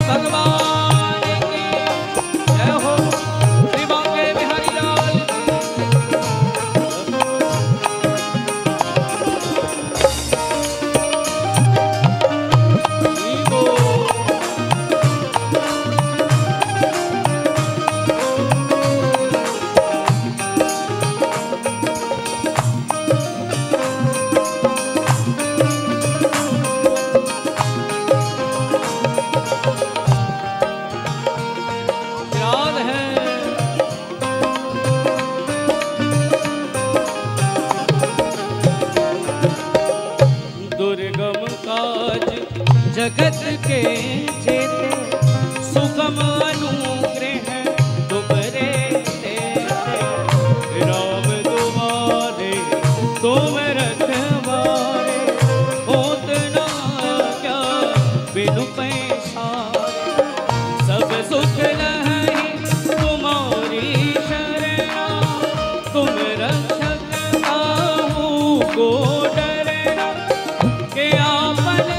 भगवान की जय हो। श्री बांके बिहारी लाल जगत के जेते सुगम अनुग्रह तुमरे देते। राम तुम्हारे तुम रखवारे होत ना क्या बिनु पैसारे। सब सुख लहरी तुम्हारी शरणा तुम रक्षक काहू को डरना। के आपन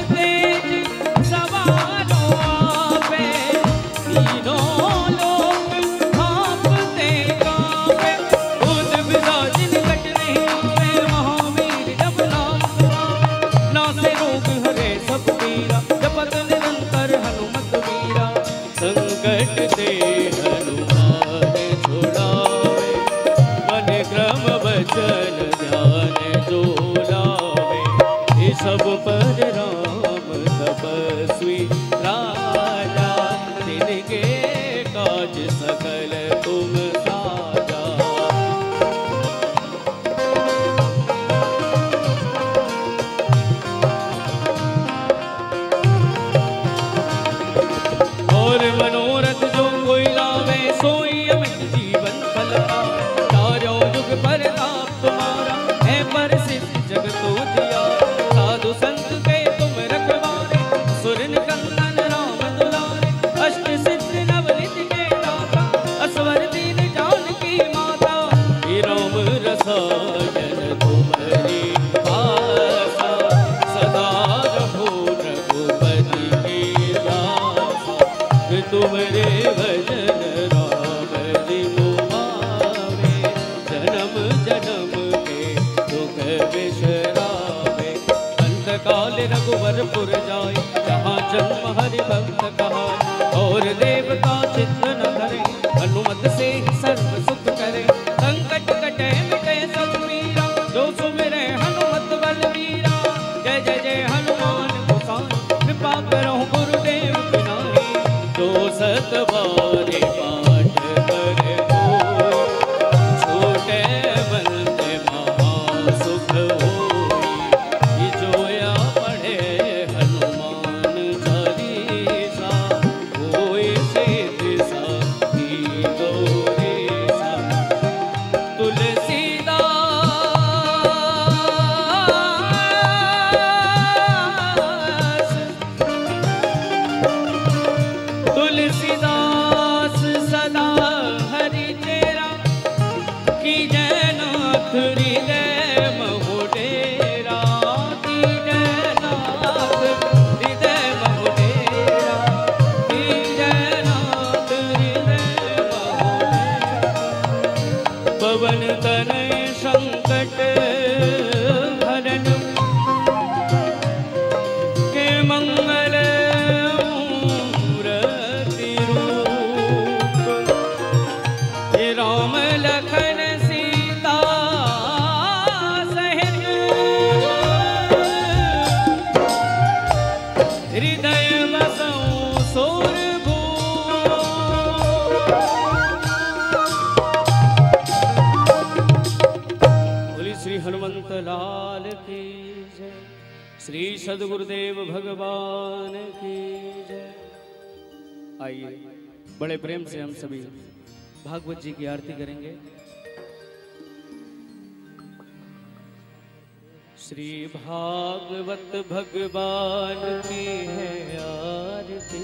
सब पर राम तपस्वी राजा। तिनके काज सकल तुम साजा। और मनोरथ जो कोई लावे सोई अमित जीवन फल पावे। चारों युग परताप तुम्हारा है प्रसिद्ध जगतो जिया। साधु संत के तुम रखवारे सुर निकंदन राम दुलारे। अष्ट सिद्धि नवनिधि के दाता असवर दीन जानकी माता। हे राम रसायन तुम्हारी आशा सदा रहो रघुपति की दासा। तुम्हारे भजन राम जी मुआवे। जन्म जन्म के दुख बिसरावे। काल रघुवरपुर जाय जहाँ जन्म हरि भक्त कहाय। और देवता चित्त न धरे हनुमत से सर्व सुख करे। संकट कटे मिटे सब पीरा जो सुमिरे हनुमत बलवीरा। जय जय जय हनुमान गोसाई कृपा करो गुरुदेव की नाई। जो सत बारे पाठ करे छोटे बलते महा सुख होई। जोया पढ़े हनुमान चालीसा होए सिद्ध साखी गौरीसा। तुलसीदास सदा हरि तेरा की जयनाथ हृदय महोडेरा। की जयनाथ हृदय महोडेरा। की जयनाथ हृदय महोडेरा। पवन तनय संकट हरन के मंगल मूर्ति रूप। राम लखन सीता सहित हृदय बसौ सोरभूप। बोली श्री हनुमंत लाल की जय। श्री सद्गुरुदेव भगवान की जय। आइए बड़े प्रेम से हम सभी भागवत जी की आरती करेंगे। श्री भागवत भगवान की है आरती।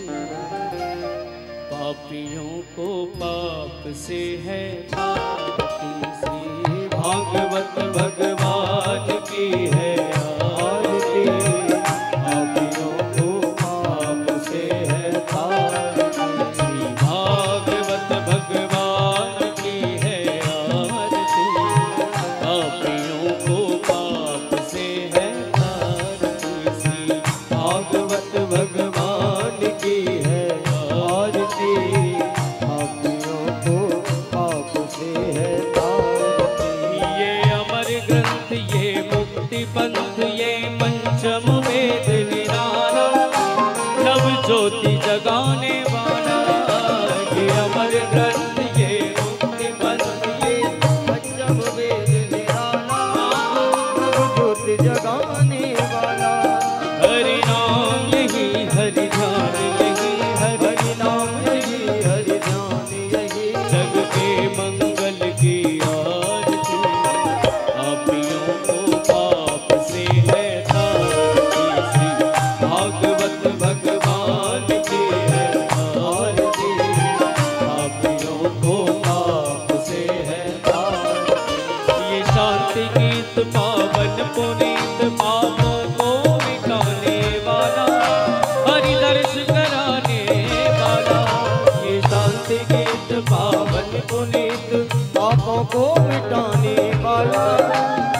पापियों को पाप से है मुक्ति। श्री भागवत भगवान की है आरती। पापियों को पाप से है मुक्ति। जगाने वाला, ये अमर ग्रंथ ये मुक्ति पंथ ये पंचम वेद निराला, ज्योति जगाने वाला। हरि नाम यही हरि ध्यान यही, हरि नाम यही हरि ध्यान यही, जग के मंगल की आरती, पापियों को पाप से है तारती, श्री भागवत भगवान की है आरती, पापियों को पाप से है तारती। ये शांति गीत पावन पुनीत पापों को मिटाने वाला, हरि दर्श कराने वाला। ये शांति गीत पावन पुनीत पापों को मिटाने वाला,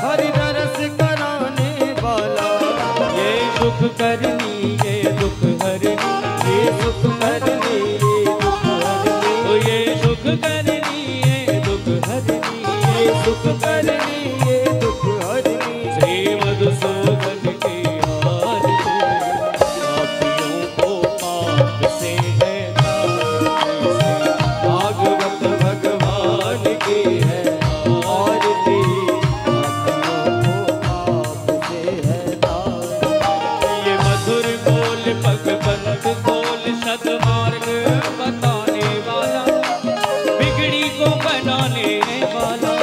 हरि दर्श कराने वाला। ये सुख करनी ये दुख हरनी, ये सुख करनी ये दुख हरनी, ओ ये सुख करनी ये दुख हरनी, ये सुख करनी ये दुख हरनी। श्री मधुसूदन की आरती, पापियों को पाप से है तारती, श्री भागवत भगवान की है आरती, पापियों को पाप से है तारती। ये मधुर बोल भगवंत बोल सद्मार्ग बताने वाला, बिगड़ी को बनाने वाला।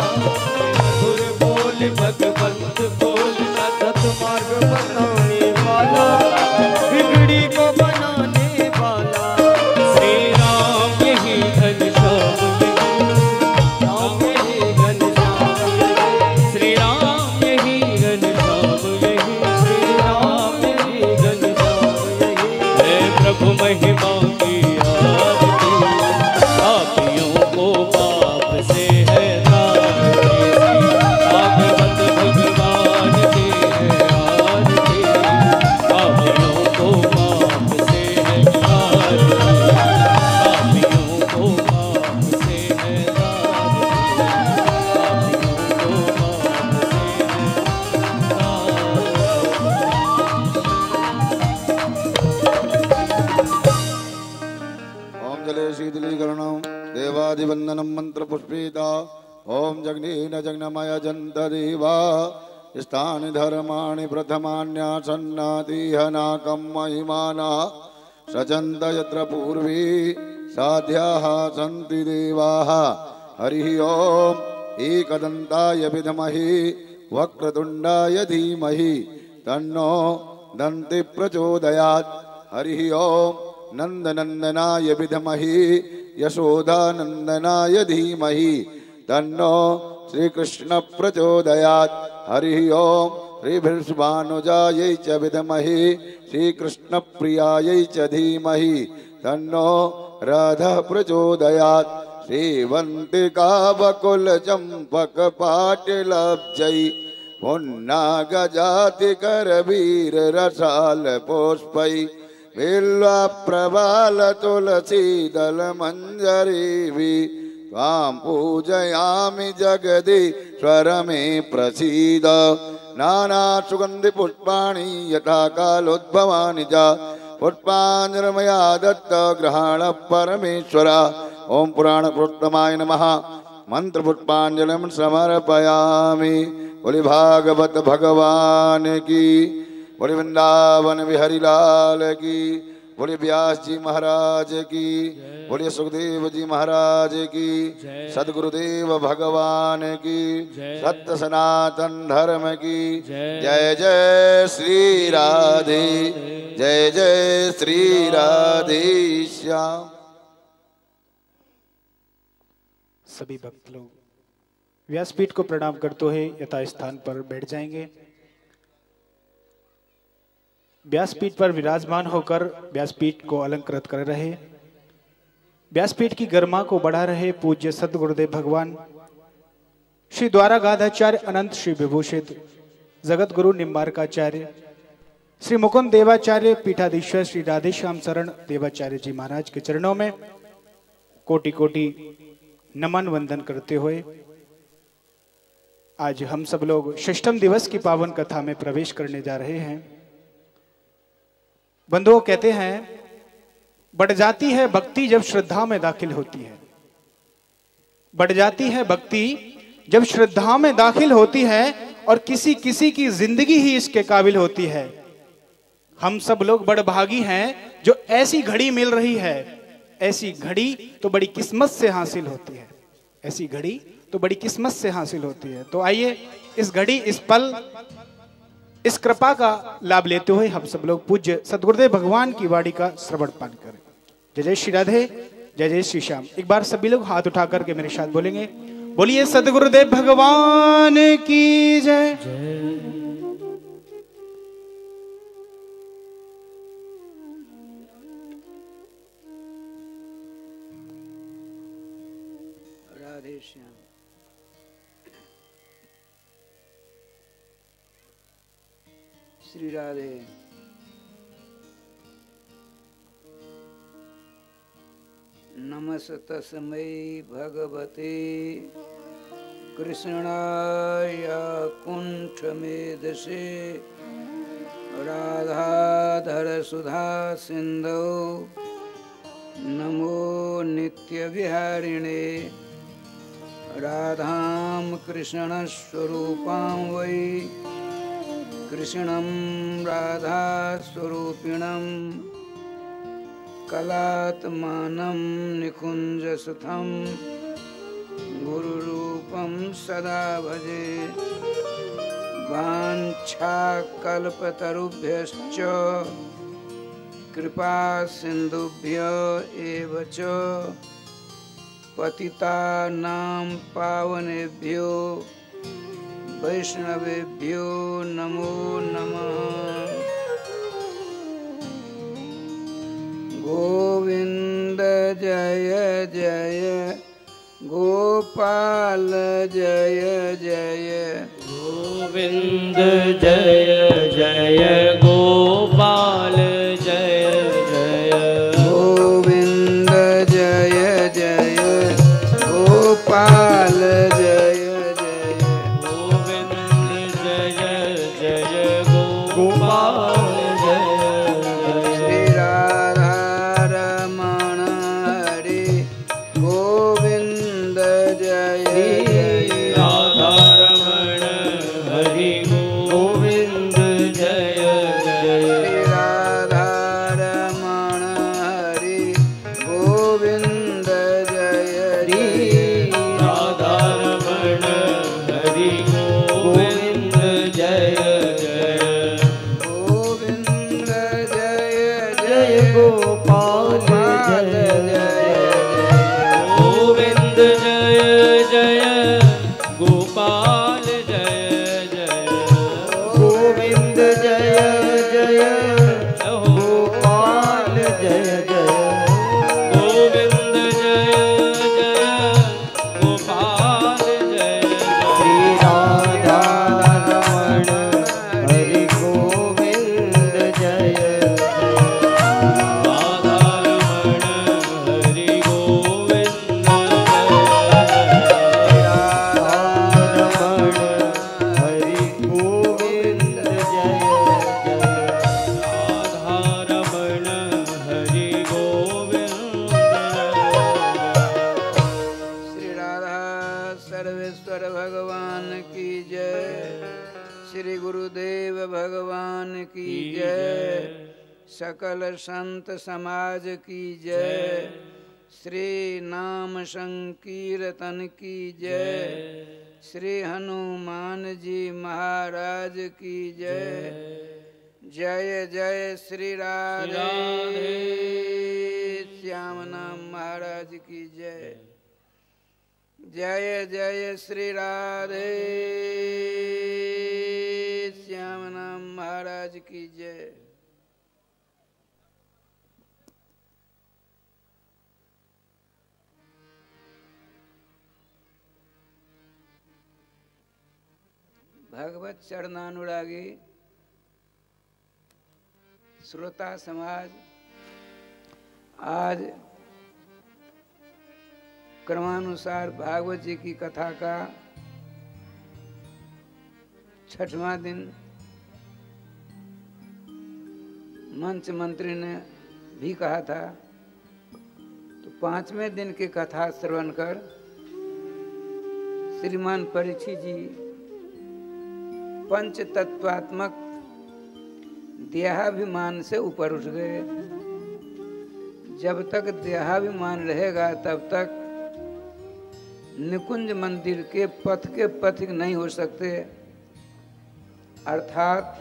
मधुर बोल भगवंत बोल सद्मार्ग बताने वाला, बिगड़ी को बनाने वाला। श्री राम यही घनश्याम यही, राम यही घनश्याम यही, श्री राम यही घनश्याम यही, श्री राम यही घनश्याम यही। है प्रभु महिमा की आरती, पापियों को पाप से है तारती, श्री भागवत भगवान की है आरती, पापियों को पाप से है तारती, पापियों को पाप से है तारती, पापियों को पाप से है ओम जले शीतलीकरणं देवादिवंदनं मंत्र पुष्पिता, ओम जग्नेन जग्नमय जंत देवा, स्थानि धर्माणि प्रथमान्यासन्नादिहनाकं महिमाना, सचन्त यत्र पूर्वे साध्याः सन्ति देवाः। हरिः ओम एकदन्ताय विद्महे वक्रतुण्डाय धीमहि, तन्नो दन्ति प्रचोदयात्। हरिः ओम नंदनंदनाय विद्महे यशोदानंदनाय धीमहि, तन्नो श्रीकृष्ण प्रचोदयात्। हरिः ओम श्रीभृषभानुजायै च विद्महे श्रीकृष्णप्रियायै च धीमहि, तन्नो राधा प्रचोदयात्। श्रीवन्तिकावकुलचम्पकपाटिलब्जै पुन्नागजातिकरवीररसालपुष्पै, बिल्वप्रवालतुलसीदलमञ्जरीभिः, त्वां पूजयामि जगदीश्वर मे प्रसीद। नानासुगन्धिपुष्पाणि यथा कालोद्भवानि च, पुष्पाञ्जलिर्मया दत्त गृहाण परमेश्वर। ओम पुराणपुरुषोत्तमाय नमः। मंत्रपुष्पाञ्जलिं समर्पयामि। बोले भागवत भगवान की, बोले वृंदावन बिहारी लाल की, बोले व्यास जी महाराज की, बोले सुखदेव जी महाराज की, सदगुरुदेव भगवान की, सत्य सनातन धर्म की जय जय श्री राधे, जय जय श्री राधे श्याम। सभी भक्त लोग व्यासपीठ को प्रणाम करते हुए यथा स्थान पर बैठ जाएंगे। व्यासपीठ पर विराजमान होकर व्यासपीठ को अलंकृत कर रहे, व्यासपीठ की गरिमा को बढ़ा रहे पूज्य सद्गुरुदेव भगवान श्री द्वारागाधाचार्य अनंत श्री विभूषित जगत गुरु निम्बारकाचार्य श्री मुकुंद देवाचार्य पीठाधीश्वर श्री राधेश्याम शरण देवाचार्य जी महाराज के चरणों में कोटि कोटि नमन वंदन करते हुए आज हम सब लोग षष्ठम दिवस की पावन कथा में प्रवेश करने जा रहे हैं। बंधुओं, कहते हैं बढ़ जाती है भक्ति जब श्रद्धा में दाखिल होती है। बढ़ जाती है भक्ति जब श्रद्धा में दाखिल होती है और किसी किसी की जिंदगी ही इसके काबिल होती है। हम सब लोग बड़ भागी हैं जो ऐसी घड़ी मिल रही है। ऐसी घड़ी तो बड़ी किस्मत से हासिल होती है। ऐसी घड़ी तो बड़ी किस्मत से हासिल होती है। तो आइए इस घड़ी, इस पल, इस कृपा का लाभ लेते हुए हम सब लोग पूज्य सद्गुरुदेव भगवान की वाणी का श्रवण पान करें। जय जय श्री राधे, जय जय श्री श्याम। एक बार सभी लोग हाथ उठा करके मेरे साथ बोलेंगे, बोलिए सद्गुरुदेव भगवान की जय। राधे श्याम। श्री राधे। नमस्तस्मै भगवते कृष्णाय कुण्ठमेधसे राधाधर सुधा सिन्धौ नमो नित्यविहारिणे राधां कृष्णस्वरूपां वै कृष्णं राधास्वरूपिणं कलात्मानं निकुञ्जसुतं गुरुरूपं सदा भजे। वाञ्छाकल्पतरुभ्यश्च कृपा सिन्धुभ्य एव च पतितानां पावनेभ्यो वैष्णवेभ्यो नमो नमः। गोविंद जय जय गोपाल जय जय गोविंद जय जय गोपाल जय जय गोविंद जय जय गोपाल जय जय गोविंद जय जय गोपाल जय जय। श्री राधा रमण हरि गोविंद जय जय राधा रमण हरि गोविंद जय जय। श्री राधा रमण हरि गोविंद जय जय राधा रमण हरि गोविंद जय जय। गोविंद जय जय गोपाल जय जय। गोविंद जय जय गोपाल जय जय। गोविंद जय जय गोपाल जय जय गोविंद जय जय गोपाल जय श्री जय। राधा रमण हरि गोविंद जय राधा रमण हरि गोविंद जय सर्वेश्वर भगवान की जय। श्री गुरुदेव भगवान की जय। सकल संत समाज की जय। श्री नाम संकीर्तन की जय। श्री हनुमान जी महाराज की जय। जय जय श्री राधे श्याम नाम महाराज की जय। जय जय श्री राधे श्याम नाम महाराज की जय। भगवत चरणानुरागी श्रोता समाज, आज क्रमानुसार भागवत जी की कथा का 6वां दिन मंच मंत्री ने भी कहा था तो 5वें दिन की कथा श्रवण कर श्रीमान परीक्षित जी पंच तत्वात्मक देहाभिमान से ऊपर उठ गए। जब तक देहाभिमान रहेगा तब तक निकुंज मंदिर के पथिक नहीं हो सकते, अर्थात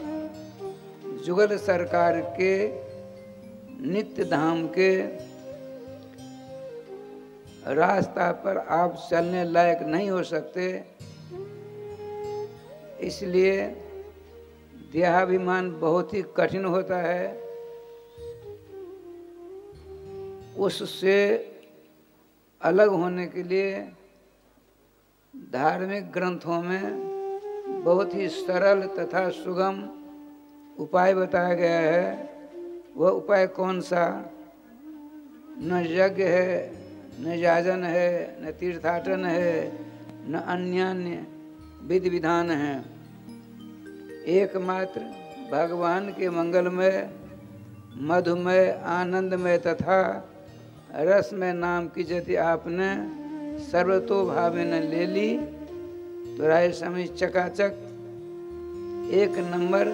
जुगल सरकार के नित्य धाम के रास्ता पर आप चलने लायक नहीं हो सकते। इसलिए देहाभिमान बहुत ही कठिन होता है। उससे अलग होने के लिए धार्मिक ग्रंथों में बहुत ही सरल तथा सुगम उपाय बताया गया है। वह उपाय कौन सा? न यज्ञ है, न याजन है, न तीर्थाटन है, न अन्य विधि विधान है। एकमात्र भगवान के मंगलमय, मधुमय, आनंदमय तथा रसमय नाम की यदि आपने सर्वतोभावेन ले ली तो राय समय चकाचक एक नंबर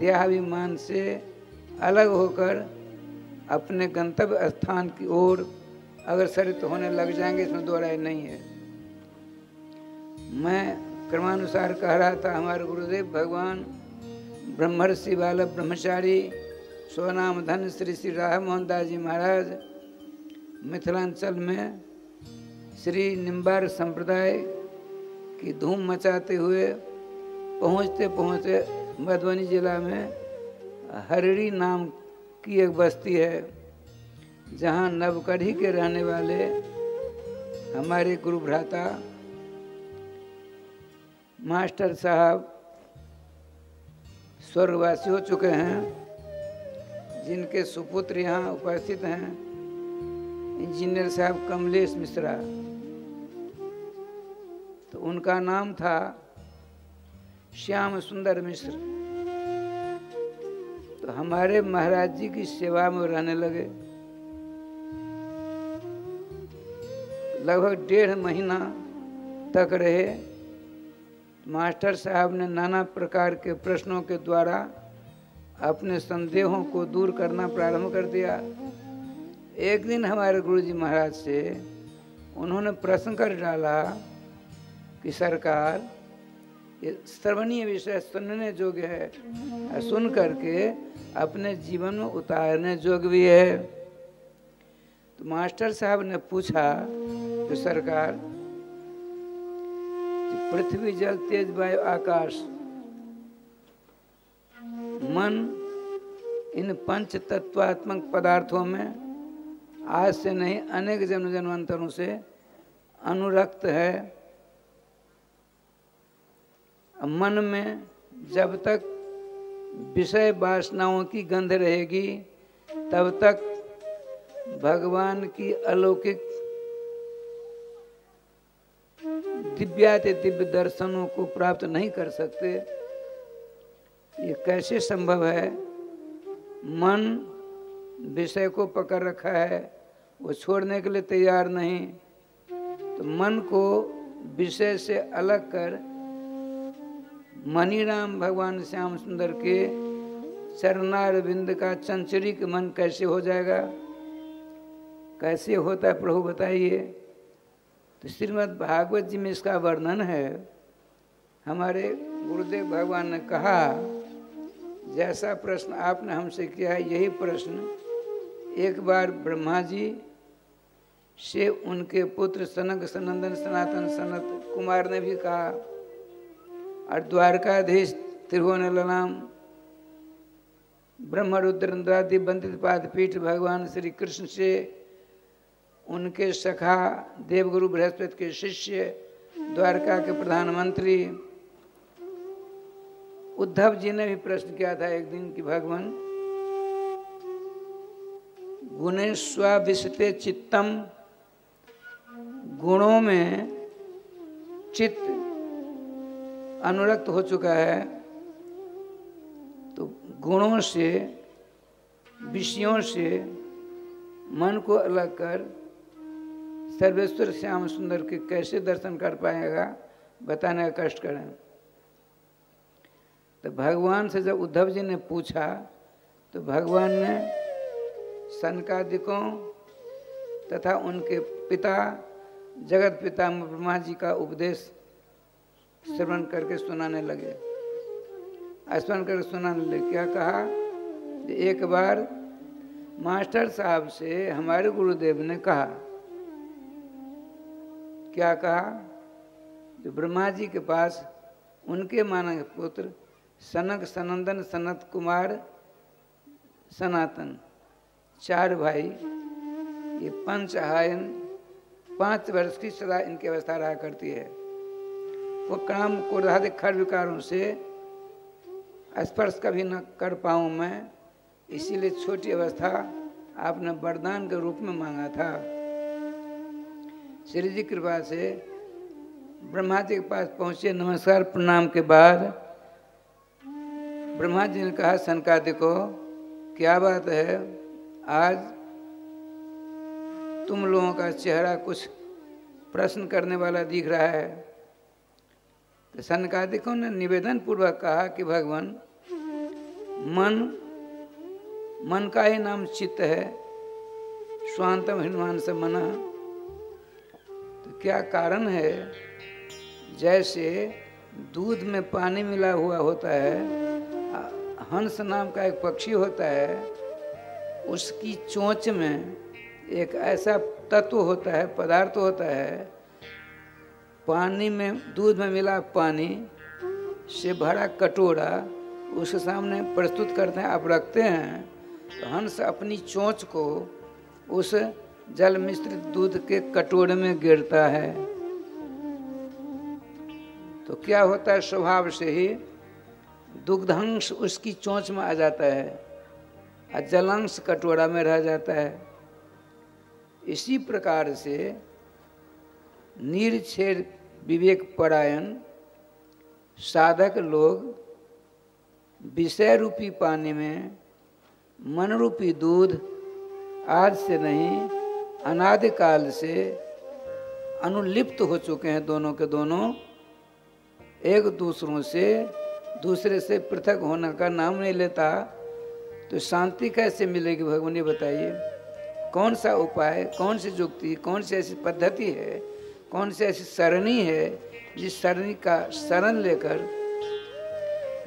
देहाभिमान से अलग होकर अपने गंतव्य स्थान की ओर अग्रसरित होने लग जाएंगे, इसमें दो राय नहीं है। मैं क्रमानुसार कह रहा था, हमारे गुरुदेव भगवान ब्रह्मर्षि बालक ब्रह्मचारी स्वनाम धन श्री श्री राम मोहन दास जी महाराज मिथिलांचल में श्री निम्बार संप्रदाय की धूम मचाते हुए पहुँचते पहुँचते मधुबनी जिला में हरिड़ी नाम की एक बस्ती है, जहाँ नवकढ़ी के रहने वाले हमारे गुरु भ्राता मास्टर साहब स्वर्गवासी हो चुके हैं, जिनके सुपुत्र यहाँ उपस्थित हैं, इंजीनियर साहब कमलेश मिश्रा। तो उनका नाम था श्याम सुंदर मिश्र। तो हमारे महाराज जी की सेवा में रहने लगे। लगभग 1.5 महीना तक रहे। मास्टर साहब ने नाना प्रकार के प्रश्नों के द्वारा अपने संदेहों को दूर करना प्रारंभ कर दिया। एक दिन हमारे गुरुजी महाराज से उन्होंने प्रश्न कर डाला कि सरकार, ये श्रवणीय विषय सुनने योग्य है, सुन करके अपने जीवन में उतारने योग्य भी है। तो मास्टर साहब ने पूछा कि सरकार, पृथ्वी जल तेज वायु आकाश मन, इन पंच तत्वात्मक पदार्थों में आज से नहीं अनेक जन्म जन्मांतरों से अनुरक्त है। मन में जब तक विषय वासनाओं की गंध रहेगी तब तक भगवान की अलौकिक दिव्याति दिव्य दर्शनों को प्राप्त नहीं कर सकते। ये कैसे संभव है? मन विषय को पकड़ रखा है, वो छोड़ने के लिए तैयार नहीं। तो मन को विषय से अलग कर मणिराम भगवान श्याम सुंदर के चरणारविंद का चंचरिक मन कैसे हो जाएगा? कैसे होता है प्रभु बताइए। तो श्रीमद् भागवत जी में इसका वर्णन है। हमारे गुरुदेव भगवान ने कहा, जैसा प्रश्न आपने हमसे किया है, यही प्रश्न एक बार ब्रह्मा जी से उनके पुत्र सनक सनंदन सनातन सनत कुमार ने भी कहा, और द्वारकाधीश त्रिभुवनललाम ब्रह्मरुद्रंद्रादि वंदित पादपीठ भगवान श्री कृष्ण से उनके सखा देवगुरु बृहस्पति के शिष्य द्वारका के प्रधानमंत्री उद्धव जी ने भी प्रश्न किया था एक दिन कि भगवान, गुणेष्वाभिषते चित्तम, गुणों में चित्त अनुरक्त हो चुका है, तो गुणों से, विषयों से मन को अलग कर सर्वेश्वर श्याम सुंदर के कैसे दर्शन कर पाएगा, बताने का कष्ट करें। तो भगवान से जब उद्धव जी ने पूछा तो भगवान ने सनकादिकों तथा उनके पिता जगत पिता ब्रह्मा जी का उपदेश श्रवण करके सुनाने लगे। स्मरण करके सुनाने लगे। क्या कहा? एक बार मास्टर साहब से हमारे गुरुदेव ने कहा, क्या कहा? जो ब्रह्मा जी के पास उनके मानक पुत्र सनक, सनंदन, सनत कुमार, सनातन 4 भाई, ये पंचहायन 5 वर्ष की सदा इनकी अवस्था रहा करती है। वो काम क्रोधादि खर विकारों से स्पर्श कभी न कर पाऊँ मैं, इसीलिए छोटी अवस्था आपने वरदान के रूप में मांगा था। श्री जी कृपा से ब्रह्मा जी के पास पहुँचे। नमस्कार प्रणाम के बाद ब्रह्मा जी ने कहा, सनकादिक को क्या बात है, आज तुम लोगों का चेहरा कुछ प्रश्न करने वाला दिख रहा है। तो सनकादिकों ने निवेदन पूर्वक कहा कि भगवान, मन का ही नाम चित्त है, स्वांतम हनुमान से मना। तो क्या कारण है? जैसे दूध में पानी मिला हुआ होता है, हंस नाम का एक पक्षी होता है, उसकी चोंच में एक ऐसा तत्व होता है, पदार्थ होता है, पानी में, दूध में मिला पानी से भरा कटोरा उसके सामने प्रस्तुत करते हैं, आप रखते हैं, तो हंस अपनी चोंच को उस जल मिश्रित दूध के कटोरे में गिरता है। तो क्या होता है? स्वभाव से ही दुग्धांश उसकी चोंच में आ जाता है और जलांश कटोरा में रह जाता है। इसी प्रकार से निरक्षेर विवेक परायण साधक लोग विषय रूपी पानी में मन रूपी दूध आज से नहीं अनादिकाल से अनुलिप्त हो चुके हैं। दोनों के दोनों एक दूसरे से पृथक होने का नाम नहीं लेता, तो शांति कैसे मिलेगी भगवान ये बताइए। कौन सा उपाय, कौन सी युक्ति, कौन सी ऐसी पद्धति है, कौन सी ऐसी सरणी है जिस सरणी का शरण लेकर,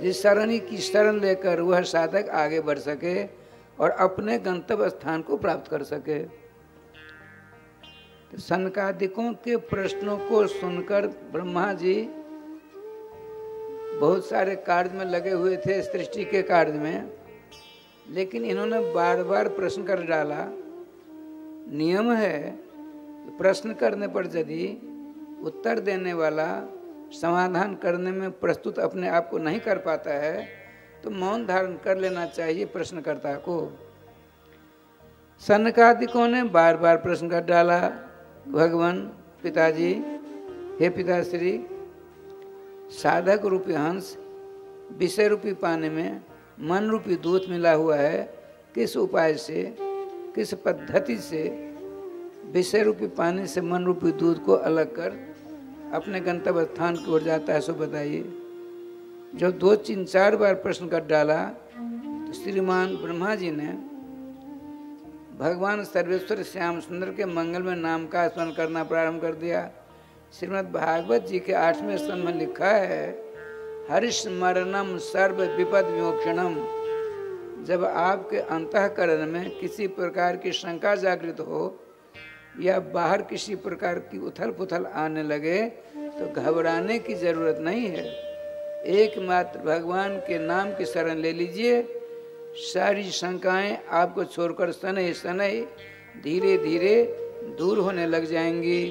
जिस सरणी की शरण लेकर वह साधक आगे बढ़ सके और अपने गंतव्य स्थान को प्राप्त कर सके। तो सनकादिकों के प्रश्नों को सुनकर ब्रह्मा जी बहुत सारे कार्य में लगे हुए थे, सृष्टि के कार्य में, लेकिन इन्होंने बार बार प्रश्न कर डाला। नियम है प्रश्न करने पर यदि उत्तर देने वाला समाधान करने में प्रस्तुत अपने आप को नहीं कर पाता है तो मौन धारण कर लेना चाहिए प्रश्नकर्ता को। सनकादिकों ने बार बार प्रश्न कर डाला, भगवान पिताजी, हे पिताश्री, साधक रूपी हंस विषय रूपी पानी में मन रूपी दूध मिला हुआ है, किस उपाय से, किस पद्धति से विषय रूपी पानी से मन रूपी दूध को अलग कर अपने गंतव्य स्थान की ओर जाता है, सो बताइए। जब 2-3-4 बार प्रश्न कर डाला तो श्रीमान ब्रह्मा जी ने भगवान सर्वेश्वर श्याम सुंदर के मंगलमय नाम का स्मरण करना प्रारंभ कर दिया। श्रीमद् भागवत जी के 8वें स्कंध में लिखा है, हरिस्मरणम सर्व विपद विमोक्षणम। जब आपके अंतःकरण में किसी प्रकार की शंका जागृत हो या बाहर किसी प्रकार की उथल पुथल आने लगे तो घबराने की जरूरत नहीं है। एकमात्र भगवान के नाम की शरण ले लीजिए, सारी शंकाएं आपको छोड़कर शनै शनै धीरे धीरे दूर होने लग जाएंगी।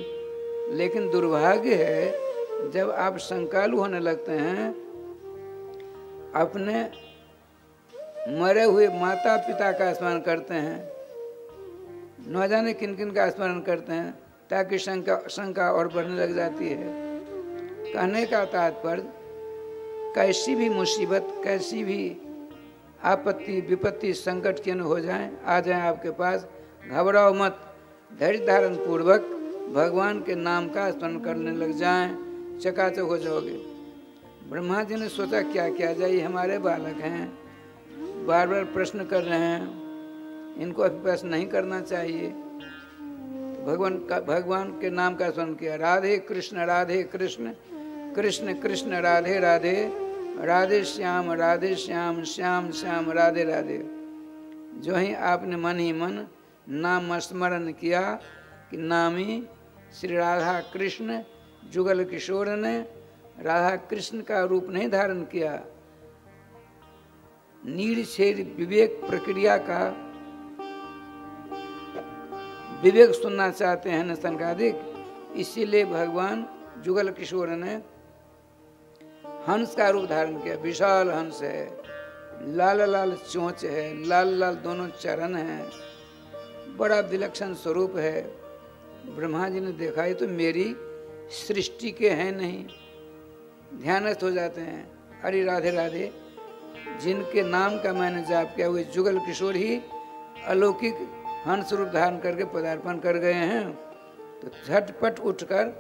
लेकिन दुर्भाग्य है जब आप शंकालु होने लगते हैं, अपने मरे हुए माता पिता का स्मरण करते हैं, न जाने किन किन का स्मरण करते हैं, ताकि शंका और बढ़ने लग जाती है। कहने का तात्पर्य, कैसी भी मुसीबत, कैसी भी आपत्ति विपत्ति संकट क्यों हो जाए, आ जाए आपके पास, घबराओ मत, धैर्य धारण पूर्वक भगवान के नाम का स्मरण करने लग जाएं, चकाचक हो जाओगे। ब्रह्मा जी ने सोचा क्या किया जाए, ये हमारे बालक हैं, बार बार प्रश्न कर रहे हैं, इनको अभ्यास नहीं करना चाहिए। तो भगवान के नाम का स्मरण किया, राधे कृष्ण कृष्ण कृष्ण राधे राधे, राधे श्याम श्याम श्याम राधे राधे। जो ही आपने मन ही मन नाम स्मरण किया कि नामी श्री राधा कृष्ण जुगल किशोर ने राधा कृष्ण का रूप नहीं धारण किया, निरक्षेर विवेक प्रक्रिया का विवेक सुनना चाहते हैं न सनकादिक, इसीलिए भगवान जुगल किशोर ने हंस का रूप धारण किया। विशाल हंस है, लाल लाल चोंच है, लाल लाल दोनों चरण हैं, बड़ा विलक्षण स्वरूप है। ब्रह्मा जी ने देखा ये तो मेरी सृष्टि के हैं नहीं, ध्यानस्थ हो जाते हैं। अरे राधे राधे, जिनके नाम का मैंने जाप किया हुए जुगल किशोर ही अलौकिक हंस रूप धारण करके पदार्पण कर गए हैं। तो झटपट उठकर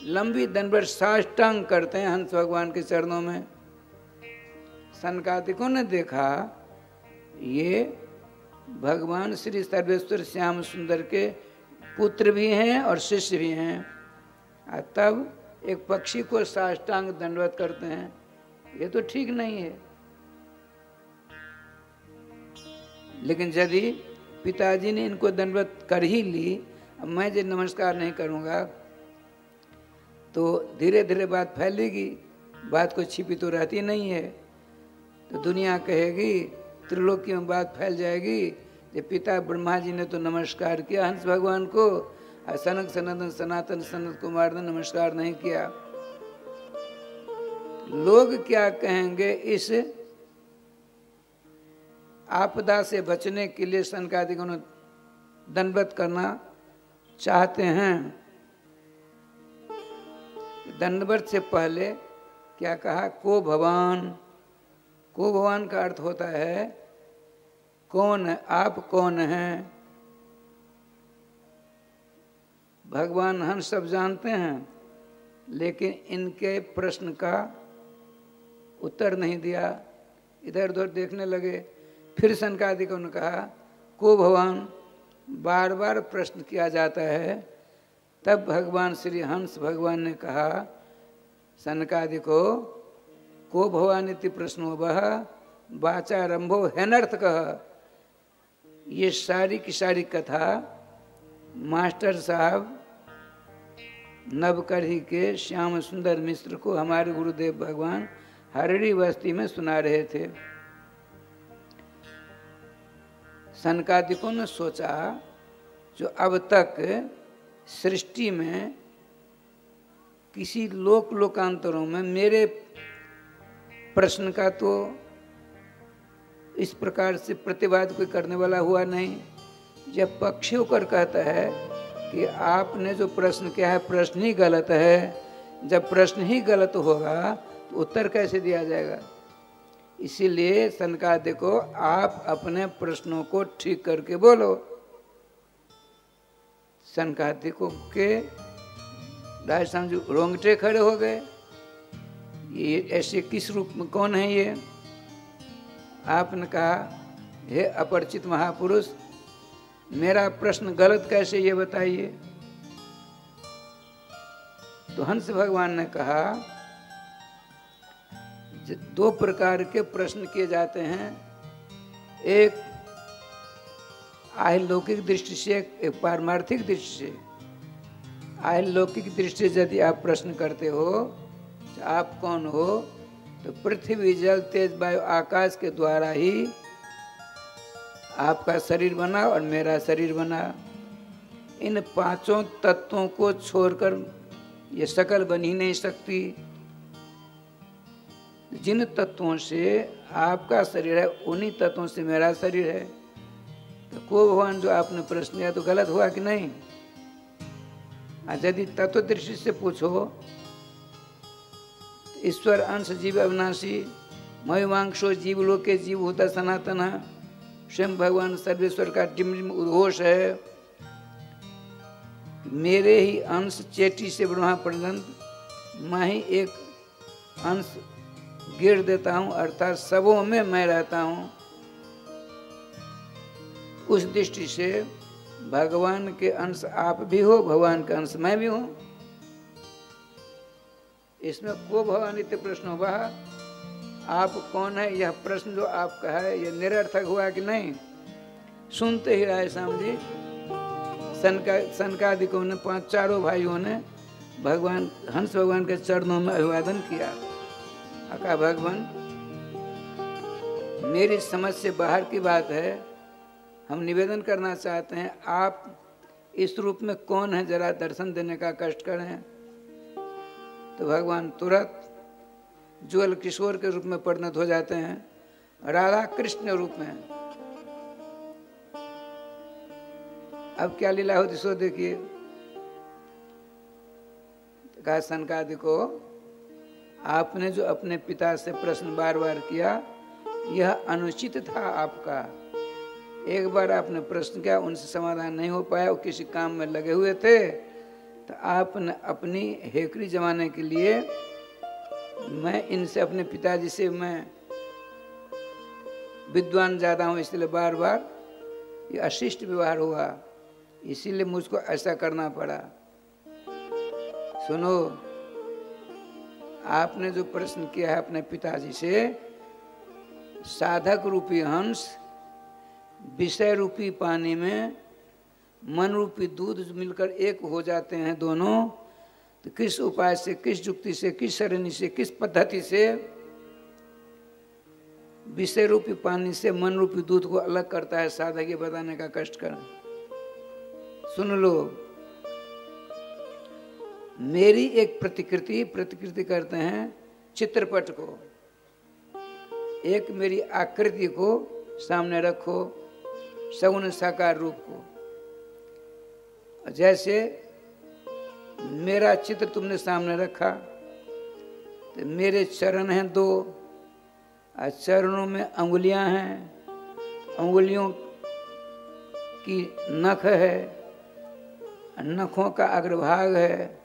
लंबी दंडवत साष्टांग करते हैं हंस भगवान के चरणों में। सनकादिकों ने देखा ये भगवान श्री सर्वेश्वर श्याम सुंदर के पुत्र भी हैं और शिष्य भी हैं, तब एक पक्षी को साष्टांग दंडवत करते हैं, ये तो ठीक नहीं है। लेकिन यदि पिताजी ने इनको दंडवत कर ही ली, अब मैं जो नमस्कार नहीं करूँगा तो धीरे धीरे बात फैलेगी, बात को छिपी तो रहती नहीं है, तो दुनिया कहेगी, त्रिलोकी में बात फैल जाएगी कि पिता ब्रह्मा जी ने तो नमस्कार किया हंस भगवान को, और सनक सनातन सनातन सनत कुमार ने नमस्कार नहीं किया। लोग क्या कहेंगे, इस आपदा से बचने के लिए सनकादिकों ने दंडवत करना चाहते हैं। दंडवत से पहले क्या कहा, को भगवान। को भगवान का अर्थ होता है कौन है, आप कौन हैं। भगवान हम सब जानते हैं, लेकिन इनके प्रश्न का उत्तर नहीं दिया, इधर उधर देखने लगे। फिर सनकादिकों ने कहा को भगवान, बार बार प्रश्न किया जाता है। तब भगवान श्री हंस भगवान ने कहा सनकादिको को भगवान इति प्रश्नो वह वाचारंभो हेनर्थ कह। ये सारी की सारी कथा मास्टर साहब नवकरही के श्याम सुंदर मिश्र को हमारे गुरुदेव भगवान हरड़ी बस्ती में सुना रहे थे। सनकादिकों ने सोचा जो अब तक सृष्टि में किसी लोकांतरों में मेरे प्रश्न का तो इस प्रकार से प्रतिवाद कोई करने वाला हुआ नहीं। जब पक्षी होकर कहता है कि आपने जो प्रश्न किया है प्रश्न ही गलत है, जब प्रश्न ही गलत होगा तो उत्तर कैसे दिया जाएगा। इसीलिए सनकादिको आप अपने प्रश्नों को ठीक करके बोलो। सनकादिकों के राजस्थान जो रोंगटे खड़े हो गए, ये ऐसे किस रूप में कौन है ये। आपने कहा हे अपरिचित महापुरुष, मेरा प्रश्न गलत कैसे ये बताइए। तो हंस भगवान ने कहा दो प्रकार के प्रश्न किए जाते हैं, एक आलौकिक दृष्टि से, एक पारमार्थिक दृष्टि से। आलौकिक दृष्टि से यदि आप प्रश्न करते हो तो आप कौन हो, तो पृथ्वी जल तेज वायु आकाश के द्वारा ही आपका शरीर बना और मेरा शरीर बना। इन पांचों तत्वों को छोड़कर ये शकल बन ही नहीं सकती। जिन तत्वों से आपका शरीर है उन्हीं तत्वों से मेरा शरीर है। तो को भगवान जो आपने प्रश्न किया तो गलत हुआ कि नहीं। यदि तत्व दृष्टि से पूछो, ईश्वर अंश जीव अविनाशी, महिमांशो जीव लोके जीव होता सनातन, स्वयं भगवान सर्वेश्वर का डिमडिम उद्घोष है। मेरे ही अंश चेटी से ब्रह्मा पर्यंत मैं ही एक अंश गिर देता हूँ, अर्थात सबों में मैं रहता हूँ। उस दृष्टि से भगवान के अंश आप भी हो, भगवान का अंश मैं भी हूँ। इसमें को भवानित्य प्रश्न होगा, आप कौन है, यह प्रश्न जो आपका है यह निरर्थक हुआ कि नहीं। सुनते ही राय श्याम जी सनकादिकों ने चारों भाइयों ने भगवान हंस भगवान के चरणों में अभिवादन किया। कहा भगवान मेरी समझ से बाहर की बात है, हम निवेदन करना चाहते हैं आप इस रूप में कौन है, जरा दर्शन देने का कष्ट करें। तो भगवान तुरंत ज्वल किशोर के रूप में परिणत हो जाते हैं, राधा कृष्ण रूप में। अब क्या लीला होती सो देखिए। कहा सनकादिको आपने जो अपने पिता से प्रश्न बार बार किया यह अनुचित था आपका। एक बार आपने प्रश्न किया, उनसे समाधान नहीं हो पाया, वो किसी काम में लगे हुए थे, तो आपने अपनी हेकड़ी जमाने के लिए मैं इनसे अपने पिताजी से मैं विद्वान ज़्यादा हूँ इसलिए बार बार ये अशिष्ट व्यवहार हुआ, इसीलिए मुझको ऐसा करना पड़ा। सुनो, आपने जो प्रश्न किया है अपने पिताजी से, साधक रूपी हंस विषय रूपी पानी में मन रूपी दूध मिलकर एक हो जाते हैं दोनों, तो किस उपाय से, किस युक्ति से, किस सरणी से, किस पद्धति से विषय रूपी पानी से मन रूपी दूध को अलग करता है साधक, ये बताने का कष्ट करें। सुन लो, मेरी एक प्रतिकृति करते हैं चित्रपट को, एक मेरी आकृति को सामने रखो, सगुण साकार रूप को। जैसे मेरा चित्र तुमने सामने रखा, तो मेरे चरण हैं दो, और चरणों में अंगुलियां हैं, अंगुलियों की नख है, नखों का अग्रभाग है,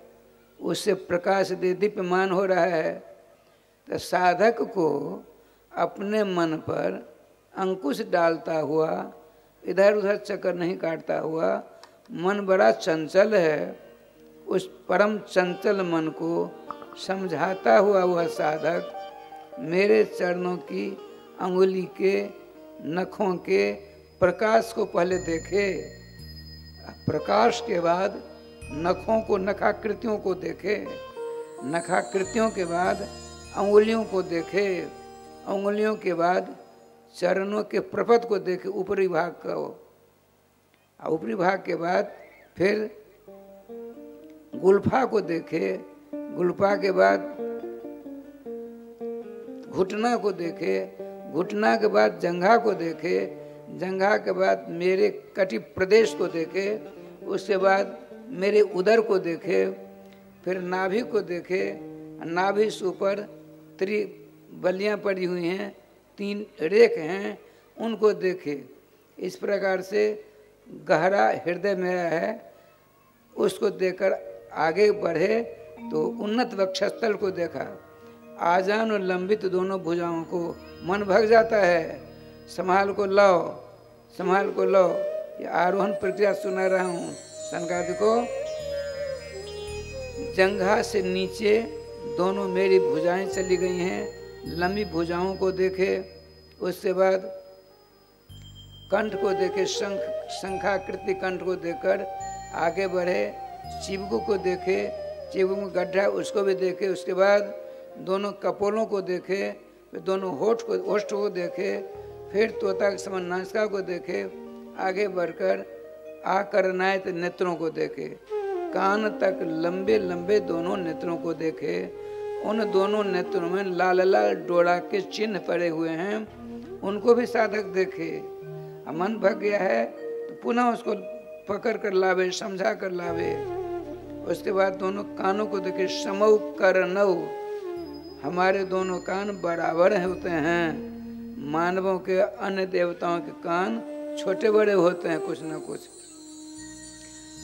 उससे प्रकाश दीप्यमान हो रहा है। तो साधक को अपने मन पर अंकुश डालता हुआ, इधर उधर चक्कर नहीं काटता हुआ, मन बड़ा चंचल है, उस परम चंचल मन को समझाता हुआ वह साधक मेरे चरणों की अंगुली के नखों के प्रकाश को पहले देखे, प्रकाश के बाद नखों को, नखाकृतियों को देखे, नखाकृतियों के बाद अंगुलियों को देखे, अंगुलियों के बाद चरणों के प्रपथ को देखे, ऊपरी भाग का, ऊपरी भाग के बाद फिर गुल्फा को देखे, गुल्फा के बाद घुटना को देखे, घुटना के बाद जंघा को देखे, जंघा के बाद मेरे कटी प्रदेश को देखे, उसके बाद मेरे उदर को देखे, फिर नाभि को देखे, नाभि से ऊपर बलियां पड़ी हुई हैं, 3 रेख हैं, उनको देखे। इस प्रकार से गहरा हृदय मेरा है, उसको देखकर आगे बढ़े तो उन्नत वक्षस्थल को देखा, आजान और लंबित दोनों भुजाओं को, मन भग जाता है, संभाल को लाओ, संभाल को लाओ। ये आरोहण प्रक्रिया सुना रहा हूँ सनकादिको। जंघा से नीचे दोनों मेरी भुजाएं चली गई हैं, लंबी भुजाओं को देखे, उसके बाद कंठ को देखे, शंखाकृति कंठ को देखकर आगे बढ़े, चिबुक को देखे, चिबुक में गड्ढा उसको भी देखे, उसके बाद दोनों कपोलों को देखे, फिर दोनों होठ को देखे, फिर तोता के समान नासिका को देखे, आगे बढ़कर आकर्णायत नेत्रों को देखे, कान तक लंबे लंबे दोनों नेत्रों को देखे, उन दोनों नेत्रों में लाल लाल डोरा के चिन्ह पड़े हुए हैं, उनको भी साधक देखे। मन भग गया है तो पुनः उसको पकड़ कर लावे, समझा कर लावे। उसके बाद दोनों कानों को देखे, समौ करनौ, हमारे दोनों कान बराबर होते हैं, मानवों के अन्य देवताओं के कान छोटे बड़े होते हैं कुछ ना कुछ,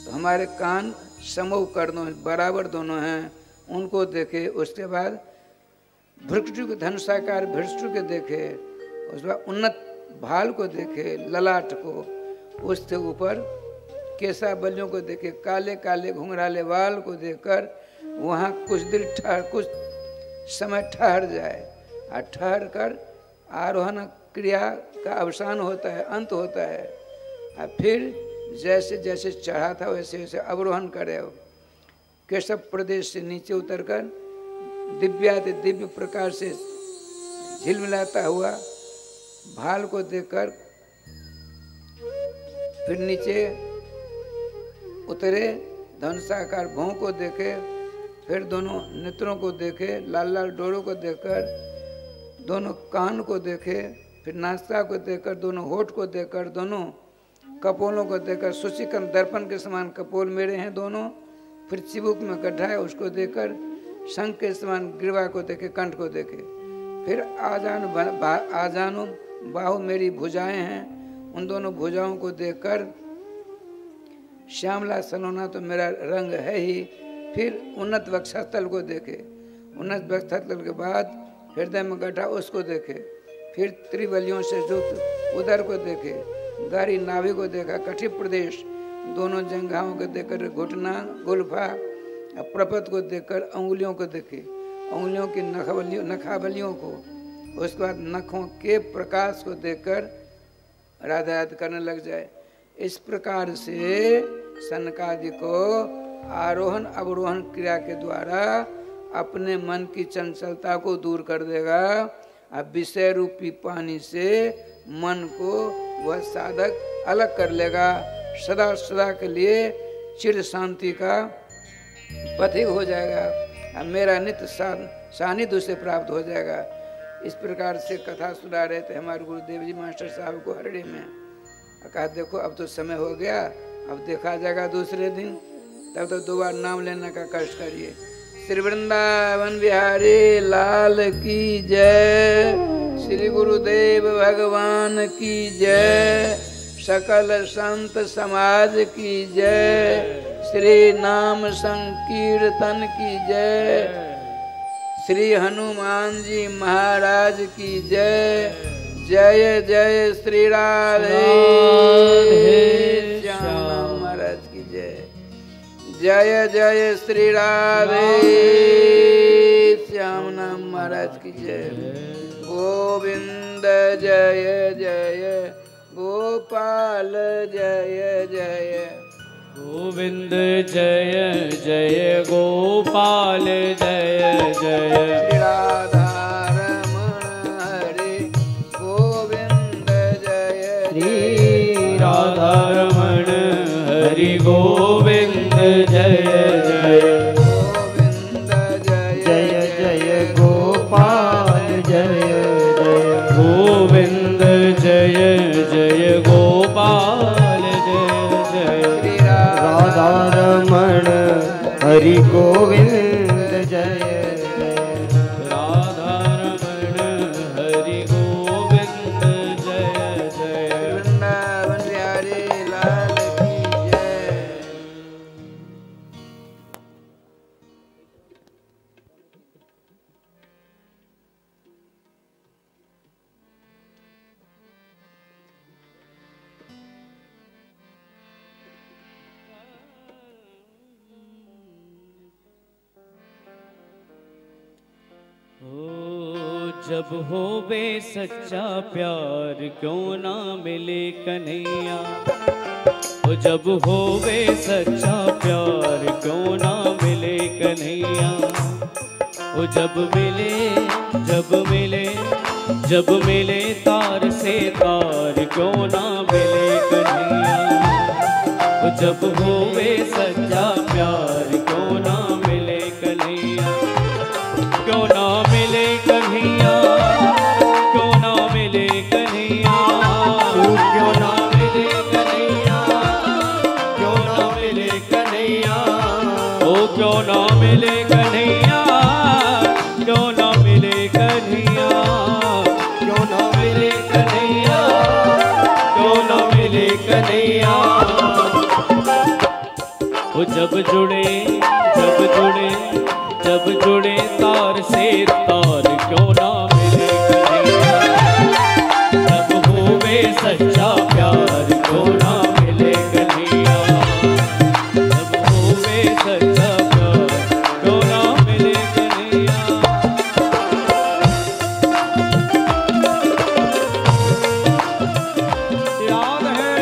तो हमारे कान समूह कर्णों बराबर दोनों हैं, उनको देखे। उसके बाद भृगु के धनुषाकार भृगु के देखे, उसके बाद उन्नत भाल को देखे, ललाट को, उससे ऊपर केसा बलियों को देखे, काले काले घुंघराले बाल को देखकर वहाँ कुछ समय ठहर जाए, और ठहर कर आरोहण क्रिया का अवसान होता है, अंत होता है, और फिर जैसे जैसे चढ़ा था वैसे वैसे अवरोहण करे। केशव प्रदेश से नीचे उतरकर दिव्य प्रकार से झिलमिलाता हुआ भाल को देखकर फिर नीचे उतरे, धनुषाकार भौं को देखे, फिर दोनों नेत्रों को देखे, लाल लाल डोरों को देखकर दोनों कान को देखे, फिर नासिका को देखकर, दोनों होठ को देखकर, दोनों कपोलों को देखकर, सुचिकन दर्पण के समान कपोल मेरे हैं दोनों, फिर चिबुक में गड्ढा है उसको देखकर, शंख के समान ग्रीवा को देखे, कंठ को देखे, फिर आजानु बाहु मेरी भुजाएं हैं, उन दोनों भुजाओं को देखकर श्यामला सलोना तो मेरा रंग है ही, फिर उन्नत वक्षस्थल को देखे, उन्नत वक्षस्थल के बाद हृदय में गड्ढा उसको देखे, फिर त्रिबलियों से युक्त उदर को देखे, गहरी नाभि को देखा, कटी प्रदेश, दोनों जंघाओं को देखकर घुटना, गुल्फा, प्रपद को देखकर अंगुलियों को देखे, अंगुलियों की नखाबलियों को, उसके बाद नखों के प्रकाश को देखकर राधा राधा करने लग जाए। इस प्रकार से सनकादि को आरोहण अवरोहण क्रिया के द्वारा अपने मन की चंचलता को दूर कर देगा। अब विषय रूपी पानी से मन को वह साधक अलग कर लेगा, सदा सदा के लिए चिर शांति का पथिक हो जाएगा, अब मेरा नित्य सानिध्य उसे प्राप्त हो जाएगा। इस प्रकार से कथा सुना रहे थे हमारे गुरुदेव जी मास्टर साहब को हरड़े में। कहा देखो अब तो समय हो गया, अब देखा जाएगा दूसरे दिन, तब तो दोबारा नाम लेने का कष्ट करिए। श्री वृंदावन बिहारी लाल की जय, श्री गुरुदेव भगवान की जय, सकल संत समाज की जय, श्री नाम संकीर्तन की जय, श्री हनुमान जी महाराज की जय। जय जय श्री राधे श्याम महाराज की जय। जय जय श्री राधे श्याम नाम महाराज की जय। गोविंद जय जय, गोपाल जय जय, गोविंद जय जय, गोपाल जय जय, श्री राधा रमण हरे गोविंद जय, श्री राधा रमण हरि गोविंद जय जय, गोविंद जय जय गोपाल जय जय, गोविंद जय जय, गोपाल जय जय, राधा रमण हरि गोविंद जय जय, राधा रमण हरि गोविंद जय जय, वृंदावन बिहारी लाल की जय। जब होवे सच्चा प्यार क्यों ना मिले कन्हैया, ओ जब होवे सच्चा प्यार क्यों ना मिले कन्हैया, ओ जब मिले तार से तार क्यों ना मिले कन्हैया, ओ जब होवे सच्चा प्यार क्यों ना मिले कन्हैया, क्यों ना मिले कन्हैया, क्यों ना मिले कन्हैया, क्यों ना मिले कन्हैया, क्यों ना मिले कन्हैया, ओ क्यों ना मिले कन्हैया, क्यों ना मिले कन्हैया, क्यों ना मिले वो जब जुड़े तार से तार क्यों ना मिले कन्हैया, जब होवे सच्चा प्यार क्यों ना मिले कन्हैया, जब होवे सच्चा प्यार क्यों ना मिले कन्हैया। याद है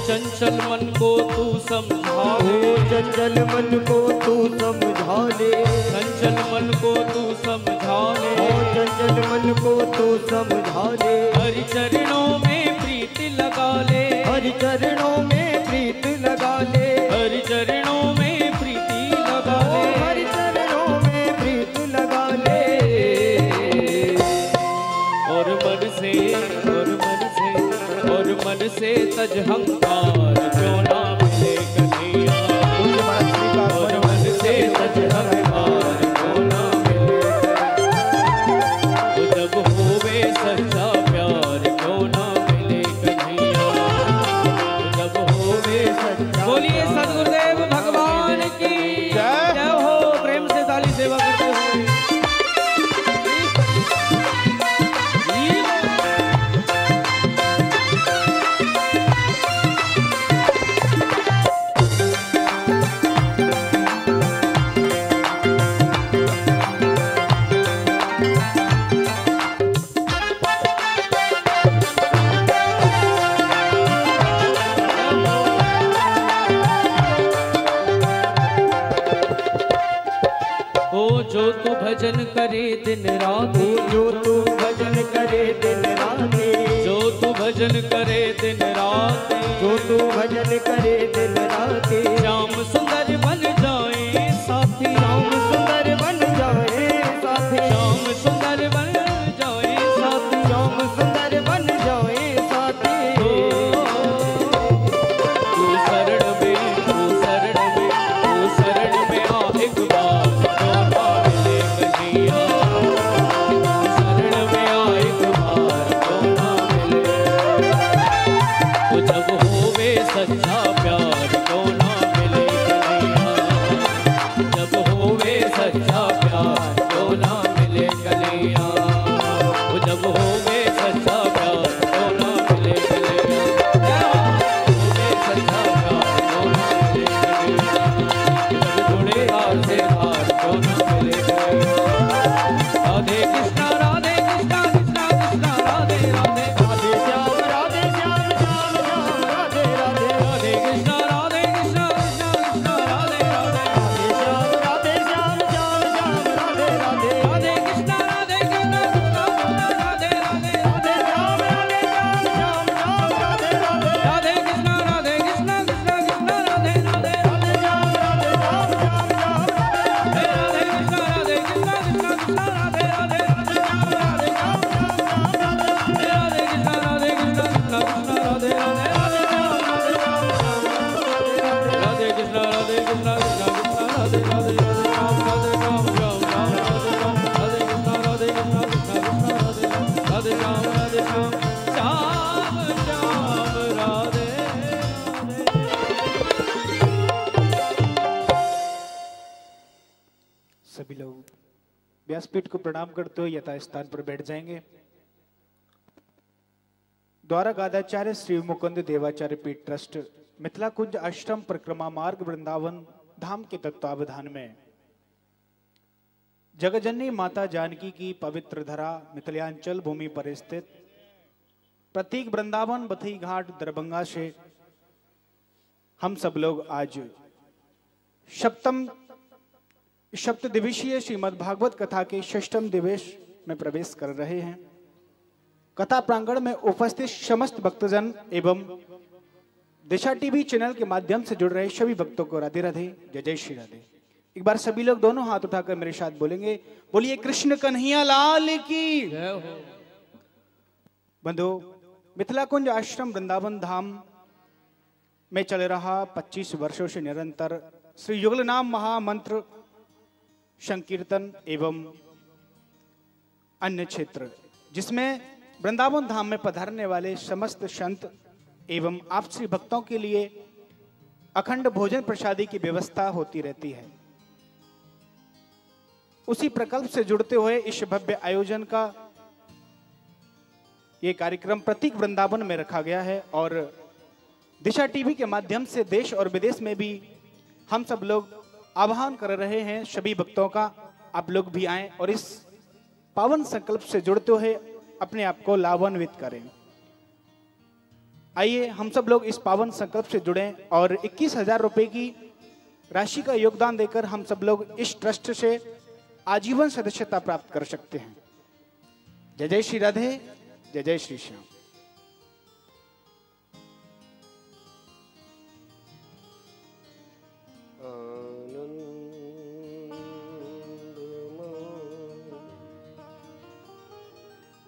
चंचल मन को तू समझा ले, चंचल मन को तू समझा ले, चंचल मन को तू समझा ले, चंचल मन को तू समझा ले, हरि चरणों में प्रीति लगा ले, हरि चरणों में प्रीत लगा ले, हरि चरणों में प्रीति लगा ले, हरि चरणों में प्रीत लगा ले। और मन से तज हंकार क्यों ना मिले कन्हैया, और मन से तज हंकार क्यों ना मिले, वो जब होवे सच्चा प्यार क्यों ना मिले कन्हैया, वो जब होवे सच्चा। बोलिए सद्गुरुदेव भगवान की जय हो। प्रेम से ताली सेवा करते हुए जो तू भजन करे दिन रात, जो तू भजन करे दिन रात, जो तू भजन करे दिन रात, जो तू भजन करे दिन रात, श्याम सुंदर बन जाए साथी, श्याम सुंदर बन जाए साथी, श्याम सुंदर बन जाए साथी, श्याम सुंदर बन जाए साथी। तू शरण में आ एक बार क्यों ना मिले कन्हैया, शरण में आ एक बार क्यों ना मिले, वो जब होवे सच्चा प्यार क्यों ना मिले कन्हैया, जब होवे सच्चा प्यार क्यों ना मिले कन्हैया, वो जब होवे सच्चा प्यार क्यों ना मिले कन्हैया, होवे सच्चा प्यार क्यों ना मिले कन्हैया, जब जुड़े हार से हार क्यों ना मिले कन्हैया। राधे कृष्णा राधे कृष्णा कृष्णा कृष्णा राधे राधे, राधे श्याम राधे श्याम श्याम श्याम राधे राधे, राधे कृष्णा कृष्णा कृष्णा राधे राधे, राधे श्याम राधे श्याम श्याम श्याम राधे राधे, राधे कृष्णा कृष्णा कृष्णा राधे राधे, राधे श्याम राधे श्याम श्याम श्याम राधे राधे, राधे कृष्णा कृष्णा कृष्णा राधे राधे, राधे श्याम राधे श्याम श्याम श्याम राधे राधे, राधे कृष्णा कृष्णा कृष्णा राधे राधे, राधे श्याम राधे श्याम श्याम श्याम राधे राधे, राधे कृष्णा कृष्णा कृष्णा राधे राधे, राधे कृष्णा राधे कृष्णा कृष्णा कृष्णा राधे राधे, राम राधे राम राम राम राधे राम, राधे कृष्णा राधे कृष्णा कृष्णा कृष्णा राधे राम, राधे राम श्याम श्याम राधे सभी लोग व्यासपीठ को प्रणाम करते हुए यथा स्थान पर बैठ जाएंगे। द्वारा गादाचार्य श्री मुकुंद देवाचार्य पीठ ट्रस्ट मिथिला कुंज आश्रम परिक्रमा मार्ग वृंदावन धाम के तत्वावधान में जगजननी माता जानकी की पवित्र धरा मिथिलांचल भूमि पर स्थित प्रतीक वृंदावन बथई घाट दरभंगा से हम सब लोग आज सप्तदिवसीय श्रीमद् भागवत कथा के षष्ठम दिवस में प्रवेश कर रहे हैं। कथा प्रांगण में उपस्थित समस्त भक्तजन एवं दिशा टीवी चैनल के माध्यम से जुड़ रहे सभी भक्तों को राधे राधे, जय जय श्री राधे। एक बार सभी लोग दोनों हाथ उठाकर मेरे साथ बोलेंगे, बोलिए कृष्ण कन्हैया लाल की। जय हो। बंधु, मिथिला कुंज आश्रम वृंदावन धाम में चल रहा 25 वर्षों से निरंतर श्री युगल नाम महामंत्र संकीर्तन एवं अन्य क्षेत्र, जिसमें वृंदावन धाम में पधारने वाले समस्त संत एवं आपसी भक्तों के लिए अखंड भोजन प्रसादी की व्यवस्था होती रहती है। उसी प्रकल्प से जुड़ते हुए इस भव्य आयोजन का ये कार्यक्रम प्रतीक वृंदावन में रखा गया है और दिशा टीवी के माध्यम से देश और विदेश में भी हम सब लोग आह्वान कर रहे हैं सभी भक्तों का, आप लोग भी आएं और इस पावन संकल्प से जुड़ते हुए अपने आप को लाभान्वित करें। आइए हम सब लोग इस पावन संकल्प से जुड़ें और 21,000 रुपए की राशि का योगदान देकर हम सब लोग इस ट्रस्ट से आजीवन सदस्यता प्राप्त कर सकते हैं। जय जय श्री राधे, जय जय श्री श्याम।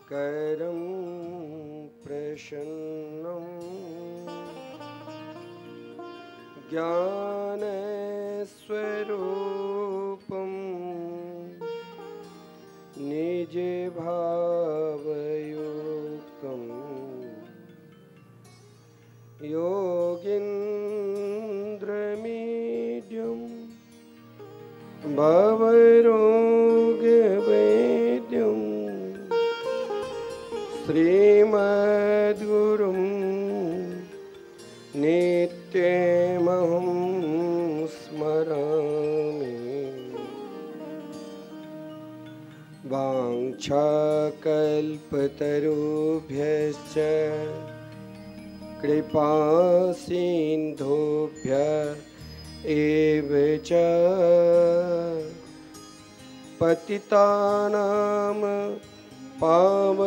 करं प्रसन्नं ज्ञानस्वरूपं निज भावयुक्तं योगीन्द्रमीड्यं भवरोगवैद्यं श्रीमद्गुरुं नित्यमहं स्मरामि। वाञ्छाकल्पतरुभ्यश्च कृपासिन्धुभ्य एव च पतितानां पावनेभ्यो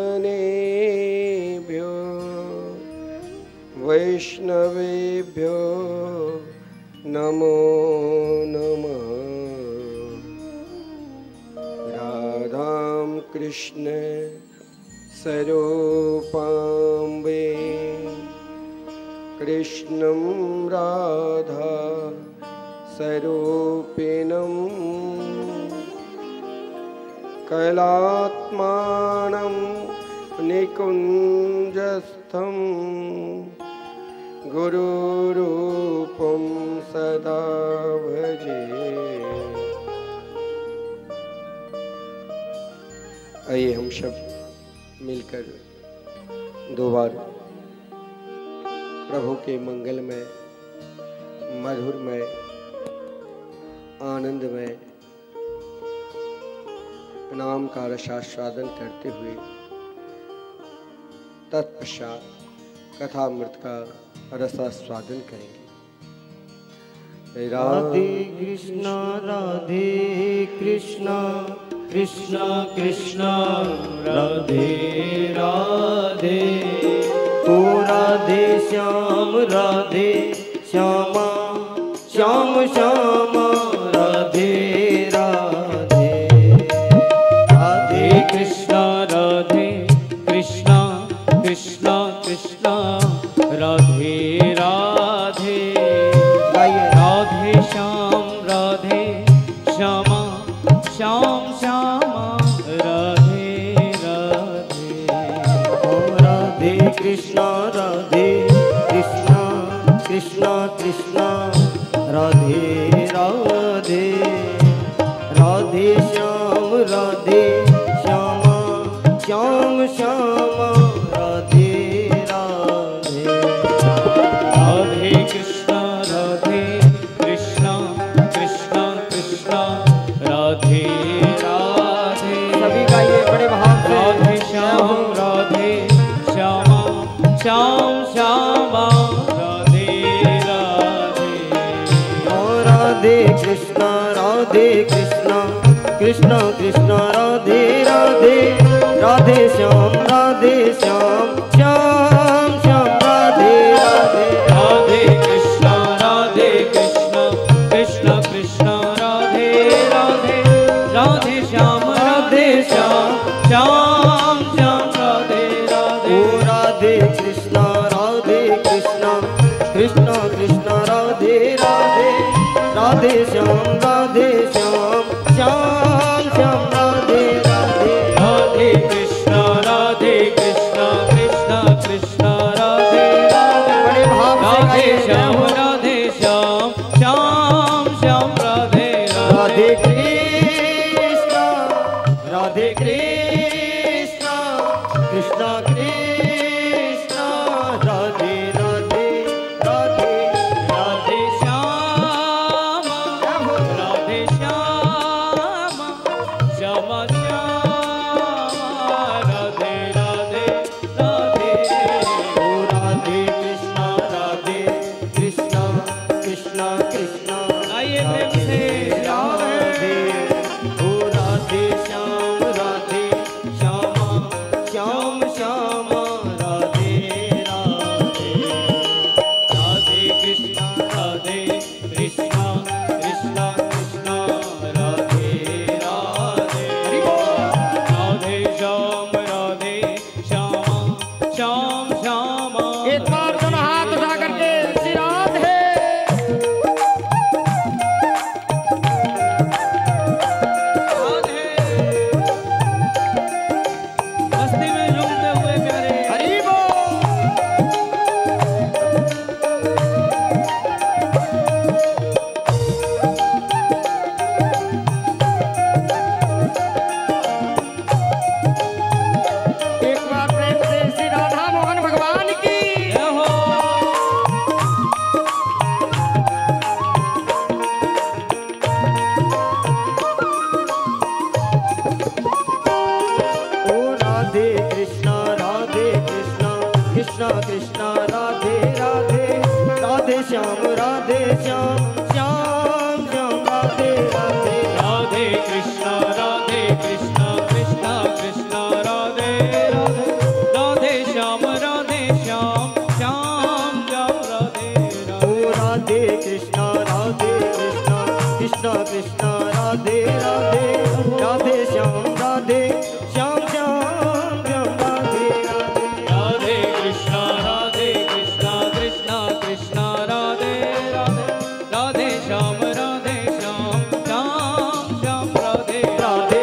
वैष्णवेभ्यो नमो नमः। राधां कृष्ण स्वरूपाम्बे कृष्णं राधा स्वरूपिणं कलात्मानं निकुञ्जस्थं गुरुरूपं सदा भजे। आइए हम सब मिलकर दो बार प्रभु के मंगलमय, मधुरमय, आनंदमय नाम का रसास्वादन करते हुए तत्पश्चात कथामृत का रसास्वादन करेंगे। राधे कृष्णा कृष्णा कृष्णा राधे राधे। ओ राधे श्यामा श्याम श्यामा राधे राधे। राधे कृष्णा कृष्णा कृष्णा कृष्णा राधे राधे। राधे श्यामा श्याम श्यामा राधे राधे। ओ राधे कृष्णा कृष्णा कृष्णा राधे राधे। राधे श्यामा श्याम श्यामा राधे राधे। राधे कृष्णा कृष्णा कृष्णा कृष्णा राधे राधे। सभी गाइए बड़े भाव से। राधे श्यामा श्याम श्यामा राधे राधे। ओ राधे कृष्णा कृष्णा कृष्णा राधे राधे। राधे श्याम श्याम श्याम राधे राधे। राधे कृष्णा कृष्णा कृष्णा राधे राधे राधे श्याम राधे श्याम श्याम श्याम राधे राधे राधे कृष्णा कृष्णा कृष्णा राधे राधे राधे श्याम श्याम श्याम राधे राधे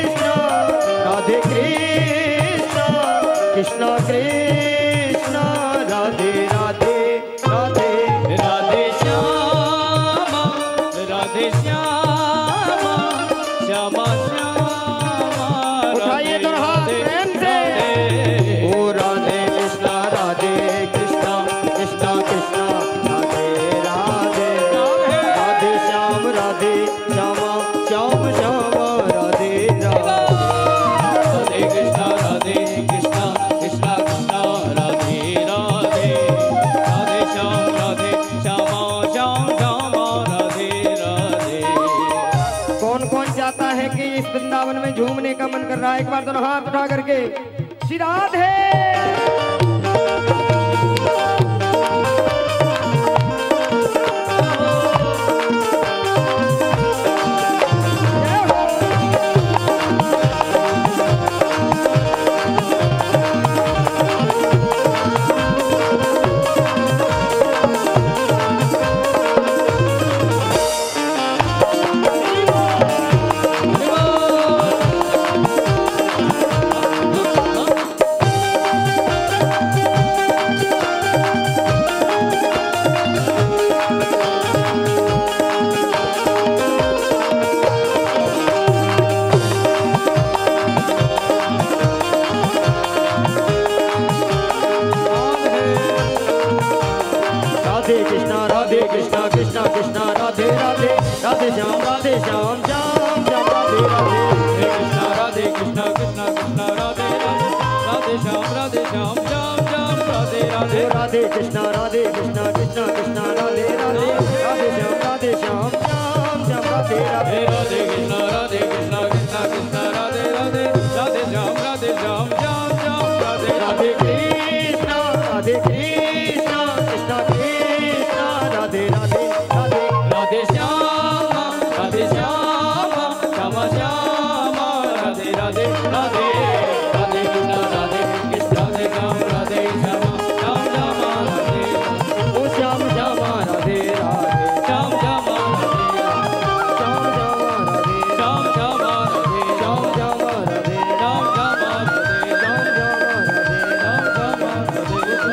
कृष्णा कृष्णा कृष्णा राधे राधे राधे राधे श्यामा श्यामा श्यामा उठाइए दोनों हाथ प्रेम से। ओ राधे कृष्णा कृष्णा कृष्णा राधे राधे राधे श्याम राधे श्यामा श्याम श्यामा राधे राधे राधे कृष्णा कृष्णा कृष्णा राधे राधे राधे श्याम श्यामा श्याम श्यामा राधे राधे। कौन कौन चाहता है कि इस वृंदावन में झूमने का मन कर रहा है? एक बार दोनों हाथ उठा करके श्री राधे। राधे श्याम श्याम श्याम राधे राधे राधे कृष्णा कृष्णा राधे राधे राधे श्याम श्याम श्याम राधे राधे राधे कृष्णा कृष्णा कृष्णा राधे राधे राधे श्याम श्याम श्याम राधे राधे राधे कृष्णा कृष्णा कृष्णा राधे राधे राधे श्याम श्याम श्याम राधे राधे कृष्णा कृष्णा कृष्णा राधे राधे राधे राधे श्यामा श्यामा श्यामा राधे राधे राधे राधे कृष्णा श्याम राधे श्यामा श्याम श्यामा राधे ओ श्याम श्यामा राधे राधे श्याम श्यामा राधे श्याम श्यामा राधे श्याम श्यामा राधे श्याम श्यामा राधे श्याम श्यामा राधे श्याम श्यामा राधे श्याम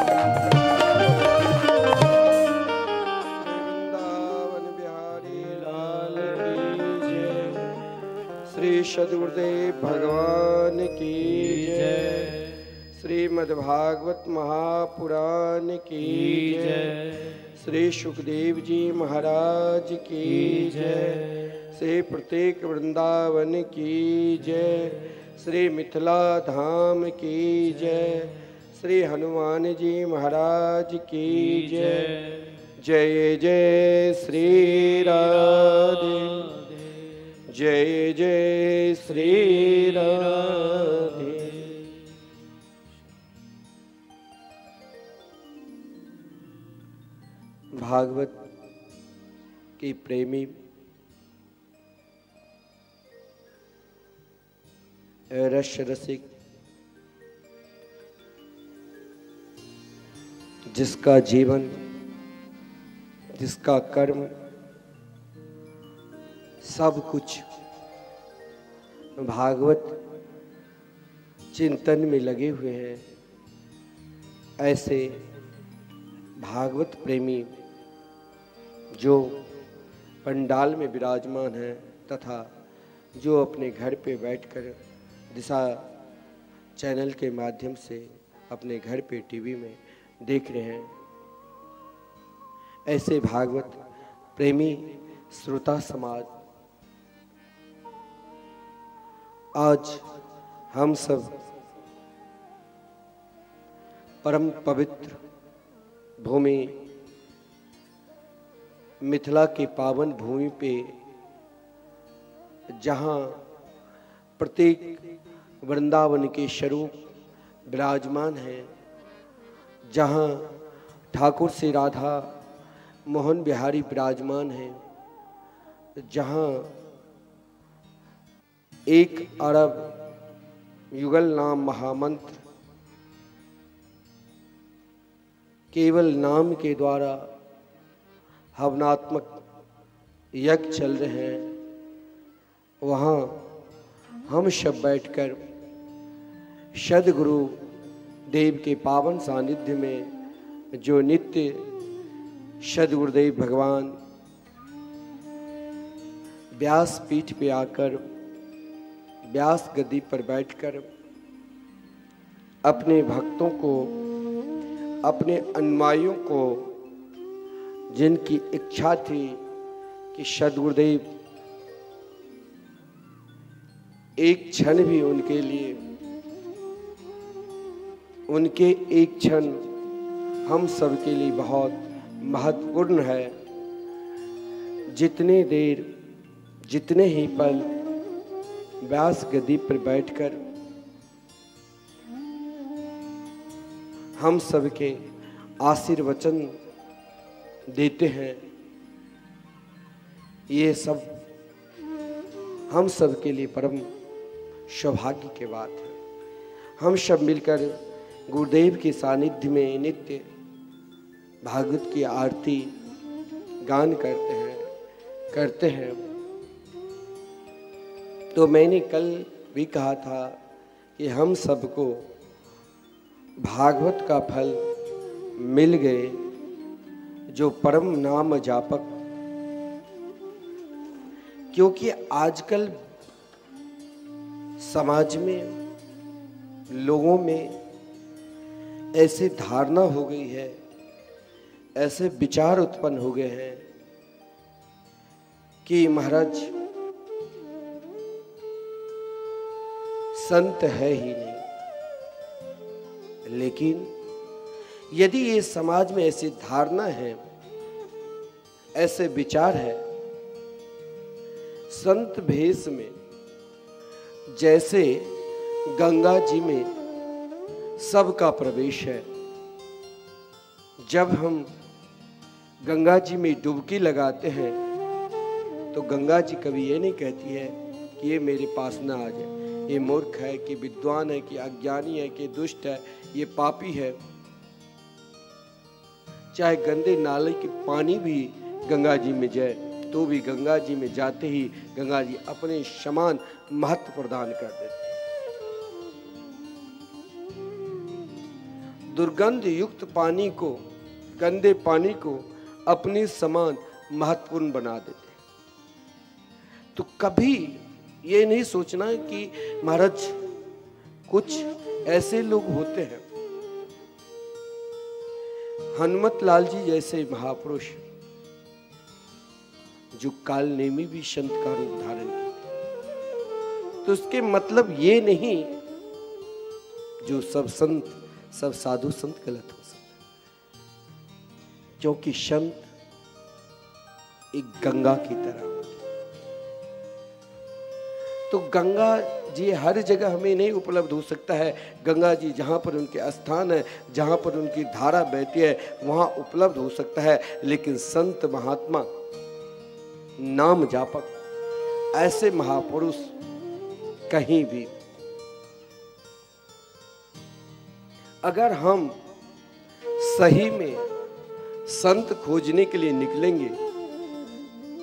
श्यामा वृंदावन बिहारी लाल की जय। श्री सद्गुरुदेव भगवान की जय। श्रीमद्भागवत महापुराण की जय। श्री सुखदेव जी महाराज की जय। श्री प्रत्येक वृंदावन की जय। श्री मिथिला धाम की जय। श्री हनुमान जी महाराज की जय। जय जय श्री राधे। जय जय श्री राधे। भागवत के प्रेमी रस रसिक जिसका जीवन जिसका कर्म सब कुछ भागवत चिंतन में लगे हुए हैं, ऐसे भागवत प्रेमी जो पंडाल में विराजमान हैं तथा जो अपने घर पे बैठकर दिशा चैनल के माध्यम से अपने घर पे टीवी में देख रहे हैं, ऐसे भागवत प्रेमी श्रोता समाज आज हम सब परम पवित्र भूमि मिथिला की पावन भूमि पे जहाँ प्रत्येक वृंदावन के स्वरूप विराजमान हैं, जहाँ ठाकुर से राधा मोहन बिहारी विराजमान हैं, जहाँ 1 अरब युगल नाम महामंत्र केवल नाम के द्वारा हवनात्मक यज्ञ चल रहे हैं, वहाँ हम सब बैठकर सद्गुरु देव के पावन सानिध्य में जो नित्य सद्गुरुदेव भगवान व्यास पीठ पे आकर व्यास गद्दी पर बैठकर अपने भक्तों को, अपने अनुयायियों को, जिनकी इच्छा थी कि सद्गुरुदेव एक क्षण भी उनके लिए, उनके एक क्षण हम सब के लिए बहुत महत्वपूर्ण है। जितने देर, जितने ही पल व्यास गद्दी पर बैठकर हम सबके आशीर्वचन देते हैं, ये सब हम सब के लिए परम सौभाग्य की बात है। हम सब मिलकर गुरुदेव के सानिध्य में नित्य भागवत की आरती गान करते हैं। तो मैंने कल भी कहा था कि हम सबको भागवत का फल मिल गए, जो परम नाम जापक। क्योंकि आजकल समाज में, लोगों में ऐसी धारणा हो गई है, ऐसे विचार उत्पन्न हो गए हैं कि महाराज संत है ही नहीं। लेकिन यदि ये समाज में ऐसी धारणा है, ऐसे विचार है, संत भेष में जैसे गंगा जी में सबका प्रवेश है, जब हम गंगा जी में डुबकी लगाते हैं तो गंगा जी कभी ये नहीं कहती है कि ये मेरे पास ना आ जाए, ये मूर्ख है, कि विद्वान है, कि अज्ञानी है, कि दुष्ट है, ये पापी है। चाहे गंदे नाले के पानी भी गंगा जी में जाए तो भी गंगा जी में जाते ही गंगा जी अपने समान महत्व प्रदान कर देते। दुर्गंध युक्त पानी को, गंदे पानी को अपने समान महत्वपूर्ण बना देते। तो कभी ये नहीं सोचना कि महाराज कुछ ऐसे लोग होते हैं, हनुमत लाल जी जैसे महापुरुष जो काल नेमी भी संत का रूप धारण किए, तो उसके मतलब ये नहीं जो सब संत, सब साधु संत गलत हो सकते, क्योंकि संत एक गंगा की तरह होती। तो गंगा जी हर जगह हमें नहीं उपलब्ध हो सकता है। गंगा जी जहाँ पर उनके स्थान है, जहाँ पर उनकी धारा बहती है, वहाँ उपलब्ध हो सकता है। लेकिन संत महात्मा, नाम जापक, ऐसे महापुरुष कहीं भी, अगर हम सही में संत खोजने के लिए निकलेंगे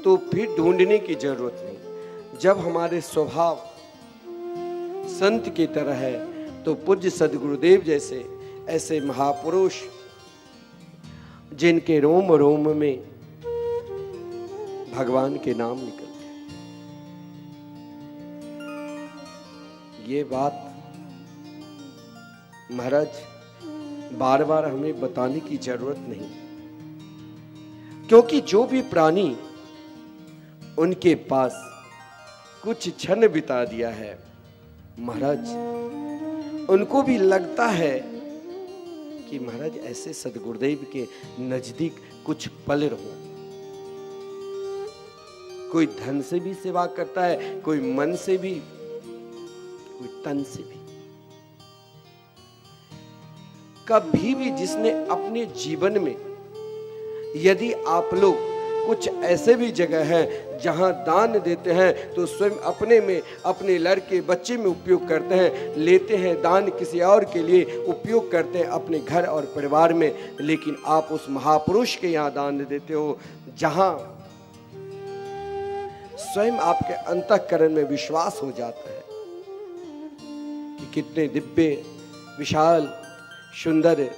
तो फिर ढूंढने की जरूरत नहीं। जब हमारे स्वभाव संत की तरह है तो पूज्य सद्गुरुदेव जैसे ऐसे महापुरुष जिनके रोम रोम में भगवान के नाम निकलते हैं, ये बात महाराज बार बार हमें बताने की जरूरत नहीं, क्योंकि जो भी प्राणी उनके पास कुछ क्षण बिता दिया है, महाराज उनको भी लगता है कि महाराज ऐसे सद्गुरुदेव के नजदीक कुछ पल रहो। कोई धन से भी सेवा करता है, कोई मन से भी, कोई तन से भी। कभी भी जिसने अपने जीवन में यदि आप लोग कुछ ऐसे भी जगह हैं जहां दान देते हैं तो स्वयं अपने में, अपने लड़के बच्चे में उपयोग करते हैं, लेते हैं दान किसी और के लिए उपयोग करते हैं अपने घर और परिवार में, लेकिन आप उस महापुरुष के यहाँ दान देते हो जहां स्वयं आपके अंतःकरण में विश्वास हो जाता है कि कितने दिव्य विशाल सुंदर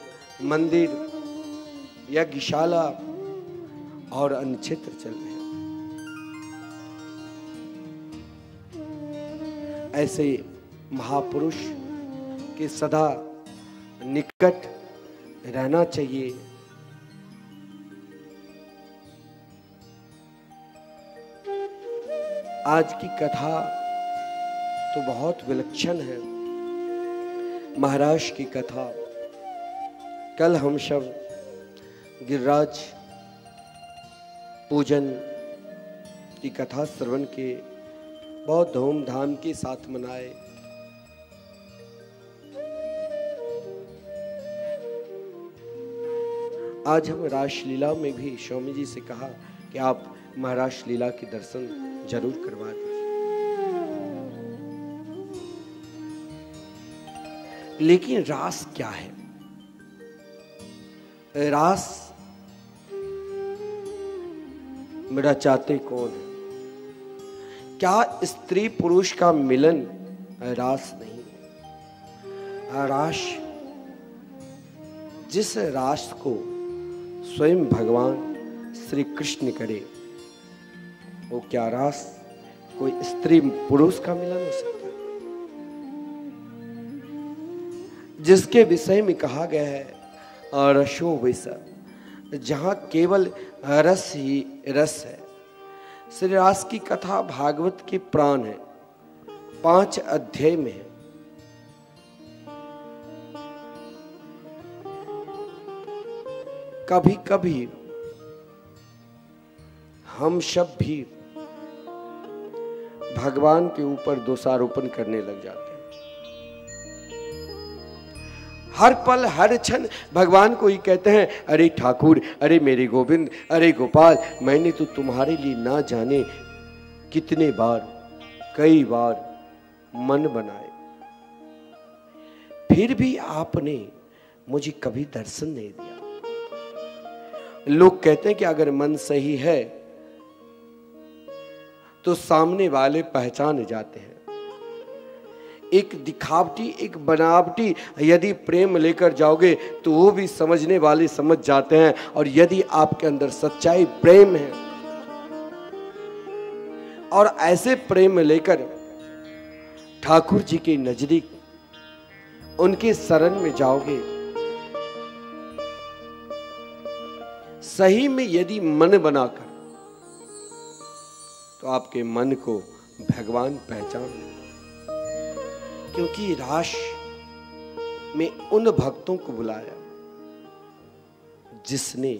मंदिर, यज्ञशाला और अन्य क्षेत्र चल रहे हैं। ऐसे महापुरुष के सदा निकट रहना चाहिए। आज की कथा तो बहुत विलक्षण है, महाराज की कथा। कल हम सब गिरिराज पूजन की कथा श्रवण के बहुत धूमधाम के साथ मनाए। आज हम रासलीला में भी स्वामी जी से कहा कि आप महाराज लीला के दर्शन जरूर करवा दीजिए। लेकिन रास क्या है? रास मेरा चाहते कौन है? क्या स्त्री पुरुष का मिलन रास नहीं है? रास, जिस रास को स्वयं भगवान श्री कृष्ण करे, वो क्या रास कोई स्त्री पुरुष का मिलन हो सकता है? जिसके विषय में कहा गया है रसो विष, जहां केवल रस ही रस है। श्री रास की कथा भागवत के प्राण है, 5 अध्याय में है। कभी कभी हम सब भी भगवान के ऊपर दोषारोपण करने लग जाते हैं। हर पल हर क्षण भगवान को ही कहते हैं, अरे ठाकुर, अरे मेरे गोविंद, अरे गोपाल, मैंने तो तुम्हारे लिए ना जाने कितने बार, कई बार मन बनाए, फिर भी आपने मुझे कभी दर्शन नहीं दिया। लोग कहते हैं कि अगर मन सही है तो सामने वाले पहचान जाते हैं। एक दिखावटी, एक बनावटी यदि प्रेम लेकर जाओगे तो वो भी समझने वाले समझ जाते हैं। और यदि आपके अंदर सच्चाई प्रेम है और ऐसे प्रेम लेकर ठाकुर जी के नजदीक उनके शरण में जाओगे, सही में यदि मन बनाकर, तो आपके मन को भगवान पहचान ले। क्योंकि रास में उन भक्तों को बुलाया जिसने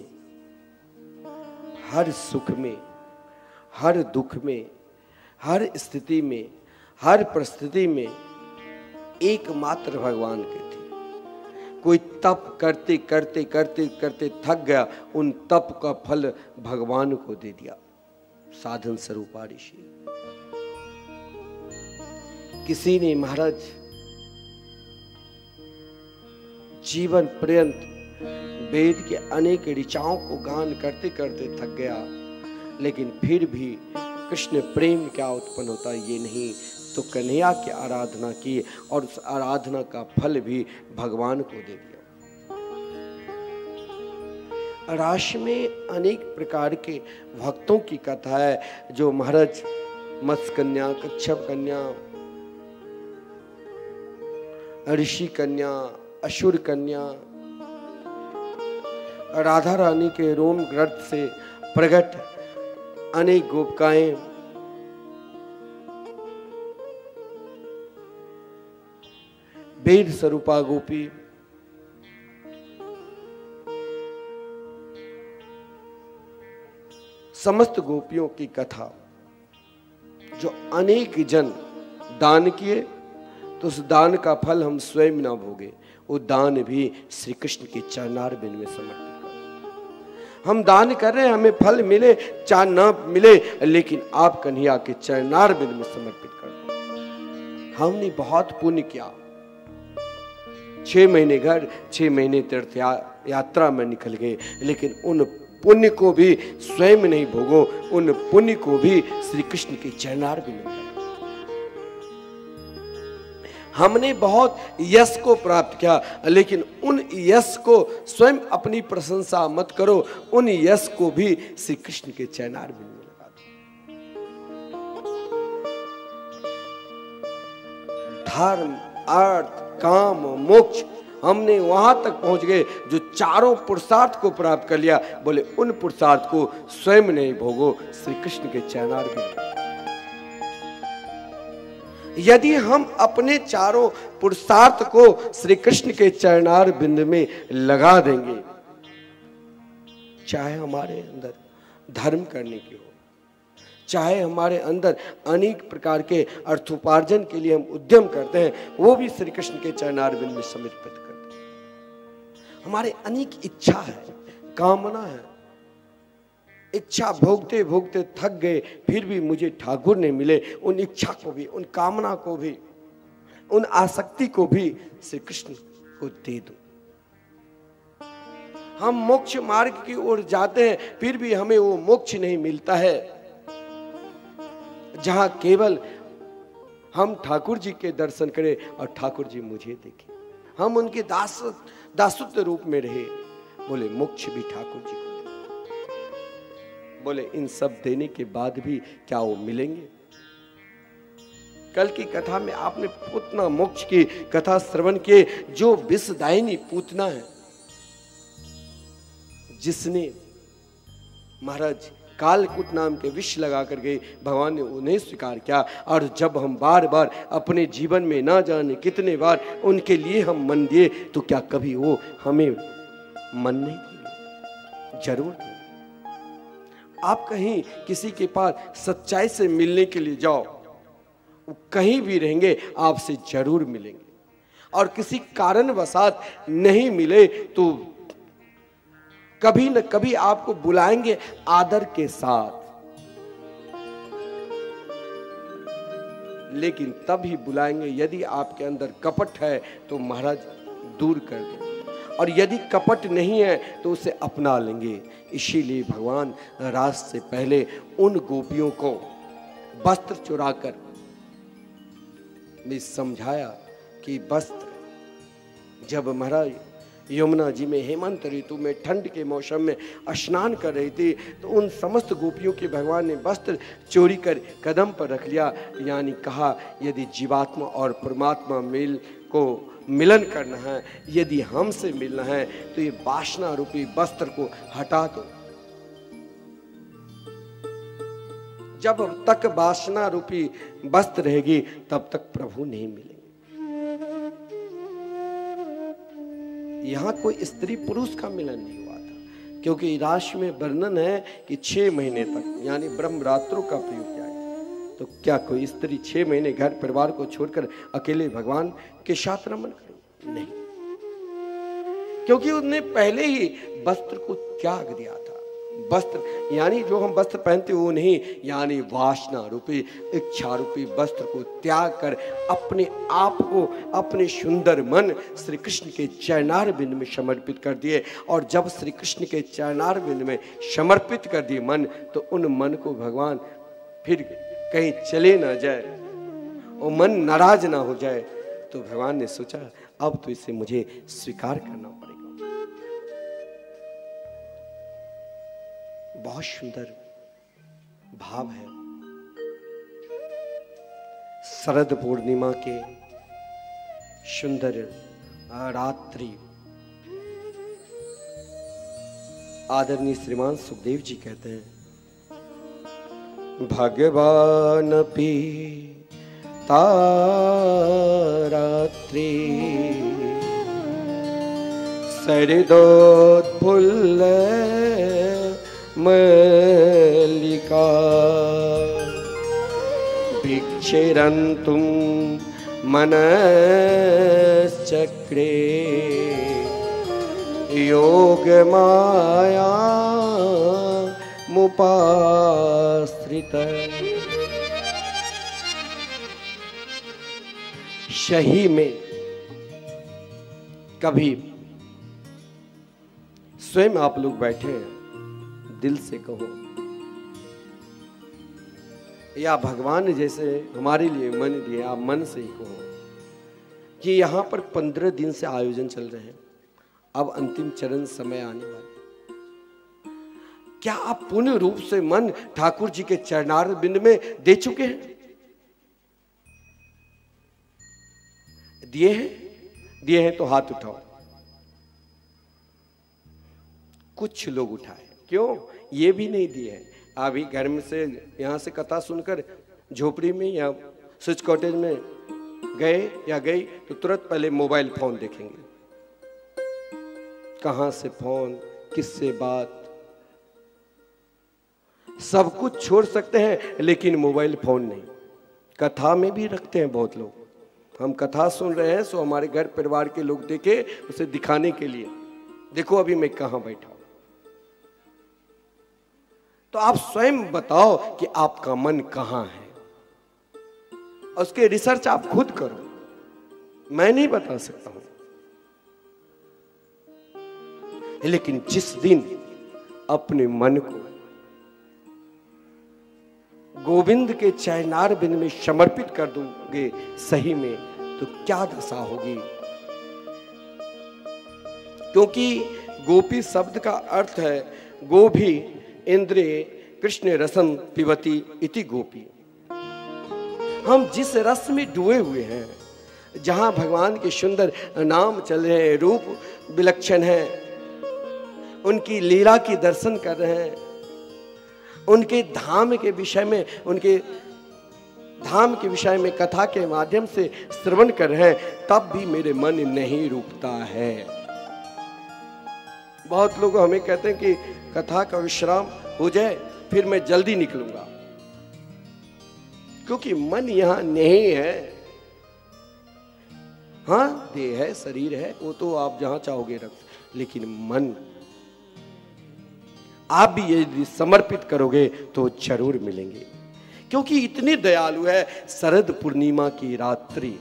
हर सुख में, हर दुख में, हर स्थिति में, हर परिस्थिति में एकमात्र भगवान के थे। कोई तप करते करते करते करते थक गया, उन तप का फल भगवान को दे दिया, साधन स्वरूप ऋषि। किसी ने महाराज जीवन पर्यंत वेद के अनेक ऋचाओं को गान करते करते थक गया, लेकिन फिर भी कृष्ण प्रेम क्या उत्पन्न होता है ये नहीं, तो कन्हैया की आराधना की और उस आराधना का फल भी भगवान को दे दिया। रास में अनेक प्रकार के भक्तों की कथा है, जो महाराज मत्स्य कन्या, कच्छप कन्या, ऋषि कन्या, असुर कन्या, राधा रानी के रोम ग्रंथ से प्रकट अनेक गोपिकाएं, वेद स्वरूपा गोपी, समस्त गोपियों की कथा, जो अनेक जन दान किए तो उस दान का फल हम स्वयं ना भोगे, वो दान भी श्री कृष्ण के चरणारविंद में समर्पित कर। हम दान कर रहे हैं, हमें फल मिले चाहे ना मिले, लेकिन आप कन्हैया के चरणार बिंद में समर्पित कर दो। हमने बहुत पुण्य किया, 6 महीने घर, 6 महीने तीर्थ यात्रा में निकल गए, लेकिन उन पुण्य को भी स्वयं नहीं भोगो, उन पुण्य को भी श्री कृष्ण के चरणार बिंद में। हमने बहुत यश को प्राप्त किया, लेकिन उन यश को स्वयं अपनी प्रशंसा मत करो, उन यश को भी श्री कृष्ण के चरणार बिंद में लगा दो। धर्म, अर्थ, काम, मोक्ष, हमने वहां तक पहुंच गए जो चारों पुरुषार्थ को प्राप्त कर लिया। बोले उन पुरुषार्थ को स्वयं नहीं भोगो, श्री कृष्ण के चरणार बिंद में। यदि हम अपने चारों पुरुषार्थ को श्री कृष्ण के चरणार बिंद में लगा देंगे, चाहे हमारे अंदर धर्म करने की हो, चाहे हमारे अंदर अनेक प्रकार के अर्थोपार्जन के लिए हम उद्यम करते हैं, वो भी श्री कृष्ण के चरणार बिंद में समर्पित करते हैं। हमारे अनेक इच्छा है, कामना है, इच्छा भोगते भोगते थक गए, फिर भी मुझे ठाकुर ने मिले, उन इच्छा को भी, उन कामना को भी, उन आसक्ति को भी श्री कृष्ण को दे दो। हम मोक्ष मार्ग की ओर जाते हैं, फिर भी हमें वो मोक्ष नहीं मिलता है जहां केवल हम ठाकुर जी के दर्शन करें और ठाकुर जी मुझे देखें, हम उनके दासत्व रूप में रहे। बोले मोक्ष भी ठाकुर जी को, बोले इन सब देने के बाद भी क्या वो मिलेंगे? कल की कथा में आपने पूतना मोक्ष की कथा श्रवण किए, जो विषदायिनी पूतना है, जिसने महाराज कालकूट नाम के विष लगा कर गए, भगवान ने उन्हें स्वीकार किया। और जब हम बार बार अपने जीवन में ना जाने कितने बार उनके लिए हम मन दिए, तो क्या कभी वो हमें मन नहीं दिए? जरूर दिए। आप कहीं किसी के पास सच्चाई से मिलने के लिए जाओ, वो कहीं भी रहेंगे आपसे जरूर मिलेंगे, और किसी कारणवशात नहीं मिले तो कभी न कभी आपको बुलाएंगे आदर के साथ, लेकिन तभी बुलाएंगे यदि आपके अंदर कपट है तो महाराज दूर कर दें, और यदि कपट नहीं है तो उसे अपना लेंगे। इसीलिए भगवान रास से पहले उन गोपियों को वस्त्र चुराकर ने समझाया कि वस्त्र, जब महाराज यमुना जी में हेमंत ऋतु में ठंड के मौसम में स्नान कर रही थी, तो उन समस्त गोपियों के भगवान ने वस्त्र चोरी कर कदम पर रख लिया। यानी कहा यदि जीवात्मा और परमात्मा मिलन करना है, यदि हमसे मिलना है, तो ये वासना रूपी वस्त्र को हटा दो। जब तक वासना रूपी वस्त्र रहेगी तब तक प्रभु नहीं मिलेंगे। यहां कोई स्त्री पुरुष का मिलन नहीं हुआ था, क्योंकि राशि में वर्णन है कि 6 महीने तक, यानी ब्रह्मरात्रों का प्रयोग किया है। तो क्या कोई स्त्री 6 महीने घर परिवार को छोड़कर अकेले भगवान के साथ रमन करे? नहीं, क्योंकि उसने पहले ही वस्त्र को त्याग दिया था। वस्त्र यानी जो हम वस्त्र पहनते वो नहीं, यानी वासना रूपी इच्छा रूपी वस्त्र को त्याग कर अपने आप को, अपने सुंदर मन श्री कृष्ण के चरणार बिंद में समर्पित कर दिए। और जब श्री कृष्ण के चरणार बिंद में समर्पित कर दिए मन, तो उन मन को भगवान फिर कहीं चले ना जाए और मन नाराज ना हो जाए, तो भगवान ने सोचा अब तो इसे मुझे स्वीकार करना पड़ेगा। बहुत सुंदर भाव है। शरद पूर्णिमा के सुंदर रात्रि आदरणीय श्रीमान सुखदेव जी कहते हैं, भगवान पी तारात्रि शरदोत्फुल्ल मल्लिका भिक्षरन्तुं मनश्चक्रे योगमाया मुपाश्रित शही में कभी स्वयं आप लोग बैठे हैं, दिल से कहो, या भगवान जैसे हमारे लिए मन दिए, आप मन से ही कहो कि यहाँ पर 15 दिन से आयोजन चल रहे हैं, अब अंतिम चरण समय आने वाला। क्या आप पूर्ण रूप से मन ठाकुर जी के चरणार बिंद में दे चुके हैं? दिए हैं? दिए हैं तो हाथ उठाओ। कुछ लोग उठाए, क्यों? ये भी नहीं दिए हैं। अभी घर में से यहां से कथा सुनकर झोपड़ी में या स्विच कॉटेज में गए या गई तो तुरंत पहले मोबाइल फोन देखेंगे, कहां से फोन, किससे बात, सब कुछ छोड़ सकते हैं लेकिन मोबाइल फोन नहीं। कथा में भी रखते हैं बहुत लोग, हम कथा सुन रहे हैं सो हमारे घर परिवार के लोग देखे, उसे दिखाने के लिए, देखो अभी मैं कहां बैठा हूं। तो आप स्वयं बताओ कि आपका मन कहां है, उसके रिसर्च आप खुद करो, मैं नहीं बता सकता हूं। लेकिन जिस दिन अपने मन को गोविंद के चरणार बिंद में समर्पित कर दोगे सही में, तो क्या दशा होगी। क्योंकि गोपी शब्द का अर्थ है गोभी इंद्रिय कृष्ण रसम पिबती इति गोपी। हम जिस रस में डूबे हुए हैं, जहां भगवान के सुंदर नाम चल रहे हैं, रूप विलक्षण है, उनकी लीला की दर्शन कर रहे हैं, उनके धाम के विषय में, उनके धाम के विषय में कथा के माध्यम से श्रवण कर रहे हैं, तब भी मेरे मन नहीं रुकता है। बहुत लोग हमें कहते हैं कि कथा का विश्राम हो जाए फिर मैं जल्दी निकलूंगा, क्योंकि मन यहां नहीं है। हाँ, देह है, शरीर है, वो तो आप जहां चाहोगे रख, लेकिन मन आप भी यदि समर्पित करोगे तो जरूर मिलेंगे, क्योंकि इतनी दयालु है। शरद पूर्णिमा की रात्रि,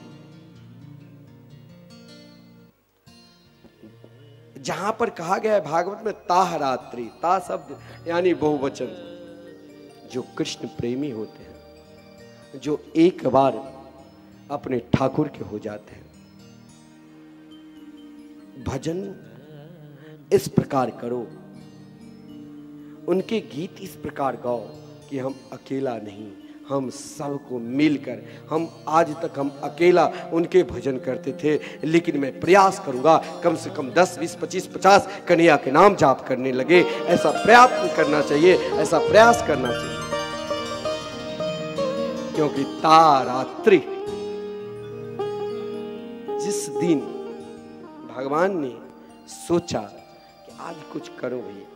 जहां पर कहा गया है भागवत में ताह रात्रि, ता शब्द यानी बहुवचन, जो कृष्ण प्रेमी होते हैं, जो एक बार अपने ठाकुर के हो जाते हैं, भजन इस प्रकार करो, उनके गीत इस प्रकार गाओ कि हम अकेला नहीं, हम सबको मिलकर, हम आज तक हम अकेला उनके भजन करते थे, लेकिन मैं प्रयास करूंगा कम से कम 10, 20, 25, 50 कन्हैया के नाम जाप करने लगे। ऐसा प्रयत्न करना चाहिए, ऐसा प्रयास करना चाहिए, क्योंकि तारात्रि जिस दिन भगवान ने सोचा कि आज कुछ करो भैया,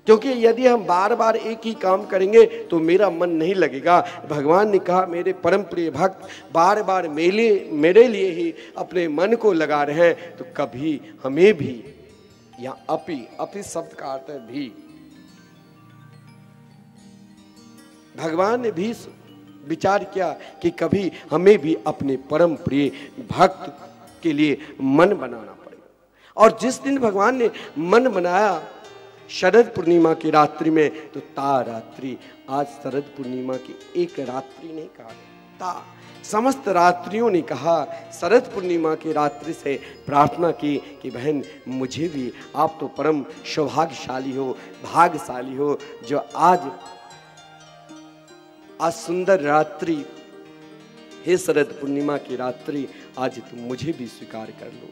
क्योंकि यदि हम बार बार एक ही काम करेंगे तो मेरा मन नहीं लगेगा। भगवान ने कहा मेरे परम प्रिय भक्त बार बार मेरे लिए ही अपने मन को लगा रहे हैं, तो कभी हमें भी, या अपी शब्द का अर्थ है भी, भगवान ने भी विचार किया कि कभी हमें भी अपने परम प्रिय भक्त के लिए मन बनाना पड़ेगा। और जिस दिन भगवान ने मन बनाया शरद पूर्णिमा की रात्रि में, तो ता रात्रि, आज शरद पूर्णिमा की एक रात्रि नहीं कहा, ता समस्त रात्रियों ने कहा। शरद पूर्णिमा की रात्रि से प्रार्थना की कि बहन मुझे भी, आप तो परम सौभाग्यशाली हो, भाग्यशाली हो, जो आज सुंदर रात्रि, हे शरद पूर्णिमा की रात्रि, आज तुम मुझे भी स्वीकार कर लो।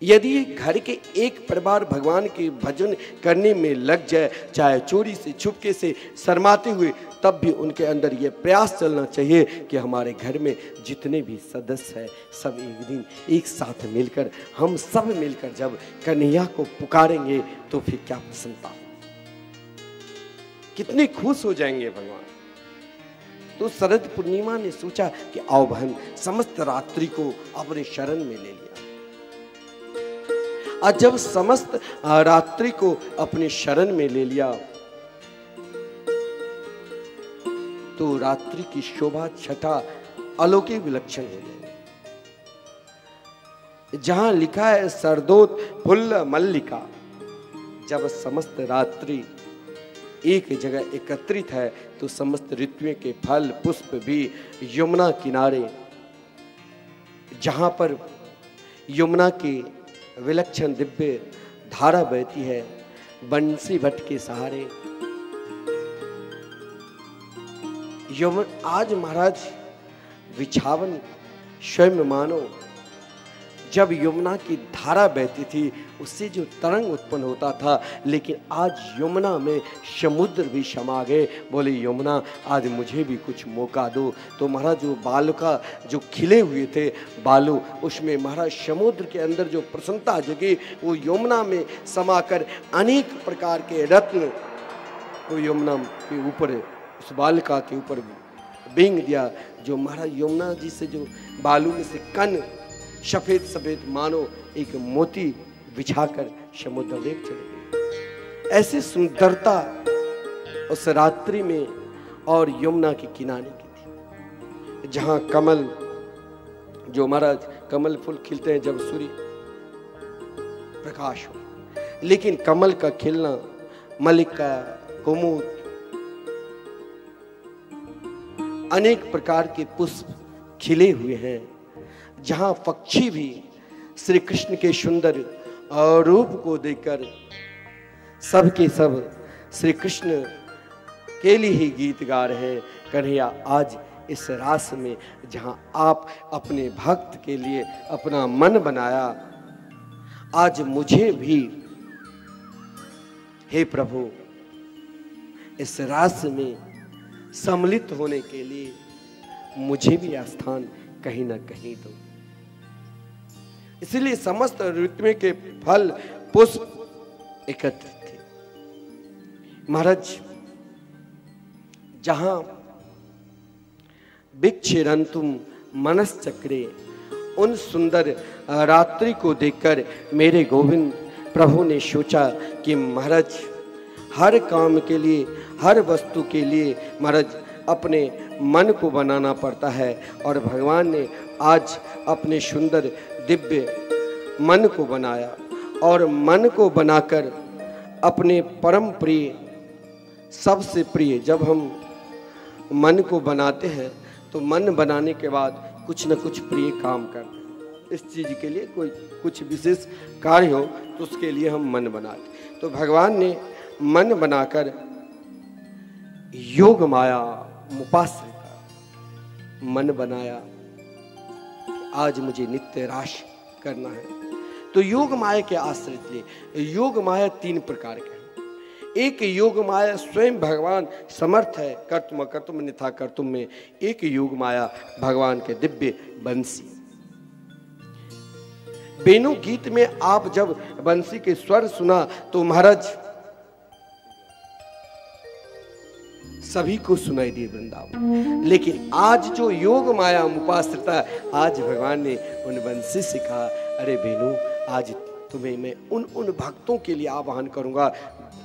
यदि घर के एक परिवार भगवान के भजन करने में लग जाए, चाहे चोरी से, छुपके से, शर्माते हुए, तब भी उनके अंदर यह प्रयास चलना चाहिए कि हमारे घर में जितने भी सदस्य हैं, सब एक दिन एक साथ मिलकर, हम सब मिलकर जब कन्हैया को पुकारेंगे तो फिर क्या प्रसन्नता, कितने खुश हो जाएंगे भगवान। तो शरद पूर्णिमा ने सोचा कि आओ बहन, समस्त रात्रि को अपने शरण में ले लिया। और जब समस्त रात्रि को अपने शरण में ले लिया तो रात्रि की शोभा छटा अलौकिक विलक्षण हो गई। जहां लिखा है सरदोत फुल्ल मल्लिका, जब समस्त रात्रि एक जगह एकत्रित है तो समस्त ऋतुओं के फल पुष्प भी यमुना किनारे, जहां पर यमुना की विलक्षण दिव्य धारा बहती है बंसी भट्ट के सहारे। आज महाराज विछावन स्वयं मानो जब यमुना की धारा बहती थी उससे जो तरंग उत्पन्न होता था, लेकिन आज यमुना में समुद्र भी समा गए। बोले यमुना आज मुझे भी कुछ मौका दो। तो महाराज जो बालू का जो खिले हुए थे बालू, उसमें महाराज समुद्र के अंदर जो प्रसन्नता जगी वो यमुना में समाकर अनेक प्रकार के रत्न वो यमुना के ऊपर उस बालिका के ऊपर बींग दिया। जो महाराज यमुना जी से जो बालू में से कण सफेद सफेद मानो एक मोती बिछाकर समुद्र देव चले गए। ऐसी सुंदरता उस रात्रि में और यमुना के किनारे की थी, जहां कमल जो महाराज कमल फूल खिलते हैं जब सूर्य प्रकाश हो, लेकिन कमल का खिलना, मल्लिका, कुमुद, अनेक प्रकार के पुष्प खिले हुए हैं, जहां पक्षी भी श्री कृष्ण के सुंदर रूप को देखकर सब के सब श्री कृष्ण के लिए ही गीत गा रहे हैं। कन्हैया आज इस रास में जहां आप अपने भक्त के लिए अपना मन बनाया, आज मुझे भी हे प्रभु इस रास में सम्मिलित होने के लिए मुझे भी स्थान कहीं ना कहीं दो। इसलिए समस्त ऋतु के फल पुष्प एकत्रित थे। महाराज जहां भिक्षरंतुम मनश्चक्रे, उन सुंदर रात्रि को देखकर मेरे गोविंद प्रभु ने सोचा कि महाराज हर काम के लिए, हर वस्तु के लिए महाराज अपने मन को बनाना पड़ता है, और भगवान ने आज अपने सुंदर दिव्य मन को बनाया, और मन को बनाकर अपने परम प्रिय, सबसे प्रिय, जब हम मन को बनाते हैं तो मन बनाने के बाद कुछ न कुछ प्रिय काम करते हैं। इस चीज़ के लिए कोई कुछ विशेष कार्य हो तो उसके लिए हम मन बनाते। तो भगवान ने मन बनाकर योग माया मुपाश्रिता मन बनाया, आज मुझे नित्य राश करना है। तो योग माया के आश्रित लिए योग माया 3 प्रकार के हैं। एक योग माया स्वयं भगवान समर्थ है कर्तुम अकर्तुम अन्यथा कर्तुम में। एक योग माया भगवान के दिव्य बंसी। बेनु गीत में आप जब बंसी के स्वर सुना तो महाराज सभी को सुनाई दी वृंदावन। लेकिन आज जो योग माया मुपाश्रिता, आज भगवान ने उन बंसी से कहा, अरे बेनू आज तुम्हें मैं उन भक्तों के लिए आह्वान करूंगा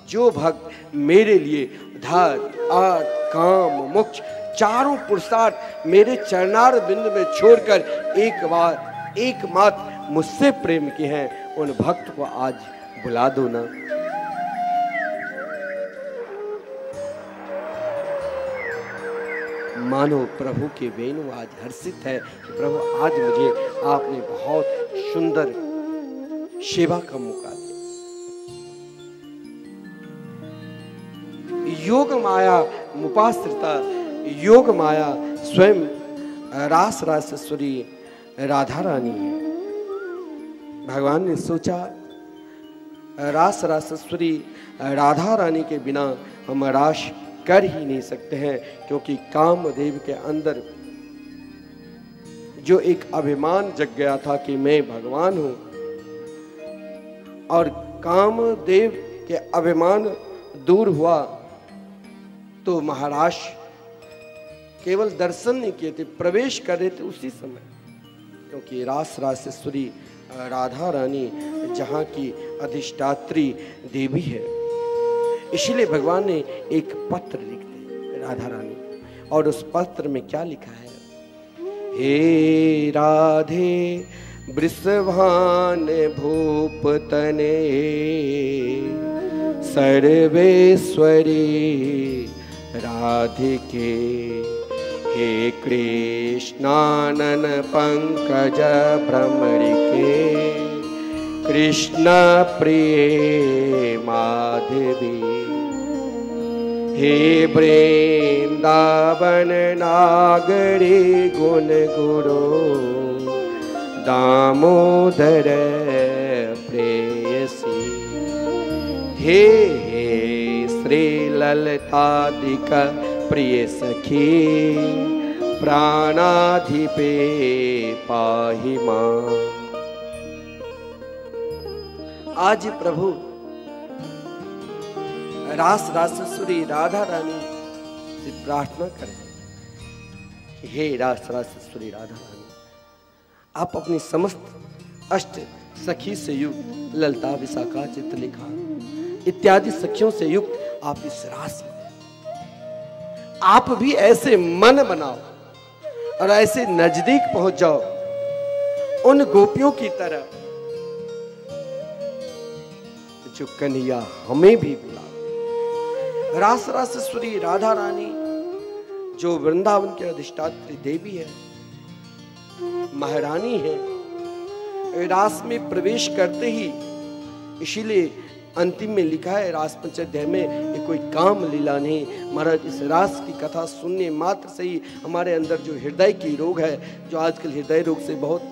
जो भक्त मेरे लिए धर्म अर्थ काम मोक्ष चारों पुरुषार्थ मेरे चरणार बिंद में छोड़कर एक बार एकमात्र मुझसे प्रेम के हैं, उन भक्त को आज बुला दो ना। मानो प्रभु के वेणु आज हर्षित है। प्रभु आज मुझे आपने बहुत सुंदर सेवा का मौका दिया। योग माया मुपाश्रिता, योग माया स्वयं रास रासेश्वरी राधा रानी है। भगवान ने सोचा रास रासेश्वरी राधा रानी के बिना हम रास कर ही नहीं सकते हैं, क्योंकि कामदेव के अंदर जो एक अभिमान जग गया था कि मैं भगवान हूं, और कामदेव के अभिमान दूर हुआ तो महाराज केवल दर्शन नहीं किए थे, प्रवेश कर रहे थे उसी समय, क्योंकि रास रासेश्वरी राधा रानी जहाँ की अधिष्ठात्री देवी है। इसलिए भगवान ने एक पत्र लिख दिया राधा रानी, और उस पत्र में क्या लिखा है? हे राधे वृषभान भूपतने सर्वेश्वरी राधिके, हे कृष्णानन पंकज भ्रमरिके, कृष्ण प्रिय माधवी, हे वृंदावन नागरी गुण गुरु, दामोदर प्रेयसी, हे श्री ललितादिक प्रिय सखी, प्राणाधिपे पाहि मां। आज प्रभु रास रासेश्वरी राधा रानी से प्रार्थना करें कि हे रास रासेश्वरी राधा रानी, आप अपनी समस्त अष्ट सखी से युक्त ललिता, विशाखा, चित्रलेखा इत्यादि सखियों से युक्त आप इस रास में आप भी ऐसे मन बनाओ और ऐसे नजदीक पहुंच जाओ उन गोपियों की तरह जो कन्हैया हमें भी बुला। रास रासेश्वरी राधा रानी जो वृंदावन के अधिष्ठात्री देवी है, महारानी है, रास में प्रवेश करते ही, इसीलिए अंतिम में लिखा है रास पंचाध्याय में, ये कोई काम लीला नहीं महाराज। इस रास की कथा सुनने मात्र से ही हमारे अंदर जो हृदय की रोग है, जो आजकल हृदय रोग से बहुत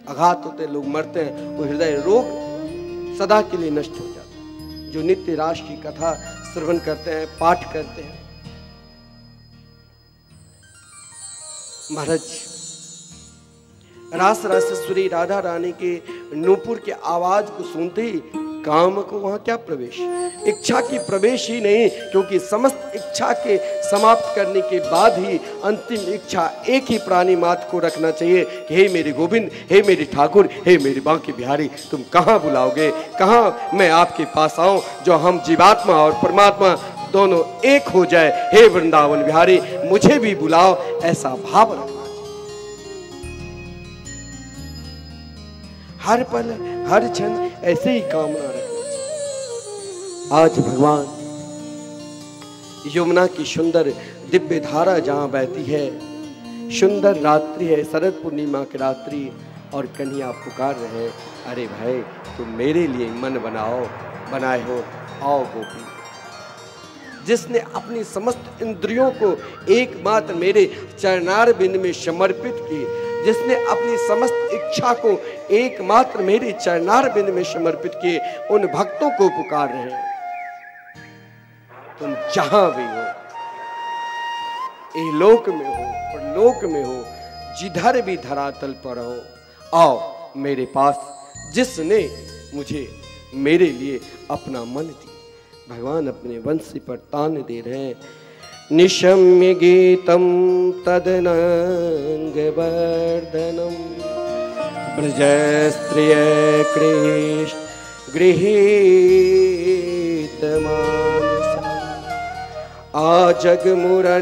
आघात होते हैं, लोग मरते हैं, वो हृदय रोग सदा के लिए नष्ट हो जाता है। जो नित्य रास की कथा श्रवण करते हैं, पाठ करते हैं। महाराज रास रासेश्वरी राधा रानी के नूपुर के आवाज को सुनते ही काम को वहां क्या प्रवेश, इच्छा की प्रवेश ही नहीं, क्योंकि समस्त इच्छा के समाप्त करने के बाद ही अंतिम इच्छा एक ही प्राणी मात्र को रखना चाहिए कि हे मेरे गोविंद, हे मेरे ठाकुर, हे मेरे बांके बिहारी, तुम कहाँ बुलाओगे, कहाँ मैं आपके पास आऊं, जो हम जीवात्मा और परमात्मा दोनों एक हो जाए। हे वृंदावन बिहारी, मुझे भी बुलाओ, ऐसा भाव रखना। हर पल हर क्षण ऐसे ही कामना रखना चाहिए। आज भगवान यमुना की सुंदर दिव्य धारा जहां बहती है, सुंदर रात्रि है, शरद पूर्णिमा की रात्रि, और कन्हैया पुकार रहे, अरे भाई तुम मेरे लिए मन बनाए हो, आओ गोपी। जिसने अपनी समस्त इंद्रियों को एकमात्र मेरे चरणार बिंद में समर्पित की, जिसने अपनी समस्त इच्छा को एकमात्र मेरे चरणार बिंद में समर्पित किए, उन भक्तों को पुकार रहे हैं। तुम जहां भी हो, लोक में हो, परलोक में हो, जिधर भी धरातल पर हो, आओ मेरे पास, जिसने मुझे मेरे लिए अपना मन दिया। भगवान अपने वंशी पर तान दे रहे हैं। निशम्य गीतम तदनांगवर्धनम ब्रज स्त्रिय कृष्ण गृहीत मानसा, आजगमुरन्योन्यमल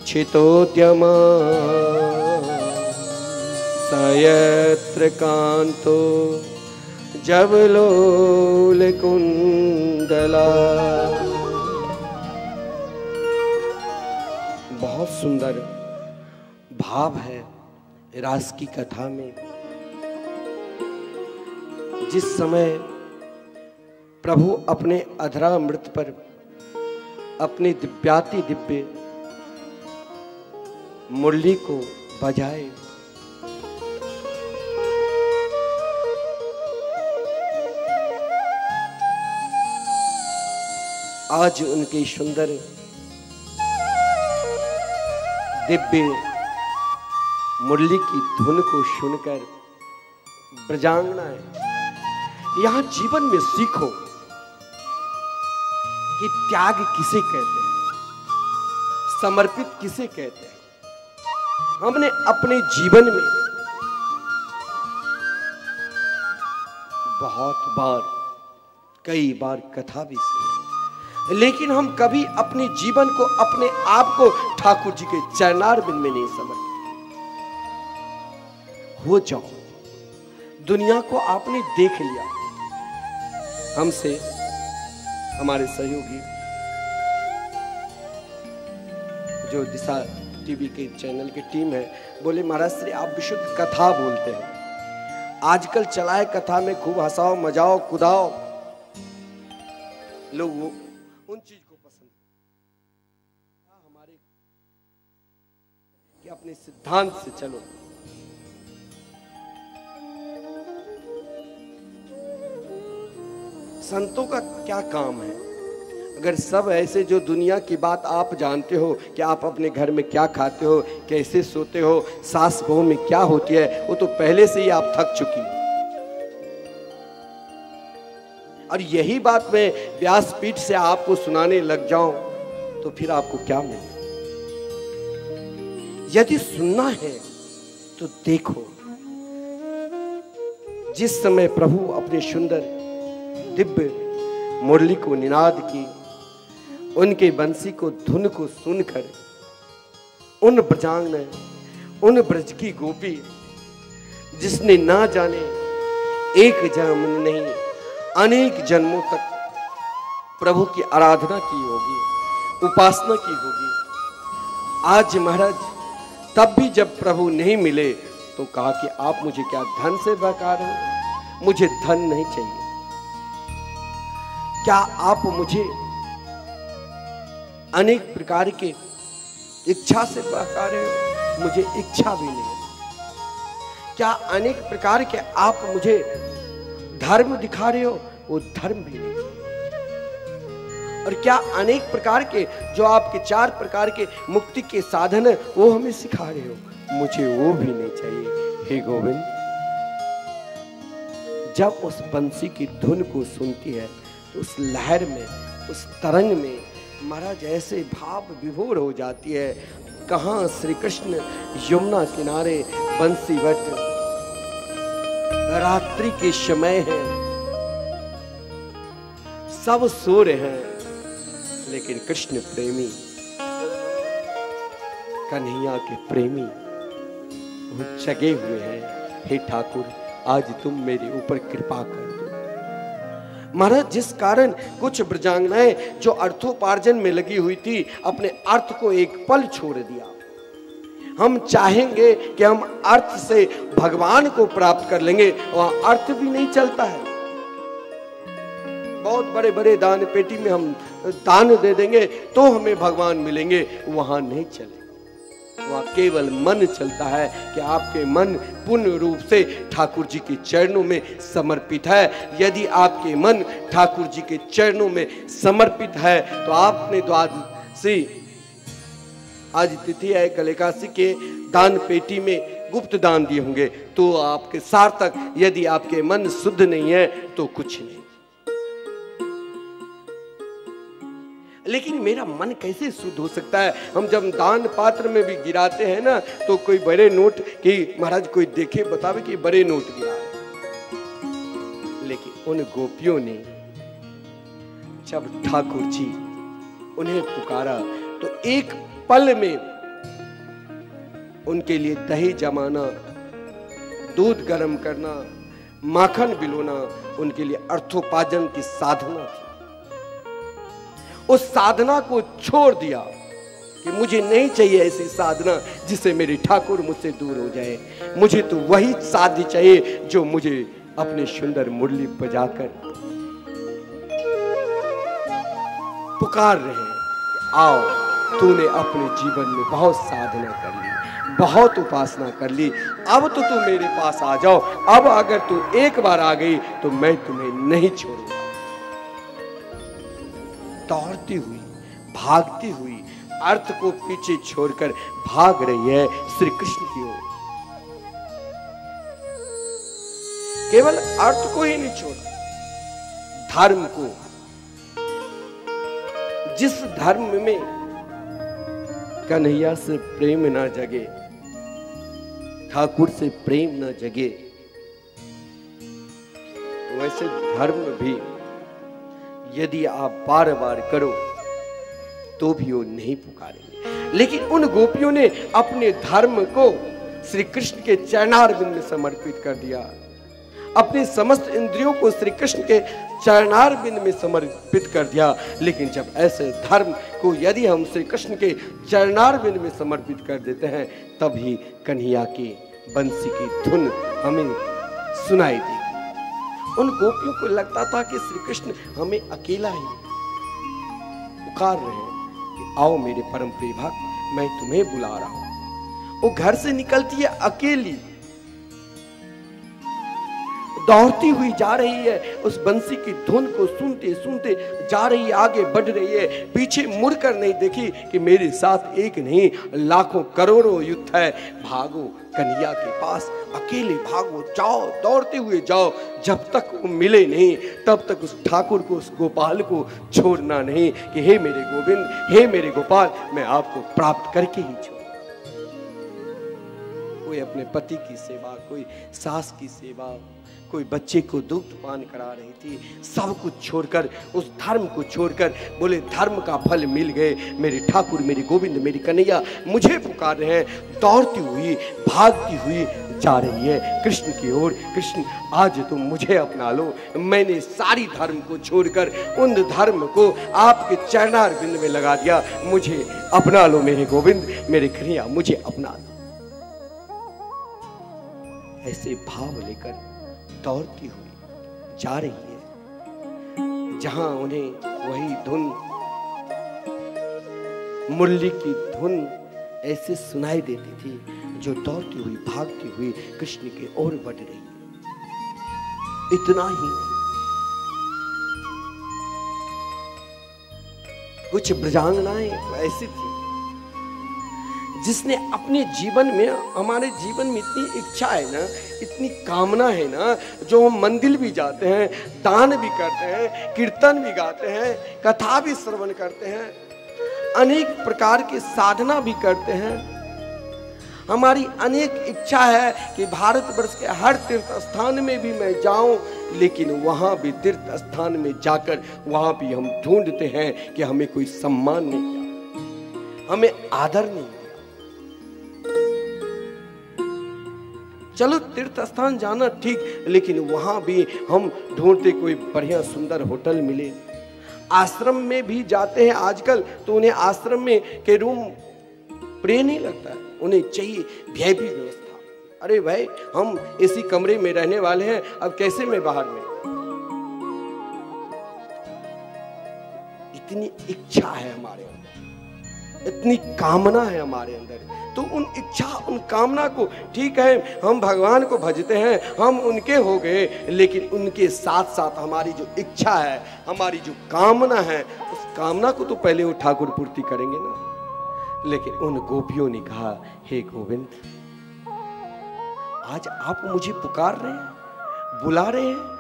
छितोद्यमा, सयत्र कांतो जवलोल कुंडला। बहुत सुंदर भाव है रास की कथा में। जिस समय प्रभु अपने अधरामृत पर अपने दिव्याति दिव्य मुरली को बजाए, आज उनकी सुंदर दिव्य मुरली की धुन को सुनकर ब्रजांगनाएं यहां जीवन में सीखो कि त्याग किसे कहते हैं, समर्पित किसे कहते हैं। हमने अपने जीवन में बहुत बार, कई बार कथा भी सुनी, लेकिन हम कभी अपने जीवन को, अपने आप को ठाकुर जी के चरणारविंद में नहीं समर्पित। हो जाओ, दुनिया को आपने देख लिया। हमसे हमारे सहयोगी जो दिशा टीवी के चैनल की टीम है, बोले महाराज श्री आप विशुद्ध कथा बोलते हैं, आजकल चलाए कथा में खूब हंसाओ, मजाओ, कुदाओ, लोग वो उन चीज को पसंद हमारे कि अपने सिद्धांत से चलो। संतों का क्या काम है? अगर सब ऐसे जो दुनिया की बात आप जानते हो कि आप अपने घर में क्या खाते हो, कैसे सोते हो, सास बहू में क्या होती है, वो तो पहले से ही आप थक चुकी हो। और यही बात मैं व्यासपीठ से आपको सुनाने लग जाऊं तो फिर आपको क्या मिले? यदि सुनना है तो देखो, जिस समय प्रभु अपने सुंदर दिव्य मुरली को निनाद की, उनके बंसी को धुन को सुनकर उन ब्रजांगन, उन ब्रज की गोपी जिसने ना जाने एक जन्म नहीं अनेक जन्मों तक प्रभु की आराधना की होगी, उपासना की होगी, आज महाराज तब भी जब प्रभु नहीं मिले तो कहा कि आप मुझे क्या धन से बहका रहे हो? मुझे धन नहीं चाहिए। क्या आप मुझे अनेक प्रकार के इच्छा से बहका रहे हो? मुझे इच्छा भी नहीं। क्या अनेक प्रकार के आप मुझे धर्म दिखा रहे हो? वो धर्म भी नहीं। और क्या अनेक प्रकार के जो आपके 4 प्रकार के मुक्ति के साधन है वो हमें सिखा रहे हो? मुझे वो भी नहीं चाहिए। हे गोविंद, जब उस बंसी की धुन को सुनती है तो उस लहर में, उस तरंग में महाराज ऐसे भाव विभोर हो जाती है। कहाँ श्री कृष्ण यमुना किनारे बंसीवट, रात्रि के समय है, सब सो रहे हैं, लेकिन कृष्ण प्रेमी, कन्हैया के प्रेमी वो जगे हुए हैं। हे ठाकुर, आज तुम मेरे ऊपर कृपा कर दो। महाराज, जिस कारण कुछ ब्रजांगनाएं जो अर्थोपार्जन में लगी हुई थी, अपने अर्थ को एक पल छोड़ दिया। हम चाहेंगे कि हम अर्थ से भगवान को प्राप्त कर लेंगे, वहां अर्थ भी नहीं चलता है। बहुत बड़े बड़े दान पेटी में हम दान दे देंगे तो हमें भगवान मिलेंगे, वहां नहीं चलेगा। वहां केवल मन चलता है कि आपके मन पूर्ण रूप से ठाकुर जी के चरणों में समर्पित है। यदि आपके मन ठाकुर जी के चरणों में समर्पित है तो आपने द्वादशी आज तिथि है, कल एकादशी के दान पेटी में गुप्त दान दिए होंगे तो आपके सार्थक। यदि आपके मन शुद्ध नहीं है तो कुछ नहीं। लेकिन मेरा मन कैसे शुद्ध हो सकता है? हम जब दान पात्र में भी गिराते हैं ना, तो कोई बड़े नोट कि महाराज कोई देखे बतावे कि बड़े नोट गिरा है। लेकिन उन गोपियों ने जब ठाकुर जी उन्हें पुकारा तो एक पल में उनके लिए दही जमाना, दूध गर्म करना, माखन बिलोना उनके लिए अर्थोपार्जन की साधना थी। उस साधना को छोड़ दिया कि मुझे नहीं चाहिए ऐसी साधना जिससे मेरे ठाकुर मुझसे दूर हो जाए। मुझे तो वही साध्य चाहिए जो मुझे अपने सुंदर मुरली बजाकर पुकार रहे हैं। आओ, तूने अपने जीवन में बहुत साधना कर ली, बहुत उपासना कर ली, अब तो तू मेरे पास आ जाओ। अब अगर तू एक बार आ गई तो मैं तुम्हें नहीं छोड़ूंगा। दौड़ती हुई, भागती हुई, अर्थ को पीछे छोड़कर भाग रही है श्री कृष्ण की ओर। केवल अर्थ को ही नहीं छोड़ा, धर्म को। जिस धर्म में कन्हैया से प्रेम ना जगे, ठाकुर से प्रेम ना जगे, वैसे धर्म भी यदि आप बार बार करो तो भी वो नहीं पुकारेंगे। लेकिन उन गोपियों ने अपने धर्म को श्री कृष्ण के चरणारविंद में समर्पित कर दिया, अपनी समस्त इंद्रियों को श्री कृष्ण के चरणारविंद में समर्पित कर दिया। लेकिन जब ऐसे धर्म को यदि हम श्री कृष्ण के चरणारविंद में समर्पित कर देते हैं, तभी कन्हैया की बंसी की धुन हमें सुनाई देगी। उन गोपियों को लगता था कि श्री कृष्ण हमें अकेला ही पुकार रहे हैं कि आओ मेरे परम प्रिय भक्त, मैं तुम्हें बुला रहा हूं। वो घर से निकलती है अकेली, दौड़ती हुई जा रही है, उस बंसी की धुन को सुनते सुनते जा रही है, आगे बढ़ रही है, पीछे मुड़कर नहीं देखी कि मेरे साथ एक नहीं लाखों करोड़ों युद्ध है। भागो कन्हैया के पास, अकेले भागो, जाओ, दौड़ते हुए जाओ, जब तक वो मिले नहीं तब तक उस ठाकुर को, उस गोपाल को छोड़ना नहीं कि हे मेरे गोविंद, हे मेरे गोपाल, मैं आपको प्राप्त करके ही छोड़। कोई अपने पति की सेवा, कोई सास की सेवा, कोई बच्चे को दुग्ध पान करा रही थी, सब कुछ छोड़कर, उस धर्म को छोड़कर बोले धर्म का फल मिल गए, मेरे ठाकुर, मेरे गोविंद, मेरी कन्हैया मुझे पुकार रहे हैं। दौड़ती हुई, भागती हुई जा रही है कृष्ण की ओर। कृष्ण आज तुम मुझे अपना लो, मैंने सारी धर्म को छोड़कर उन धर्म को आपके चरणारविंद में लगा दिया, मुझे अपना लो मेरे गोविंद, मेरे कन्हैया मुझे अपना लो। ऐसे भाव लेकर दौड़ती हुई जा रही है, जहां उन्हें वही धुन, मुरली की धुन ऐसे सुनाई देती थी, जो दौड़ती हुई, भागती हुई कृष्ण की ओर बढ़ रही है। इतना ही कुछ ब्रजांगनाएं ऐसी थी जिसने अपने जीवन में, हमारे जीवन में इतनी इच्छा है ना, इतनी कामना है ना, जो हम मंदिर भी जाते हैं, दान भी करते हैं, कीर्तन भी गाते हैं, कथा भी श्रवण करते हैं, अनेक प्रकार की साधना भी करते हैं। हमारी अनेक इच्छा है कि भारतवर्ष के हर तीर्थ स्थान में भी मैं जाऊं, लेकिन वहां भी तीर्थ स्थान में जाकर वहां भी हम ढूंढते हैं कि हमें कोई सम्मान नहीं किया, हमें आदर नहीं। चलो तीर्थ स्थान जाना ठीक, लेकिन वहां भी हम ढूंढते कोई बढ़िया सुंदर होटल मिले। आश्रम में भी जाते हैं आजकल तो उन्हें आश्रम में के रूम प्रिय नहीं लगता है, उन्हें चाहिए वीआईपी व्यवस्था। अरे भाई, हम इसी कमरे में रहने वाले हैं, अब कैसे मैं बाहर में। इतनी इच्छा है हमारे अंदर, इतनी कामना है हमारे अंदर, तो उन इच्छा, उन कामना को, ठीक है हम भगवान को भजते हैं, हम उनके हो गए, लेकिन उनके साथ साथ हमारी जो इच्छा है, हमारी जो कामना है, उस कामना को तो पहले वो ठाकुर पूर्ति करेंगे ना। लेकिन उन गोपियों ने कहा, हे गोविंद, आज आप मुझे पुकार रहे हैं, बुला रहे हैं,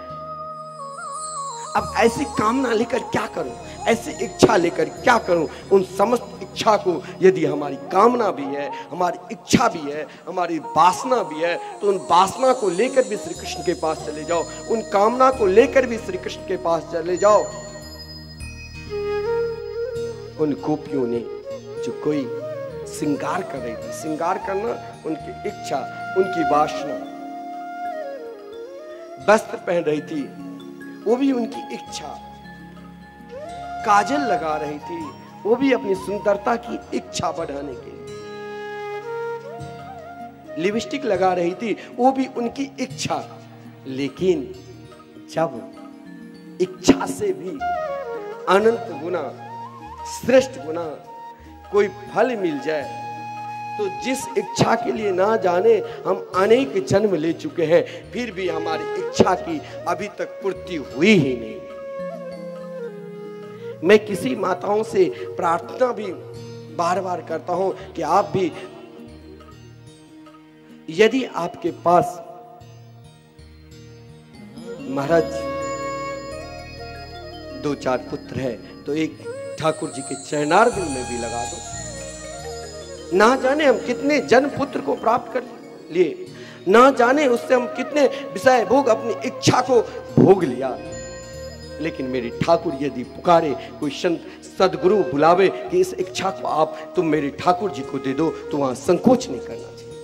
अब ऐसी कामना लेकर क्या करूं, ऐसी इच्छा लेकर क्या करूं। उन समस्त इच्छा को, यदि हमारी कामना भी है, हमारी इच्छा भी है, हमारी वासना भी है, तो उन वासना को लेकर भी श्री कृष्ण के पास चले जाओ, उन कामना को लेकर भी श्री कृष्ण के पास चले जाओ। उन गोपियों ने जो कोई श्रृंगार कर रही थी, श्रृंगार करना उनकी इच्छा, उनकी वासना, वस्त्र पहन रही थी, वो भी उनकी इच्छा, काजल लगा रही थी, वो भी अपनी सुंदरता की इच्छा बढ़ाने के लिए, लिपस्टिक लगा रही थी, वो भी उनकी इच्छा। लेकिन जब इच्छा से भी अनंत गुना, श्रेष्ठ गुना कोई फल मिल जाए, तो जिस इच्छा के लिए ना जाने हम अनेक जन्म ले चुके हैं, फिर भी हमारी इच्छा की अभी तक पूर्ति हुई ही नहीं। मैं किसी माताओं से प्रार्थना भी बार बार करता हूं कि आप भी, यदि आपके पास महाराज 2-4 पुत्र है, तो एक ठाकुर जी के चरणारविंद में भी लगा दो। ना जाने हम कितने जन्म पुत्र को प्राप्त कर लिए, ना जाने उससे हम कितने विषय भोग अपनी इच्छा को भोग लिया। लेकिन मेरे ठाकुर यदि पुकारे, कोई संत सदगुरु बुलावे कि इस इच्छा को आप तुम मेरे ठाकुर जी को दे दो, तो वहां संकोच नहीं करना चाहिए,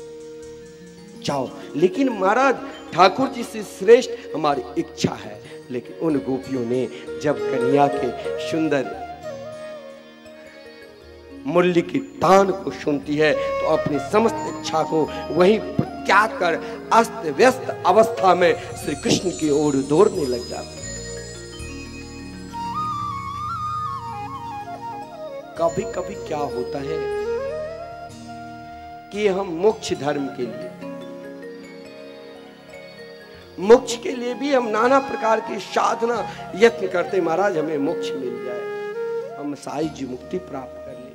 जाओ। लेकिन महाराज ठाकुर जी से श्रेष्ठ हमारी इच्छा है। लेकिन उन गोपियों ने जब कन्हैया के सुंदर मुरली की तान को सुनती है तो अपनी समस्त इच्छा को वहीं त्याग कर अस्त व्यस्त अवस्था में श्री कृष्ण की ओर दौड़ने लग जाती। कभी कभी क्या होता है कि हम मोक्ष धर्म के लिए, मोक्ष के लिए भी हम नाना प्रकार की साधना यत्न करते, महाराज हमें मोक्ष मिल जाए, हम साई जी मुक्ति प्राप्त कर ले।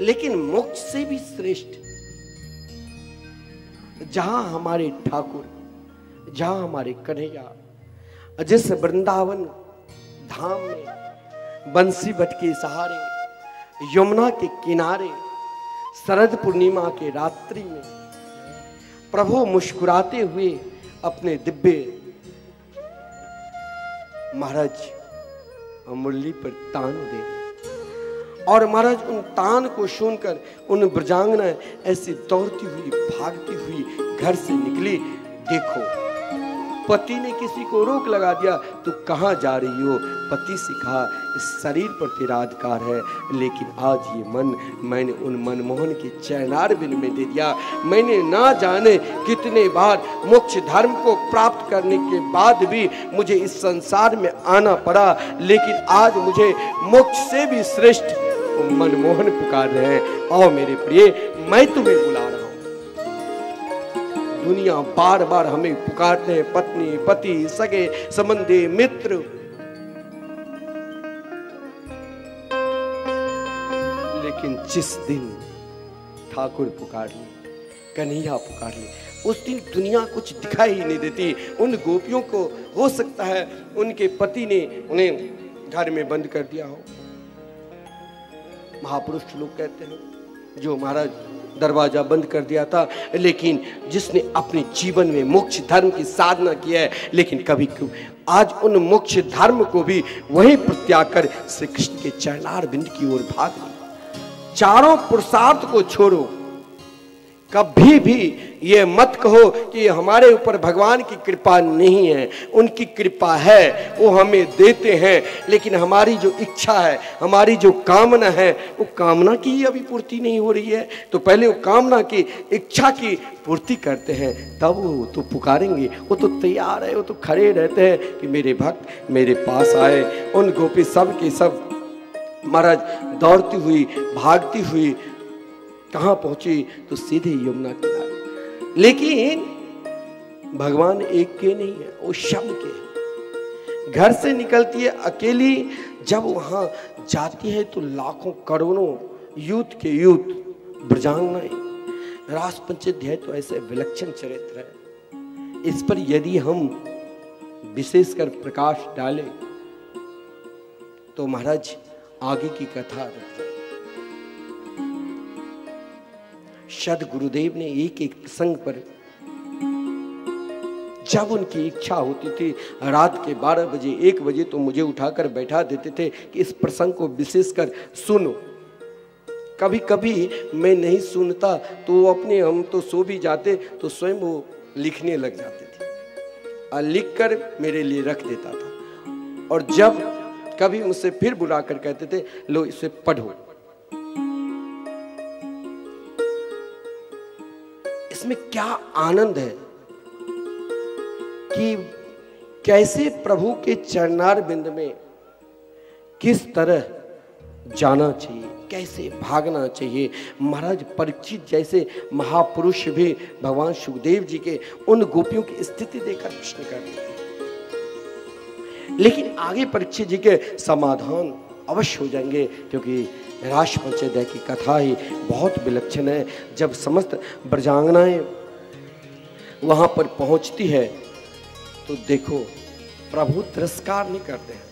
लेकिन मोक्ष से भी श्रेष्ठ जहां हमारे ठाकुर, जहां हमारे कन्हैया जिस वृंदावन धाम में बंसी बट के सहारे, यमुना के किनारे, शरद पूर्णिमा के रात्रि में प्रभु मुस्कुराते हुए अपने दिव्य महाराज मुरली पर तान दे, और महाराज उन तान को सुनकर उन ब्रजांगना ऐसी दौड़ती हुई भागती हुई घर से निकली। देखो पति ने किसी को रोक लगा दिया, तू कहां जा रही हो? पति से कहा इस शरीर पर तेरा अधिकार है, लेकिन आज ये मन मैंने उन मनमोहन के चरणार बिन में दे दिया। मैंने ना जाने कितने बार मोक्ष धर्म को प्राप्त करने के बाद भी मुझे इस संसार में आना पड़ा, लेकिन आज मुझे मोक्ष से भी श्रेष्ठ मनमोहन पुकार रहे हैं। आओ मेरे प्रिय, मैं तुम्हें बुला रहा हूं। दुनिया बार बार हमें पुकारते हैं, पत्नी, पति, सगे संबंधी, मित्र, लेकिन जिस दिन ठाकुर पुकार ले, कन्हैया पुकार ले, उस दिन दुनिया कुछ दिखाई ही नहीं देती। उन गोपियों को हो सकता है उनके पति ने उन्हें घर में बंद कर दिया हो। महापुरुष लोग कहते हैं जो महाराज दरवाजा बंद कर दिया था, लेकिन जिसने अपने जीवन में मोक्ष धर्म की साधना की है, लेकिन कभी आज उन मोक्ष धर्म को भी वहीं प्रत्याग कर श्री कृष्ण के चरणार बिंद की ओर भाग ली। चारों पुरुषार्थ को छोड़ो। कभी भी ये मत कहो कि हमारे ऊपर भगवान की कृपा नहीं है, उनकी कृपा है, वो हमें देते हैं, लेकिन हमारी जो इच्छा है, हमारी जो कामना है, वो कामना की ही अभी पूर्ति नहीं हो रही है। तो पहले वो कामना की, इच्छा की पूर्ति करते हैं, तब वो तो पुकारेंगे। वो तो तैयार है, वो तो खड़े रहते हैं कि मेरे भक्त मेरे पास आए। उन गोपी सब के सब महाराज दौड़ती हुई भागती हुई कहाँ पहुंची? तो सीधे यमुना किनारे। लेकिन भगवान एक के नहीं है, वो सब के। घर से निकलती है अकेली, जब वहां जाती है तो लाखों करोड़ों यूथ के यूथ ब्रजांगनाएं। रास पंचाध्याय तो ऐसे विलक्षण चरित्र है, इस पर यदि हम विशेषकर प्रकाश डालें तो महाराज आगे की कथा रख जाए। सद गुरुदेव ने एक एक प्रसंग पर, जब उनकी इच्छा होती थी, रात के 12 बजे 1 बजे तो मुझे उठाकर बैठा देते थे कि इस प्रसंग को विशेषकर सुनो। कभी कभी मैं नहीं सुनता तो अपने, हम तो सो भी जाते तो स्वयं वो लिखने लग जाते थे और लिख कर मेरे लिए रख देता था। और जब कभी मुझसे फिर बुलाकर कहते थे लो इसे पढ़ो। इसमें क्या आनंद है कि कैसे प्रभु के चरणार बिंद में किस तरह जाना चाहिए, कैसे भागना चाहिए। महाराज परीक्षित जैसे महापुरुष भी भगवान सुखदेव जी के उन गोपियों की स्थिति देखकर प्रश्न करते थे, लेकिन आगे परीक्षित जी के समाधान अवश्य हो जाएंगे, क्योंकि रास पंचाध्याय की कथा ही बहुत विलक्षण है। जब समस्त ब्रजांगनाएं वहां पर पहुंचती है तो देखो प्रभु तिरस्कार नहीं करते हैं,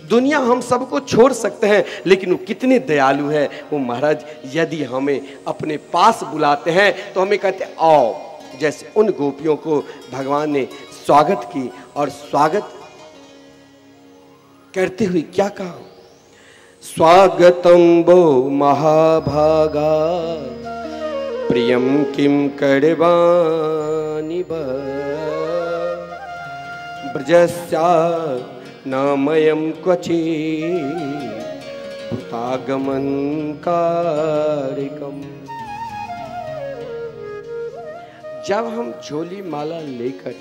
दुनिया हम सबको छोड़ सकते हैं, लेकिन वो कितने दयालु है। वो महाराज यदि हमें अपने पास बुलाते हैं तो हमें कहते आओ। जैसे उन गोपियों को भगवान ने स्वागत की, और स्वागत करते हुए क्या कहा, स्वागतम वो महाभागा प्रियम किम करवाणि ब्रजस्या नामयम क्वचि भूतागमन कारिकम। जब हम झोली माला लेकर,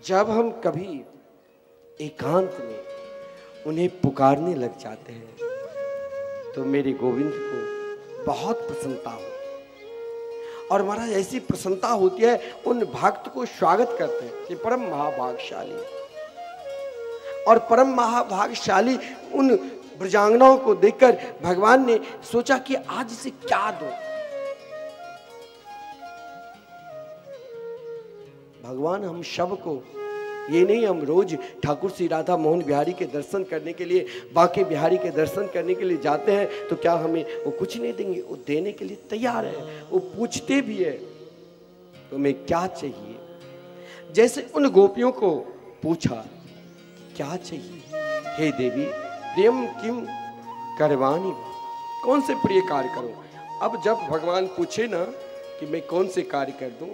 जब हम कभी एकांत में उन्हें पुकारने लग जाते हैं तो मेरे गोविंद को बहुत प्रसन्नता होती है। और महाराज ऐसी प्रसन्नता होती है, उन भक्त को स्वागत करते हैं कि परम महाभागशाली। और परम महाभागशाली उन ब्रजांगनाओं को देखकर भगवान ने सोचा कि आज इसे क्या दो। भगवान हम सबको, ये नहीं हम रोज ठाकुर श्री राधा मोहन बिहारी के दर्शन करने के लिए, बांके बिहारी के दर्शन करने के लिए जाते हैं तो क्या हमें वो कुछ नहीं देंगे? वो देने के लिए तैयार है, वो पूछते भी है तुम्हें क्या चाहिए। जैसे उन गोपियों को पूछा क्या चाहिए, हे देवी प्रियम किम करवाणी, कौन से प्रिय कार्य करूं। अब जब भगवान पूछे ना कि मैं कौन से कार्य कर दूं,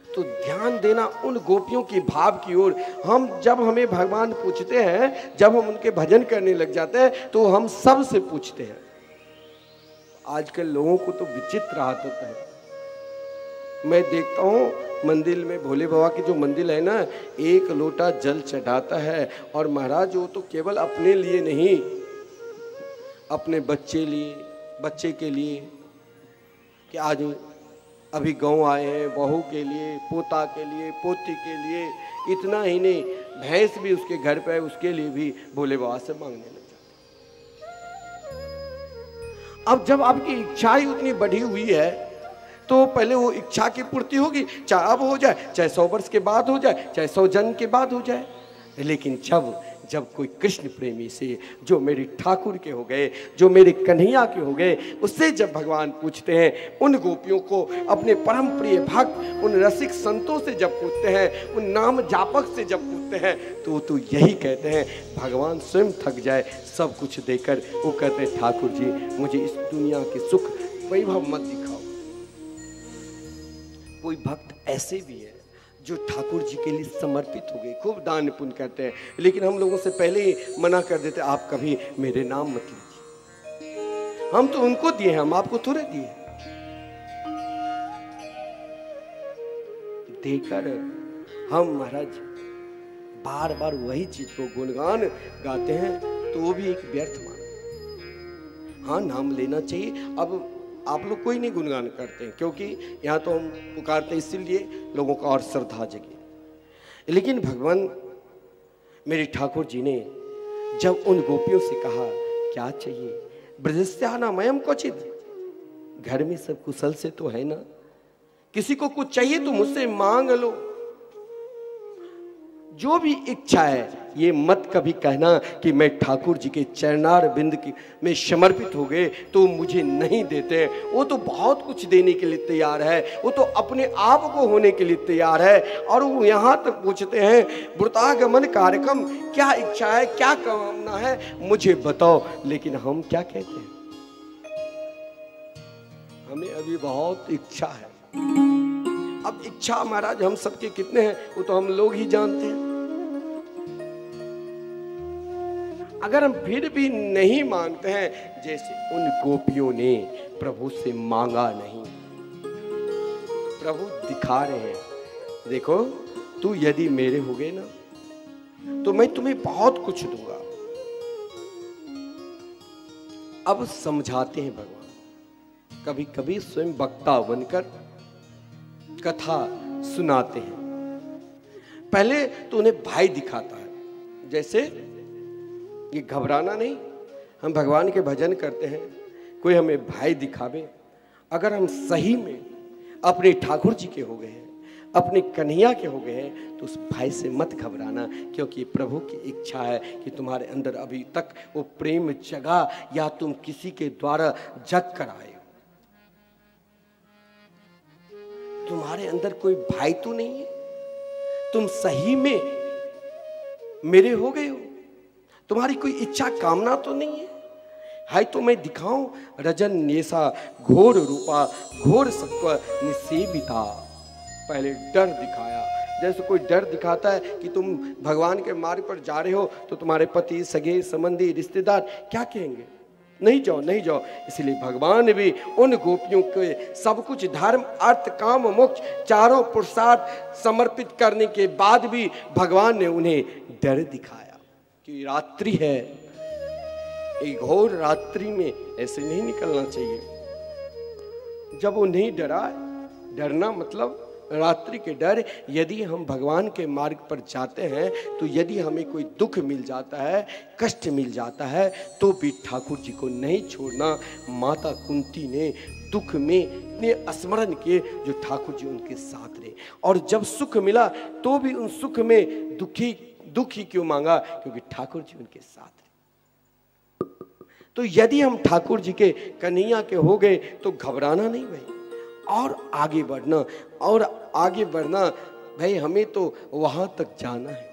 तो ध्यान देना उन गोपियों के भाव की ओर। हम जब हमें भगवान पूछते हैं, जब हम उनके भजन करने लग जाते हैं तो हम सब से पूछते हैं। आजकल लोगों को तो विचित्र आदत है, मैं देखता हूँ मंदिर में भोले बाबा की जो मंदिर है ना, एक लोटा जल चढ़ाता है और महाराज वो तो केवल अपने लिए नहीं, अपने बच्चे के लिए कि आज अभी गाँव आए हैं, बहू के लिए, पोता के लिए, पोती के लिए, इतना ही नहीं भैंस भी उसके घर पे है, उसके लिए भी भोले बाबा से मांगने लग जाते। अब जब आपकी इच्छा ही उतनी बढ़ी हुई है तो पहले वो इच्छा की पूर्ति होगी, चाहे अब हो जाए, चाहे 100 वर्ष के बाद हो जाए, चाहे 100 जन्म के बाद हो जाए। लेकिन जब कोई कृष्ण प्रेमी से, जो मेरे ठाकुर के हो गए, जो मेरे कन्हैया के हो गए, उससे जब भगवान पूछते हैं, उन गोपियों को, अपने परम प्रिय भक्त, उन रसिक संतों से जब पूछते हैं, उन नाम जापक से जब पूछते हैं, तो यही कहते हैं। भगवान स्वयं थक जाए सब कुछ देकर, वो कहते हैं ठाकुर जी मुझे इस दुनिया के सुख वैभव मत दिखाओ। कोई भक्त ऐसे भी है जो ठाकुर जी के लिए समर्पित हो गए, खूब दान पुण्य करते हैं, लेकिन हम लोगों से पहले ही मना कर देते, आप कभी मेरे नाम मत लीजिए, हम तो उनको दिए हैं, हम आपको थोड़े दिए। देकर हम महाराज बार बार वही चीज को गुणगान गाते हैं तो वो भी एक व्यर्थ मान। हाँ, नाम लेना चाहिए। अब आप लोग कोई नहीं गुणगान करते हैं, क्योंकि यहाँ तो हम पुकारते इसीलिए लोगों का और श्रद्धा जगे। लेकिन भगवान मेरे ठाकुर जी ने जब उन गोपियों से कहा क्या चाहिए, ब्रजस्यानामयम क्वचित, घर में सब कुशल से तो है ना, किसी को कुछ चाहिए तो मुझसे मांग लो। जो भी इच्छा है, ये मत कभी कहना कि मैं ठाकुर जी के चरणार बिंद की में समर्पित हो गए तो मुझे नहीं देते। वो तो बहुत कुछ देने के लिए तैयार है, वो तो अपने आप को होने के लिए तैयार है। और वो यहाँ तक पूछते हैं वृतागमन कार्यक्रम, क्या इच्छा है, क्या कामना है, मुझे बताओ। लेकिन हम क्या कहते हैं, हमें अभी बहुत इच्छा है। अब इच्छा महाराज हम सबके कितने हैं वो तो हम लोग ही जानते हैं। अगर हम फिर भी नहीं मांगते हैं, जैसे उन गोपियों ने प्रभु से मांगा नहीं, प्रभु दिखा रहे हैं, देखो तू यदि मेरे हो गए ना तो मैं तुम्हें बहुत कुछ दूंगा। अब समझाते हैं भगवान, कभी कभी स्वयं वक्ता बनकर कथा सुनाते हैं। पहले तो उन्हें भाई दिखाता है, जैसे ये घबराना नहीं, हम भगवान के भजन करते हैं, कोई हमें भाई दिखावे, अगर हम सही में अपने ठाकुर जी के हो गए हैं, अपने कन्हैया के हो गए हैं तो उस भाई से मत घबराना, क्योंकि प्रभु की इच्छा है कि तुम्हारे अंदर अभी तक वो प्रेम जगा या तुम किसी के द्वारा जग कर आए हो। तुम्हारे अंदर कोई भाई तो नहीं है, तुम सही में मेरे हो गए हो, तुम्हारी कोई इच्छा कामना तो नहीं है। हाय तो मैं दिखाऊं रजन नेसा घोर रूपा घोर सत्व निसेविता। पहले डर दिखाया, जैसे कोई डर दिखाता है कि तुम भगवान के मार्ग पर जा रहे हो तो तुम्हारे पति सगे संबंधी रिश्तेदार क्या कहेंगे, नहीं जाओ नहीं जाओ। इसलिए भगवान भी उन गोपियों के सब कुछ धर्म अर्थ काम मोक्ष चारों पुरुषार्थ समर्पित करने के बाद भी भगवान ने उन्हें डर दिखाया कि रात्रि है, एक घोर रात्रि में ऐसे नहीं निकलना चाहिए। जब वो नहीं डरा, डरना मतलब रात्रि के डर, यदि हम भगवान के मार्ग पर जाते हैं तो यदि हमें कोई दुख मिल जाता है, कष्ट मिल जाता है, तो भी ठाकुर जी को नहीं छोड़ना। माता कुंती ने दुख में इतने स्मरण किए जो ठाकुर जी उनके साथ रहे, और जब सुख मिला तो भी उन सुख में दुखी क्यों मांगा, क्योंकि ठाकुर जी उनके साथ रहे। तो यदि हम ठाकुर जी के कन्हैया के हो गए तो घबराना नहीं भाई, और आगे बढ़ना और आगे बढ़ना भाई। हमें तो वहां तक जाना है,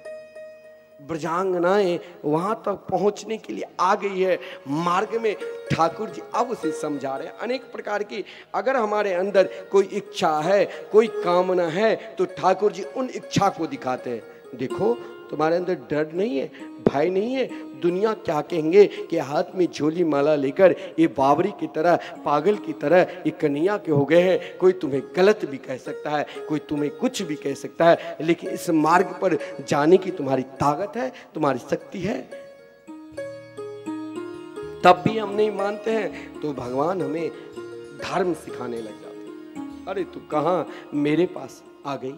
ब्रजांगनाएं वहां तक पहुंचने के लिए आ गई है। मार्ग में ठाकुर जी अब उसे समझा रहे हैं अनेक प्रकार की। अगर हमारे अंदर कोई इच्छा है, कोई कामना है, तो ठाकुर जी उन इच्छा को दिखाते हैं। देखो तुम्हारे अंदर डर नहीं है, भय नहीं है। दुनिया क्या कहेंगे कि हाथ में झोली माला लेकर ये बावरी की तरह, पागल की तरह ये कन्हैया के हो गए हैं। कोई तुम्हें गलत भी कह सकता है, कोई तुम्हें कुछ भी कह सकता है, लेकिन इस मार्ग पर जाने की तुम्हारी ताकत है, तुम्हारी शक्ति है। तब भी हम नहीं मानते हैं तो भगवान हमें धर्म सिखाने लग जाते हैं। अरे तू कहाँ मेरे पास आ गई,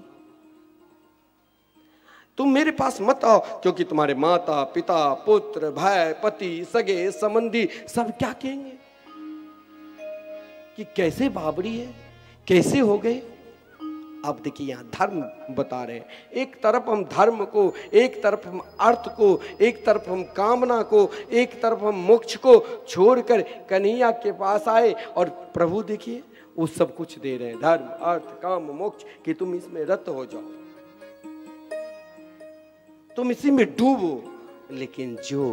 तुम मेरे पास मत आओ, क्योंकि तुम्हारे माता पिता पुत्र भाई पति सगे संबंधी सब क्या कहेंगे कि कैसे बाबरी है, कैसे हो गए। अब देखिए यहाँ धर्म बता रहे हैं। एक तरफ हम धर्म को, एक तरफ हम अर्थ को, एक तरफ हम कामना को, एक तरफ हम मोक्ष को छोड़कर कन्हैया के पास आए, और प्रभु देखिए वो सब कुछ दे रहे हैं, धर्म अर्थ काम मोक्ष, कि तुम इसमें रत हो जाओ, तुम इसी में डूबो। लेकिन जो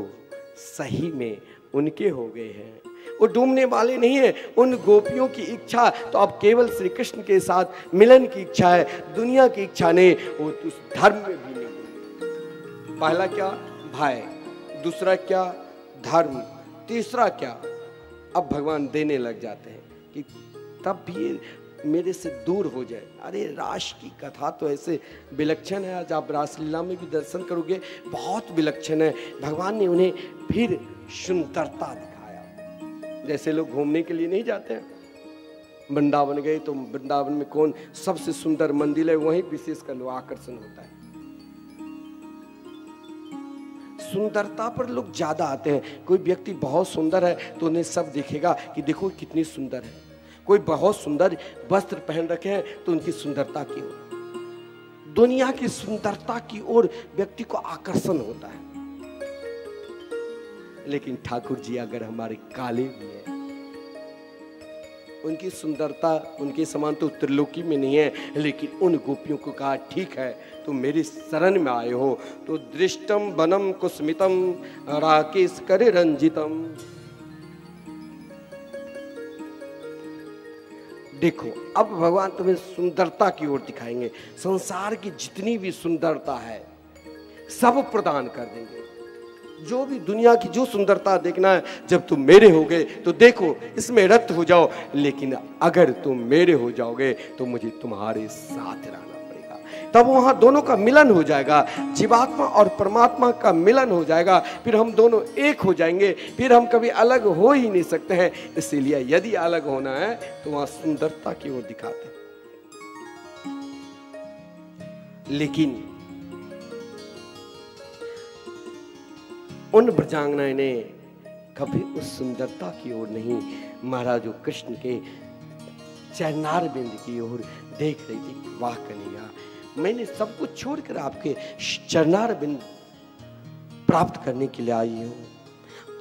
सही में उनके हो गए हैं वो डूबने वाले नहीं है। उन गोपियों की इच्छा तो अब केवल श्री कृष्ण के साथ मिलन की इच्छा है, दुनिया की इच्छा नहीं। वो उस धर्म में भी नहीं। पहला क्या भय, दूसरा क्या धर्म, तीसरा क्या, अब भगवान देने लग जाते हैं कि तब भी मेरे से दूर हो जाए। अरे रास की कथा तो ऐसे विलक्षण है, आज आप रासलीला में भी दर्शन करोगे, बहुत विलक्षण है। भगवान ने उन्हें फिर सुंदरता दिखाया। जैसे लोग घूमने के लिए नहीं जाते हैं, वृंदावन गए तो वृंदावन में कौन सबसे सुंदर मंदिर है, वहीं विशेषकर लोग आकर्षण होता है। सुंदरता पर लोग ज्यादा आते हैं। कोई व्यक्ति बहुत सुंदर है तो उन्हें सब देखेगा कि देखो कितनी सुंदर है। कोई बहुत सुंदर वस्त्र पहन रखे हैं तो उनकी सुंदरता की ओर, दुनिया की सुंदरता की ओर व्यक्ति को आकर्षण होता है। लेकिन ठाकुर जी अगर हमारे काले भी हैं, उनकी सुंदरता उनके समान तो त्रिलोकी में नहीं है। लेकिन उन गोपियों को कहा ठीक है तुम मेरी शरण में आए हो तो दृष्टम बनम कुस्मितम राकेश करे रंजितम। देखो अब भगवान तुम्हें सुंदरता की ओर दिखाएंगे। संसार की जितनी भी सुंदरता है सब प्रदान कर देंगे। जो भी दुनिया की जो सुंदरता देखना है, जब तुम मेरे हो गए तो देखो इसमें रत हो जाओ। लेकिन अगर तुम मेरे हो जाओगे तो मुझे तुम्हारे साथ रहना पड़ेगा। तब वहां दोनों का मिलन हो जाएगा, जीवात्मा और परमात्मा का मिलन हो जाएगा। फिर हम दोनों एक हो जाएंगे, फिर हम कभी अलग हो ही नहीं सकते हैं। इसीलिए यदि अलग होना है तो वहां सुंदरता की ओर दिखाते हैं। लेकिन उन ब्रजांगनाएं ने कभी उस सुंदरता की ओर नहीं, महाराज कृष्ण के चरणारविंद की ओर देख रही थी। वाह कन्हैया, मैंने सब कुछ छोड़कर आपके चरणारविंद प्राप्त करने के लिए आई हूँ।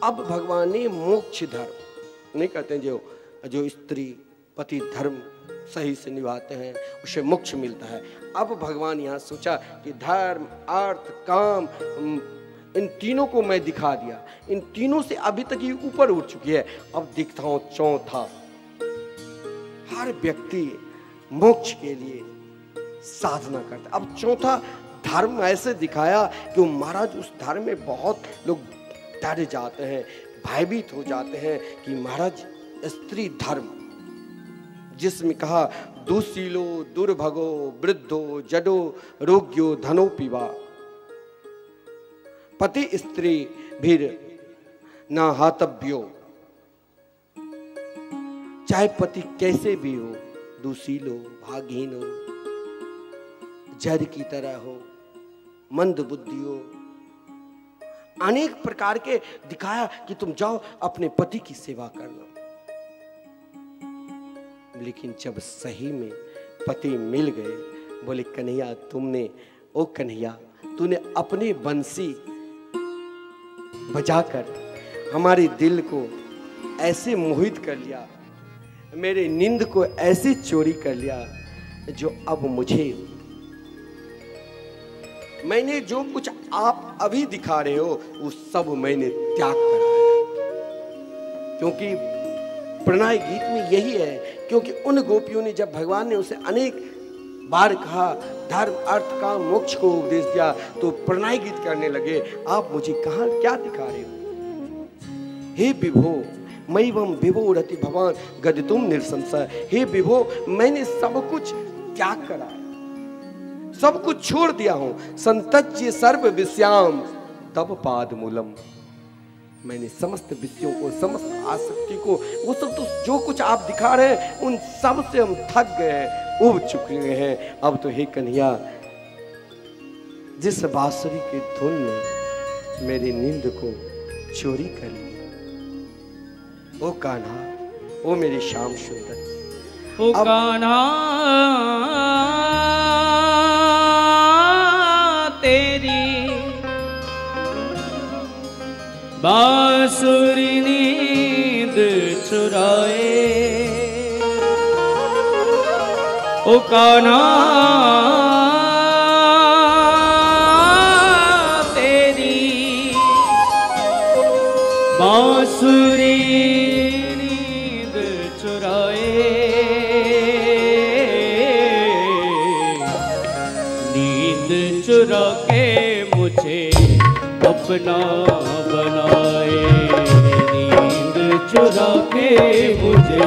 अब भगवान ने मोक्ष धर्म नहीं कहते हैं, जो स्त्री पति धर्म सही से निभाते हैं उसे मोक्ष मिलता है। अब भगवान यहाँ सोचा कि धर्म अर्थ काम इन तीनों को मैं दिखा दिया, इन तीनों से अभी तक ये ऊपर उठ चुकी है। अब दिखता हूं चौथा। हर व्यक्ति मोक्ष के लिए साधना करता। अब चौथा धर्म ऐसे दिखाया कि महाराज उस धर्म में बहुत लोग डर जाते हैं, भयभीत हो जाते हैं कि महाराज स्त्री धर्म, जिसमें कहा दुशीलो दुर्भगो वृद्धो जडो रोग्यो धनो पिवा पति स्त्री भीर न हातव्यो। चाहे पति कैसे भी हो, दुशील हो, भागहीन हो, जड़ की तरह हो, मंद बुद्धि हो, अनेक प्रकार के दिखाया कि तुम जाओ अपने पति की सेवा करना। लेकिन जब सही में पति मिल गए, बोले कन्हैया तुमने, ओ कन्हैया तूने अपनी बंसी बजाकर हमारे दिल को ऐसे मोहित कर लिया, मेरे नींद को ऐसे चोरी कर लिया, जो अब मुझे मैंने जो कुछ आप अभी दिखा रहे हो वो सब मैंने त्याग करा है। क्योंकि प्रणय गीत में यही है, क्योंकि उन गोपियों ने जब भगवान ने उसे अनेक बार कहा धर्म अर्थ काम मोक्ष को उपदेश दिया, तो प्रणय गीत करने लगे। आप मुझे कहां क्या दिखा रहे हो? हे विभो मई वम विभो रति भगवान गद तुम निरसंशय। हे विभो मैंने सब कुछ त्याग करा है, सब कुछ छोड़ दिया हूं। संतज्य सर्व विषयाम तब पाद मूलम। मैंने समस्त विषयों को, समस्त आसक्ति को, वो सब तो जो कुछ आप दिखा रहे हैं उन सब से हम थक गए हैं, उब चुके हैं। अब तो हे कन्हैया, जिस बांसुरी के धुन ने मेरी नींद को चोरी कर लिया, ओ कान्हा, ओ मेरी श्याम सुंदर, ओ कान्हा तेरी बांसुरी नींद चुराए, ओ कान्हा तेरी बांसुरी नींद चुराए, नींद चुरा के मुझे अपना बनाए, नींद चुरा के मुझे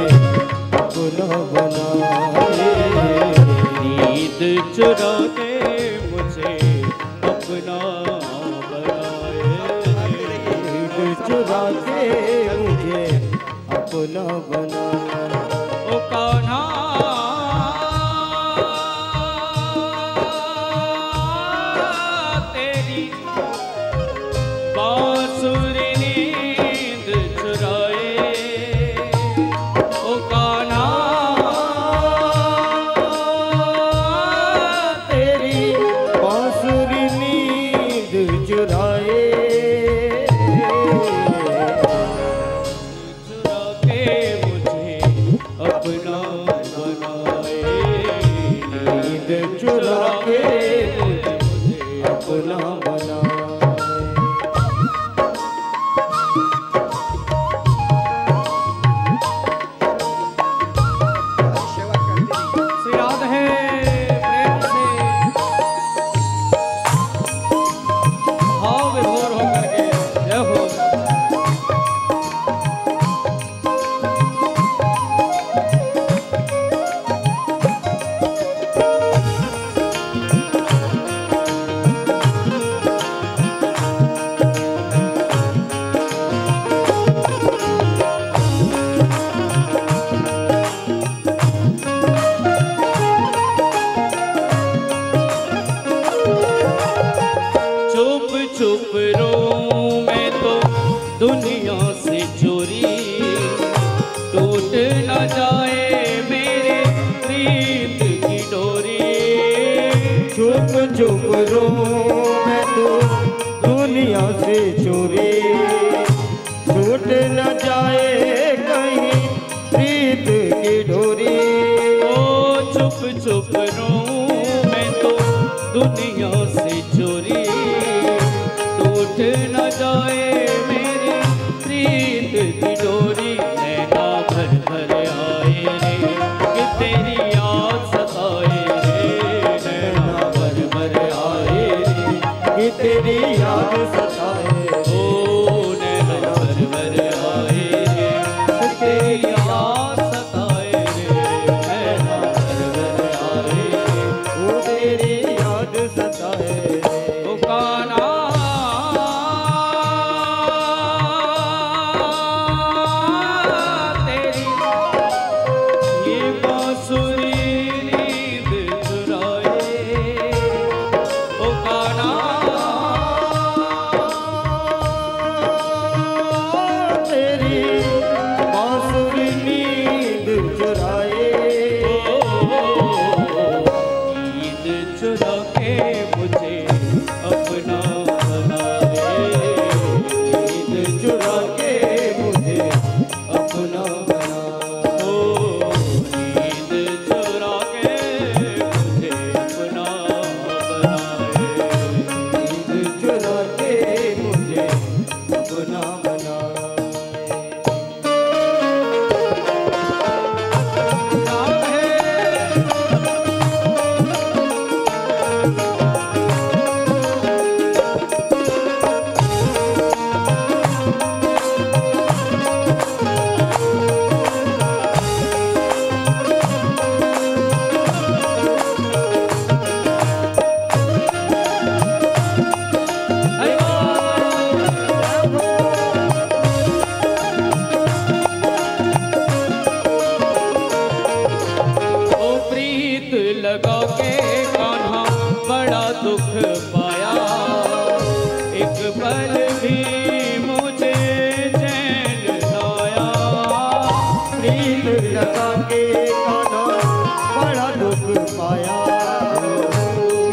अपना बनाए, नींद चुरा के मुझे अपना बनाए, नींद चुरा के मुझे अपना बनाए। ओ कान्हा तेरी बांसुरी नींद चुराए, ओ कान्हा तेरी बांसुरी नींद चुराए, चुरा के मुझे अपना बनाए, नींद चुरा के मुझे अपना बनाए। चुप रो मैं तो दुनिया से चोरी, टूट न जाए मेरे चोरी छूट न जाए कहीं प्रीत की डोरी। ओ चुप चुप रहूं मैं तो दुनिया से चोरी, टूट न जाए मेरी प्रीत की डोरी। नैना भर भर आए रे कि तेरी याद सताए रे, नैना भर भर आए रे कि तेरी याद सताए। ओ नैना भर भर आए रे कि तेरी याद सताए रे, नैना भर भर आए रे वो तेरी याद सताए। ओ कान्हा तेरी ये बांसुरी नींद चुराए। ओ कान्हा तेरी बांसुरी नींद चुराए। नींद चुरा के मुझे अपना बना रे, नींद चुरा के मुझे अपना बना। ओ नींद चुरा के मुझे अपना बनाए। नींद चुरा के मुझे अपना बना। ओ प्रीत लगा के कान्हा बड़ा दुख पाया, एक पल भी मुझे चैन लाया। प्रीत लगा के कान्हा बड़ा दुख पाया,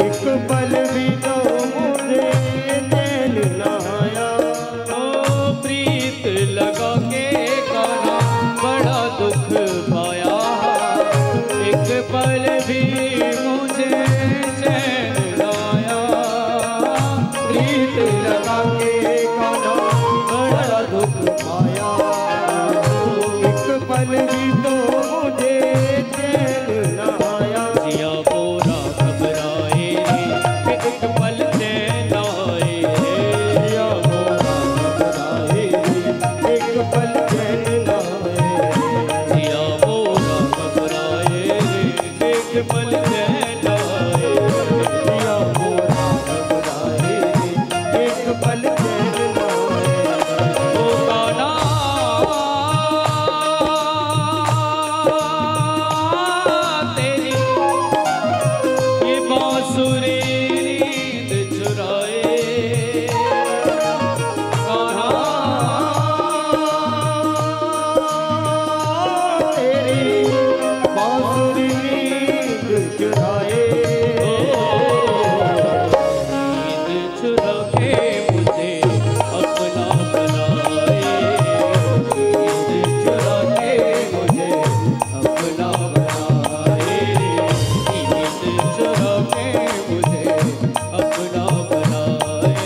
एक पल भी तो मुझे चैन न आया। ओ प्रीत लगा के कान्हा बड़ा दुख पाया, एक पल भी मुझे चैन लाया। प्रीत लगा के कान्हा बड़ा दुख पाया, एक पल भी तो मुझे चैन न आया। जिया बोरा घबराए रे कि एक पल चैन आए रे। या मोरा घबराए एक पल चैन न आए। जिया बोरा घबराए रे एक पल चैन आए। या मोरा घबराए एक पल चैन न आए। ओ कान्हा तेरी ये बांसुरी नींद चुराए। कान्हा तेरी बांसुरी नींद चुराए। नींद चुरा के मुझे अपना बनाए, नींद चुरा के मुझे अपना बनाए, नींद चुरा के मुझे अपना बनाए,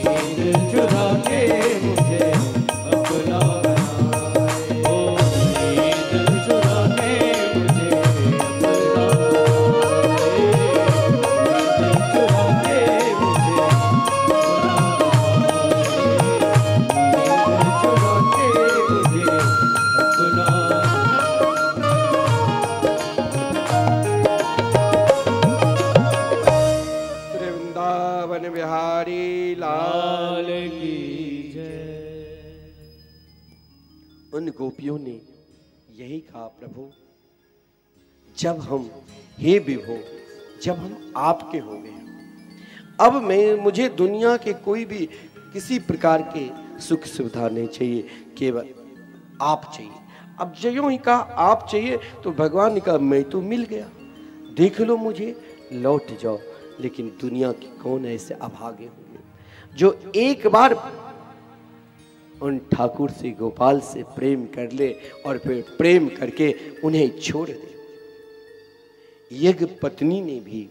नींद चुरा के मुझे अपना बनाए। ओ नींद चुरा के मुझे अपना वृंदावन बिहारी लाल की जय। उन गोपियों ने यही कहा, प्रभु जब हम, हे विभो, जब हम आपके हो गए, अब मुझे दुनिया के कोई भी किसी प्रकार के सुख सुविधा नहीं चाहिए, केवल आप चाहिए। अब जो ही कहा आप चाहिए तो भगवान ने कहा मैं तो मिल गया, देख लो मुझे, लौट जाओ। लेकिन दुनिया के कौन ऐसे अभागे होंगे, जो एक बार उन ठाकुर से, गोपाल से प्रेम कर ले और फिर प्रेम करके उन्हें छोड़ दे। यज्ञ पत्नी ने भी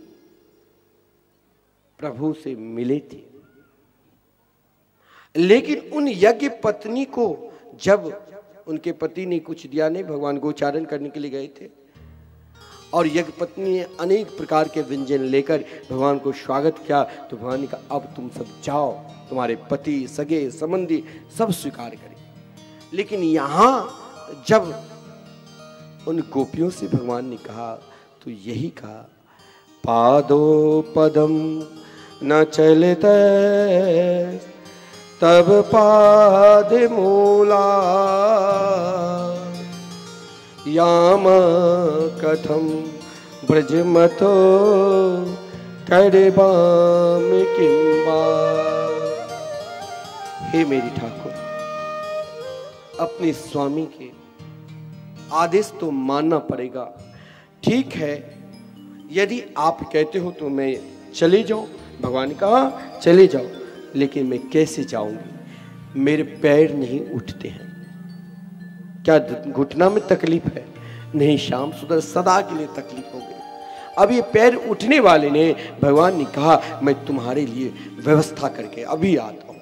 प्रभु से मिले थे, लेकिन उन यज्ञ पत्नी को जब उनके पति ने कुछ दिया नहीं, भगवान गोचारण करने के लिए गए थे और यज्ञ पत्नी ने अनेक प्रकार के व्यंजन लेकर भगवान को स्वागत किया, तो भगवान ने कहा अब तुम सब जाओ, तुम्हारे पति, सगे संबंधी सब स्वीकार करें। लेकिन यहां जब उन गोपियों से भगवान ने कहा तो यही कहा, पादो पदम न चलते तब पाद मूला याम कथम ब्रजमतो करबाम किंबा। हे मेरी ठाकुर, अपने स्वामी के आदेश तो मानना पड़ेगा। ठीक है, यदि आप कहते हो तो मैं चले जाऊं। भगवान ने कहा चले जाओ, लेकिन मैं कैसे जाऊंगी, मेरे पैर नहीं उठते हैं। क्या घुटना में तकलीफ है? नहीं श्याम सुंदर, सदा के लिए तकलीफ हो गई। अब ये पैर उठने वाले ने, भगवान ने कहा मैं तुम्हारे लिए व्यवस्था करके अभी आता हूं,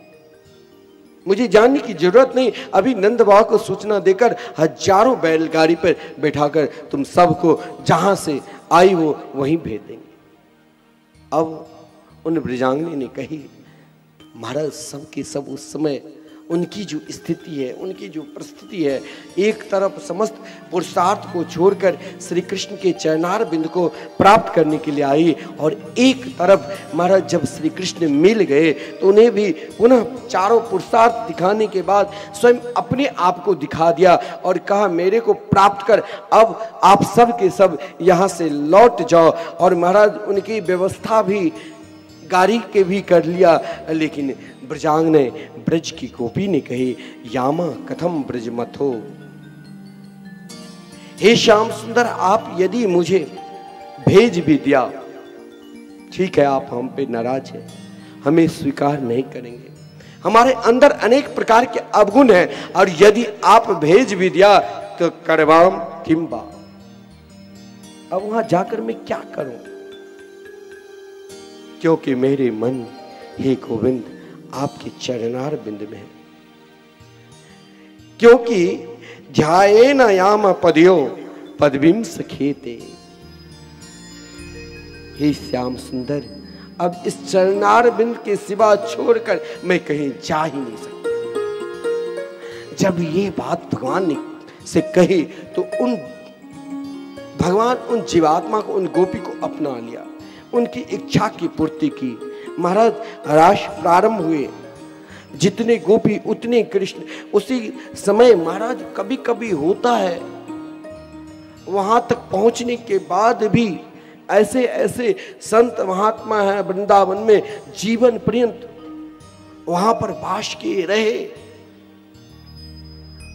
मुझे जानने की जरूरत नहीं। अभी नंद बाबा को सूचना देकर हजारों बैलगाड़ी पर बैठाकर तुम सबको जहां से आई वो वहीं भेज देंगे। अब उन ब्रजांगनी ने कही, महाराज सब के सब उस समय उनकी जो स्थिति है, उनकी जो परिस्थिति है, एक तरफ समस्त पुरुषार्थ को छोड़कर श्री कृष्ण के चरणार बिंद को प्राप्त करने के लिए आई, और एक तरफ महाराज जब श्री कृष्ण मिल गए तो उन्हें भी पुनः चारों पुरुषार्थ दिखाने के बाद स्वयं अपने आप को दिखा दिया और कहा मेरे को प्राप्त कर, अब आप सब के सब यहाँ से लौट जाओ। और महाराज उनकी व्यवस्था भी गाड़ी के भी कर लिया। लेकिन ब्रजांग ने, ब्रज की गोपी ने कही, यामा कथम ब्रज मत हो। हे श्याम सुंदर, आप यदि मुझे भेज भी दिया, ठीक है, आप हम पे नाराज हैं, हमें स्वीकार नहीं करेंगे, हमारे अंदर अनेक प्रकार के अवगुण हैं, और यदि आप भेज भी दिया तो करवाम किंबा। अब वहां जाकर मैं क्या करूं, क्योंकि मेरे मन, हे गोविंद, आपके चरणार बिंद में है। क्योंकि ध्याये न याम पदयो पदविम सखेते। हे श्याम सुंदर, अब इस चरणार बिंद के सिवा छोड़कर मैं कहीं जा ही नहीं सकता। जब ये बात भगवान ने से कही तो उन भगवान उन जीवात्मा को, उन गोपी को अपना लिया, उनकी इच्छा की पूर्ति की। महाराज रास प्रारंभ हुए, जितने गोपी उतने कृष्ण। उसी समय महाराज कभी कभी होता है वहां तक पहुंचने के बाद भी ऐसे ऐसे संत महात्मा हैं वृंदावन में, जीवन पर्यंत वहां पर वास किए रहे।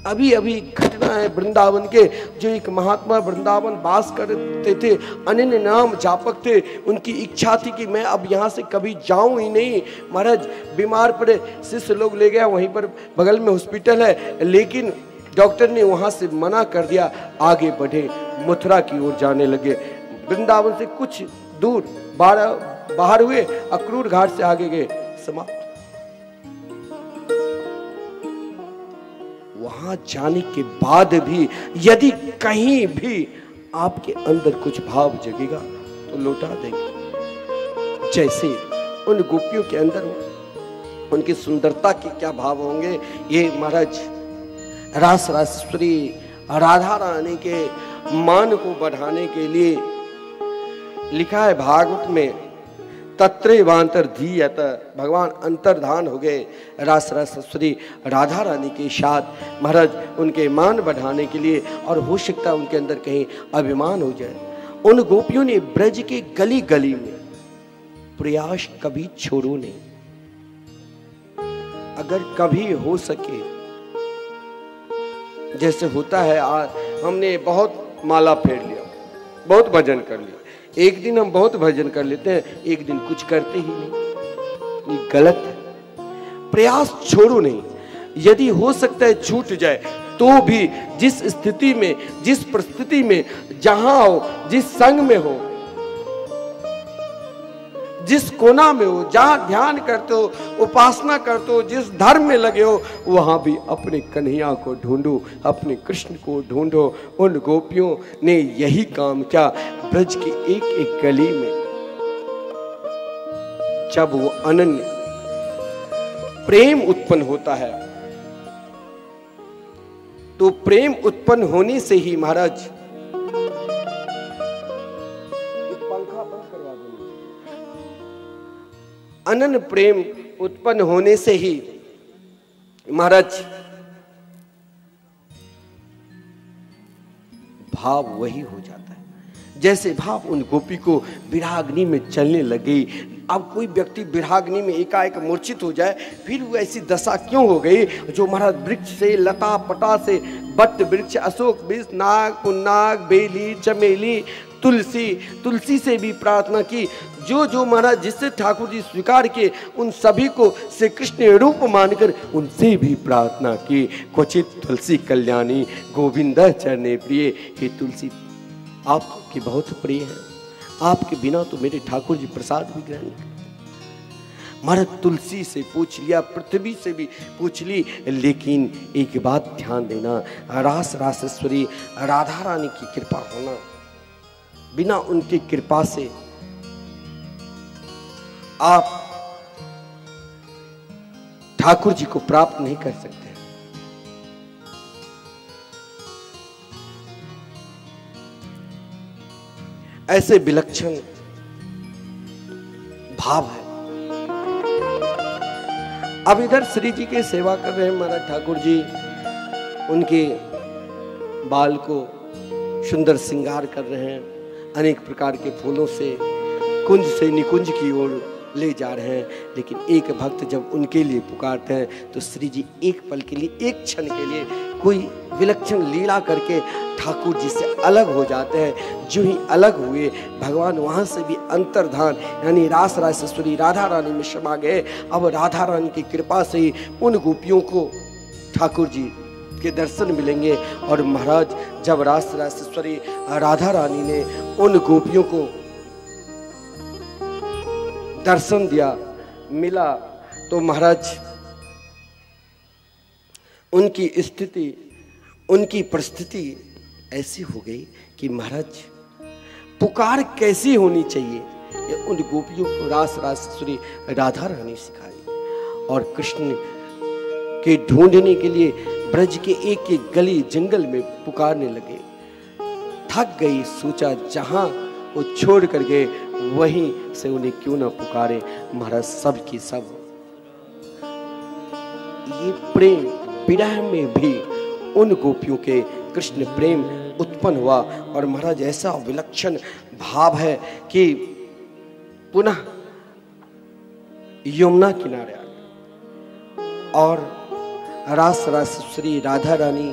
अभी अभी घटना है वृंदावन के, जो एक महात्मा वृंदावन वास करते थे, अनन्य नाम जापक थे, उनकी इच्छा थी कि मैं अब यहाँ से कभी जाऊं ही नहीं। महाराज बीमार पड़े, शिष्य लोग ले गया, वहीं पर बगल में हॉस्पिटल है, लेकिन डॉक्टर ने वहां से मना कर दिया। आगे बढ़े, मथुरा की ओर जाने लगे। वृंदावन से कुछ दूर बाहर हुए, अक्रूर घाट से आगे गए, समाप्त। वहां जाने के बाद भी यदि कहीं भी आपके अंदर कुछ भाव जगेगा तो लौटा देंगे। जैसे उन गोपियों के अंदर उनकी सुंदरता के क्या भाव होंगे, ये महाराज रास रासेश्वरी राधा रानी के मान को बढ़ाने के लिए लिखा है भागवत में, तत्रैवांतर धीयत, भगवान अंतर्धान हो गए रास रासेश्वरी राधा रानी के साथ महाराज उनके मान बढ़ाने के लिए, और हो सकता है उनके अंदर कहीं अभिमान हो जाए। उन गोपियों ने ब्रज के गली गली में प्रयास कभी छोड़ो नहीं। अगर कभी हो सके, जैसे होता है हमने बहुत माला फेर लिया, बहुत भजन कर लिया, एक दिन हम बहुत भजन कर लेते हैं, एक दिन कुछ करते ही नहीं, ये गलत है। प्रयास छोड़ो नहीं। यदि हो सकता है छूट जाए तो भी जिस स्थिति में, जिस परिस्थिति में, जहां हो, जिस संग में हो, जिस कोना में हो, जहां ध्यान करते हो, उपासना करते हो, जिस धर्म में लगे हो, वहां भी अपने कन्हैया को ढूंढो, अपने कृष्ण को ढूंढो। उन गोपियों ने यही काम किया। ब्रज की एक एक गली में जब वो अनन्य प्रेम उत्पन्न होता है, तो प्रेम उत्पन्न होने से ही महाराज, पंखा बंद करवा दो। अनन्य प्रेम उत्पन्न होने से ही महाराज भाव वही हो जाता है। जैसे भाव उन गोपी को विराग्नि में चलने लगी। अब कोई व्यक्ति विराग्नि में एकाएक मूर्छित हो जाए, फिर वो ऐसी दशा क्यों हो गई? जो महाराज वृक्ष से, लता पटा से, बट वृक्ष, अशोक वृक्ष, नाग, पुन्नाग, बेली, चमेली, तुलसी, तुलसी से भी प्रार्थना की। जो महाराज जिससे ठाकुर जी स्वीकार किए, उन सभी को श्री कृष्ण रूप मानकर उनसे भी प्रार्थना की। क्वचित तुलसी कल्याणी गोविंद चरणे प्रिय। हे तुलसी, आपके बहुत प्रिय है, आपके बिना तो मेरे ठाकुर जी प्रसाद भी ग्रहण नहीं करते। महाराज तुलसी से पूछ लिया, पृथ्वी से भी पूछ ली, लेकिन एक बात ध्यान देना, रास रासेश्वरी राधा रानी की कृपा होना, बिना उनकी कृपा से आप ठाकुर जी को प्राप्त नहीं कर सकते। ऐसे विलक्षण भाव है। अब इधर श्री जी की सेवा कर रहे हैं महाराज ठाकुर जी, उनके बाल को सुंदर श्रृंगार कर रहे हैं, अनेक प्रकार के फूलों से कुंज से निकुंज की ओर ले जा रहे हैं। लेकिन एक भक्त जब उनके लिए पुकारते हैं तो श्री जी एक पल के लिए, एक क्षण के लिए कोई विलक्षण लीला करके ठाकुर जी से अलग हो जाते हैं। जो ही अलग हुए, भगवान वहां से भी अंतर्धान यानी रास रासेश्वरी राधा रानी में समा गए। अब राधा रानी की कृपा से ही उन गोपियों को ठाकुर जी के दर्शन मिलेंगे। और महाराज जब रास रासेश्वरी राधा रानी ने उन गोपियों को दर्शन दिया, मिला, तो महाराज उनकी स्थिति, उनकी परिस्थिति ऐसी हो गई कि महाराज पुकार कैसी होनी चाहिए ये उन गोपियों को रास रासेश्वरी राधा रानी सिखाई। और कृष्ण के ढूंढने के लिए ब्रज के एक एक गली जंगल में पुकारने लगे। थक गई, सोचा जहां वो छोड़ कर गए वहीं से उन्हें क्यों ना पुकारे। महाराज सब की सब ये प्रेम विरह में भी उन गोपियों के कृष्ण प्रेम उत्पन्न हुआ। और महाराज ऐसा विलक्षण भाव है कि पुनः यमुना किनारे आ गए और रास रासेश्वरी राधा रानी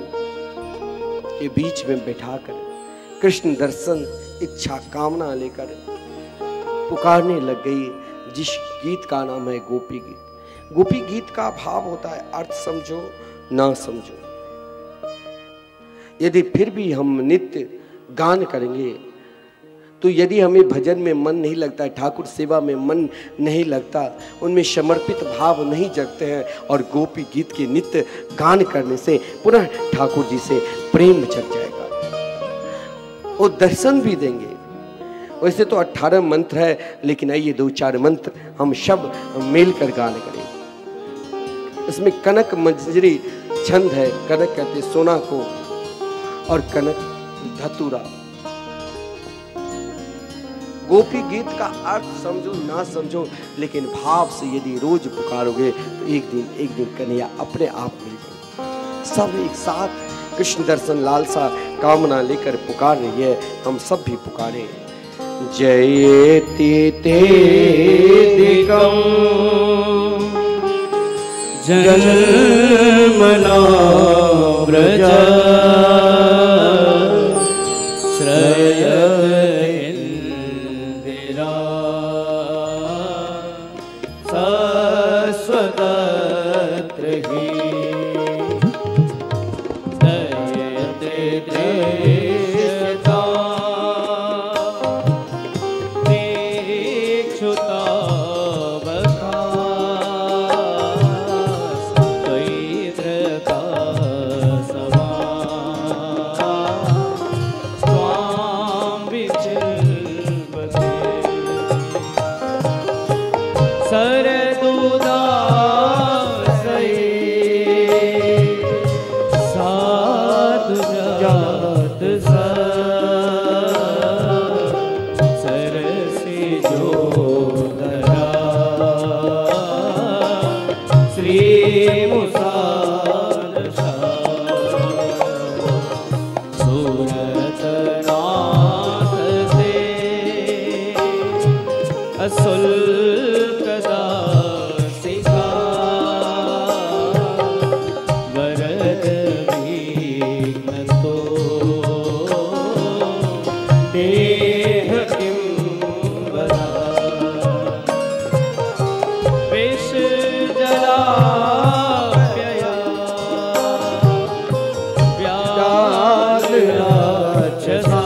के बीच में बैठाकर कृष्ण दर्शन इच्छा कामना लेकर पुकारने लग गई। जिस गीत का नाम है गोपी गीत। गोपी गीत का भाव होता है अर्थ समझो ना समझो। यदि फिर भी हम नित्य गान करेंगे तो यदि हमें भजन में मन नहीं लगता, ठाकुर सेवा में मन नहीं लगता, उनमें समर्पित भाव नहीं जगते हैं, और गोपी गीत के नित्य गान करने से पुनः ठाकुर जी से प्रेम जग जाएगा, वो दर्शन भी देंगे। वैसे तो 18 मंत्र है, लेकिन आइए 2-4 मंत्र हम सब मिलकर गान करें। इसमें कनक मंजरी छंद है। कनक कहते सोना को और कनक धतूरा। गोपी गीत का अर्थ समझो ना समझो, लेकिन भाव से यदि रोज पुकारोगे तो एक दिन कन्हैया अपने आप मिल जाएंगे। सब एक साथ कृष्ण दर्शन लालसा कामना लेकर पुकार रही है, हम सब भी पुकारें। जयति तेदिकं जन्मना व्रज श्रय इंदिरा शाश्वत त्रही दयते दृश्यता दीक्षुता बखास कैद्रका समा स्वाम विचिल्पते सरदुदासये साधु जात सरसी जोधरा श्री मुसार सूरत नाथ से असुल्क दासिका वरद विघ्न तो देह किं वदा विष जलाप्यया व्याल राक्षसा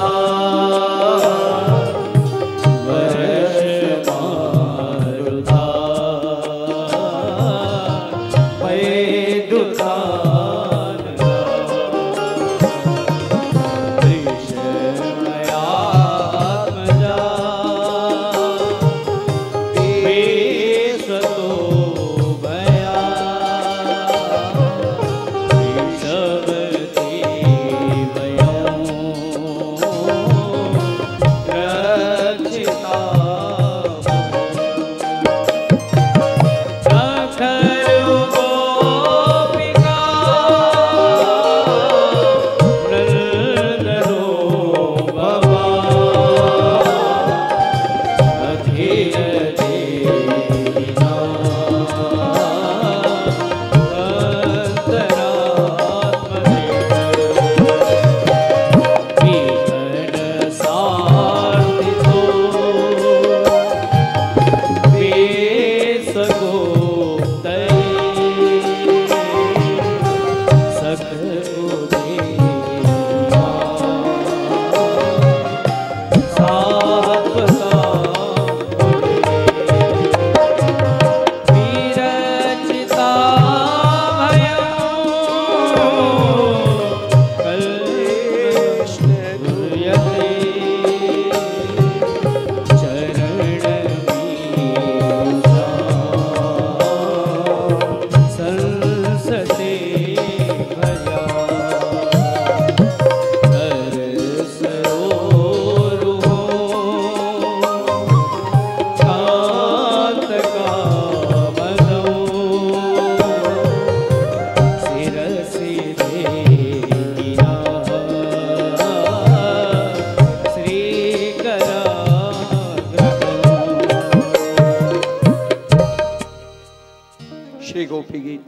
गोपी गीत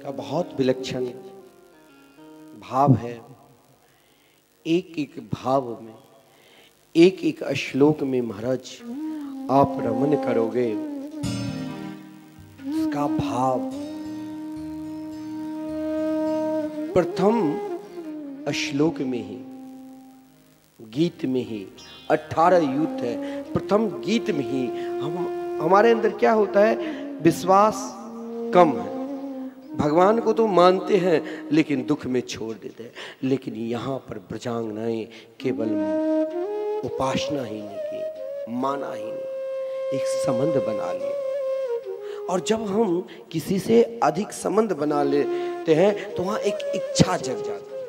का बहुत विलक्षण भाव है। एक एक भाव में, एक एक श्लोक में महाराज आप रमन करोगे, उसका भाव प्रथम श्लोक में ही, गीत में ही 18 युद्ध है, प्रथम गीत में ही हमारे अंदर क्या होता है, विश्वास कम है। भगवान को तो मानते हैं लेकिन दुख में छोड़ देते हैं। लेकिन यहाँ पर ब्रजांगनाएं केवल उपासना ही नहीं की, माना ही नहीं, एक संबंध बना लिया। और जब हम किसी से अधिक संबंध बना लेते हैं तो वहाँ एक इच्छा जग जाती है,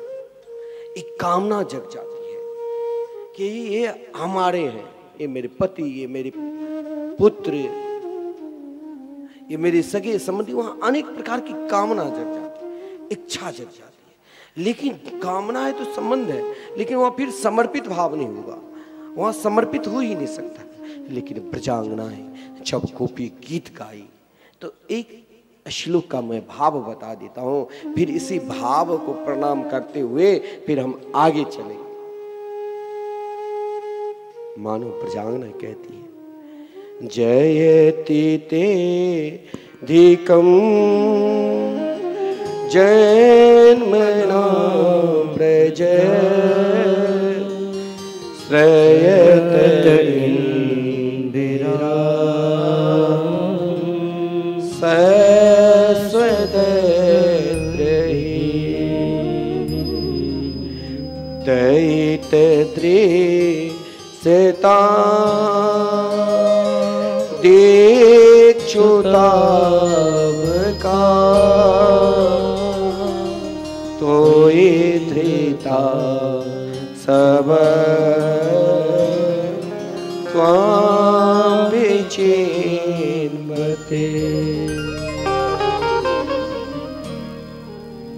एक कामना जग जाती है कि ये हमारे हैं, ये मेरे पति, ये मेरे पुत्र, ये मेरे सगे संबंधी। वहां अनेक प्रकार की कामना जग जाती है, इच्छा जग जाती है। लेकिन कामना है तो संबंध है, लेकिन वहां फिर समर्पित भाव नहीं होगा, वहां समर्पित हो ही नहीं सकता। लेकिन ब्रजांगना है, जब गोपी गीत गाई तो एक श्लोक का मैं भाव बता देता हूं, फिर इसी भाव को प्रणाम करते हुए फिर हम आगे चलेंगे। मानो ब्रजांगना कहती है, जयति ते धीकं जन्मना प्रज श्रयत इंदिरा दैत दृश्यता दीक्षुतावका तोय धृता सब त्वां विचिन्वते।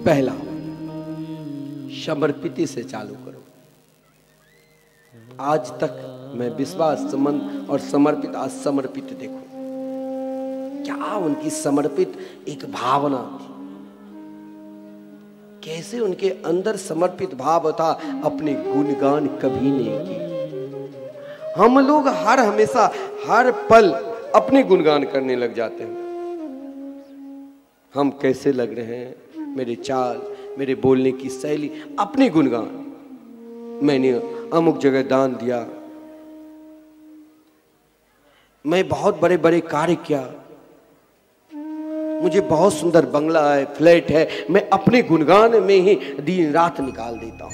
पहला, समर्पिति से चालू करो। आज तक मैं विश्वास, संबंध और समर्पित, आज समर्पित देखो क्या उनकी समर्पित एक भावना थी, कैसे उनके अंदर समर्पित भाव था। अपने गुणगान कभी नहीं किए। हम लोग हमेशा हर पल अपने गुणगान करने लग जाते हैं। हम कैसे लग रहे हैं, मेरे चाल, मेरे बोलने की शैली, अपने गुणगान। मैंने अमुक जगह दान दिया, मैं बहुत बड़े बड़े कार्य किया, मुझे बहुत सुंदर बंगला है, फ्लैट है, मैं अपने गुणगान में ही दिन रात निकाल देता हूं।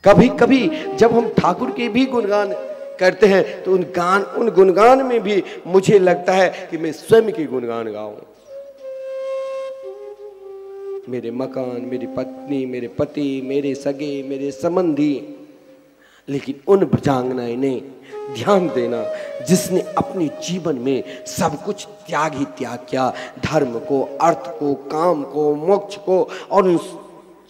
कभी कभी जब हम ठाकुर के भी गुणगान करते हैं तो उन गुणगान में भी मुझे लगता है कि मैं स्वयं के गुणगान गाऊं। मेरे मकान, मेरी पत्नी, मेरे पति, मेरे सगे, मेरे संबंधी, लेकिन उन भुजांगनाएं ने ध्यान देना जिसने अपने जीवन में सब कुछ त्याग ही त्याग किया, धर्म को, अर्थ को, काम को, मोक्ष को, और उन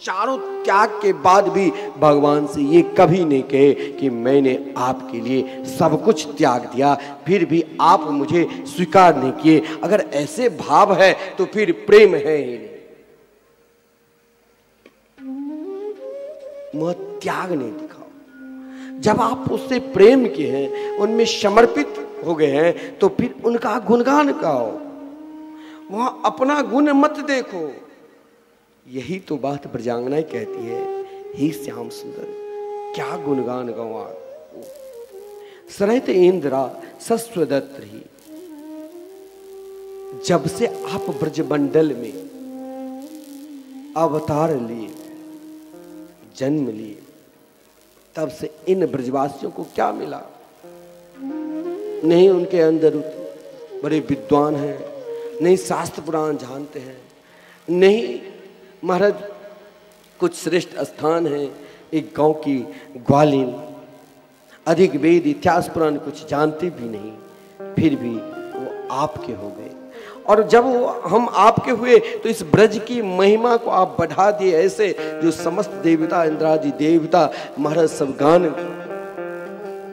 चारों त्याग के बाद भी भगवान से ये कभी नहीं कहे कि मैंने आपके लिए सब कुछ त्याग दिया, फिर भी आप मुझे स्वीकार नहीं किए। अगर ऐसे भाव है तो फिर प्रेम है ही नहीं। वह त्याग नहीं दिखाओ। जब आप उससे प्रेम किए हैं, उनमें समर्पित हो गए हैं, तो फिर उनका गुणगान गाओ। वहां अपना गुण मत देखो। यही तो बात ब्रजांगनाएं कहती है, हे श्याम सुंदर क्या गुणगान गाओ। सरहित इंद्रा सस्वदत्त रही। जब से आप ब्रजमंडल में अवतार लिए, जन्म लिए, तब से इन ब्रजवासियों को क्या मिला? नहीं उनके अंदर बड़े विद्वान हैं, नहीं शास्त्र पुराण जानते हैं, नहीं महाराज कुछ श्रेष्ठ स्थान है, एक गांव की ग्वालिन, अधिक वेद इतिहास पुराण कुछ जानते भी नहीं, फिर भी वो आपके हो गए। और जब हम आपके हुए तो इस ब्रज की महिमा को आप बढ़ा दिए ऐसे, जो समस्त देवता, इंद्रादि देवता महाराज सब गान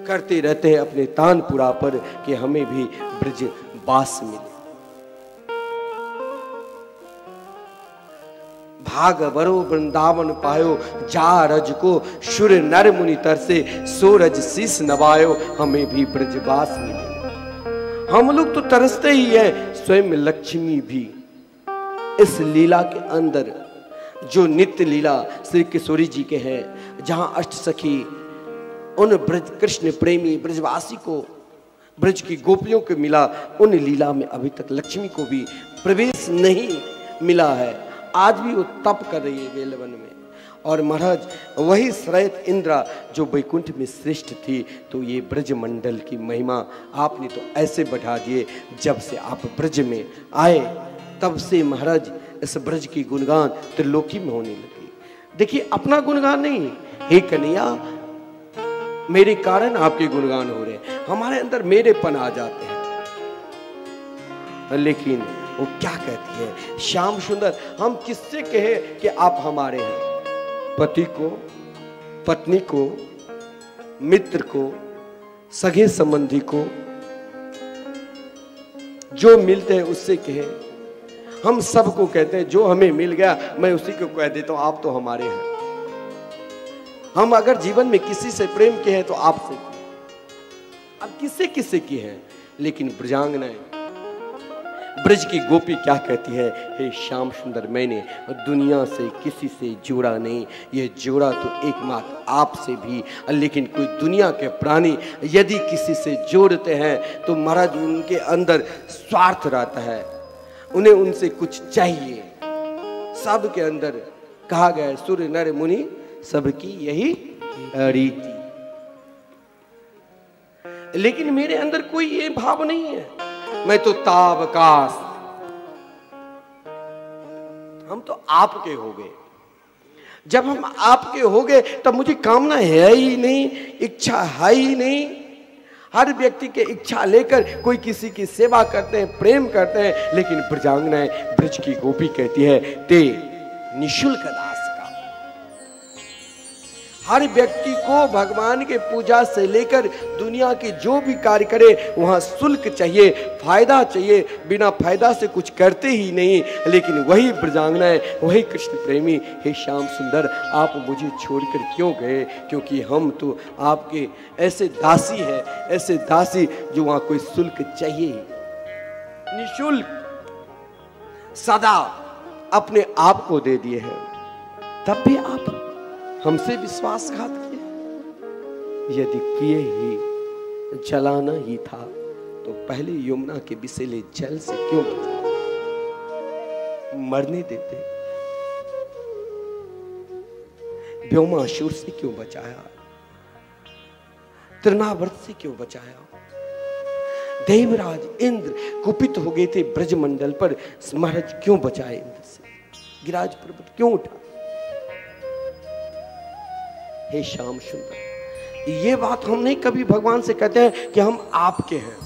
करते रहते हैं अपने तानपुरा पर कि हमें भी ब्रज वास मिले। भाग बरो वृंदावन पायो, जा रज को शुर नर मुनि तरसे, सो रज शीस नवायो, हमें भी ब्रजवास मिले। हम लोग तो तरसते ही हैं, स्वयं लक्ष्मी भी इस लीला के अंदर, जो नित्य लीला श्री किशोरी जी के हैं, जहां अष्ट सखी उन ब्रज कृष्ण प्रेमी ब्रजवासी को, ब्रज की गोपियों को मिला, उन लीला में अभी तक लक्ष्मी को भी प्रवेश नहीं मिला है। आज भी वो तप कर रही है वेलवन में। और महाराज वही श्रेष्ठ इंद्रा जो वैकुंठ में श्रेष्ठ थी, तो ये ब्रज मंडल की महिमा आपने तो ऐसे बढ़ा दिए। जब से आप ब्रज में आए तब से महाराज इस ब्रज की गुणगान त्रिलोकी में होने लगी। देखिए अपना गुणगान नहीं, हे कन्हैया मेरे कारण आपके गुणगान हो रहे हैं, हमारे अंदर मेरेपन आ जाते हैं। लेकिन वो क्या कहती है, श्याम सुंदर हम किससे कहे कि आप हमारे हैं? पति को, पत्नी को, मित्र को, सगे संबंधी को, जो मिलते हैं उससे कहे। हम सबको कहते हैं, जो हमें मिल गया मैं उसी को कह देता हूं आप तो हमारे हैं। हम अगर जीवन में किसी से प्रेम किए हैं तो आपसे, अब किससे किससे किए हैं। लेकिन ब्रजांगनाएं ब्रज की गोपी क्या कहती है, हे श्याम सुंदर, मैंने दुनिया से किसी से जोड़ा नहीं, ये जोड़ा तो एकमात्र आपसे भी। लेकिन कोई दुनिया के प्राणी यदि किसी से जोड़ते हैं तो महाराज उनके अंदर स्वार्थ रहता है, उन्हें उनसे कुछ चाहिए। सब के अंदर कहा गया है, सूर्य नर मुनि सबकी यही रीति। लेकिन मेरे अंदर कोई ये भाव नहीं है, मैं तो ताबकाश, हम तो आपके हो गए। जब हम आपके हो गए तब मुझे कामना है ही नहीं, इच्छा है ही नहीं। हर व्यक्ति के इच्छा लेकर कोई किसी की सेवा करते हैं, प्रेम करते हैं, लेकिन ब्रजांगनाएं ब्रज की गोपी कहती है, ते निशुल्क दास का। हर व्यक्ति को भगवान के पूजा से लेकर दुनिया के जो भी कार्य करे वहां शुल्क चाहिए, फायदा चाहिए, बिना फायदा से कुछ करते ही नहीं। लेकिन वही ब्रजांगनाएं, वही कृष्ण प्रेमी, हे श्याम सुंदर, आप मुझे छोड़कर क्यों गए? क्योंकि हम तो आपके ऐसे दासी है, ऐसे दासी जो वहां कोई शुल्क चाहिए, निशुल्क सदा अपने आप को दे दिए हैं। तब भी आप हमसे विश्वासघात किए। यदि किए ही जलाना ही था तो पहले यमुना के विषैले जल से क्यों बचाया, मरने देते। व्योमासुर से क्यों बचाया, तृणावर्त से क्यों बचाया। देवराज इंद्र कुपित हो गए थे ब्रजमंडल पर, महाराज क्यों बचाए इंद्र से, गिरिराज पर्वत क्यों उठा। हे श्याम सुंदर, ये बात हम नहीं कभी भगवान से कहते हैं कि हम आपके हैं।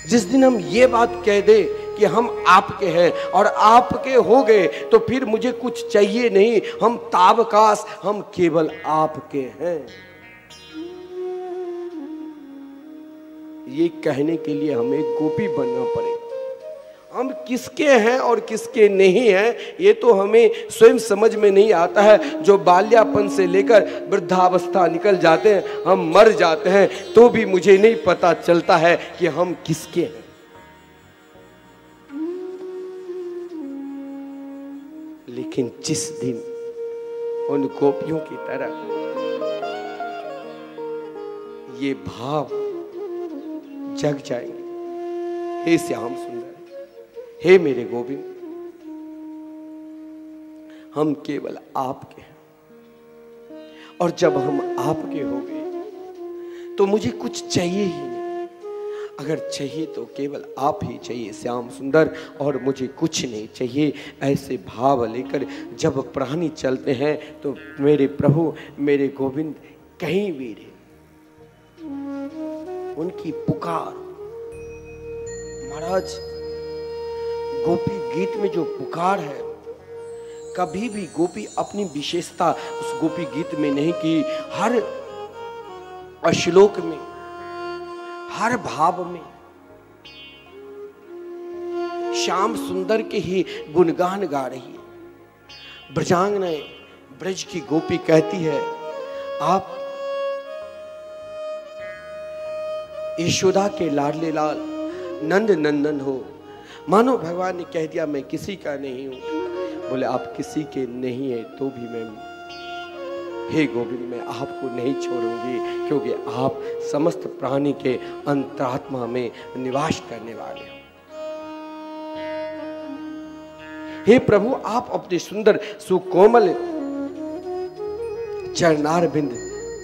जिस दिन हम ये बात कह दे कि हम आपके हैं और आपके हो गए तो फिर मुझे कुछ चाहिए नहीं, हम ताबकाश, हम केवल आपके हैं। ये कहने के लिए हमें गोपी बनना पड़ेगा। हम किसके हैं और किसके नहीं हैं ये तो हमें स्वयं समझ में नहीं आता है। जो बाल्यापन से लेकर वृद्धावस्था निकल जाते हैं, हम मर जाते हैं, तो भी मुझे नहीं पता चलता है कि हम किसके हैं। लेकिन जिस दिन उन गोपियों की तरह ये भाव जग जाएंगे, हे श्याम सुंदर, हे मेरे गोविंद, हम केवल आपके हैं। और जब हम आपके हो गए तो मुझे कुछ चाहिए ही नहीं। अगर चाहिए तो केवल आप ही चाहिए श्याम सुंदर, और मुझे कुछ नहीं चाहिए। ऐसे भाव लेकर जब प्राणी चलते हैं तो मेरे प्रभु, मेरे गोविंद कहीं भी रहे, उनकी पुकार। महाराज गोपी गीत में जो पुकार है, कभी भी गोपी अपनी विशेषता उस गोपी गीत में नहीं की। हर श्लोक में, हर भाव में श्याम सुंदर के ही गुणगान गा रही है। ब्रजांगनाएं ब्रज की गोपी कहती है, आप यशोदा के लाडले लाल नंद नंदन हो। मानो भगवान ने कह दिया मैं किसी का नहीं हूं। बोले आप किसी के नहीं है तो भी मैं, हे गोविंद, मैं आपको नहीं छोड़ूंगी, क्योंकि आप समस्त प्राणी के अंतरात्मा में निवास करने वाले हो। हे प्रभु, आप अपने सुंदर सुकोमल चरणार बिंद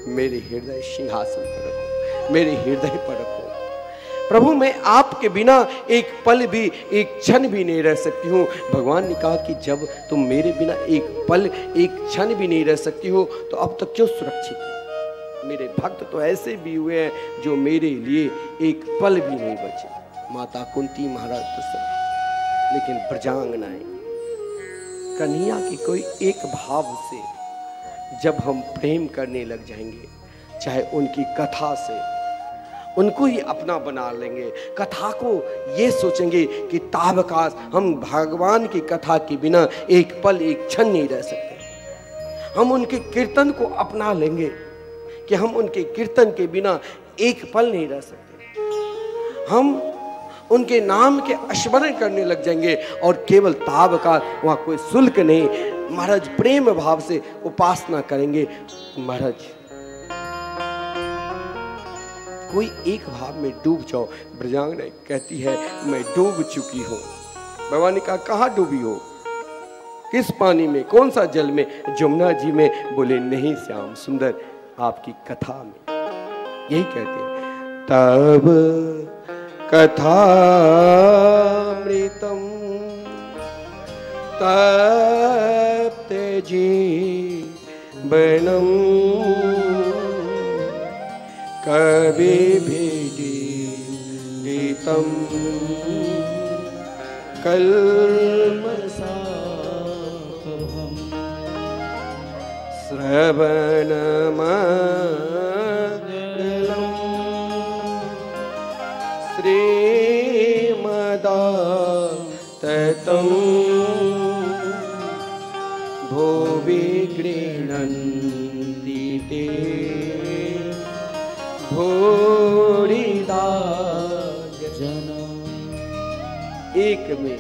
मेरे हृदय सिंहासन पर रखो, मेरे हृदय पर रखो। प्रभु, मैं आपके बिना एक पल भी, एक क्षण भी नहीं रह सकती हूँ। भगवान ने कहा कि जब तुम मेरे बिना एक पल, एक क्षण भी नहीं रह सकती हो तो अब तक क्यों सुरक्षित हो। मेरे भक्त तो ऐसे भी हुए हैं जो मेरे लिए एक पल भी नहीं बचे। माता कुंती, महाराज दशरथ, लेकिन ब्रजांगनाएं कन्हैया की कोई एक भाव से जब हम प्रेम करने लग जाएंगे, चाहे उनकी कथा से उनको ही अपना बना लेंगे, कथा को ये सोचेंगे कि ताबकाश हम भगवान की कथा के बिना एक पल, एक क्षण नहीं रह सकते। हम उनके कीर्तन को अपना लेंगे कि हम उनके कीर्तन के बिना एक पल नहीं रह सकते। हम उनके नाम के स्मरण करने लग जाएंगे और केवल ताब का वहाँ कोई शुल्क नहीं, महाराज प्रेम भाव से उपासना करेंगे। महाराज कोई एक भाव में डूब जाओ। ब्रजांगना कहती है मैं डूब चुकी हूँ। भगवान ने कहा कहाँ डूबी हो, किस पानी में, कौन सा जल में? जमुना जी में। बोले नहीं श्याम सुंदर, आपकी कथा में। यही कहते हैं तब कथामृतम तप्ते जीवनम कविभिदीतम कल्मषापहम् श्रवणमङ्गलम् श्रीमदाततं भुवि गृह्णन्ति ते भूरिदा जना। एक में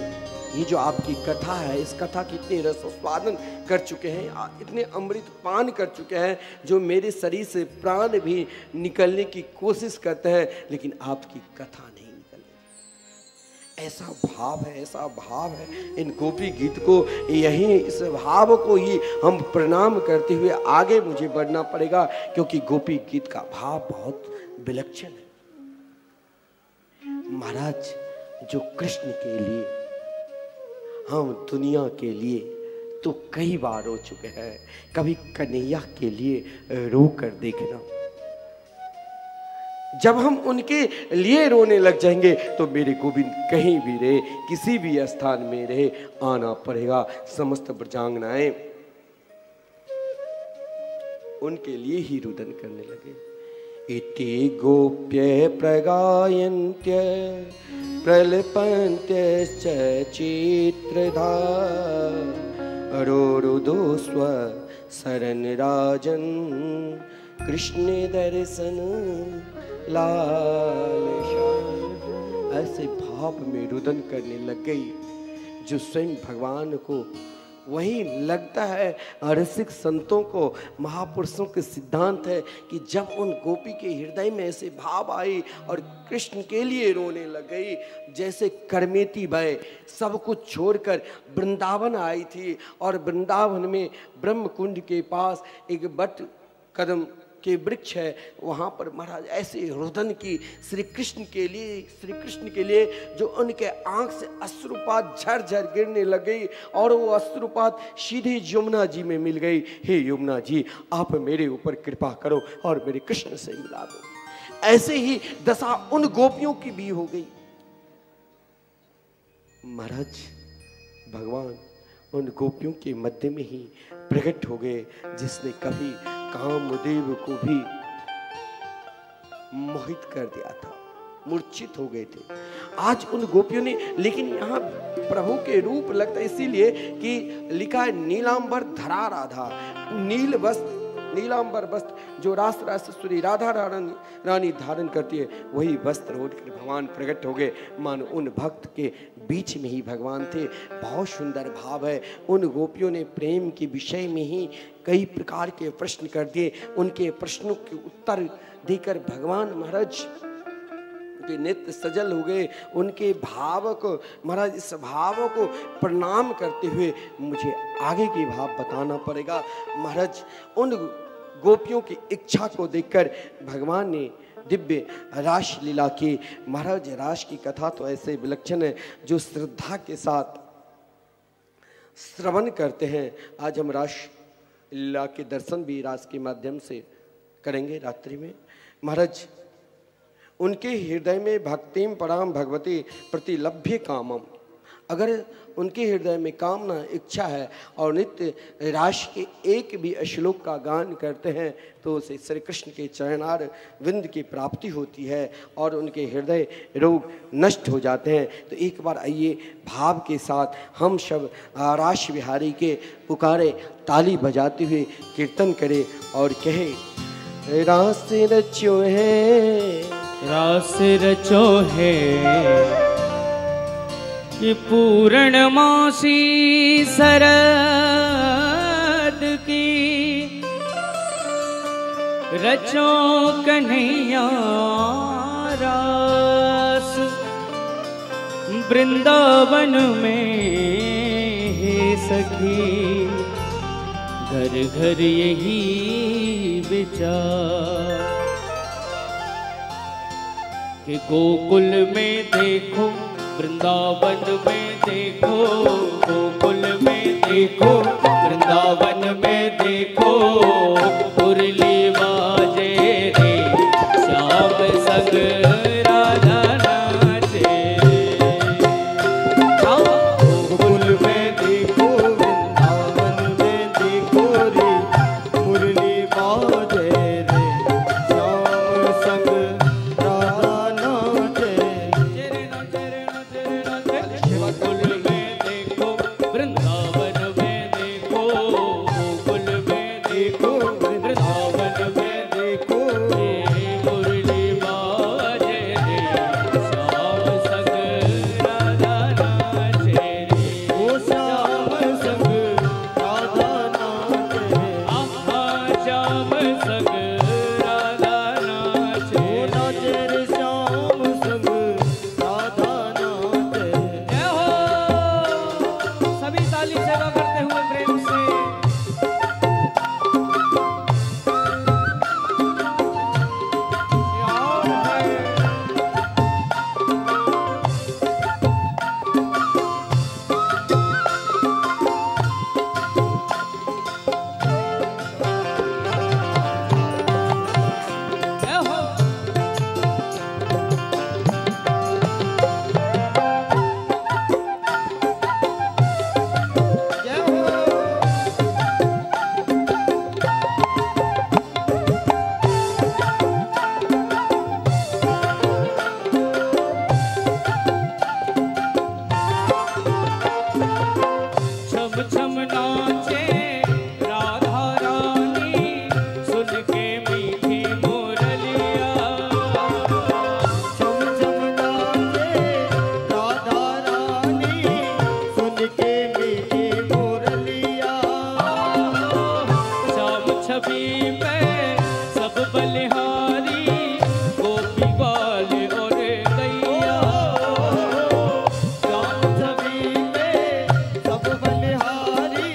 ये जो आपकी कथा है, इस कथा की इतने रसोस्वादन कर चुके हैं, इतने अमृत पान कर चुके हैं, जो मेरे शरीर से प्राण भी निकलने की कोशिश करते हैं, लेकिन आपकी कथा नहीं निकलती। ऐसा भाव है, ऐसा भाव है इन गोपी गीत को। यही इस भाव को ही हम प्रणाम करते हुए आगे मुझे बढ़ना पड़ेगा, क्योंकि गोपी गीत का भाव बहुत विलक्षण है। महाराज जो कृष्ण के लिए, हम दुनिया के लिए तो कई बार रो चुके हैं, कभी कन्हैया के लिए रो कर देखना। जब हम उनके लिए रोने लग जाएंगे तो मेरे गोविंद कहीं भी रहे, किसी भी स्थान में रहे, आना पड़ेगा। समस्त ब्रजांगनाएं उनके लिए ही रुदन करने लगे। इति गोप्य प्रगायन्त्य प्रलपन्त्यश्च चित्रधा रोरुदो स्व शरण राजन् कृष्ण दर्शन लालसा। ऐसे भाव में रुदन करने लग गई जो स्वयं भगवान को, वही लगता है रसिक संतों को, महापुरुषों के सिद्धांत है कि जब उन गोपी के हृदय में ऐसे भाव आई और कृष्ण के लिए रोने लग गई, जैसे करमेती बाई सब कुछ छोड़कर वृंदावन आई थी और वृंदावन में ब्रह्म कुंड के पास एक बट कदम के वृक्ष है, वहाँ पर महाराज ऐसे रुदन की श्री कृष्ण के लिए जो उनके आंख से अश्रुपात झरझर गिरने लग गई और वो अश्रुपात सीधे यमुना जी में मिल गई। हे यमुना जी, आप मेरे ऊपर कृपा करो और मेरे कृष्ण से मिला दो। ऐसे ही दशा उन गोपियों की भी हो गई। महाराज भगवान उन गोपियों के मध्य में ही प्रकट हो गए, जिसने कभी कामदेव को भी मोहित कर दिया था, मूर्छित हो गए थे। आज उन गोपियों ने, लेकिन यहाँ प्रभु के रूप लगता है इसीलिए कि लिखा है नीलांबर धरा राधा। नील वस्त्र, नीलांबर वस्त्र जो रास रासेश्वरी राधा रानी धारण करती है, वही वस्त्र ओढ़कर भगवान प्रकट हो गए। मानो उन भक्त के बीच में ही भगवान थे। बहुत सुंदर भाव है। उन गोपियों ने प्रेम के विषय में ही कई प्रकार के प्रश्न कर दिए। उनके प्रश्नों के उत्तर देकर भगवान महाराज के नेत्र सजल हो गए। उनके भाव को महाराज, इस भाव को प्रणाम करते हुए मुझे आगे के भाव बताना पड़ेगा। महाराज उन गोपियों की इच्छा को देखकर भगवान ने दिव्य रास लीला की। महाराज रास की कथा तो ऐसे विलक्षण है, जो श्रद्धा के साथ श्रवण करते हैं। आज हम रास लीला के दर्शन भी रास के माध्यम से करेंगे रात्रि में। महाराज उनके हृदय में भक्तिम पराम भगवती प्रतिलभ्य कामम, अगर उनके हृदय में कामना इच्छा है और नित्य रास के एक भी श्लोक का गान करते हैं तो उसे श्री कृष्ण के चरणार विंद की प्राप्ति होती है और उनके हृदय रोग नष्ट हो जाते हैं। तो एक बार आइए भाव के साथ हम सब रास बिहारी के पुकारे ताली बजाते हुए कीर्तन करें और कहे रास रचो है, रास रचो है, कि पूर्णमासी शरद की रचो कन्हैया रास वृंदावन में है सखी घर घर यही विचार कि गोकुल में देखो वृंदावन में देखो गोकुल में देखो वृंदावन में देखो मुरली बाजे रे श्याम संग राधा नाचे गोकुल में देखो वृंदावन में देखो रे मुरली बाजे रे श्याम संग राधा नाचे। गोकुल में देखो वृंदावन में देखो गोकुल में देखो वृंदावन में देखो मुरली बाजे रे श्याम संग राधा नाचे रे ओ श्याम संग राधा नाचे। आहा श्याम संग राधा नाचे ओ नाचे रे श्याम संग राधा नाचे। जय हो सभी ताली सेवा करते हुए प्रेम से जय हो छम छम नाचे राधा रानी सुन के मीठी मुरलिया छम छम नाचे राधा रानी सुन के मीठी मुरलिया। श्याम छवि पे सब बलिहारी गोपी ग्वाल और गैया श्याम छवि पे सब बलिहारी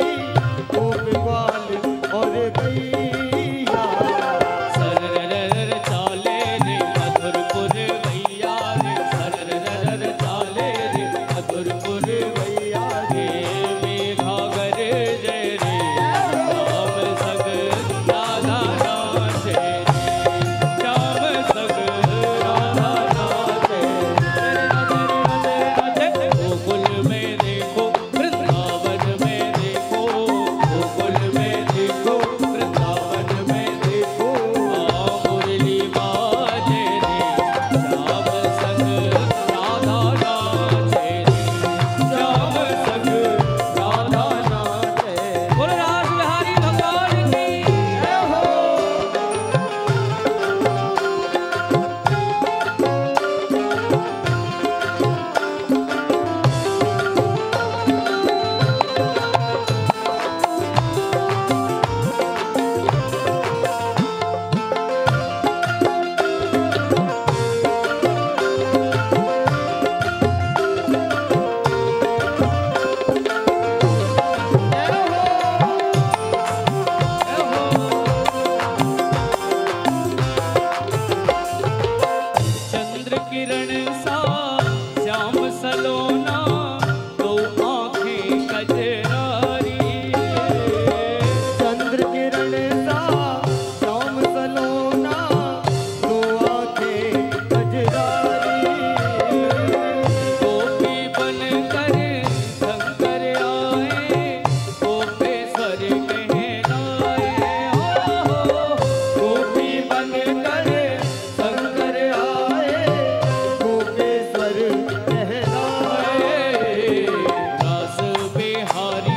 गोप ग्वाल और गैया। सरर चाले रे मधुरपुर गैया रे सरर चाले रे मधुरपुर गैया रे मेघागर जय रे श्याम संग राधा नाचे रे श्याम संग राधा नाचे गोकुल में देखो वृंदावन में देखो गोकुल में देखो वृंदावन में देखो मुरली बाजे रे श्याम संग राधा नाचे रे श्याम संग राधा नाचे बोलो रास बिहारी भगवान की जय हो। चंद्र किरण सा श्याम सलोना दो आंखें कजरारी चंद्र किरण सा श्याम सलोना दो आंखें कजरारी। गोपी बनकर शंकर आए गोपेश्वर कहलाए गोपी बनकर शंकर आए गोपेश्वर कहलाए। रास बिहारी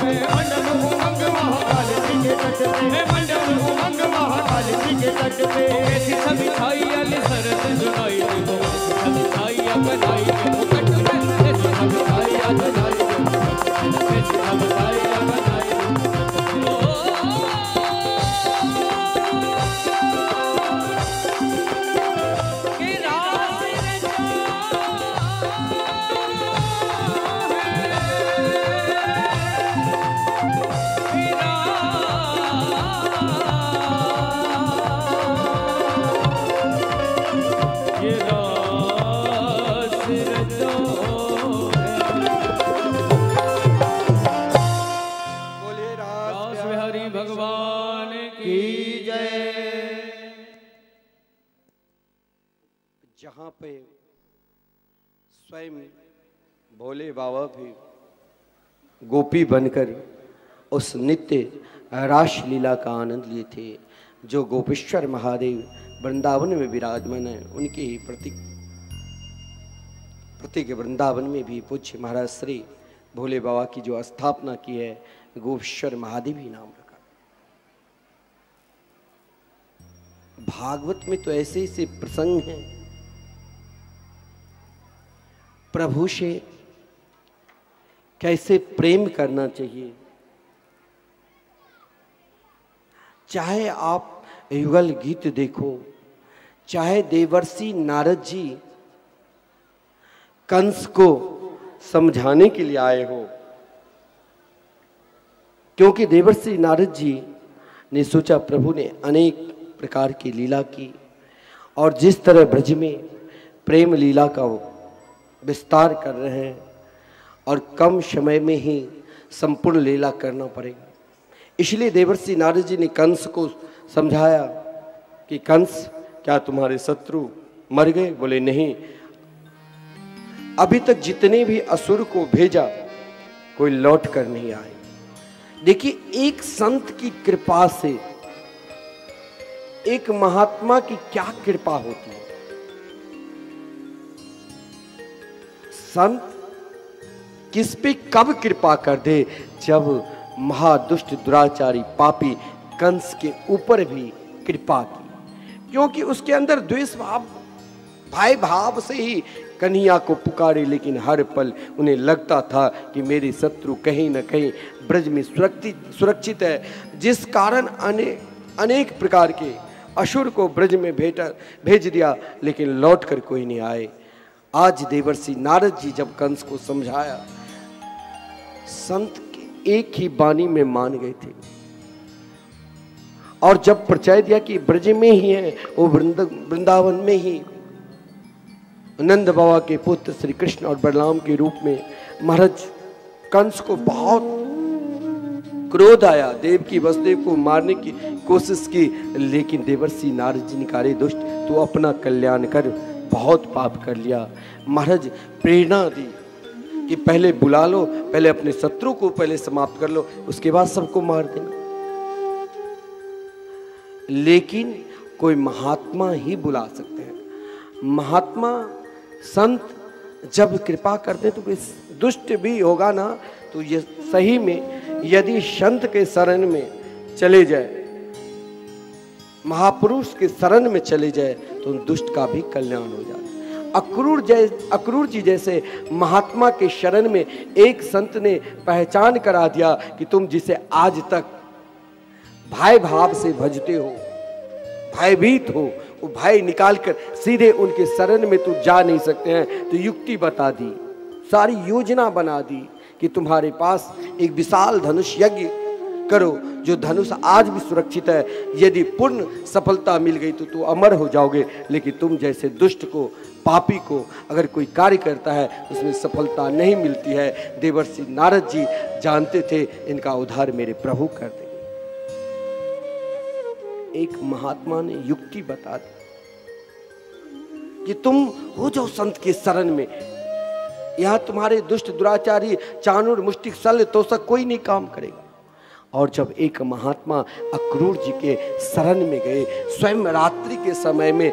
पे मंडल उमंग महाकाल जी के तट पे मंडल उमंग महाकाल जी के तट पे ऐसी सभी छाई अली सरत जुनाई देखो सभी छाई बनाई के मुकट में ऐसी सभी छाई बनाई के ऐसी सभी छाई बनाई जहाँ पे स्वयं भोले बाबा भी गोपी बनकर उस नित्य रास लीला का आनंद लिए थे, जो गोपेश्वर महादेव वृंदावन में विराजमान है, उनके ही प्रतीक वृंदावन में भी पूज्य महाराज श्री भोले बाबा की जो स्थापना की है, गोपेश्वर महादेव ही नाम रखा। भागवत में तो ऐसे ऐसे प्रसंग हैं, प्रभु से कैसे प्रेम करना चाहिए। चाहे आप युगल गीत देखो, चाहे देवर्षि नारद जी कंस को समझाने के लिए आए हो, क्योंकि देवर्षि नारद जी ने सोचा प्रभु ने अनेक प्रकार की लीला की, और जिस तरह ब्रज में प्रेम लीला का विस्तार कर रहे हैं और कम समय में ही संपूर्ण लीला करना पड़ेगा, इसलिए देवर्षि नारद जी ने कंस को समझाया कि कंस, क्या तुम्हारे शत्रु मर गए? बोले नहीं, अभी तक जितने भी असुर को भेजा कोई लौट कर नहीं आए। देखिए, एक संत की कृपा से, एक महात्मा की क्या कृपा होती है। संत किस पे कब कृपा कर दे? जब महादुष्ट दुराचारी पापी कंस के ऊपर भी कृपा की, क्योंकि उसके अंदर द्वेष भाव, भय भाव से ही कन्हैया को पुकारे, लेकिन हर पल उन्हें लगता था कि मेरे शत्रु कहीं न कहीं ब्रज में सुरक्षित है, जिस कारण अनेक प्रकार के असुर को ब्रज में भेज दिया, लेकिन लौट कर कोई नहीं आए। आज देवर्षि नारद जी जब कंस को समझाया, संत के एक ही वाणी में मान गए थे, और जब परिचय दिया कि ब्रज में ही है, वो वृंदावन में ही नंद बाबा के पुत्र श्री कृष्ण और बलराम के रूप में, महाराज कंस को बहुत क्रोध आया, देवकी वसुदेव को मारने की कोशिश की, लेकिन देवर्षि नारद जी ने कहा, दुष्ट तू अपना कल्याण कर, बहुत पाप कर लिया। महाराज प्रेरणा दी कि पहले बुला लो, पहले अपने शत्रु को पहले समाप्त कर लो, उसके बाद सबको मार देना। लेकिन कोई महात्मा ही बुला सकते हैं। महात्मा संत जब कृपा करते तो कोई दुष्ट भी होगा ना, तो ये सही में यदि संत के शरण में चले जाए, महापुरुष के शरण में चले जाए, तो दुष्ट का भी कल्याण हो जाए। अक्रूर जी जैसे महात्मा के शरण में एक संत ने पहचान करा दिया कि तुम जिसे आज तक भय भाव से भजते हो, भयभीत हो, वो भय निकाल कर सीधे उनके शरण में तू जा नहीं सकते हैं, तो युक्ति बता दी, सारी योजना बना दी कि तुम्हारे पास एक विशाल धनुष यज्ञ करो, जो धनुष आज भी सुरक्षित है। यदि पूर्ण सफलता मिल गई तो तू अमर हो जाओगे, लेकिन तुम जैसे दुष्ट को, पापी को अगर कोई कार्य करता है उसमें सफलता नहीं मिलती है। देवर्षि नारद जी जानते थे इनका उद्धार मेरे प्रभु कर देंगे। एक महात्मा ने युक्ति बता दी कि तुम हो जाओ संत के शरण में, यहां तुम्हारे दुष्ट दुराचारी चाणूर मुष्टिक शल्य तोषक कोई नहीं काम करेगा। और जब एक महात्मा अक्रूर जी के शरण में गए, स्वयं रात्रि के समय में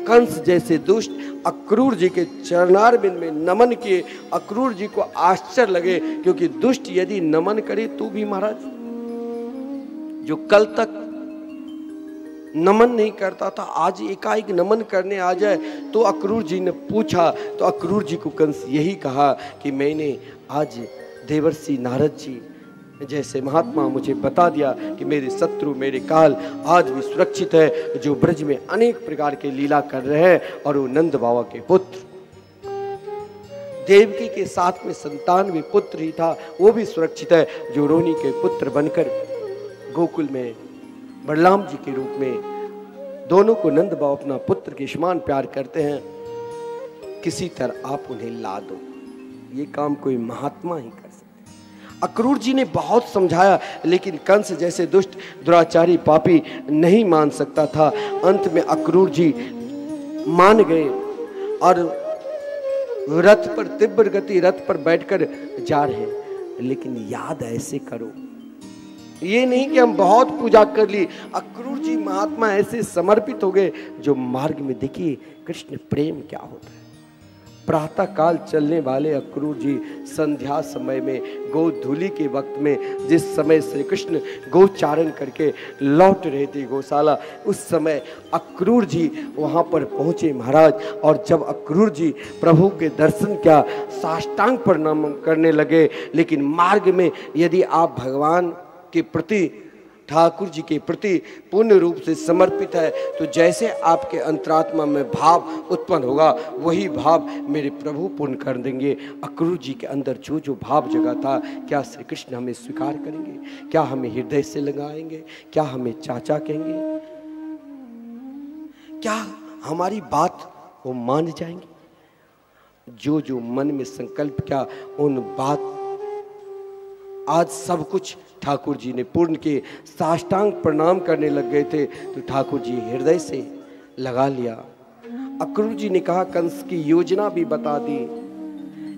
कंस जैसे दुष्ट अक्रूर जी के चरणारविंद में नमन किए। अक्रूर जी को आश्चर्य लगे, क्योंकि दुष्ट यदि नमन करे तो भी महाराज, जो कल तक नमन नहीं करता था आज एकाएक नमन करने आ जाए। तो अक्रूर जी ने पूछा, तो अक्रूर जी को कंस यही कहा कि मैंने आज देवर्षि नारद जी जैसे महात्मा मुझे बता दिया कि मेरे शत्रु मेरे काल आज भी सुरक्षित है, जो ब्रज में अनेक प्रकार के लीला कर रहे हैं, और वो नंद बाबा के पुत्र देवकी के साथ में संतान भी पुत्र ही था, वो भी सुरक्षित है, जो रोहिणी के पुत्र बनकर गोकुल में बलराम जी के रूप में दोनों को नंद बाबा अपना पुत्र के समान प्यार करते हैं। किसी तरह आप उन्हें ला दो, ये काम कोई महात्मा ही कर सकते। अक्रूर जी ने बहुत समझाया, लेकिन कंस जैसे दुष्ट दुराचारी पापी नहीं मान सकता था। अंत में अक्रूर जी मान गए और रथ पर तीव्र गति रथ पर बैठकर जा रहे। लेकिन याद ऐसे करो, ये नहीं कि हम बहुत पूजा कर ली। अक्रूर जी महात्मा ऐसे समर्पित हो गए, जो मार्ग में देखिए कृष्ण प्रेम क्या होता है। प्रातः काल चलने वाले अक्रूर जी संध्या समय में गोधूलि के वक्त में, जिस समय श्री कृष्ण गोचारण करके लौट रहे थे गौशाला, उस समय अक्रूर जी वहां पर पहुंचे महाराज। और जब अक्रूर जी प्रभु के दर्शन किया, साष्टांग प्रणाम करने लगे। लेकिन मार्ग में यदि आप भगवान के प्रति, ठाकुर जी के प्रति पूर्ण रूप से समर्पित है, तो जैसे आपके अंतरात्मा में भाव उत्पन्न होगा, वही भाव मेरे प्रभु पूर्ण कर देंगे। अक्रूर जी के अंदर जो जो भाव जगा था, क्या श्री कृष्ण हमें स्वीकार करेंगे? क्या हमें हृदय से लगाएंगे? क्या हमें चाचा कहेंगे? क्या हमारी बात वो मान जाएंगे? जो जो मन में संकल्प किया, उन बात आज सब कुछ ठाकुर जी ने पूर्ण के साष्टांग प्रणाम करने लग गए थे। तो ठाकुर जी हृदय से लगा लिया। अक्रूर जी ने कहा, कंस की योजना भी बता दी।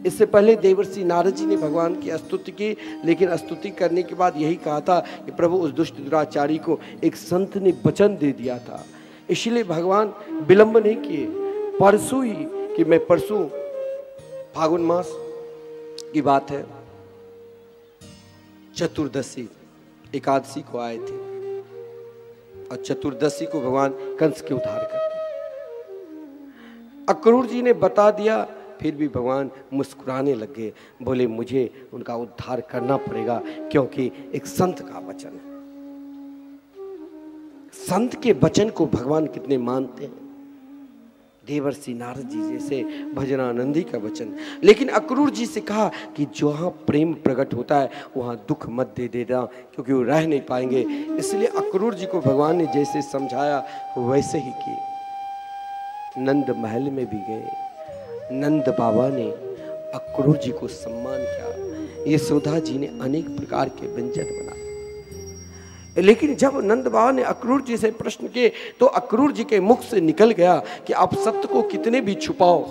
इससे पहले देवर्षि नारद जी ने भगवान की स्तुति की, लेकिन स्तुति करने के बाद यही कहा था कि प्रभु उस दुष्ट दुराचारी को एक संत ने वचन दे दिया था, इसलिए भगवान विलंब नहीं किए। परसों ही कि मैं परसों फागुन मास की बात है, चतुर्दशी एकादशी को आए थे, और चतुर्दशी को भगवान कंस के उद्धार करते। अक्रूर जी ने बता दिया, फिर भी भगवान मुस्कुराने लगे, बोले मुझे उनका उद्धार करना पड़ेगा, क्योंकि एक संत का वचन है। संत के वचन को भगवान कितने मानते हैं। देवर्षि नारद जी जैसे भजनानंदी का वचन। लेकिन अक्रूर जी से कहा कि जहाँ प्रेम प्रकट होता है वहाँ दुख मत दे देना, क्योंकि वो रह नहीं पाएंगे। इसलिए अक्रूर जी को भगवान ने जैसे समझाया वैसे ही किए। नंद महल में भी गए, नंद बाबा ने अक्रूर जी को सम्मान किया। यशोदा जी ने अनेक प्रकार के व्यंजन बनाए। लेकिन जब नंद बाबा ने अक्रूर जी से प्रश्न किए, तो अक्रूर जी के मुख से निकल गया कि आप सत्य को कितने भी छुपाओ,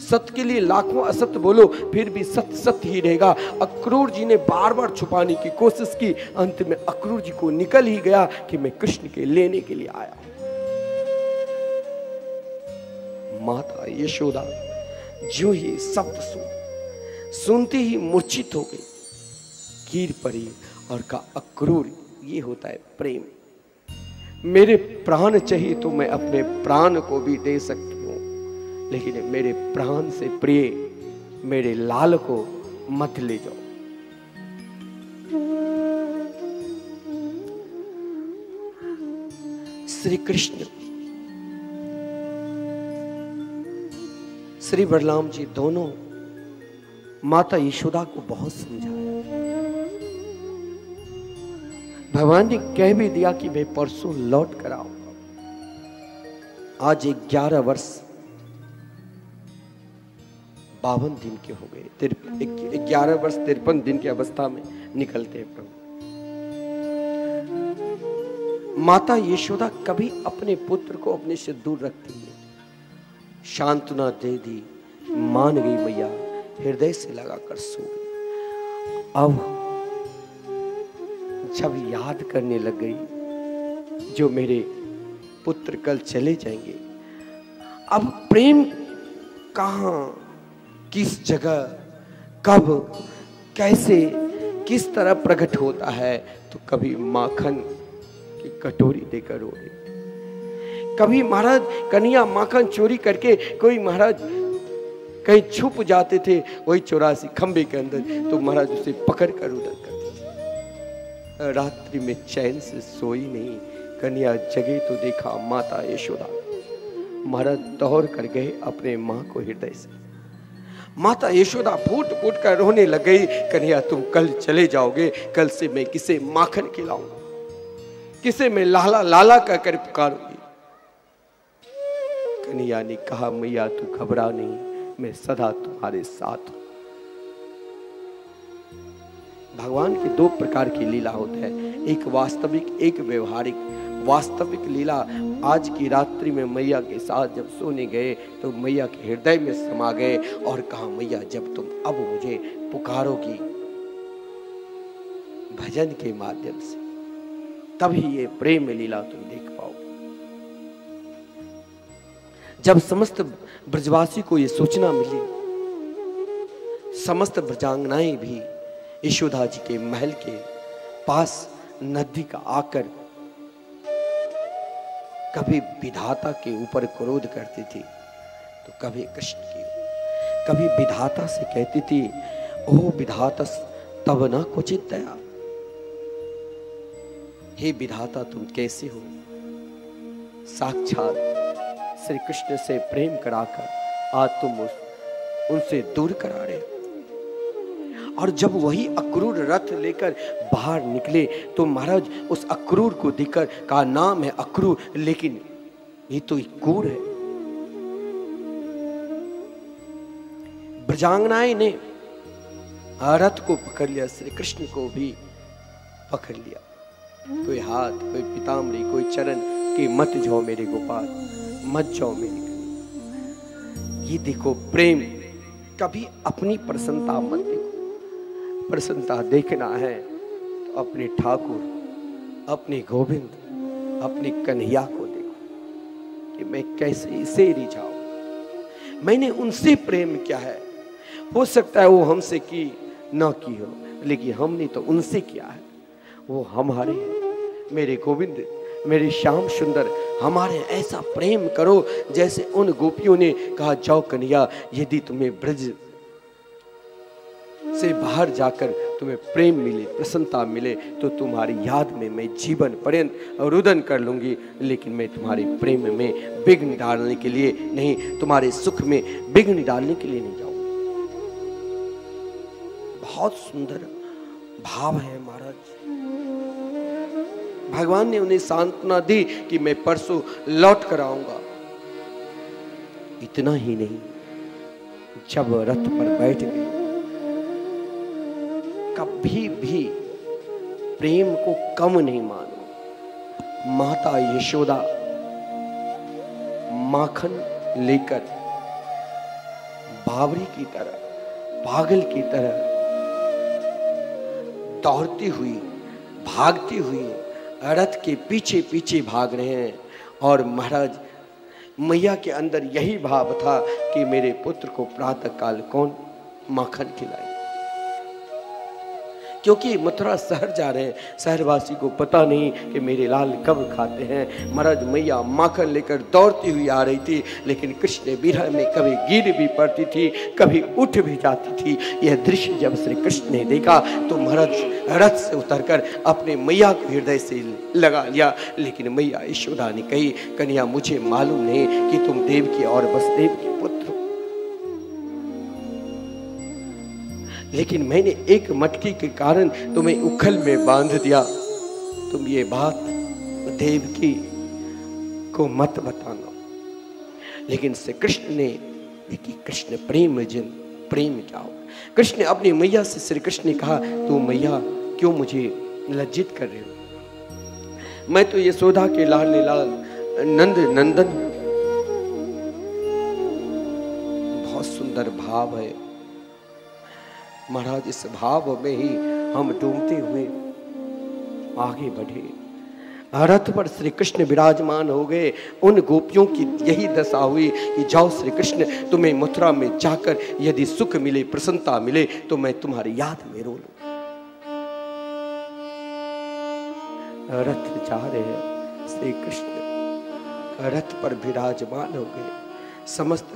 सत्य के लिए लाखों असत्य बोलो, फिर भी सत्य सत्य ही रहेगा। अक्रूर जी ने बार बार छुपाने की कोशिश की। अंत में अक्रूर जी को निकल ही गया कि मैं कृष्ण के लेने के लिए आया। माता यशोदा जो ही शब्द सुनते ही मूर्छित हो गई, गिर पड़ी और कहा, अक्रूर ये होता है प्रेम। मेरे प्राण चाहिए तो मैं अपने प्राण को भी दे सकती हूं, लेकिन मेरे प्राण से प्रिय मेरे लाल को मत ले जाओ। श्री कृष्ण श्री बलराम जी दोनों माता यशोदा को बहुत समझाया। भगवान ने कह भी दिया कि मैं परसों लौट कर आऊंगा। आज 11 वर्ष 52 दिन के हो गए। 11 वर्ष 53 दिन की अवस्था में निकलते हैं प्रभु। माता यशोदा कभी अपने पुत्र को अपने से दूर रखती है। सांत्वना दे दी, मान गई मैया, हृदय से लगाकर सो गई। अब जब याद करने लग गई, जो मेरे पुत्र कल चले जाएंगे, अब प्रेम कहाँ, किस जगह, कब, कैसे, किस तरह प्रकट होता है? तो कभी माखन की कटोरी देकर रोए, कभी महाराज कन्हैया माखन चोरी करके कोई महाराज कहीं छुप जाते थे वही 84 खंबे के अंदर, तो महाराज उसे पकड़ कर उधर करते थे। रात्रि में चैन से सोई नहीं, कन्हैया जगे तो देखा माता यशोदा। महाराज दौड़ कर गए अपने माँ को हृदय से। माता यशोदा फूट फूट कर रोने लग गई, कन्हैया तुम कल चले जाओगे, कल से मैं किसे माखन खिलाऊंगा, किसे मैं लाला लाला कहकर पुकारूंगी। कन्हैया ने कहा मैया तू घबरा नहीं, मैं सदा तुम्हारे साथ हूं। भगवान की दो प्रकार की लीला होती है, एक वास्तविक, एक व्यवहारिक। वास्तविक लीला आज की रात्रि में मैया के साथ जब सोने गए तो मैया के हृदय में समा गए और कहा मैया जब तुम अब मुझे पुकारोगी भजन के माध्यम से, तभी ये प्रेम लीला तुम देख पाओगे। जब समस्त ब्रजवासी को ये सूचना मिली, समस्त ब्रजांगनाएं भी यशोदा जी के महल के पास नदी का आकर कभी विधाता के ऊपर क्रोध करती थी तो कभी कृष्ण की, कभी विधाता से कहती थी ओ विधाता तब न क्वचित दया, हे विधाता तुम कैसे हो। साक्षात श्री कृष्ण से प्रेम कराकर आज तुम उनसे दूर करा रहे हो। और जब वही अक्रूर रथ लेकर बाहर निकले तो महाराज उस अक्रूर को देखकर कहा नाम है अक्रूर, लेकिन ये तो एक कूर है। ब्रजांगनाएं ने रथ को पकड़ लिया, श्री कृष्ण को भी पकड़ लिया। कोई हाथ, कोई पीताम्बरी, कोई चरण कि मत जाओ मेरे गोपाल, मत जाओ मेरे कन्हैया। ये देखो प्रेम, कभी अपनी प्रसन्नता मत देखो। प्रसन्नता देखना है तो अपने ठाकुर, अपने गोविंद, अपने कन्हैया को देखो कि मैं कैसे इसे रिझाऊं। मैंने उनसे प्रेम किया है, हो सकता है वो हमसे की ना की हो, लेकिन हमने तो उनसे किया है, वो हमारे हैं। मेरे गोविंद, मेरे श्याम सुंदर, हमारे ऐसा प्रेम करो जैसे उन गोपियों ने कहा जाओ कन्हैया, यदि तुम्हें ब्रज से बाहर जाकर तुम्हें प्रेम मिले, प्रसन्नता मिले तो तुम्हारी याद में मैं जीवन पर्यंत रुदन कर लूंगी, लेकिन मैं तुम्हारे प्रेम में विघ्न डालने के लिए नहीं, तुम्हारे सुख में विघ्न डालने के लिए नहीं जाऊंगा। बहुत सुंदर भाव है महाराज। भगवान ने उन्हें सांत्वना दी कि मैं परसों लौट कर आऊंगा। इतना ही नहीं, जब रथ पर बैठ गए कभी भी प्रेम को कम नहीं मानो। माता यशोदा माखन लेकर बावरी की तरह, पागल की तरह दौड़ती हुई, भागती हुई रथ के पीछे पीछे भाग रहे हैं। और महाराज मैया के अंदर यही भाव था कि मेरे पुत्र को प्रातः काल कौन माखन खिलाए, क्योंकि मथुरा शहर जा रहे हैं, शहरवासी को पता नहीं कि मेरे लाल कब खाते हैं। महाराज मैया माखन लेकर दौड़ती हुई आ रही थी, लेकिन कृष्ण विरह में कभी गिर भी पड़ती थी, कभी उठ भी जाती थी। यह दृश्य जब श्री कृष्ण ने देखा तो महाराज रथ से उतरकर अपने मैया को हृदय से लगा लिया। लेकिन मैया यशोदा ने कही कन्हैया मुझे मालूम नहीं कि तुम देवकी और वसुदेव के पुत्र हो, लेकिन मैंने एक मटकी के कारण तुम्हें उखल में बांध दिया। तुम ये बात देवकी को मत बताना। लेकिन श्री कृष्ण ने देखी, कृष्ण प्रेम जन, प्रेम क्या हो। कृष्ण ने अपनी मैया से, श्री कृष्ण ने कहा तू मैया क्यों मुझे लज्जित कर रहे हो, मैं तो यशोदा के लाल लाल नंद नंदन। बहुत सुंदर भाव है महाराज। इस भाव में ही हम डूबते हुए आगे बढ़े। रथ पर श्री कृष्ण विराजमान हो गए। उन गोपियों की यही दशा हुई कि जाओ श्री कृष्ण, तुम्हें मथुरा में जाकर यदि सुख मिले, प्रसन्नता मिले तो मैं तुम्हारी याद में रो लूं। रथ जा रहे हैं, श्री कृष्ण रथ पर विराजमान हो गए। समस्त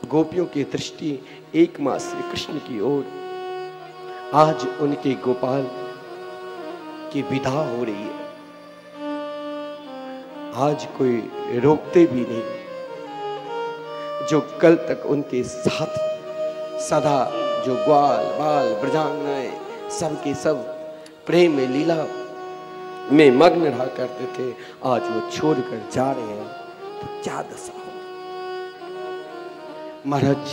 गोपियों की दृष्टि एक मां श्री कृष्ण की ओर। आज उनके गोपाल की विदा हो रही है। आज कोई रोकते भी नहीं। जो कल तक उनके साथ सदा जो ग्वाल बाल ब्रजांगनाएं सबके सब प्रेम में लीला में मग्न रहा करते थे, आज वो छोड़कर जा रहे हैं तो क्या दशा हो। महाराज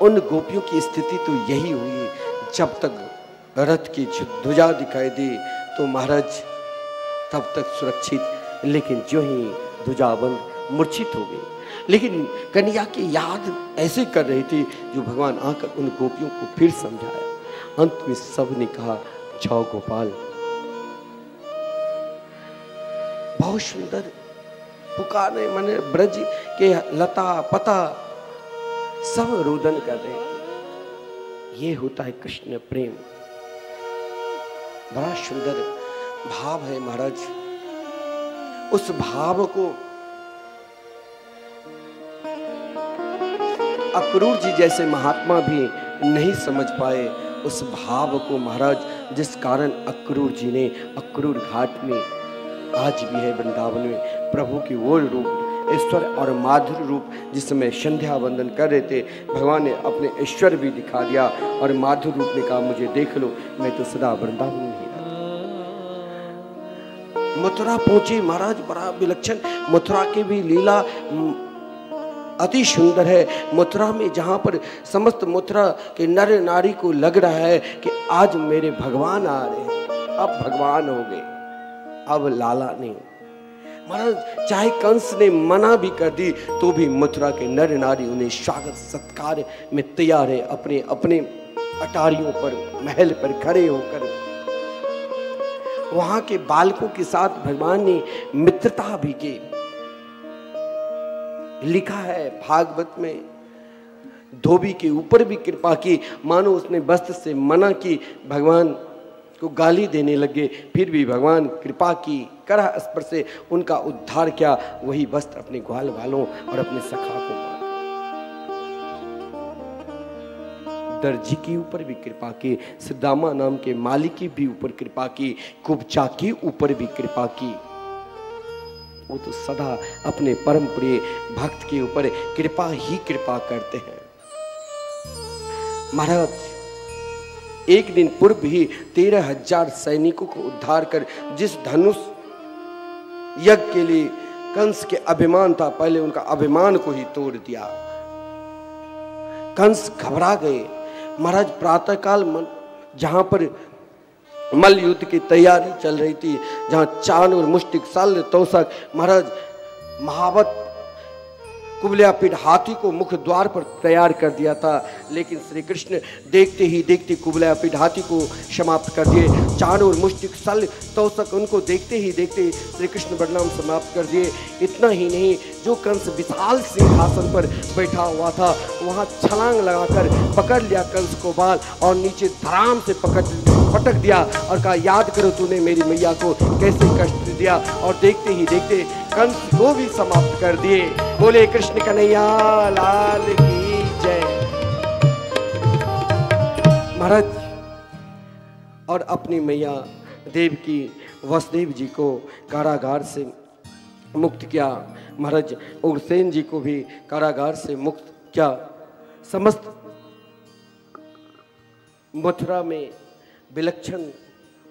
उन गोपियों की स्थिति तो यही हुई। जब तक रथ की ध्वजा दिखाई दी तो महाराज तब तक सुरक्षित, लेकिन जो ही ध्वजाबंद मूर्छित हो गई। लेकिन कन्या की याद ऐसे कर रही थी जो भगवान आकर उन गोपियों को फिर समझाया। अंत में सब ने कहा जाओ गोपाल। बहुत सुंदर पुकारने मन ब्रज के लता पता सब रोदन कर रहे थे। ये होता है कृष्ण प्रेम। बड़ा सुंदर भाव है महाराज। उस भाव को अक्रूर जी जैसे महात्मा भी नहीं समझ पाए। उस भाव को महाराज जिस कारण अक्रूर जी ने अक्रूर घाट में आज भी है वृंदावन में प्रभु की वो रूप ईश्वर और माधुर रूप जिस समय संध्या वंदन कर रहे थे, भगवान ने अपने ईश्वर भी दिखा दिया और माधुर रूप में कहा मुझे देख लो, मैं तो सदा वृंदावन में ही रहता। मथुरा पहुंचे महाराज, बड़ा विलक्षण मथुरा की भी लीला अति सुंदर है। मथुरा में जहां पर समस्त मथुरा के नर नारी को लग रहा है कि आज मेरे भगवान आ रहे हैं, अब भगवान हो गए, अब लाला नहीं। महाराज चाहे कंस ने मना भी कर दी तो भी मथुरा के नर नारी उन्हें स्वागत सत्कार में तैयार है। अपने अपने अटारियों पर महल पर खड़े होकर वहां के बालकों के साथ भगवान ने मित्रता भी की। लिखा है भागवत में, धोबी के ऊपर भी कृपा की, मानो उसने वस्त्र से मना की, भगवान को गाली देने लगे, फिर भी भगवान कृपा की, करह स्पर्श से उनका उद्धार किया। वही वस्त्र अपने ग्वाल वालों और अपने सखा को मार। दर्जी के ऊपर भी कृपा की, सुदामा नाम के माली के भी ऊपर कृपा की, कुब्जा के ऊपर भी कृपा की। वो तो सदा अपने परम प्रिय भक्त के ऊपर कृपा ही कृपा करते हैं। महाराज एक दिन पूर्व ही 13,000 सैनिकों को उद्धार कर जिस धनुष यज्ञ के लिए कंस के अभिमान था, पहले उनका अभिमान को ही तोड़ दिया। कंस घबरा गए। महाराज प्रातःकाल जहां पर मल्ल युद्ध की तैयारी चल रही थी, जहां चान और मुष्टिक शल्य तोषक, महाराज महावत कुबलियापीठ हाथी को मुख्य द्वार पर तैयार कर दिया था, लेकिन श्री कृष्ण देखते ही देखते कुबलियापीठ हाथी को समाप्त कर दिए। चाण और मुष्टिक शल्य तोषक उनको देखते ही देखते श्री कृष्ण बलराम समाप्त कर दिए। इतना ही नहीं, जो कंस विशाल सिंहासन पर बैठा हुआ था वहां छलांग लगाकर पकड़ लिया कंस को बाल और नीचे धराम से पटक दिया और कहा याद करो तूने मेरी मैया को कैसे कष्ट दिया। और देखते ही देखते कंस को भी समाप्त कर दिए। बोले कृष्ण कन्हैया लाल की जय। महाराज और अपनी मैया देवकी वसुदेव जी को कारागार से मुक्त किया। महाराज उग्रसेन जी को भी कारागार से मुक्त किया। समस्त मथुरा में विलक्षण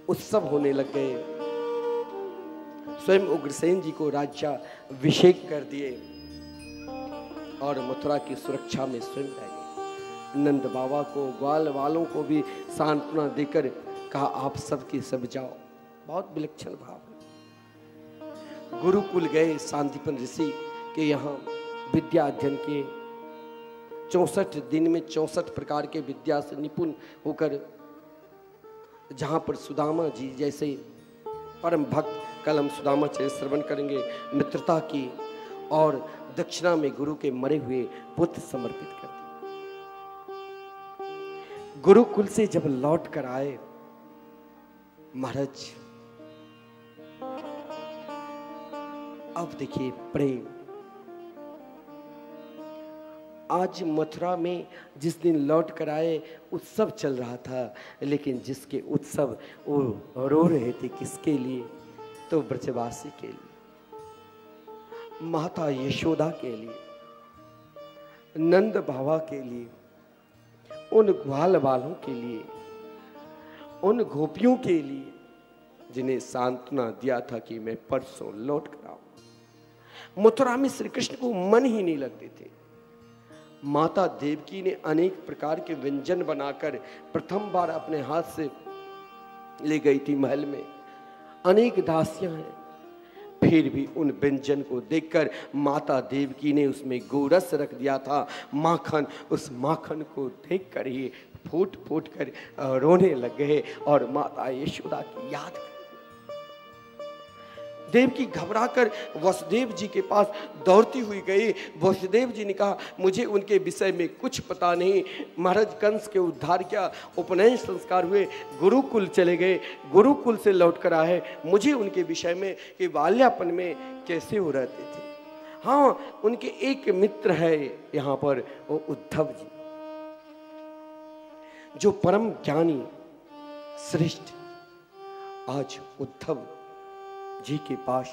उत्सव होने लग गए। स्वयं उग्रसेन जी को राज्याभिषेक कर दिए और मथुरा की सुरक्षा में स्वयं रह गए। नंद बाबा को ग्वाल वालों को भी सांत्वना देकर कहा आप सबके सब जाओ। बहुत विलक्षण भाव। गुरुकुल गए शांतिपन ऋषि के यहाँ विद्या अध्ययन किए। 64 दिन में 64 प्रकार के विद्या से निपुण होकर जहाँ पर सुदामा जी जैसे परम भक्त, कल हम सुदामा चरित्र श्रवण करेंगे, मित्रता की और दक्षिणा में गुरु के मरे हुए पुत्र समर्पित कर दिए। गुरुकुल से जब लौट कर आए महाराज, अब देखिए प्रेम। आज मथुरा में जिस दिन लौट कर आए उत्सव चल रहा था, लेकिन जिसके उत्सव वो रो रहे थे किसके लिए? तो ब्रजवासी के लिए, माता यशोदा के लिए, नंद बाबा के लिए, उन ग्वाल वालों के लिए, उन गोपियों के लिए जिन्हें सांत्वना दिया था कि मैं परसों लौट कर आऊं। मथुरा में श्री कृष्ण को मन ही नहीं लगते थे। माता देवकी ने अनेक प्रकार के व्यंजन बनाकर प्रथम बार अपने हाथ से ले गई थी महल में। अनेक दासियां हैं, फिर भी उन व्यंजन को देखकर माता देवकी ने उसमें गोरस रख दिया था, माखन। उस माखन को देखकर ही फूट फूट कर रोने लग गए और माता यशोदा की याद कर। देवकी घबराकर वसुदेव जी के पास दौड़ती हुई गई। वसुदेव जी ने कहा, मुझे उनके विषय में कुछ पता नहीं। महाराज कंस के उद्धार किया, उपनयन संस्कार हुए, गुरुकुल चले गए, गुरुकुल से लौट कर आए। मुझे उनके विषय में कि बाल्यापन में कैसे हो रहते थे। हाँ, उनके एक मित्र है यहाँ पर, वो उद्धव जी, जो परम ज्ञानी श्रेष्ठ। आज उद्धव जी के पास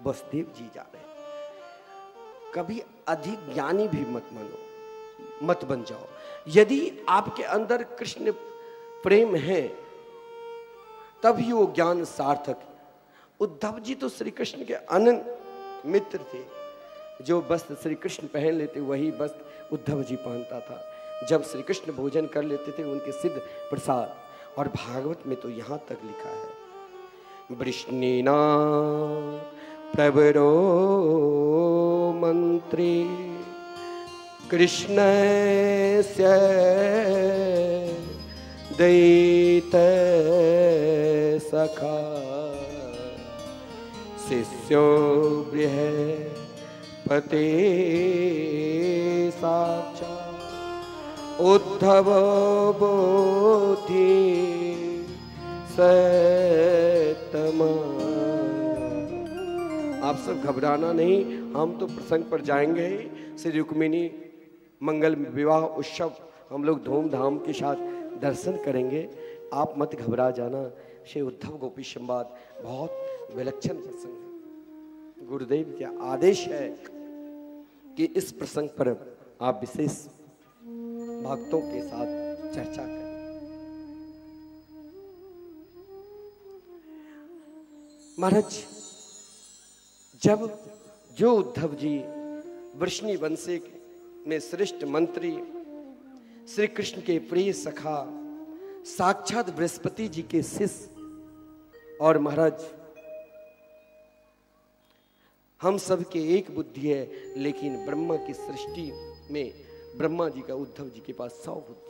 वसुदेव जी जा रहे हैं। कभी अधिक ज्ञानी भी मत बन जाओ। यदि आपके अंदर कृष्ण प्रेम है तभी वो ज्ञान सार्थक। उद्धव जी तो श्री कृष्ण के अनन्य मित्र थे। जो वस्त्र श्री कृष्ण पहन लेते वही वस्त्र उद्धव जी पहनता था। जब श्री कृष्ण भोजन कर लेते थे उनके सिद्ध प्रसाद। और भागवत में तो यहाँ तक लिखा है, वृष्णिना प्रवरो मंत्री कृष्णस्य दैत सखा शिष्यो बृहस्पते साक्षात् उद्धव बोधि सतमा। आप सब घबराना नहीं, हम तो प्रसंग पर जाएंगे ही। श्री रुक्मिणी मंगल विवाह उत्सव हम लोग धूमधाम के साथ दर्शन करेंगे। आप मत घबरा जाना। श्री उद्धव गोपी संवाद बहुत विलक्षण प्रसंग है। गुरुदेव का आदेश है कि इस प्रसंग पर आप विशेष भक्तों के साथ चर्चा करें। महाराज, जब जो उद्धव जी वृष्णि वंश में श्रेष्ठ मंत्री, श्री कृष्ण के प्रिय सखा, साक्षात बृहस्पति जी के शिष्य, और महाराज हम सब के एक बुद्धि है, लेकिन ब्रह्मा की सृष्टि में ब्रह्मा जी का उद्धव जी के पास 100 बुद्धि।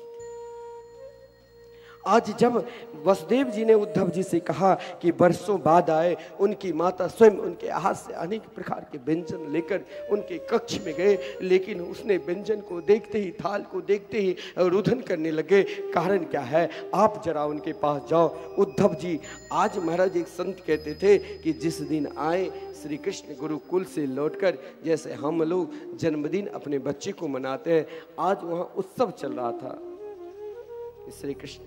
आज जब वसुदेव जी ने उद्धव जी से कहा कि वर्षों बाद आए, उनकी माता स्वयं उनके हाथ से अनेक प्रकार के व्यंजन लेकर उनके कक्ष में गए, लेकिन उसने व्यंजन को देखते ही, थाल को देखते ही रुदन करने लगे। कारण क्या है? आप जरा उनके पास जाओ। उद्धव जी, आज महाराज एक संत कहते थे कि जिस दिन आए श्री कृष्ण गुरुकुल से लौटकर, जैसे हम लोग जन्मदिन अपने बच्चे को मनाते हैं, आज वहाँ उत्सव चल रहा था श्री कृष्ण।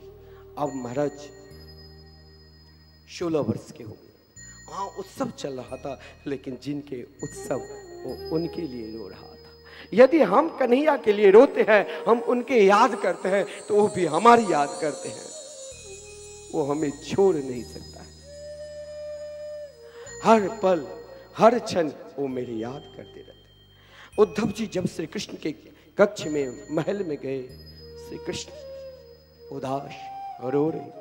अब महाराज 16 वर्ष के हो गए, वहाँ उत्सव चल रहा था, लेकिन जिनके उत्सव वो उनके लिए रो रहा था। यदि हम कन्हैया के लिए रोते हैं, हम उनके याद करते हैं, तो वो भी हमारी याद करते हैं। वो हमें छोड़ नहीं सकता है। हर पल हर क्षण वो मेरी याद करते रहते। उद्धव जी जब श्री कृष्ण के कक्ष में, महल में गए, श्री कृष्ण उदास रो रहे।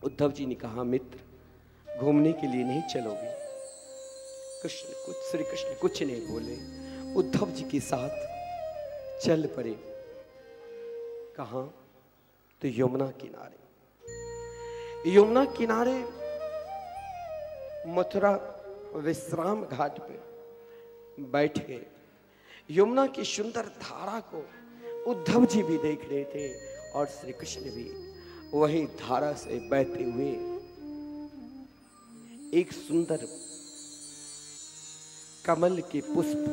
उद्धव जी ने कहा, मित्र, घूमने के लिए नहीं चलोगे? श्री कृष्ण कुछ नहीं बोले, उद्धव जी के साथ चल पड़े। कहां? तो यमुना किनारे मथुरा विश्राम घाट पे बैठ गए। यमुना की सुंदर धारा को उद्धव जी भी देख रहे थे और श्री कृष्ण भी वही धारा से बहते हुए एक सुंदर कमल के पुष्प,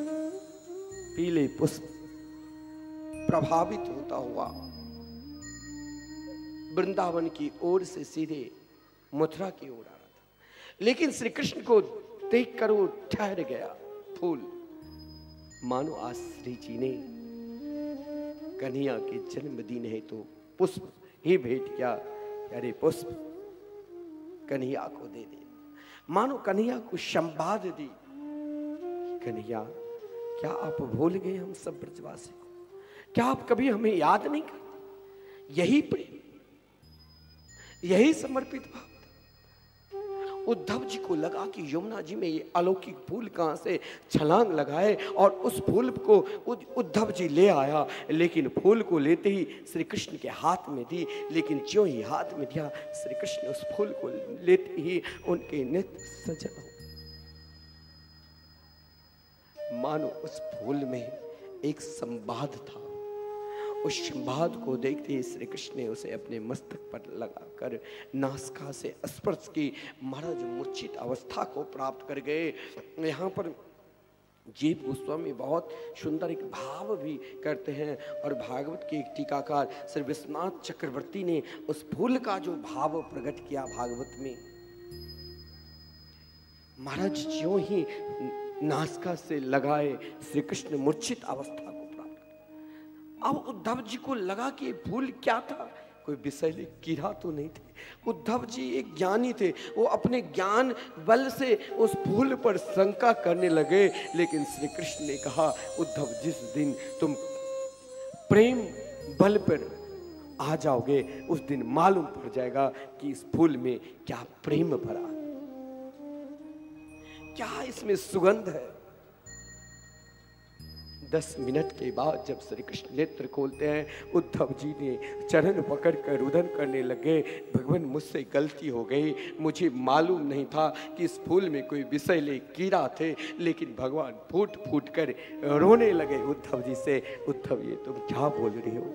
पीले पुष्प प्रभावित होता हुआ वृंदावन की ओर से सीधे मथुरा की ओर आ रहा था। लेकिन श्री कृष्ण को देखकर वो ठहर गया। फूल मानो आज श्री जी ने कन्हैया के जन्मदिन है तो पुष्प ही भेंट किया। अरे पुष्प कन्हैया को दे दे। मानो कन्हैया को संवाद दी। कन्हैया, क्या आप भूल गए हम सब ब्रजवासी को? क्या आप कभी हमें याद नहीं करते? यही प्रेम, यही समर्पित भाव। उद्धव जी को लगा कि यमुना जी में ये अलौकिक फूल कहां से छलांग लगाए और उस फूल को उद्धव जी ले आया। लेकिन फूल को लेते ही श्री कृष्ण के हाथ में दी। लेकिन ज्यों ही हाथ में दिया, श्री कृष्ण उस फूल को लेते ही उनके नेत्र सजल हो। मानो उस फूल में एक संवाद था। उस संवाद को देखते ही श्री कृष्ण ने उसे अपने मस्तक पर लगाकर नासिका से स्पर्श की। महाराज मूर्छित अवस्था को प्राप्त कर गए। यहाँ पर जीव गोस्वामी बहुत सुंदर एक भाव भी करते हैं और भागवत के एक टीकाकार श्री विश्वनाथ चक्रवर्ती ने उस फूल का जो भाव प्रकट किया भागवत में। महाराज ज्यों ही नासिका से लगाए श्री कृष्ण मूर्छित अवस्था को प्राप्त। अब उद्धव जी को लगा कि फूल क्या था? कोई विषैले कीड़ा तो नहीं थे। उद्धव जी एक ज्ञानी थे, वो अपने ज्ञान बल से उस फूल पर शंका करने लगे। लेकिन श्री कृष्ण ने कहा, उद्धव जिस दिन तुम प्रेम बल पर आ जाओगे उस दिन मालूम पड़ जाएगा कि इस फूल में क्या प्रेम भरा, क्या इसमें सुगंध है। 10 मिनट के बाद जब श्री कृष्ण नेत्र खोलते हैं, उद्धव जी ने चरण पकड़कर रुदन करने लगे, भगवान मुझसे गलती हो गई, मुझे मालूम नहीं था कि इस फूल में कोई विषैले कीड़ा थे। लेकिन भगवान फूट फूट कर रोने लगे उद्धव जी से, उद्धव ये तुम क्या बोल रहे हो?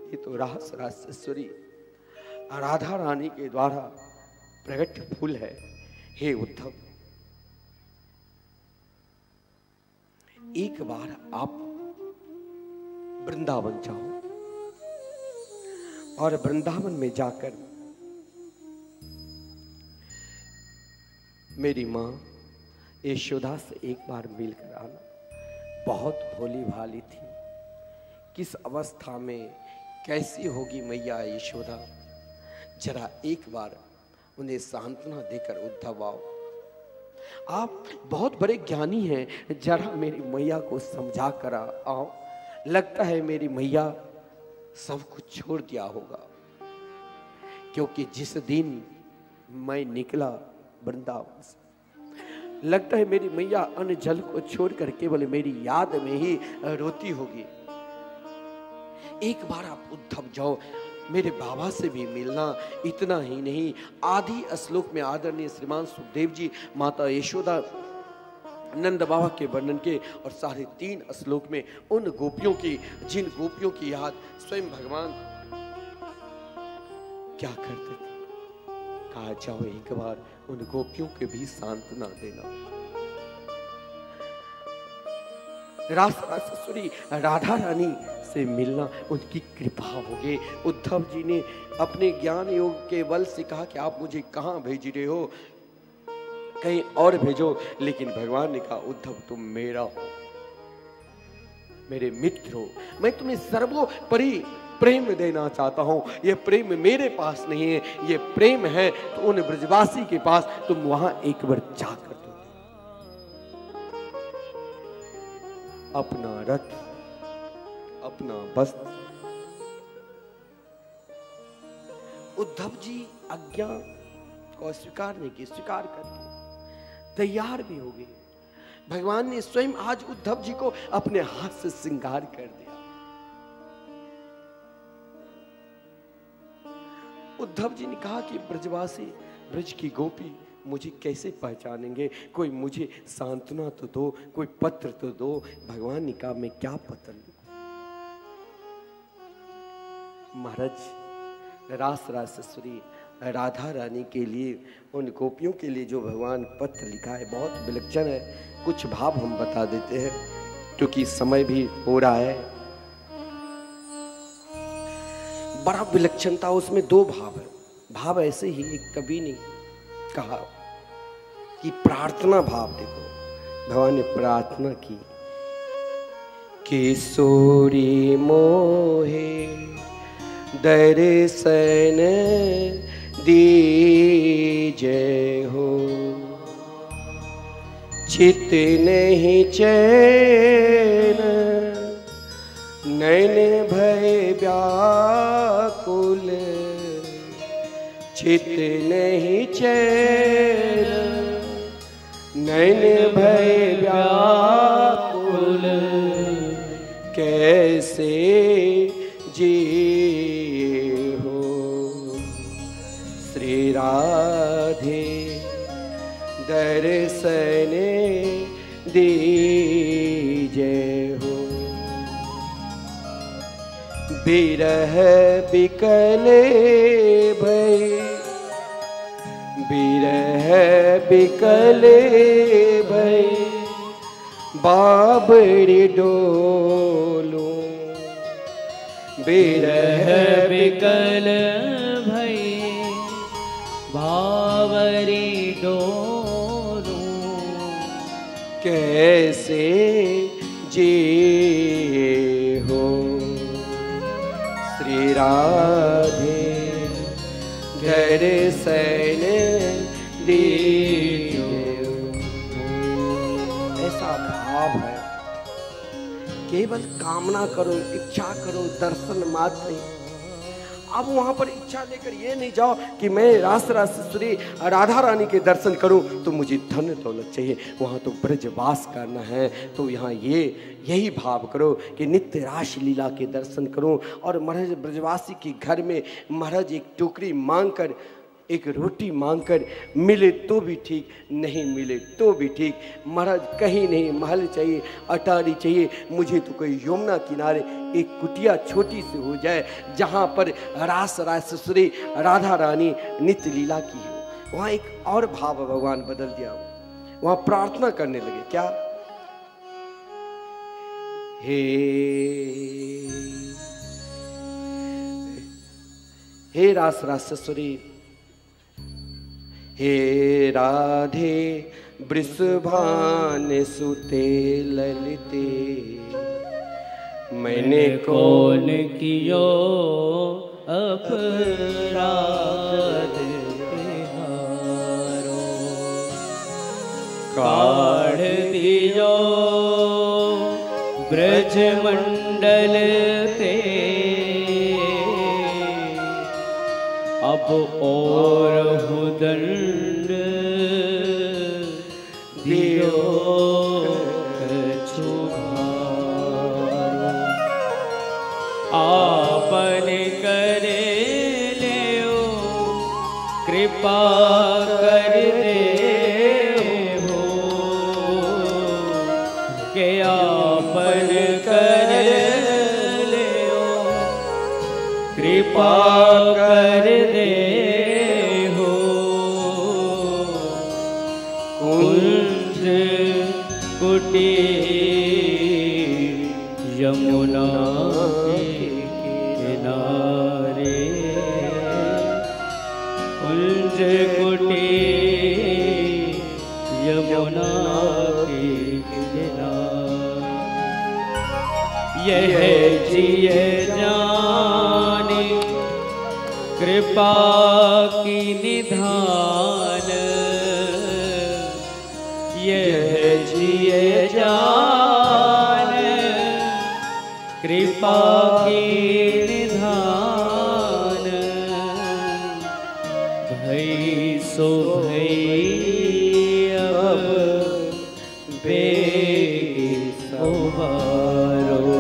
ये तो रास रासेश्वरी राधा रानी के द्वारा प्रकट फूल है। हे उद्धव, एक बार आप वृंदावन जाओ और वृंदावन में जाकर मेरी मां यशोदा से एक बार मिलकर आना। बहुत भोली भाली थी, किस अवस्था में कैसी होगी मैया यशोदा, जरा एक बार उन्हें सांत्वना देकर उद्धव आओ। आप बहुत बड़े ज्ञानी हैं, जरा मेरी मैया को समझा कर आओ। लगता है मेरी मैया सब कुछ छोड़ दिया होगा, क्योंकि जिस दिन मैं निकला वृंदावन से, लगता है मेरी मैया अन्न जल को छोड़कर केवल मेरी याद में ही रोती होगी। एक बार आप उद्धव जाओ, मेरे बाबा से भी मिलना। इतना ही नहीं, आदि श्लोक में आदरणीय श्रीमान सुखदेव जी माता यशोदा नंद बाबा के वर्णन के और 3.5 श्लोक में उन गोपियों की, जिन गोपियों की याद स्वयं भगवान क्या करते थे। कहा जाओ एक बार उन गोपियों के भी सांत्वना देना। रासेश्वरी राधा रानी से मिलना, उनकी कृपा होगी। उद्धव जी ने अपने ज्ञान योग के बल से कहा कि आप मुझे कहां भेज रहे हो, कहीं और भेजो। लेकिन भगवान ने कहा, उद्धव तुम मेरा हो, मेरे मित्र हो, मैं तुम्हें सर्वोपरि प्रेम देना चाहता हूं। यह प्रेम मेरे पास नहीं है, यह प्रेम है तो उन ब्रजवासी के पास, तुम वहां एक बार जाकर दो। अपना रथ, अपना वस्त्र। उद्धव जी आज्ञा को स्वीकार नहीं की, स्वीकार करके तैयार भी हो गए। भगवान ने स्वयं आज उद्धव जी को अपने हाथ से श्रृंगार कर दिया। उद्धव जी ने कहा कि ब्रजवासी, ब्रज की गोपी मुझे कैसे पहचानेंगे? कोई मुझे सांत्वना तो दो, कोई पत्र तो दो। भगवान ने कहा मैं क्या पत्र लिखूं? महाराज रास रासेश्वरी राधा रानी के लिए, उन गोपियों के लिए जो भगवान पत्र लिखा है बहुत विलक्षण है। कुछ भाव हम बता देते हैं क्योंकि समय भी हो रहा है। बड़ा विलक्षणता उसमें दो भाव है। भाव ऐसे ही एक कवि ने कहा कि प्रार्थना भाव, देखो भगवान ने प्रार्थना की, किशोरी मोहे दर्शन दीजय हो, चित नहीं चैन नैन भय व्याकुल, चित नहीं चैन नैन भय व्याकुल, कैसे जी हो श्री राधे दर्शन दीजय हो। बिरह बिकले भई, बिरह बिकले भई, बाबरी डोलूं, बिरह बिकल भई बाबरी डोलूं, कैसे जी हो श्री राधे दर्शन दीजय हो। ऐसा भाव है, केवल कामना करो, इच्छा करो, दर्शन मात्र नहीं। अब वहां पर इच्छा लेकर ये नहीं जाओ कि मैं रास रासेश्वरी राधा रानी के दर्शन करूं तो मुझे धन दौलत चाहिए। वहां तो ब्रजवास करना है, तो यहाँ यही भाव करो कि नित्य रास लीला के दर्शन करूं। और महाराज ब्रजवासी के घर में महाराज एक टोकरी मांगकर, एक रोटी मांगकर, मिले तो भी ठीक, नहीं मिले तो भी ठीक। महाराज कहीं नहीं महल चाहिए, अटारी चाहिए, मुझे तो कोई यमुना किनारे एक कुटिया छोटी सी हो जाए जहाँ पर रास रासेश्वरी राधा रानी नित्य लीला की हो। वहाँ एक और भाव भगवान बदल दिया, वहाँ प्रार्थना करने लगे। क्या? हे रास रासेश्वरी, हे राधे वृषभान सुते ललिते, मैंने कौन कियो अपराध तिहारो, काढ़ दियो ब्रज मंडल ते, अब और हुदंड दियो कछु भारो, आपन करे लेओ कृपा कर दे हो, के आपन कर लेओ कृपा कर दे हो, कुंज कुटी यमुना किनारे, कुंज कुटी यमुना के किनारे, यह जिए जाने कृपा की निधान, यह जिए जान कृपा की निधान, भई सो भई अब बेगी सोबारो,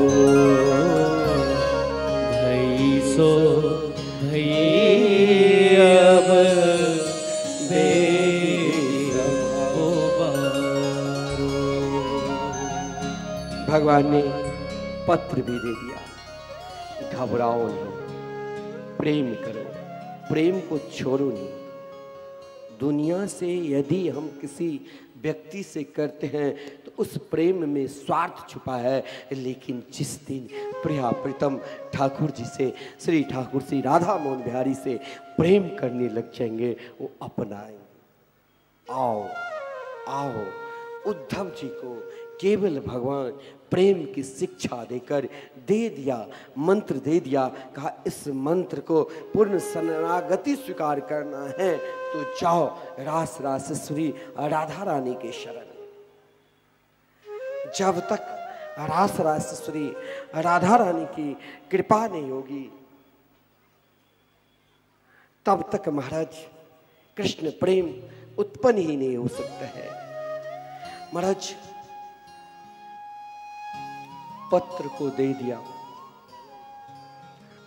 भई सो भई भगवान ने पत्र भी दे दिया, घबराओ नहीं, प्रेम करो, प्रेम को छोड़ो नहीं। दुनिया से यदि हम किसी व्यक्ति से करते हैं तो उस प्रेम में स्वार्थ छुपा है, लेकिन जिस दिन प्रिया प्रीतम ठाकुर जी से, श्री ठाकुर श्री राधा मोहन बिहारी से प्रेम करने लग जाएंगे, वो अपनाएंगे। आओ आओ, उद्धव जी को केवल भगवान प्रेम की शिक्षा देकर दे दिया, मंत्र दे दिया, कहा इस मंत्र को पूर्ण शरणागति स्वीकार करना है तो जाओ रास रासेश्वरी राधा रानी के शरण। जब तक रास रासेश्वरी राधा रानी की कृपा नहीं होगी तब तक महाराज कृष्ण प्रेम उत्पन्न ही नहीं हो सकता है। महाराज पत्र को दे दिया,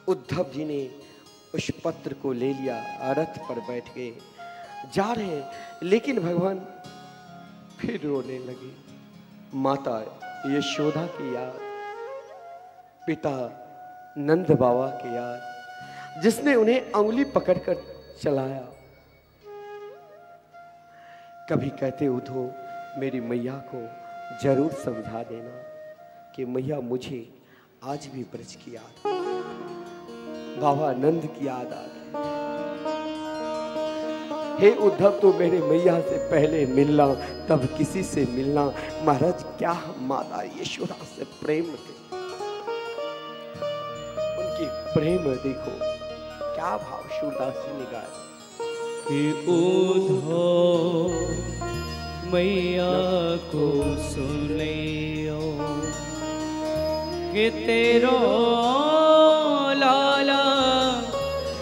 उद्धव जी ने उस पत्र को ले लिया, रथ पर बैठ गए, जा रहे हैं, लेकिन भगवान फिर रोने लगे। माता यशोदा की याद, पिता नंद बाबा की याद, जिसने उन्हें अंगुली पकड़कर चलाया। कभी कहते उद्धव मेरी मैया को जरूर समझा देना कि मैया मुझे आज भी ब्रज की याद, बाबा नंद की याद आ गई। हे उद्धव, तो मेरे मैया से पहले मिलना, तब किसी से मिलना। महाराज क्या माता यशोदा से प्रेम थे, उनकी प्रेम देखो, क्या भाव सूरदास जी ने गाया कि उद्धव मैया को सुनियो कि तेरो लाला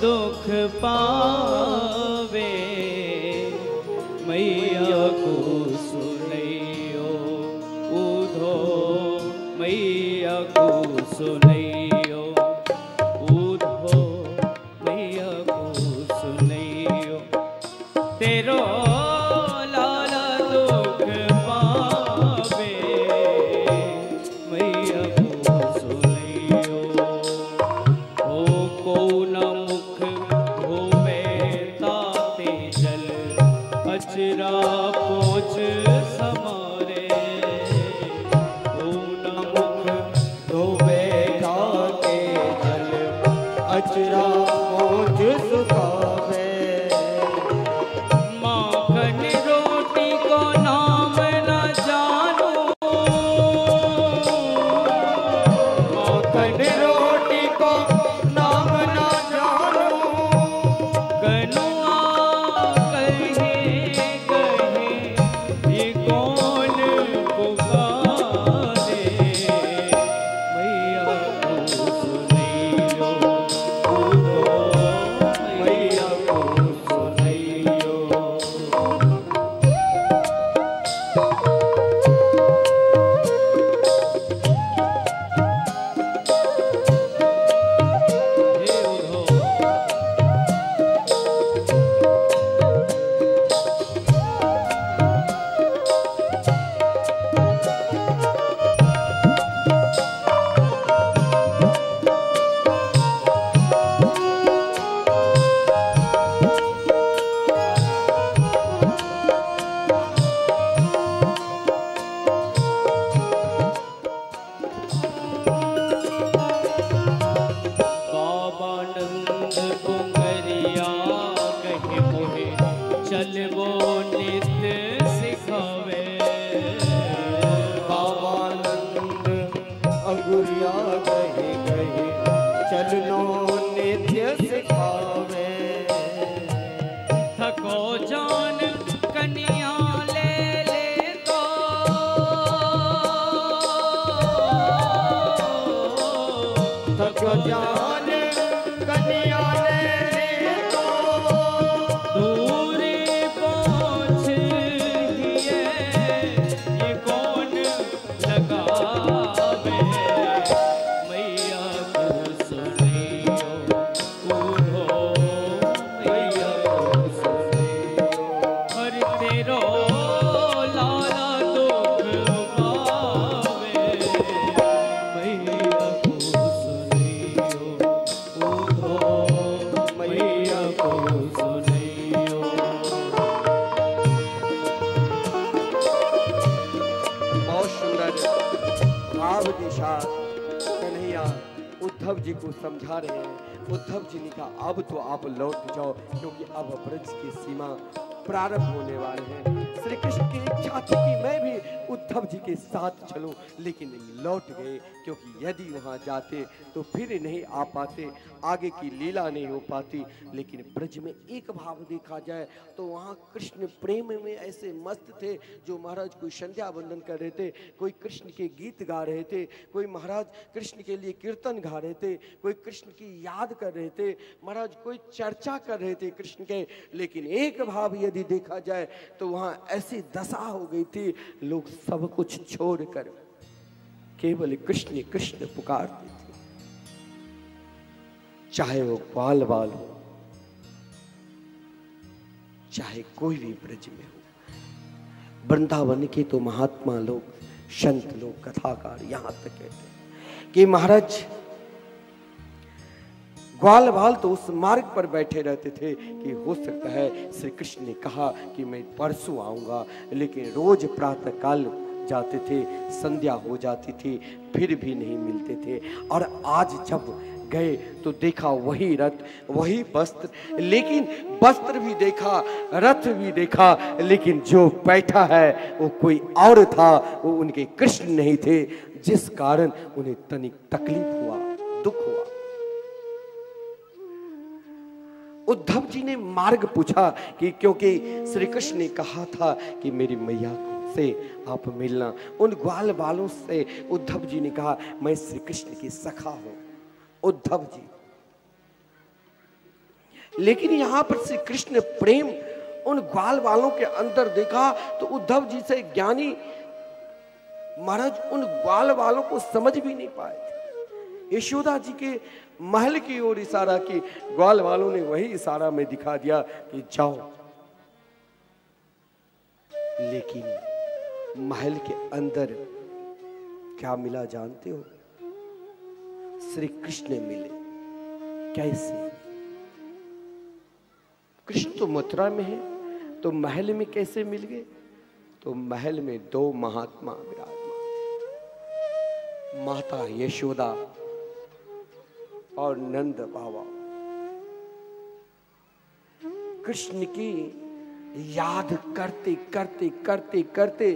दुख पावे, मैया को सुनियो उद्धव मैया को सुनियो, उद्धव मैया को सुनियो तेरो उद्धव जी को समझा रहे हैं। उद्धव जी ने कहा अब तो आप लौट जाओ, क्योंकि अब ब्रज की सीमा प्रारंभ होने वाले हैं। श्री कृष्ण की इच्छा थी कि मैं भी उद्धव जी के साथ चलूं, लेकिन लौट गए, क्योंकि यदि वहां जाते तो फिर नहीं आ पाते, आगे की लीला नहीं हो पाती। लेकिन ब्रज में एक भाव देखा जाए तो वहां कृष्ण प्रेम में ऐसे मस्त थे, जो महाराज कोई संध्या वंदन कर रहे थे, कोई कृष्ण के गीत गा रहे थे, कोई महाराज कृष्ण के लिए कीर्तन गा रहे थे, कोई कृष्ण की याद कर रहे थे, महाराज कोई चर्चा कर रहे थे कृष्ण के। लेकिन एक भाव यदि देखा जाए तो वहां ऐसी दशा हो गई थी, लोग सब कुछ छोड़कर केवल कृष्ण कृष्ण पुकारते थे। चाहे वो ग्वाल बाल हो, चाहे कोई भी ब्रज में हो। वृंदावन के तो महात्मा लोग, संत लोग, कथाकार यहां तक कहते हैं कि महाराज ग्वाल बाल तो उस मार्ग पर बैठे रहते थे कि हो सकता है श्री कृष्ण ने कहा कि मैं परसों आऊंगा, लेकिन रोज प्रातः काल जाते थे, संध्या हो जाती थी, फिर भी नहीं मिलते थे। और आज जब गए तो देखा वही रथ, वही वस्त्र, लेकिन वस्त्र भी देखा, रथ भी देखा, लेकिन जो बैठा है वो कोई और था, वो उनके कृष्ण नहीं थे, जिस कारण उन्हें तनिक तकलीफ हुआ, दुख हुआ। उद्धव जी ने मार्ग पूछा कि क्योंकि श्री कृष्ण ने कहा था कि मेरी मैया से आप मिलना। उन ग्वाल बालों से उद्धव जी ने कहा मैं श्री कृष्ण की सखा हूं, उद्धव जी। लेकिन यहां पर श्री कृष्ण प्रेम उन ग्वाल बालों के अंदर देखा तो उद्धव जी से ज्ञानी महाराज उन ग्वाल बालों को समझ भी नहीं पाए। यशोदा जी के महल की ओर इशारा की, ग्वाल वालों ने वही इशारा में दिखा दिया कि जाओ। लेकिन महल के अंदर क्या मिला जानते हो? श्री कृष्ण मिले। कैसे? कृष्ण तो मथुरा में है, तो महल में कैसे मिल गए? तो महल में दो महात्मा विराजमान, माता यशोदा और नंद बाबा। कृष्ण की याद करते करते करते करते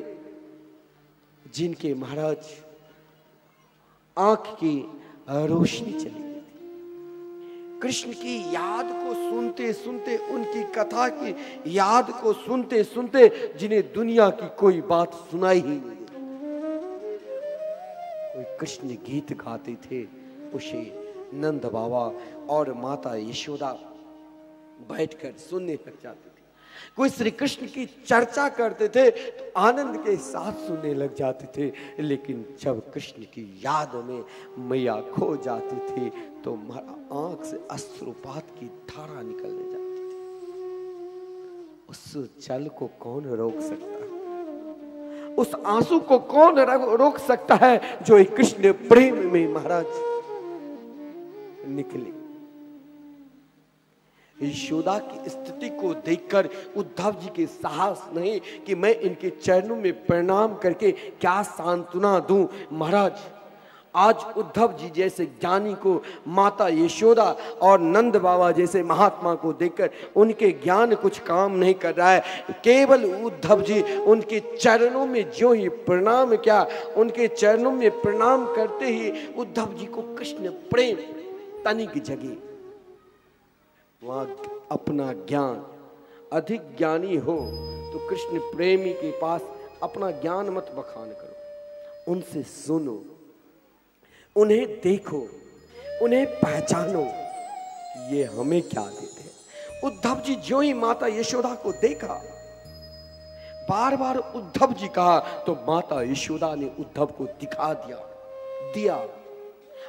जिनके महाराज आंख की रोशनी चली गई थी। कृष्ण की याद को सुनते सुनते, उनकी कथा की याद को सुनते सुनते, जिन्हें दुनिया की कोई बात सुनाई ही नहीं। कोई कृष्ण गीत गाते थे, उसे नंद बाबा और माता यशोदा बैठकर सुनने लग जाते थे। कोई श्री कृष्ण की चर्चा करते थे तो आनंद के साथ सुनने लग जाते थे। लेकिन जब कृष्ण की याद में मैया खो जाती थी तो आंख से अश्रुपात की धारा निकलने जाती थी। उस जल को कौन रोक सकता है? उस आंसू को कौन रोक सकता है जो एक कृष्ण प्रेम में महाराज निकले। यशोदा की स्थिति को देखकर उद्धव जी के साहस नहीं कि मैं इनके चरणों में प्रणाम करके क्या सांत्वना दूं। महाराज आज उद्धव जी जैसे ज्ञानी को माता यशोदा और नंद बाबा जैसे महात्मा को देखकर उनके ज्ञान कुछ काम नहीं कर रहा है। केवल उद्धव जी उनके चरणों में जो ही प्रणाम किया, उनके चरणों में प्रणाम करते ही उद्धव जी को कृष्ण प्रेम तनिक जगी। वहां अपना ज्ञान, अधिक ज्ञानी हो तो कृष्ण प्रेमी के पास अपना ज्ञान मत बखान करो, उनसे सुनो, उन्हें देखो, उन्हें पहचानो, ये हमें क्या देते हैं। उद्धव जी जो ही माता यशोदा को देखा, बार बार उद्धव जी कहा तो माता यशोदा ने उद्धव को दिखा दिया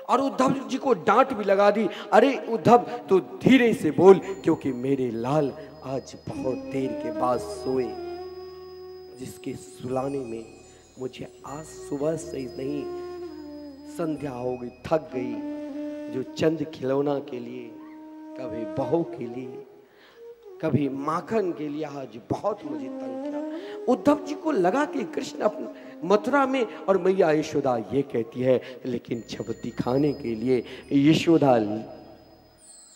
और उद्धव जी को डांट भी लगा दी। अरे उद्धव तो धीरे से बोल, क्योंकि मेरे लाल आज बहुत देर के बाद सोए, जिसके सुलाने में मुझे आज सुबह से नहीं संध्या हो गई, थक गई। जो चंद खिलौना के लिए, कभी बहू के लिए, कभी माखन के लिए आज बहुत मुझे तंग किया। उद्धव जी को लगा कि कृष्ण अपने मथुरा में और मैया यशोदा ये कहती है, लेकिन जब दिखाने के लिए यशोदा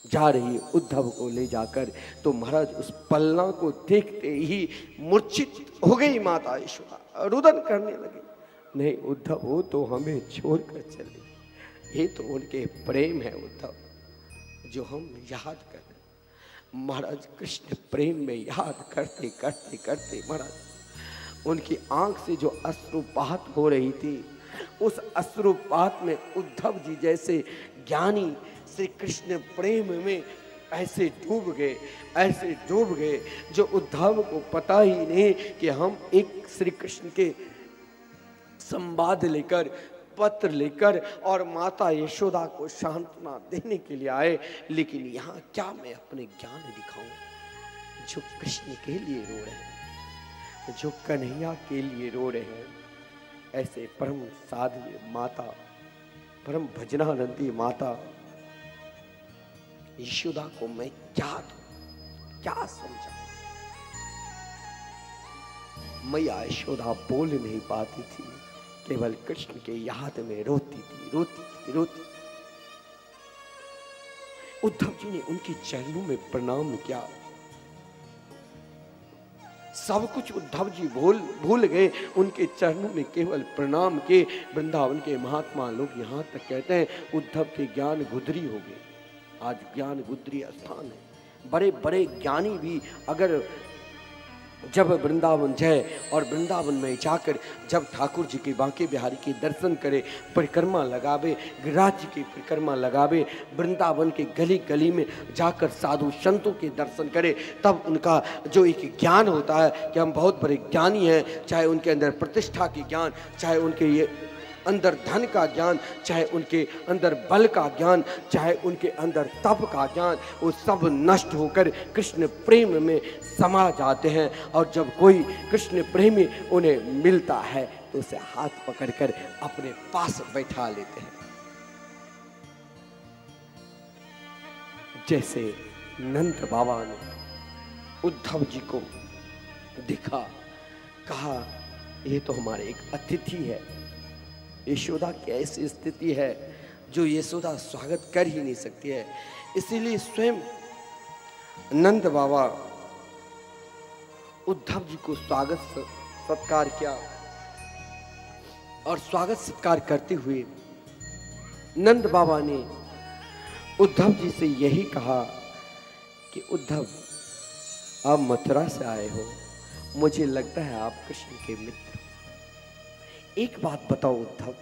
जा रही उद्धव को ले जाकर, तो महाराज उस पलना को देखते ही मूर्छित हो गई माता यशोदा, रुदन करने लगी। नहीं उद्धव, वो तो हमें छोड़कर चले, ये तो उनके प्रेम है उद्धव जो हम याद कर रहे। महाराज कृष्ण प्रेम में याद करते करते करते महाराज उनकी आंख से जो अश्रुपात हो रही थी, उस अश्रुपात में उद्धव जी जैसे ज्ञानी श्री कृष्ण प्रेम में ऐसे डूब गए जो उद्धव को पता ही नहीं कि हम एक श्री कृष्ण के संवाद लेकर, पत्र लेकर और माता यशोदा को सांत्वना देने के लिए आए। लेकिन यहाँ क्या मैं अपने ज्ञान दिखाऊं? जो कृष्ण के लिए रो रहे हैं, जो कन्हैया के लिए रो रहे हैं, ऐसे परम साध्वी माता, परम भजनानंदी माता यशोदा को मैं क्या समझा? मैया यशोदा बोल नहीं पाती थी, केवल कृष्ण के याद में रोती थी। उद्धव जी ने उनके चरणों में प्रणाम किया। सब कुछ उद्धव जी भूल गए, उनके चरणों में केवल प्रणाम के। वृंदावन के महात्मा लोग यहाँ तक कहते हैं उद्धव के ज्ञान गुदरी हो गए। आज ज्ञान गुदरी स्थान है। बड़े बड़े ज्ञानी भी अगर जब वृंदावन जाए और वृंदावन में जाकर जब ठाकुर जी के बांके बिहारी के दर्शन करे, परिक्रमा लगावे, गिरिराज जी की परिक्रमा लगावे, वृंदावन के गली गली में जाकर साधु संतों के दर्शन करे, तब उनका जो एक ज्ञान होता है कि हम बहुत बड़े ज्ञानी हैं, चाहे उनके अंदर प्रतिष्ठा की ज्ञान, चाहे उनके ये अंदर धन का ज्ञान, चाहे उनके अंदर बल का ज्ञान, चाहे उनके अंदर तप का ज्ञान, वो सब नष्ट होकर कृष्ण प्रेम में समा जाते हैं। और जब कोई कृष्ण प्रेमी उन्हें मिलता है तो उसे हाथ पकड़कर अपने पास बैठा लेते हैं। जैसे नंद बाबा ने उद्धव जी को दिखा, कहा ये तो हमारे एक अतिथि है। यशोदा की ऐसी स्थिति है जो यशोदा स्वागत कर ही नहीं सकती है, इसीलिए स्वयं नंद बाबा उद्धव जी को स्वागत सत्कार किया। और स्वागत सत्कार करते हुए नंद बाबा ने उद्धव जी से यही कहा कि उद्धव, आप मथुरा से आए हो, मुझे लगता है आप कृष्ण के मित्र। एक बात बताओ उद्धव,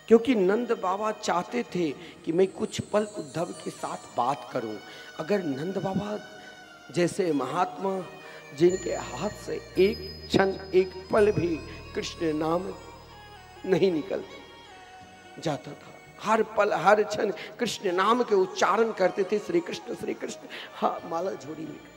क्योंकि नंद बाबा चाहते थे कि मैं कुछ पल उद्धव के साथ बात करूं। अगर नंद बाबा जैसे महात्मा जिनके हाथ से एक क्षण, एक पल भी कृष्ण नाम नहीं निकल जाता था, हर पल हर क्षण कृष्ण नाम के उच्चारण करते थे, श्री कृष्ण, हाँ माला झोली में।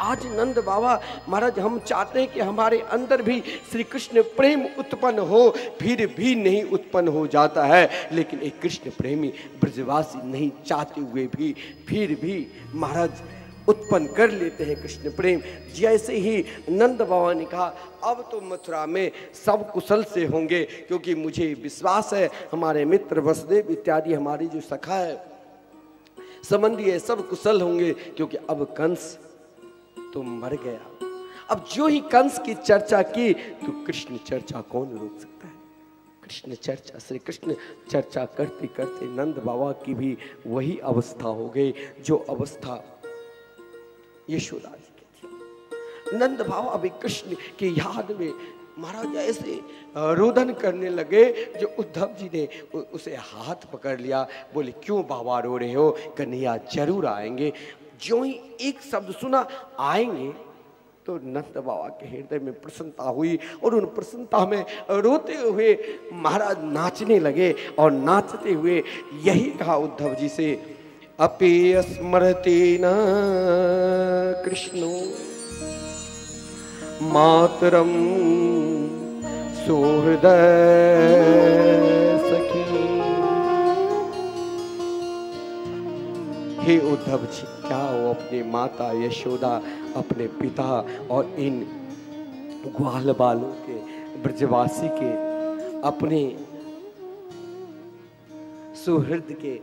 आज नंद बाबा महाराज, हम चाहते हैं कि हमारे अंदर भी श्री कृष्ण प्रेम उत्पन्न हो, फिर भी नहीं उत्पन्न हो जाता है। लेकिन एक कृष्ण प्रेमी ब्रजवासी नहीं चाहते हुए भी फिर भी महाराज उत्पन्न कर लेते हैं कृष्ण प्रेम। जैसे ही नंद बाबा ने कहा अब तो मथुरा में सब कुशल से होंगे, क्योंकि मुझे विश्वास है हमारे मित्र वसुदेव इत्यादि हमारी जो सखा है, संबंधी है, सब कुशल होंगे, क्योंकि अब कंस तो मर गया। अब जो ही कंस की चर्चा की तो कृष्ण चर्चा कौन रोक सकता है? कृष्ण चर्चा, श्री कृष्ण चर्चा करते करते नंद बाबा की भी वही अवस्था हो गई जो अवस्था यशोदा जी की थी। नंद बाबा भी कृष्ण की याद में महाराज ऐसे रोदन करने लगे जो उद्धव जी ने उसे हाथ पकड़ लिया। बोले क्यों बाबा रो रहे हो? कन्हैया जरूर आएंगे। जो ही एक शब्द सुना आएंगे तो नंद बाबा के हृदय में प्रसन्नता हुई और उन प्रसन्नता में रोते हुए महाराज नाचने लगे और नाचते हुए यही कहा उद्धव जी से, अपि स्मरति न कृष्णो मातरम सुहृदय सखी। हे उद्धव जी, क्या वो अपनी माता यशोदा, अपने पिता और इन ग्वाल बालों के, ब्रजवासी के, अपने सुहृद के,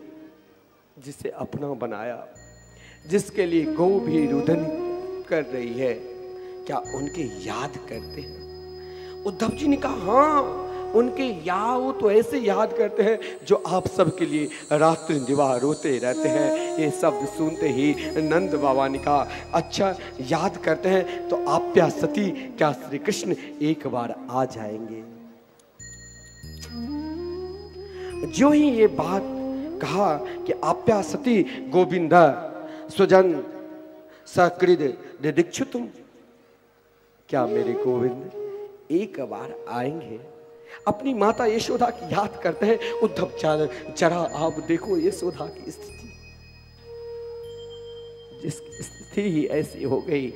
जिसे अपना बनाया, जिसके लिए गौ भी रुदन कर रही है, क्या उनके याद करते हैं? उद्धव जी ने कहा हाँ, उनके वो तो ऐसे याद करते हैं जो आप सबके लिए रात्रि दिवा रोते रहते हैं। ये शब्द सुनते ही नंद बाबा ने कहा अच्छा याद करते हैं तो आप्या सती क्या श्री कृष्ण एक बार आ जाएंगे। जो ही ये बात कहा कि आप्या सती गोविंद स्वजन सकृद दिदीक्षुतुम, क्या मेरे गोविंद एक बार आएंगे? अपनी माता यशोदा की याद करते हैं। उद्धव जरा आप देखो यशोदा की स्थिति, जिसकी स्थिति ही ऐसी हो गई,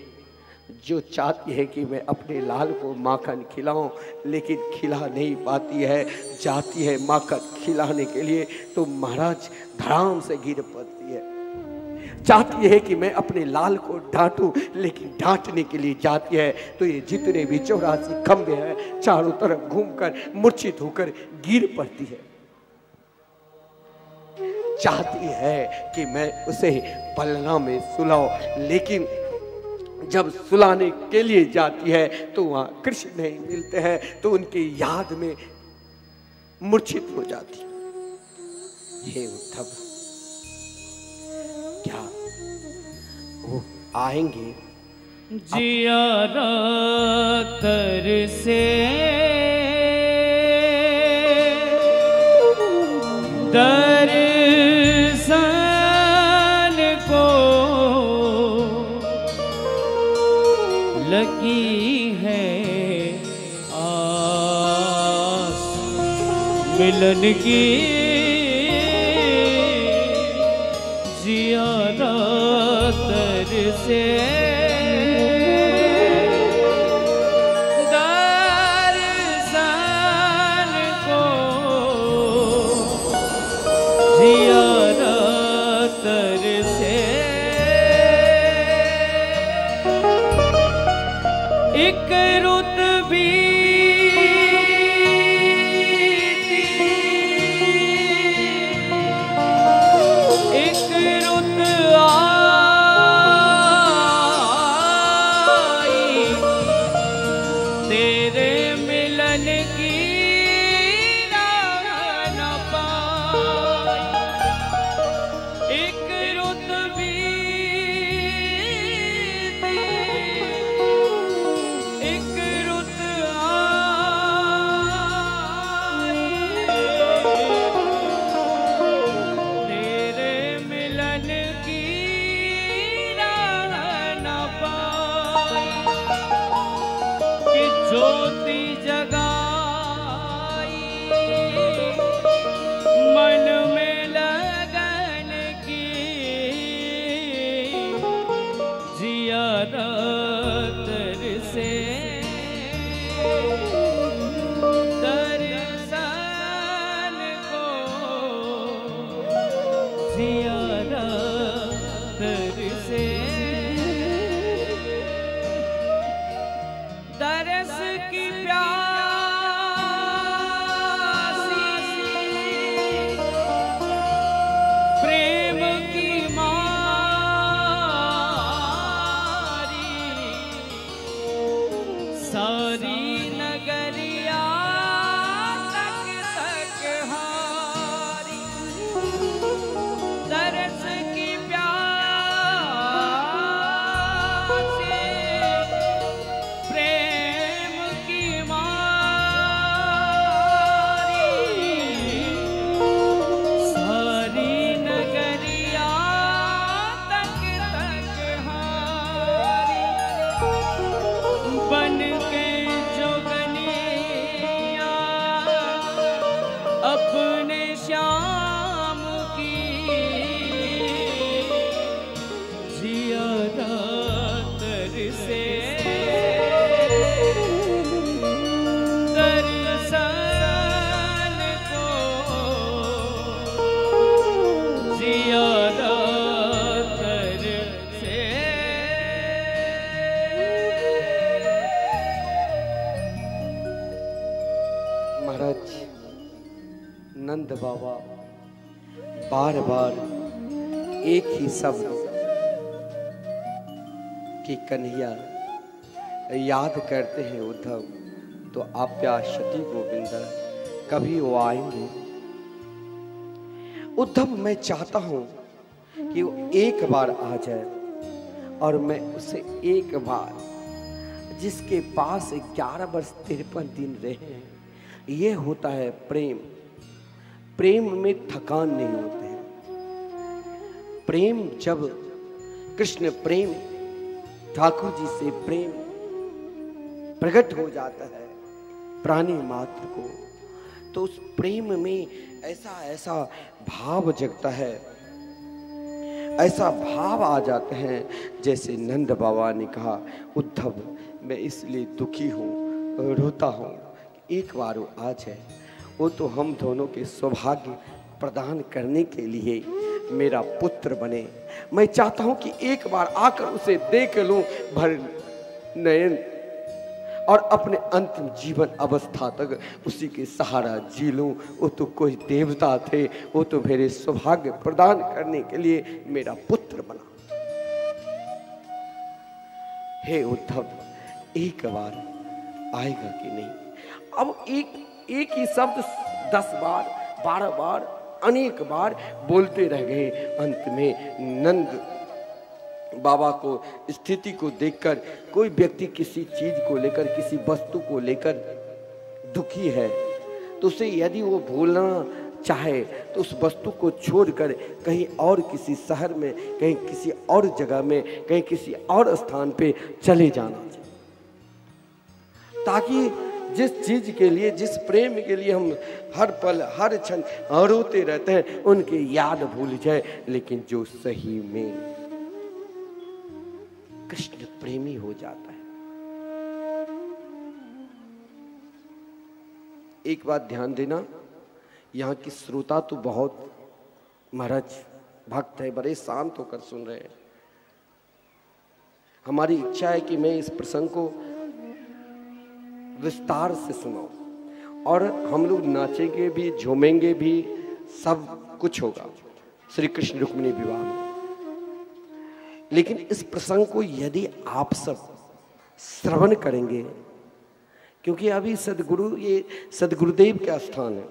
जो चाहती है कि मैं अपने लाल को माखन खिलाऊं लेकिन खिला नहीं पाती है, जाती है माखन खिलाने के लिए तो महाराज धड़ाम से गिर पड़ती है। चाहती है कि मैं अपने लाल को डांटूं लेकिन डांटने के लिए जाती है तो ये जितने भी 84 खंभे हैं चारों तरफ घूमकर मूर्छित होकर गिर पड़ती है। चाहती है कि मैं उसे पलना में सुलाऊं, लेकिन जब सुलाने के लिए जाती है तो वहां कृष्ण नहीं मिलते हैं तो उनकी याद में मूर्छित हो जाती है। ये उद्धव क्या वो आएंगे? जिया रातर से दर्शन को लगी है आस मिलन की। जिया रातर से दर्शन को, जिया रातर से एक रुत ज्योति जगाई मन में लगन की। जिया रातर से दर्शन को, जिया रातर से दरस की प्यासी प्रेम की मारी सारी नगरिया तक तक हारी। दरस की प्यासी प्रेम की मारी सारी नगरिया तक तक हारी। बन के जोगनी नंद बाबा बार बार एक ही शब्द कि कन्हैया याद करते हैं उद्धव, तो आप्यायति गोविंद कभी वो आएंगे। उद्धव मैं चाहता हूं कि वो एक बार आ जाए और मैं उसे एक बार, जिसके पास 11 वर्ष 53 दिन रहे हैं, ये होता है प्रेम। प्रेम में थकान नहीं होते हैं। प्रेम जब कृष्ण प्रेम ठाकुर जी से प्रेम प्रकट हो जाता है प्राणी मात्र को, तो उस प्रेम में ऐसा ऐसा भाव जगता है, ऐसा भाव आ जाते हैं। जैसे नंद बाबा ने कहा, उद्धव मैं इसलिए दुखी हूँ, रोता हूँ, एक बार वो आ जाए। वो तो हम दोनों के सौभाग्य प्रदान करने के लिए मेरा पुत्र बने। मैं चाहता हूँ कि एक बार आकर उसे देख लूँ भर नयन, और अपने अंतिम जीवन अवस्था तक उसी के सहारा जी लूं। वो तो कोई देवता थे, वो तो मेरे सौभाग्य प्रदान करने के लिए मेरा पुत्र बना। हे उद्धव, एक बार आएगा कि नहीं? अब एक ही शब्द 10 बार 12 बार अनेक बार बोलते रह गए। अंत में नंद बाबा को स्थिति को देखकर, कोई व्यक्ति किसी चीज को लेकर, किसी वस्तु को लेकर दुखी है, तो उसे यदि वो भूलना चाहे तो उस वस्तु को छोड़कर कहीं और किसी शहर में, कहीं किसी और जगह में, कहीं किसी और स्थान पे चले जाना चाहिए, ताकि जिस चीज के लिए, जिस प्रेम के लिए हम हर पल हर क्षण रोते रहते हैं, उनकी याद भूल जाए। लेकिन जो सही में कृष्ण प्रेमी हो जाता है। एक बात ध्यान देना, यहाँ की श्रोता तो बहुत महाराज भक्त है, बड़े शांत होकर सुन रहे हैं। हमारी इच्छा है कि मैं इस प्रसंग को विस्तार से सुनाऊं, और हम लोग नाचेंगे भी, झूमेंगे भी, सब कुछ होगा श्री कृष्ण रुक्मिणी विवाह में। लेकिन इस प्रसंग को यदि आप सब श्रवण करेंगे, क्योंकि अभी सदगुरु, ये सदगुरुदेव का स्थान है,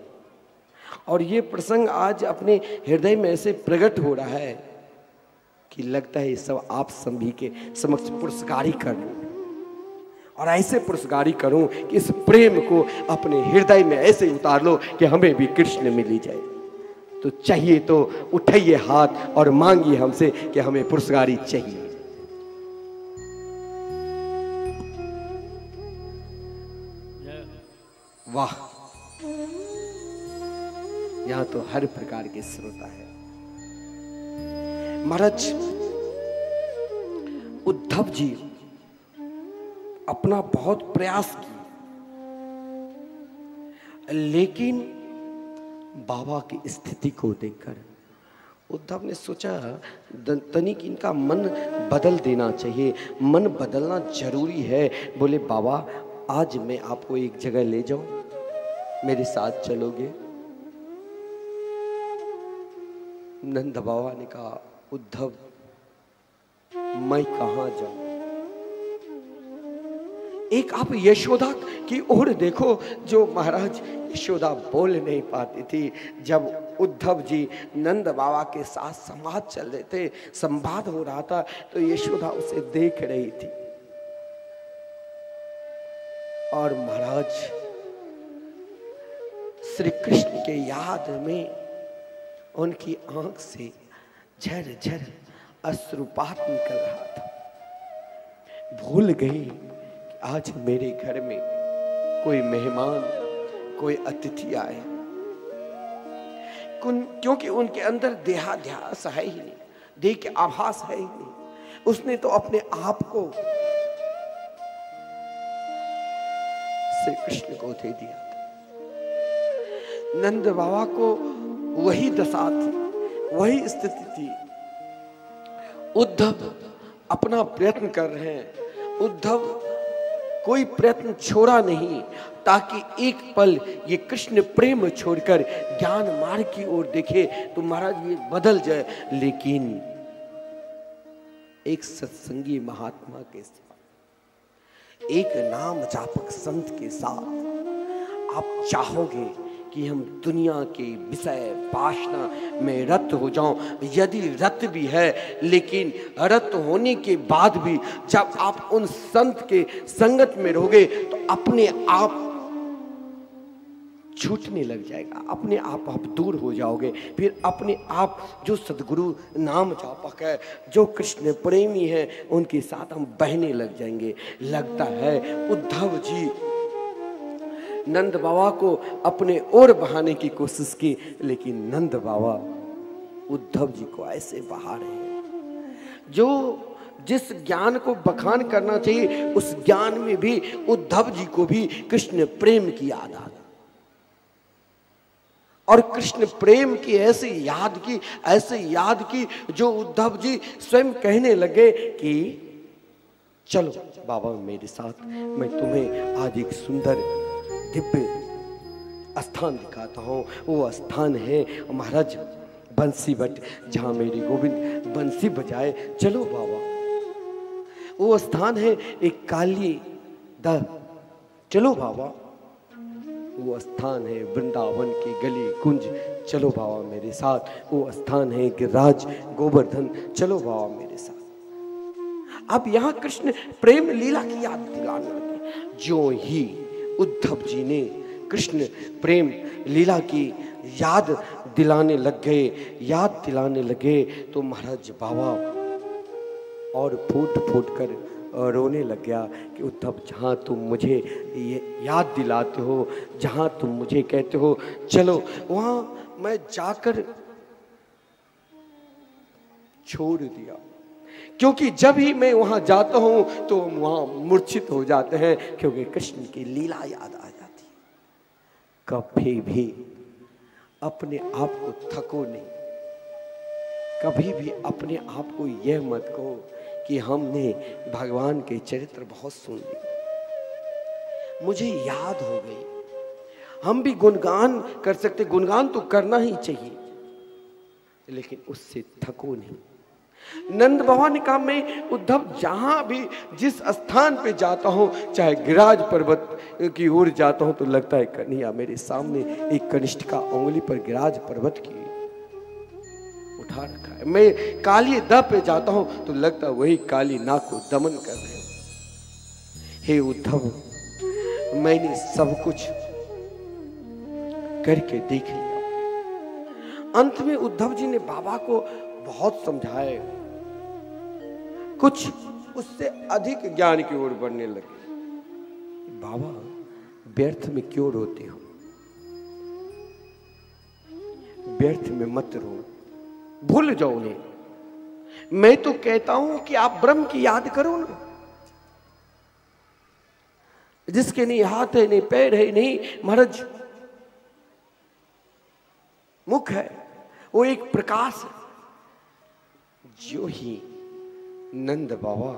और ये प्रसंग आज अपने हृदय में ऐसे प्रकट हो रहा है कि लगता है ये सब आप सभी के समक्ष पुरस्कारी करूं, और ऐसे पुरस्कारी करूं कि इस प्रेम को अपने हृदय में ऐसे उतार लो कि हमें भी कृष्ण मिल जाए। तो चाहिए तो उठाइए हाथ और मांगिए हमसे कि हमें पुरस्कारी चाहिए। वाह, यहां तो हर प्रकार के श्रोता है। महाराज उद्धव जी अपना बहुत प्रयास किया, लेकिन बाबा की स्थिति को देखकर उद्धव ने सोचा तनिक इनका मन बदल देना चाहिए, मन बदलना जरूरी है। बोले बाबा, आज मैं आपको एक जगह ले जाऊं, मेरे साथ चलोगे? नंद बाबा ने कहा, उद्धव मैं कहां जाऊं? एक आप यशोदा की ओर देखो, जो महाराज यशोदा बोल नहीं पाती थी। जब उद्धव जी नंद बाबा के साथ संवाद चल रहे थे, संवाद हो रहा था, तो यशोदा उसे देख रही थी, और महाराज श्री कृष्ण के याद में उनकी आंख से झर झर अश्रुपात निकल रहा था। भूल गई आज मेरे घर में कोई मेहमान, कोई अतिथि आए, क्योंकि उनके अंदर देहाध्यास है ही नहीं, देह के आभास है ही नहीं। उसने तो अपने आप को श्री कृष्ण को दे दिया था। नंद बाबा को वही दशा थी, वही स्थिति थी। उद्धव अपना प्रयत्न कर रहे हैं, उद्धव कोई प्रयत्न छोड़ा नहीं ताकि एक पल ये कृष्ण प्रेम छोड़कर ज्ञान मार्ग की ओर देखे तो महाराज ये बदल जाए। लेकिन एक सत्संगी महात्मा के साथ, एक नाम जापक संत के साथ आप चाहोगे कि हम दुनिया के विषय वासना में रत हो जाऊं, यदि रत भी है, लेकिन रत होने के बाद भी जब आप उन संत के संगत में रहोगे तो अपने आप छूटने लग जाएगा, अपने आप दूर हो जाओगे। फिर अपने आप जो सदगुरु नाम जापक है, जो कृष्ण प्रेमी है, उनके साथ हम बहने लग जाएंगे। लगता है उद्धव जी नंद बाबा को अपने ओर बहाने की कोशिश की, लेकिन नंद बाबा उद्धव जी को ऐसे बहा रहे हैं। जो जिस ज्ञान को बखान करना चाहिए उस ज्ञान में भी उद्धव जी को भी कृष्ण प्रेम की याद आ गई, और कृष्ण प्रेम की ऐसी याद की जो उद्धव जी स्वयं कहने लगे कि चलो बाबा मेरे साथ, मैं तुम्हें आज एक सुंदर दिव्य स्थान दिखाता हूँ। वो स्थान है महाराज बंसी बट, जहाँ मेरे गोविंद बंसी बजाए। चलो बाबा, वो स्थान है एक काली दा, चलो बाबा। वो स्थान है वृंदावन की गली कुंज, चलो बाबा मेरे साथ। वो स्थान है गिरिराज गोवर्धन, चलो बाबा मेरे साथ। अब यहाँ कृष्ण प्रेम लीला की याद दिलाने लगे। जो ही उद्धव जी ने कृष्ण प्रेम लीला की याद दिलाने लग गए तो महाराज बाबा और फूट कर रोने लग गया कि उद्धव, जहाँ तुम मुझे ये याद दिलाते हो, जहाँ तुम मुझे कहते हो चलो, वहाँ मैं जाकर छोड़ दिया, क्योंकि जब ही मैं वहां जाता हूं तो वहां मूर्छित हो जाते हैं, क्योंकि कृष्ण की लीला याद आ जाती। कभी भी अपने आप को थको नहीं, कभी भी अपने आप को यह मत कहो कि हमने भगवान के चरित्र बहुत सुन लिए, मुझे याद हो गई। हम भी गुणगान कर सकते, गुणगान तो करना ही चाहिए, लेकिन उससे थको नहीं। नंद बाबा ने कहा मैं उद्धव जहां भी जिस स्थान पे जाता हूं, चाहे गिरिराज पर्वत की ओर जाता हूं तो लगता है कन्हैया मेरे सामने एक कनिष्ठिका उंगली पर गिरिराज पर्वत की उठा रखा है। मैं काली दा पे जाता हूं तो लगता है वही काली नाग को दमन कर रहे हो। हे उद्धव, मैंने सब कुछ करके देख लिया। अंत में उद्धव जी ने बाबा को बहुत समझाए, कुछ उससे अधिक ज्ञान की ओर बढ़ने लगे। बाबा व्यर्थ में क्यों रोते हो, व्यर्थ में मत रो, भूल जाओ उन्हें। मैं तो कहता हूं कि आप ब्रह्म की याद करो ना, जिसके नहीं हाथ है, नहीं पैर है, नहीं महाराज मुख है, वो एक प्रकाश है। जो ही नंद बाबा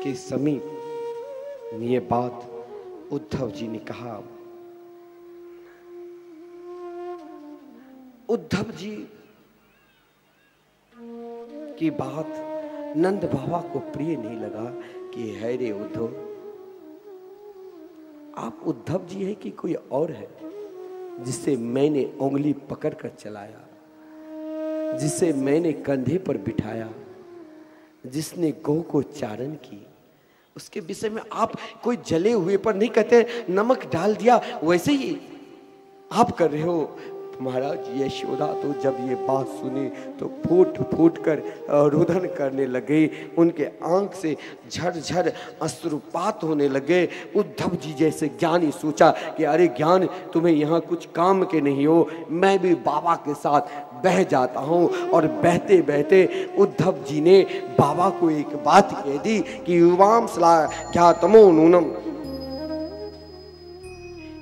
के समीप ये बात उद्धव जी ने कहा, उद्धव जी की बात नंद बाबा को प्रिय नहीं लगा कि है रे उद्धव, आप उद्धव जी है कि कोई और है जिसे मैंने उंगली पकड़ कर चलाया, जिसे मैंने कंधे पर बिठाया, जिसने गौ को चारण की, उसके विषय में आप कोई जले हुए पर नहीं कहते नमक डाल दिया, वैसे ही आप कर रहे हो। महाराज यशोदा तो जब ये बात सुनी तो फूट फूट कर रुदन करने लगे, उनके आंख से झरझर अश्रुपात होने लगे। उद्धव जी जैसे ज्ञानी सोचा कि अरे ज्ञान तुम्हें यहाँ कुछ काम के नहीं हो, मैं भी बाबा के साथ बह जाता हूँ। और बहते बहते उद्धव जी ने बाबा को एक बात कह दी कि युवाम सला क्या तमो नूनम,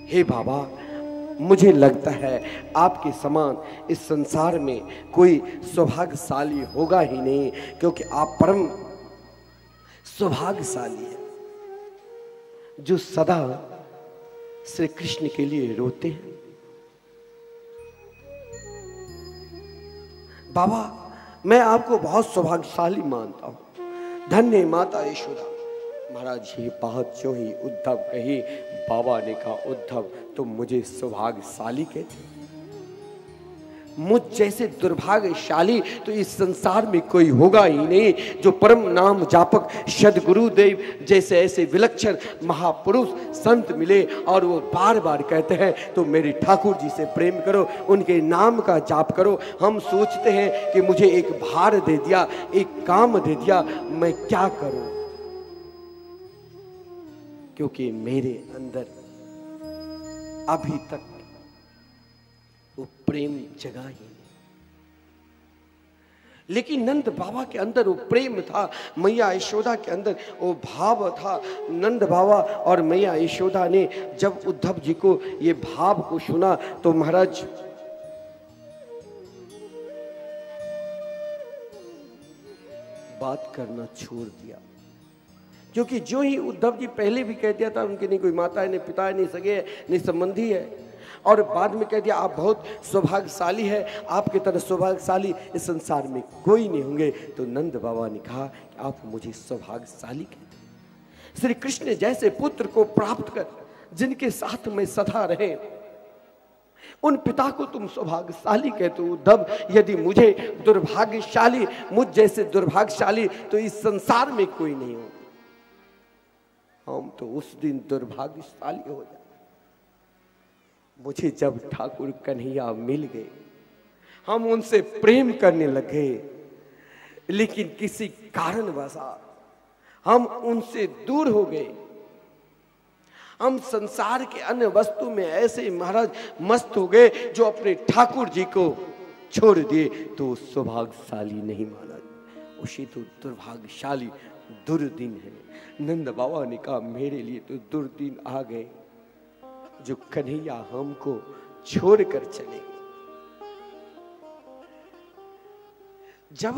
हे बाबा मुझे लगता है आपके समान इस संसार में कोई सौभाग्यशाली होगा ही नहीं, क्योंकि आप परम सौभाग्यशाली हैं। जो सदा श्री कृष्ण के लिए रोते हैं। बाबा, मैं आपको बहुत सौभाग्यशाली मानता हूं। धन्य है माता यशोदा। महाराज, ये बात जो ही उद्धव कही, बाबा ने कहा, उद्धव तुम मुझे सौभाग्यशाली कहते? मुझ जैसे दुर्भाग्यशाली तो इस संसार में कोई होगा ही नहीं, जो परम नाम जापक सद्गुरुदेव जैसे ऐसे विलक्षण महापुरुष संत मिले और वो बार बार कहते हैं तो मेरे ठाकुर जी से प्रेम करो, उनके नाम का जाप करो। हम सोचते हैं कि मुझे एक भार दे दिया, एक काम दे दिया, मैं क्या करूं, क्योंकि मेरे अंदर अभी तक वो प्रेम जगा ही नहीं। लेकिन नंद बाबा के अंदर वो प्रेम था, मैया यशोदा के अंदर वो भाव था। नंद बाबा और मैया यशोदा ने जब उद्धव जी को ये भाव को सुना तो महाराज बात करना छोड़ दिया, क्योंकि जो ही उद्धव जी पहले भी कह दिया था उनके नहीं कोई माता है, नहीं पिता है, नहीं सगे है, नहीं संबंधी है, और बाद में कह दिया आप बहुत सौभाग्यशाली है, आपके तरह सौभाग्यशाली इस संसार में कोई नहीं होंगे। तो नंद बाबा ने कहा कि आप मुझे सौभाग्यशाली कहते हैं। श्री कृष्ण जैसे पुत्र को प्राप्त कर जिनके साथ में सदा रहे, उन पिता को तुम सौभाग्यशाली कहते हो। उद्धव, यदि मुझे दुर्भाग्यशाली, मुझ जैसे दुर्भाग्यशाली तो इस संसार में कोई नहीं हो। हम तो उस दिन दुर्भाग्यशाली हो जाए मुझे जब ठाकुर कन्हैया मिल गए, हम उनसे प्रेम करने लगे, लेकिन किसी कारणवशात हम उनसे दूर हो गए। हम संसार के अन्य वस्तु में ऐसे महाराज मस्त हो गए जो अपने ठाकुर जी को छोड़ दिए, तो सौभाग्यशाली नहीं माना, उसी तो दुर्भाग्यशाली दुर्दिन है। नंद बाबा ने कहा मेरे लिए तो दुर्दिन आ गए जो कन्हैया हमको छोड़कर चले गए। जब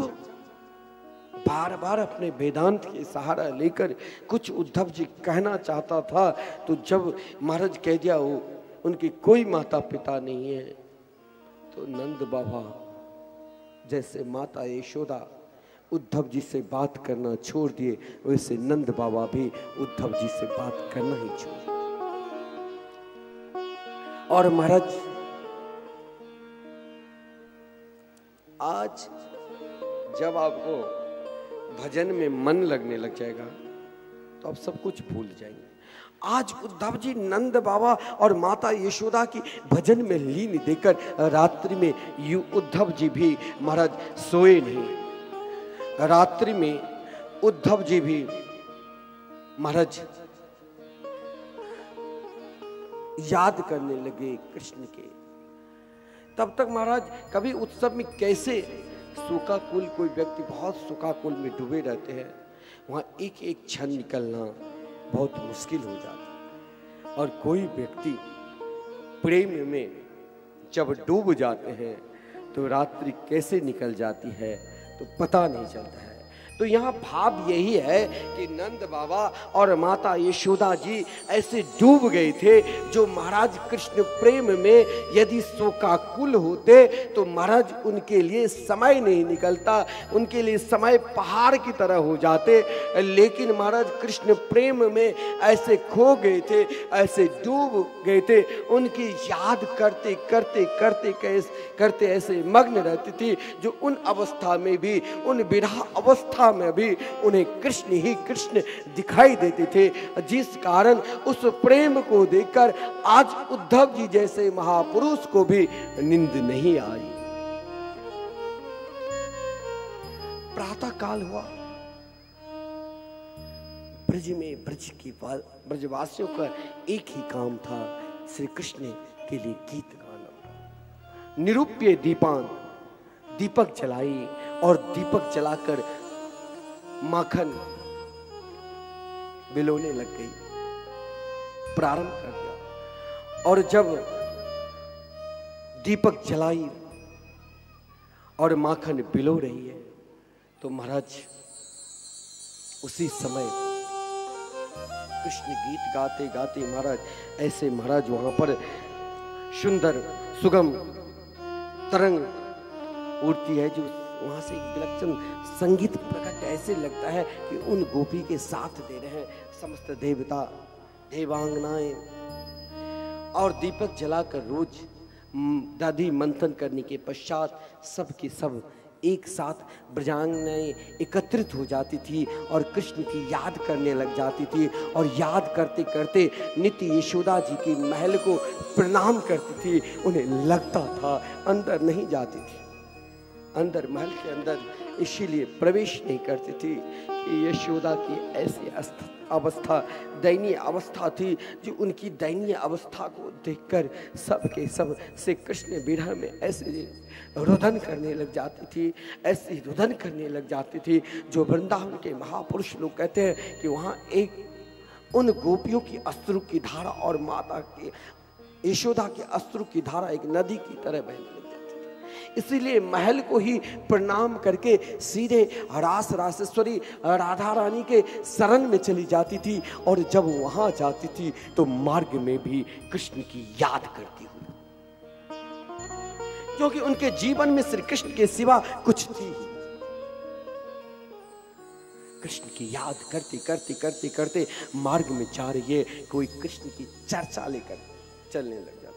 बार बार अपने वेदांत के सहारा लेकर कुछ उद्धव जी कहना चाहता था, तो जब महाराज कह दिया वो उनकी कोई माता पिता नहीं है, तो नंद बाबा जैसे माता यशोदा उद्धव जी से बात करना छोड़ दिए, वैसे नंद बाबा भी उद्धव जी से बात करना ही छोड़ दिए। और महाराज, आज जब आपको भजन में मन लगने लग जाएगा तो आप सब कुछ भूल जाएंगे। आज उद्धव जी नंद बाबा और माता यशोदा की भजन में लीन देकर रात्रि में उद्धव जी भी महाराज सोए नहीं। रात्रि में उद्धव जी भी महाराज याद करने लगे कृष्ण के। तब तक महाराज कभी उत्सव में कैसे शोकाकुल कोई व्यक्ति बहुत शोकाकुल में डूबे रहते हैं, वहां एक एक क्षण निकलना बहुत मुश्किल हो जाता है। और कोई व्यक्ति प्रेम में जब डूब जाते हैं तो रात्रि कैसे निकल जाती है तो पता नहीं चलता है। तो यहाँ भाव यही है कि नंद बाबा और माता यशोदा जी ऐसे डूब गए थे जो महाराज कृष्ण प्रेम में यदि शोकाकुल होते तो महाराज उनके लिए समय नहीं निकलता, उनके लिए समय पहाड़ की तरह हो जाते। लेकिन महाराज कृष्ण प्रेम में ऐसे खो गए थे, ऐसे डूब गए थे, उनकी याद करते करते करते करते ऐसे मग्न रहती थी जो उन अवस्था में भी, उन विरह अवस्था में भी उन्हें कृष्ण ही कृष्ण दिखाई देते थे, जिस कारण उस प्रेम को देखकर आज उद्धव जी जैसे महापुरुष को भी नींद नहीं आई। प्रातः काल हुआ, ब्रज में ब्रजवासियों का एक ही काम था, श्री कृष्ण के लिए गीत गाना। निरूप्य दीपान, दीपक जलाई और दीपक जलाकर माखन बिलोने लग गई, प्रारंभ कर दिया। और जब दीपक जलाई और माखन बिलो रही है तो महाराज उसी समय कृष्ण गीत गाते गाते महाराज ऐसे महाराज वहां पर सुंदर सुगम तरंग उड़ती है, जो वहां से एक विलक्षण संगीत प्रकट ऐसे लगता है कि उन गोपी के साथ दे रहे हैं समस्त देवता देवांगनाएं। और दीपक जलाकर रोज दादी मंथन करने के पश्चात सब के सब एक साथ ब्रजांगनाएं एकत्रित हो जाती थी और कृष्ण की याद करने लग जाती थी, और याद करते करते नित्य यशोदा जी के महल को प्रणाम करती थी। उन्हें लगता था अंदर नहीं जाती थी, अंदर महल के अंदर इसीलिए प्रवेश नहीं करती थी कि यशोदा की ऐसी अवस्था दयनीय अवस्था थी, जो उनकी दयनीय अवस्था को देखकर सब के सब श्री कृष्ण विरह में ऐसे रुदन करने लग जाती थी, ऐसी रुदन करने लग जाती थी, जो वृंदावन के महापुरुष लोग कहते हैं कि वहाँ एक उन गोपियों की अश्रु की धारा और माता की यशोदा की अश्रु की धारा एक नदी की तरह बहने लग जाती थी। इसीलिए महल को ही प्रणाम करके सीधे रास रासेश्वरी राधा रानी के शरण में चली जाती थी, और जब वहां जाती थी तो मार्ग में भी कृष्ण की याद करती हुई, क्योंकि उनके जीवन में श्री कृष्ण के सिवा कुछ थी ही। कृष्ण की याद करते करते करते करते मार्ग में जा रही है, कोई कृष्ण की चर्चा लेकर चलने लग जाती थी।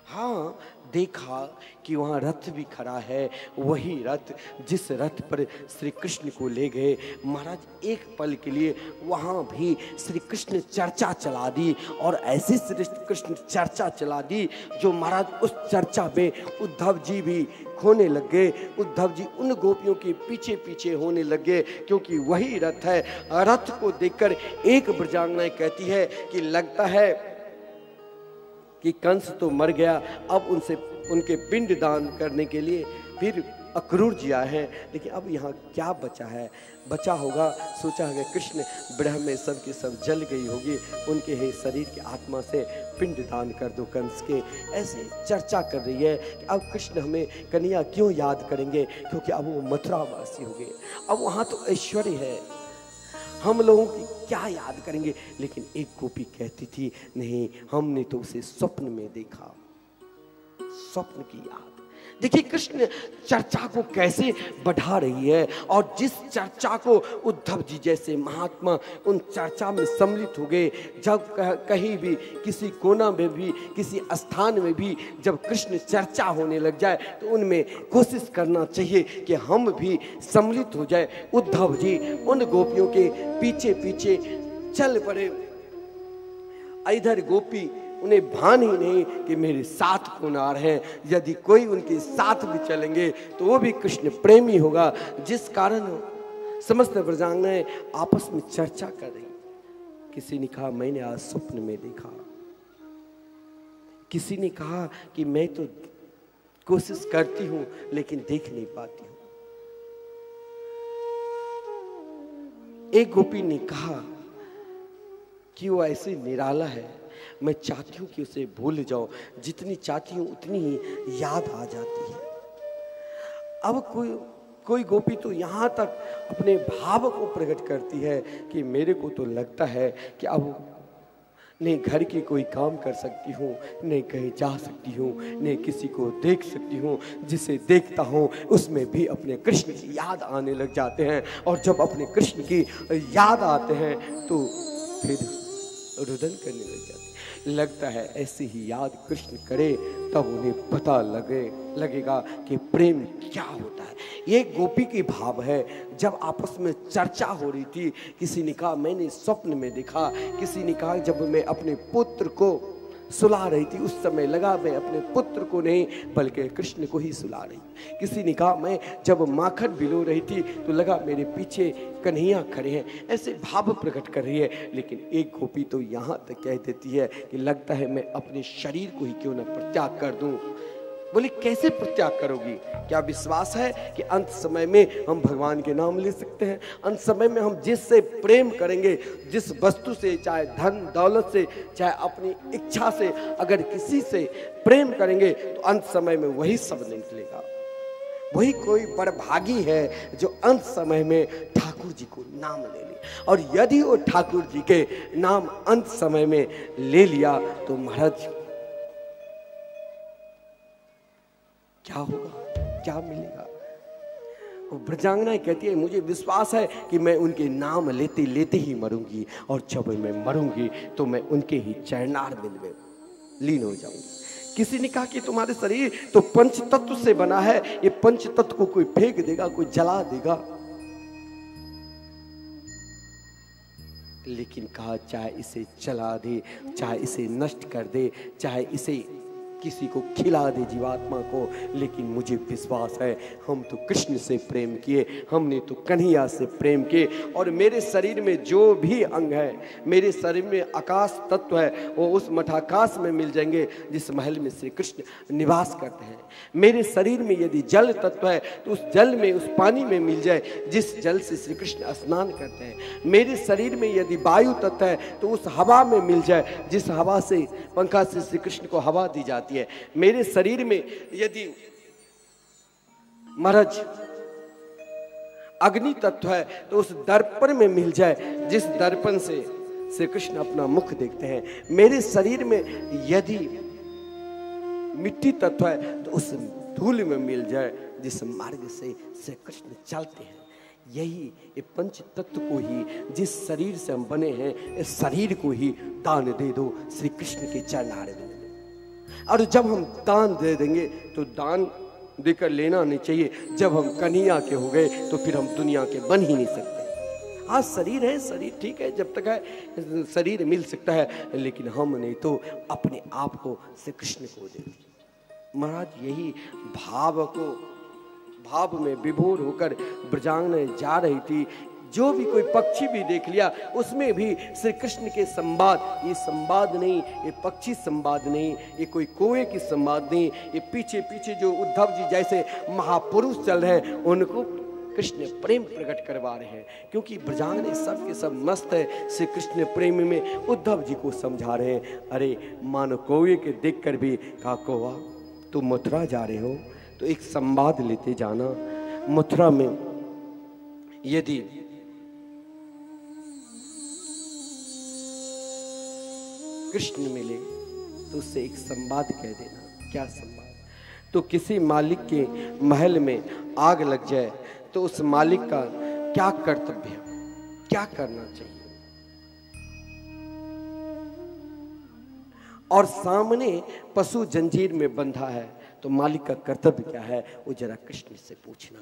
हाँ, देखा कि वहाँ रथ भी खड़ा है, वही रथ जिस रथ पर श्री कृष्ण को ले गए महाराज। एक पल के लिए वहाँ भी श्री कृष्ण चर्चा चला दी, और ऐसी श्री कृष्ण चर्चा चला दी जो महाराज उस चर्चा में उद्धव जी भी खोने लग गए। उद्धव जी उन गोपियों के पीछे पीछे होने लगे, क्योंकि वही रथ है। रथ को देखकर एक ब्रजांगना कहती है कि लगता है कि कंस तो मर गया, अब उनसे उनके पिंड दान करने के लिए फिर अक्रूर जी आए हैं, लेकिन अब यहाँ क्या बचा है? बचा होगा, सोचा है कृष्ण विरह में सब की सब जल गई होगी, उनके ही शरीर की आत्मा से पिंड दान कर दो कंस के। ऐसे चर्चा कर रही है कि अब कृष्ण हमें कन्हैया क्यों याद करेंगे, क्योंकि अब वो मथुरावासी हो गए, अब वहाँ तो ऐश्वर्य है, हम लोगों की क्या याद करेंगे। लेकिन एक गोपी कहती थी नहीं, हमने तो उसे स्वप्न में देखा, स्वप्न की याद। देखिए कृष्ण चर्चा को कैसे बढ़ा रही है, और जिस चर्चा को उद्धव जी जैसे महात्मा उन चर्चा में सम्मिलित हो गए। जब कहीं भी किसी कोना में भी किसी स्थान में भी जब कृष्ण चर्चा होने लग जाए तो उनमें कोशिश करना चाहिए कि हम भी सम्मिलित हो जाए। उद्धव जी उन गोपियों के पीछे पीछे चल पड़े। इधर गोपी उन्हें भान ही नहीं कि मेरे साथ कौन आ रहे हैं, यदि कोई उनके साथ भी चलेंगे तो वो भी कृष्ण प्रेमी होगा, जिस कारण समस्त ब्रजांगनाएं आपस में चर्चा कर रही। किसी ने कहा मैंने आज स्वप्न में देखा, किसी ने कहा कि मैं तो कोशिश करती हूं लेकिन देख नहीं पाती हूं। एक गोपी ने कहा कि वो ऐसे निराला है, मैं चाहती हूं कि उसे भूल जाओ, जितनी चाहती हूं उतनी ही याद आ जाती है। अब कोई गोपी तो यहाँ तक अपने भाव को प्रकट करती है कि मेरे को तो लगता है कि अब नहीं घर की कोई काम कर सकती हूँ, नहीं कहीं जा सकती हूँ, नहीं किसी को देख सकती हूँ, जिसे देखता हूँ उसमें भी अपने कृष्ण की याद आने लग जाते हैं। और जब अपने कृष्ण की याद आते हैं तो फिर रुदन करने लग जाते हैं। लगता है ऐसी ही याद कृष्ण करे तब उन्हें पता लगेगा कि प्रेम क्या होता है। ये गोपी की भाव है। जब आपस में चर्चा हो रही थी, किसी ने कहा मैंने स्वप्न में देखा, किसी ने कहा जब मैं अपने पुत्र को सुला रही थी उस समय लगा मैं अपने पुत्र को नहीं बल्कि कृष्ण को ही सुला रही। किसी ने कहा मैं जब माखन भिगो रही थी तो लगा मेरे पीछे कन्हैया खड़े हैं। ऐसे भाव प्रकट कर रही है। लेकिन एक गोपी तो यहाँ तक कह देती है कि लगता है मैं अपने शरीर को ही क्यों न परित्याग कर दूं। बोली कैसे परित्याग करोगी? क्या विश्वास है कि अंत समय में हम भगवान के नाम ले सकते हैं? अंत समय में हम जिससे प्रेम करेंगे, जिस वस्तु से, चाहे धन दौलत से, चाहे अपनी इच्छा से, अगर किसी से प्रेम करेंगे तो अंत समय में वही सब निकलेगा। वही कोई बड़भागी है जो अंत समय में ठाकुर जी को नाम ले ले। और यदि वो ठाकुर जी के नाम अंत समय में ले लिया तो महाराज क्या होगा, क्या मिलेगा? वो ब्रजांगना कहती है मुझे विश्वास है कि मैं उनके नाम लेते लेते ही मरूंगी, और जब मैं मरूंगी तो मैं उनके ही चरणारविंद में लीन हो जाऊंगी। किसी ने कहा कि तुम्हारे शरीर तो पंच तत्व से बना है, ये पंच तत्व को कोई फेंक देगा, कोई जला देगा। लेकिन कहा चाहे इसे जला दे, चाहे इसे नष्ट कर दे, चाहे इसे किसी को खिला दे जीवात्मा को, लेकिन मुझे विश्वास है हम तो कृष्ण से प्रेम किए, हमने तो कन्हैया से प्रेम किए। और मेरे शरीर में जो भी अंग है, मेरे शरीर में आकाश तत्व है, वो उस मठाकाश में मिल जाएंगे जिस महल में श्री कृष्ण निवास करते हैं। मेरे शरीर में यदि जल तत्व है तो उस जल में, उस पानी में मिल जाए जिस जल से श्री कृष्ण स्नान करते हैं। मेरे शरीर में यदि वायु तत्व है तो उस हवा में मिल जाए जिस हवा से, पंखा से श्री कृष्ण को हवा दी जाती है। मेरे शरीर में यदि महाराज अग्नि तत्व है तो उस दर्पण में मिल जाए जिस दर्पण से श्री कृष्ण अपना मुख देखते हैं। मेरे शरीर में यदि मिट्टी तत्व है तो उस धूल में मिल जाए जिस मार्ग से श्री कृष्ण चलते हैं। यही ये पंच तत्व को ही, जिस शरीर से हम बने हैं, इस शरीर को ही दान दे दो श्री कृष्ण के चरणारविंद में। और जब हम दान दे देंगे तो दान देकर लेना नहीं चाहिए। जब हम कन्हैया के हो गए तो फिर हम दुनिया के बन ही नहीं सकते। हाँ शरीर है, शरीर ठीक है, जब तक है शरीर मिल सकता है, लेकिन हम नहीं तो अपने आप को श्री कृष्ण को दे। महाराज यही भाव में विभोर होकर ब्रजांगना जा रही थी। जो भी कोई पक्षी भी देख लिया उसमें भी श्री कृष्ण के संवाद, ये संवाद नहीं, ये पक्षी संवाद नहीं, ये कोई कोए की संवाद नहीं, ये पीछे पीछे जो उद्धव जी जैसे महापुरुष चल रहे हैं उनको कृष्ण प्रेम प्रकट करवा रहे हैं। क्योंकि ब्रजांगना सब के सब मस्त है श्री कृष्ण प्रेम में। उद्धव जी को समझा रहे हैं, अरे मानो कौए के देख कर भी कहा कौआ तुम मथुरा जा रहे हो तो एक संवाद लेते जाना। मथुरा में यदि कृष्ण मिले तो उससे एक संवाद कह देना। क्या संवाद? तो किसी मालिक के महल में आग लग जाए तो उस मालिक का क्या कर्तव्य है, क्या करना चाहिए? और सामने पशु जंजीर में बंधा है तो मालिक का कर्तव्य क्या है, वो जरा कृष्ण से पूछना।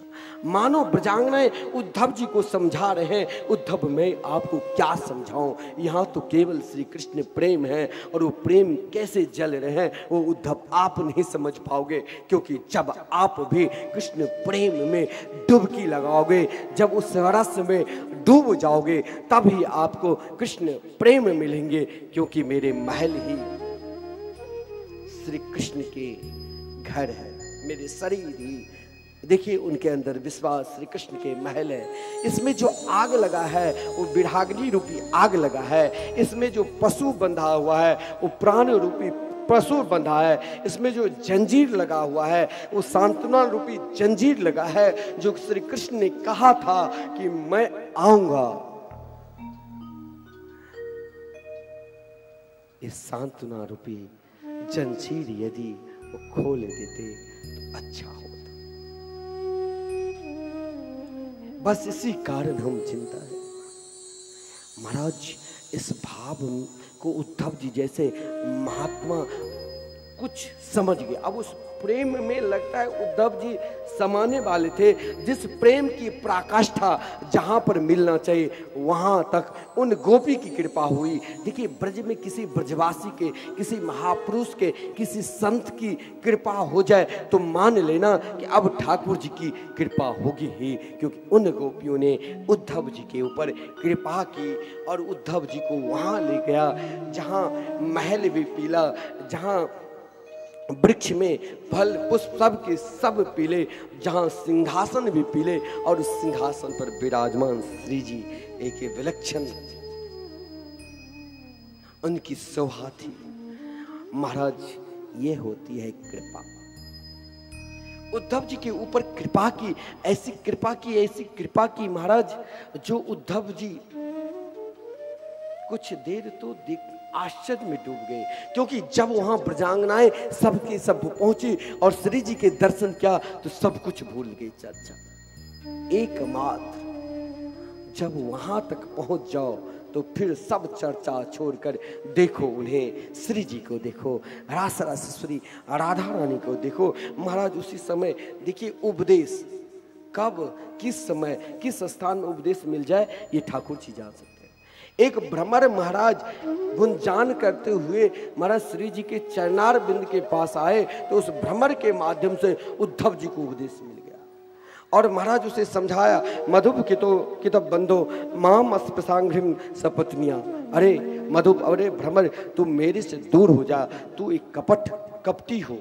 मानो ब्रजांगनाएं उद्धव जी को समझा रहे हैं, उद्धव मैं आपको क्या समझाऊं, यहाँ तो केवल श्री कृष्ण प्रेम है, और वो प्रेम कैसे जल रहे हैं वो उद्धव आप नहीं समझ पाओगे। क्योंकि जब आप भी कृष्ण प्रेम में डुबकी लगाओगे, जब उस रस में डूब जाओगे, तभी आपको कृष्ण प्रेम मिलेंगे। क्योंकि मेरे महल ही श्री कृष्ण के घर है, मेरे शरीर ही। देखिए उनके अंदर विश्वास, श्री कृष्ण के महल है। इसमें जो आग लगा है वो विराग्नि रूपी आग लगा है। इसमें जो पशु बंधा हुआ है वो प्राण रूपी पशु बंधा है। इसमें जो जंजीर लगा हुआ है वो सांत्वना रूपी जंजीर लगा है, जो श्री कृष्ण ने कहा था कि मैं आऊंगा। इस सांत्वना रूपी जंजीर यदि वो खोल देते तो अच्छा होता। बस इसी कारण हम चिंता है। महाराज इस भाव को उद्धव जी जैसे महात्मा कुछ समझ गए। अब उस प्रेम में लगता है उद्धव जी समाने वाले थे। जिस प्रेम की पराकाष्ठा जहां पर मिलना चाहिए वहां तक उन गोपी की कृपा हुई। देखिए ब्रज में किसी ब्रजवासी के, किसी महापुरुष के, किसी संत की कृपा हो जाए तो मान लेना कि अब ठाकुर जी की कृपा होगी ही। क्योंकि उन गोपियों ने उद्धव जी के ऊपर कृपा की और उद्धव जी को वहां ले गया जहां महल भी पीला, जहां वृक्ष में फल पुष्प सब के सब पीले, जहां सिंहासन भी पीले, और उस सिंहासन पर विराजमान श्री जी एक विलक्षण उनकी शोभा थी। महाराज ये होती है कृपा। उद्धव जी के ऊपर कृपा की, ऐसी कृपा की महाराज, जो उद्धव जी कुछ देर तो आश्चर्य में डूब गए, क्योंकि जब वहां ब्रजांगनाएं सबके सब पहुंची और श्री जी के दर्शन किया तो सब कुछ भूल गए चर्चा। एकमात्र जब वहां तक पहुंच जाओ तो फिर सब चर्चा छोड़कर देखो उन्हें, श्री जी को देखो, रास रासेश्वरी राधा रानी को देखो। महाराज उसी समय देखिए उपदेश कब, किस समय, किस स्थान में उपदेश मिल जाए ये ठाकुर जी जान सकते हैं। एक भ्रमर महाराज गुंजान करते हुए महाराज श्री जी के चरणार बिंद के पास आए तो उस भ्रमर के माध्यम से उद्धव जी को उपदेश मिल गया और महाराज उसे समझाया, मधुप कितब बंधो माम अस्पृशांघ्रिम सपत्निया। अरे मधुप, अरे भ्रमर, तू मेरे से दूर हो जा, तू एक कपटी हो,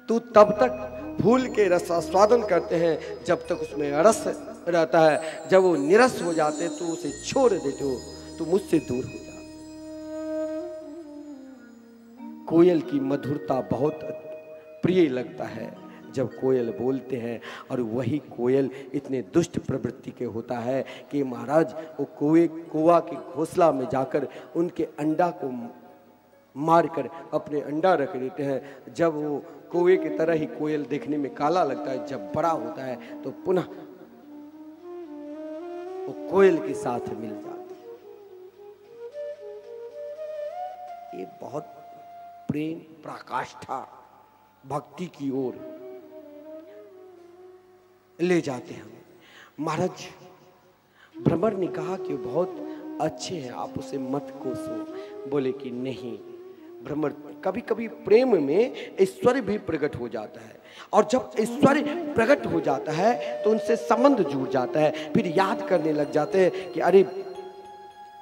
तू तब तक फूल के रस आस्वादन करते हैं जब तक उसमें रस रहता है, जब वो निरस हो जाते तो उसे छोड़ देते हो, तू मुझसे दूर हो जा। कोयल की मधुरता बहुत प्रिय लगता है जब कोयल बोलते हैं, और वही कोयल इतने दुष्ट प्रवृत्ति के होता है कि महाराज वो कौवा के घोंसला में जाकर उनके अंडा को मारकर अपने अंडा रख देते हैं। जब वो कौवे की तरह ही कोयल देखने में काला लगता है, जब बड़ा होता है तो पुनः वो कोयल के साथ मिल जाती है। ये बहुत प्रेम पराकाष्ठा भक्ति की ओर ले जाते हैं। महाराज भ्रमर ने कहा कि बहुत अच्छे हैं, आप उसे मत कोसो। बोले कि नहीं भ्रमर, कभी कभी प्रेम में ऐश्वर्य भी प्रकट हो जाता है, और जब ऐश्वर्य प्रकट हो जाता है तो उनसे संबंध जुड़ जाता है, फिर याद करने लग जाते हैं कि अरे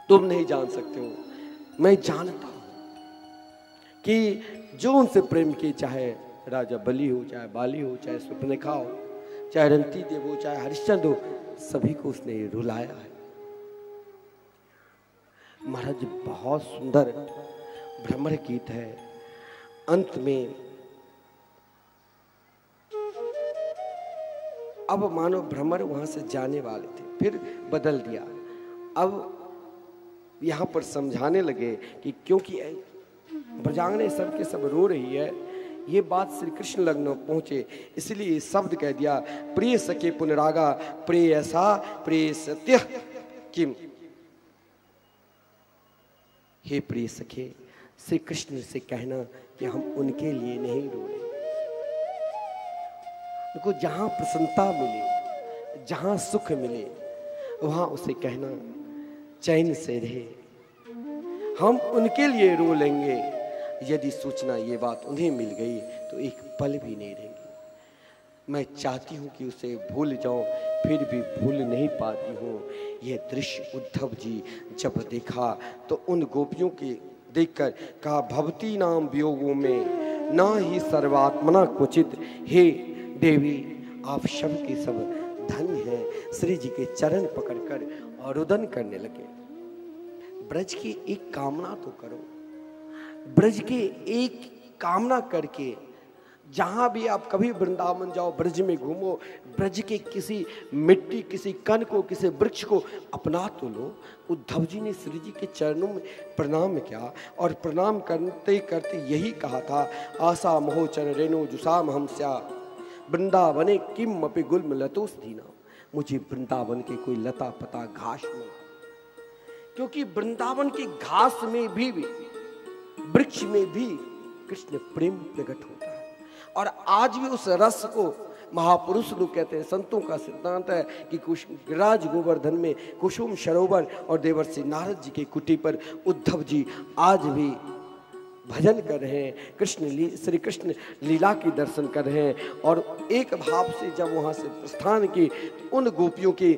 तुम नहीं जान सकते हो, मैं जानता हूं कि जो उनसे प्रेम किए, चाहे राजा बलि हो, चाहे बाली हो, चाहे सुपर्णखा हो, चाहे रंती देव हो, चाहे हरिश्चंद्र हो, सभी को उसने रुलाया है। महाराज बहुत सुंदर भ्रमर गीत है। अंत में अब मानो भ्रमर वहां से जाने वाले थे, फिर बदल दिया। अब यहां पर समझाने लगे कि क्योंकि ब्रजांगने सब के सब रो रही है, ये बात श्री कृष्ण लग्न पहुंचे, इसलिए शब्द कह दिया, प्रिय सखे पुनरागा प्रिय ऐसा प्रिय सत्य किम। हे प्रिय सखे, श्री कृष्ण से कहना कि हम उनके लिए नहीं रो रहे। देखो जहां प्रसन्नता मिले, जहां सुख मिले, वहां उसे कहना चैन से रहे, हम उनके लिए रो लेंगे। यदि सूचना ये बात उन्हें मिल गई तो एक पल भी नहीं रहेंगे। मैं चाहती हूं कि उसे भूल जाऊं, फिर भी भूल नहीं पाती हूं। यह दृश्य उद्धव जी जब देखा तो उन गोपियों के देखकर कहा, भवती नाम वियोगों में ना ही सर्वात्मना क्वचित। हे देवी, आप सब के सब धन्य हैं। श्री जी के चरण पकड़कर और रुदन करने लगे। ब्रज की एक कामना तो करो, ब्रज के एक कामना करके जहां भी आप कभी वृंदावन जाओ, ब्रज में घूमो, ब्रज के किसी मिट्टी, किसी कण को, किसी वृक्ष को अपना तो लो। उद्धव जी ने श्री जी के चरणों में प्रणाम किया और प्रणाम करते करते यही कहा था, आशा मोहचर रेणु जुसाम हम स्या वृंदावने किम अपि गुल्म लतोस दीना। मुझे वृंदावन के कोई लता पता घास नहीं, क्योंकि वृंदावन के घास में भी वृक्ष में भी कृष्ण प्रेम प्रकट होता है। और आज भी उस रस को महापुरुष लोग कहते हैं, संतों का सिद्धांत है कि गिरिराज गोवर्धन में कुसुम सरोवर और देवर्षि नारद जी के कुटी पर उद्धव जी आज भी भजन कर रहे हैं, श्री कृष्ण लीला के दर्शन कर रहे हैं। और एक भाव से जब वहां से प्रस्थान की, उन गोपियों के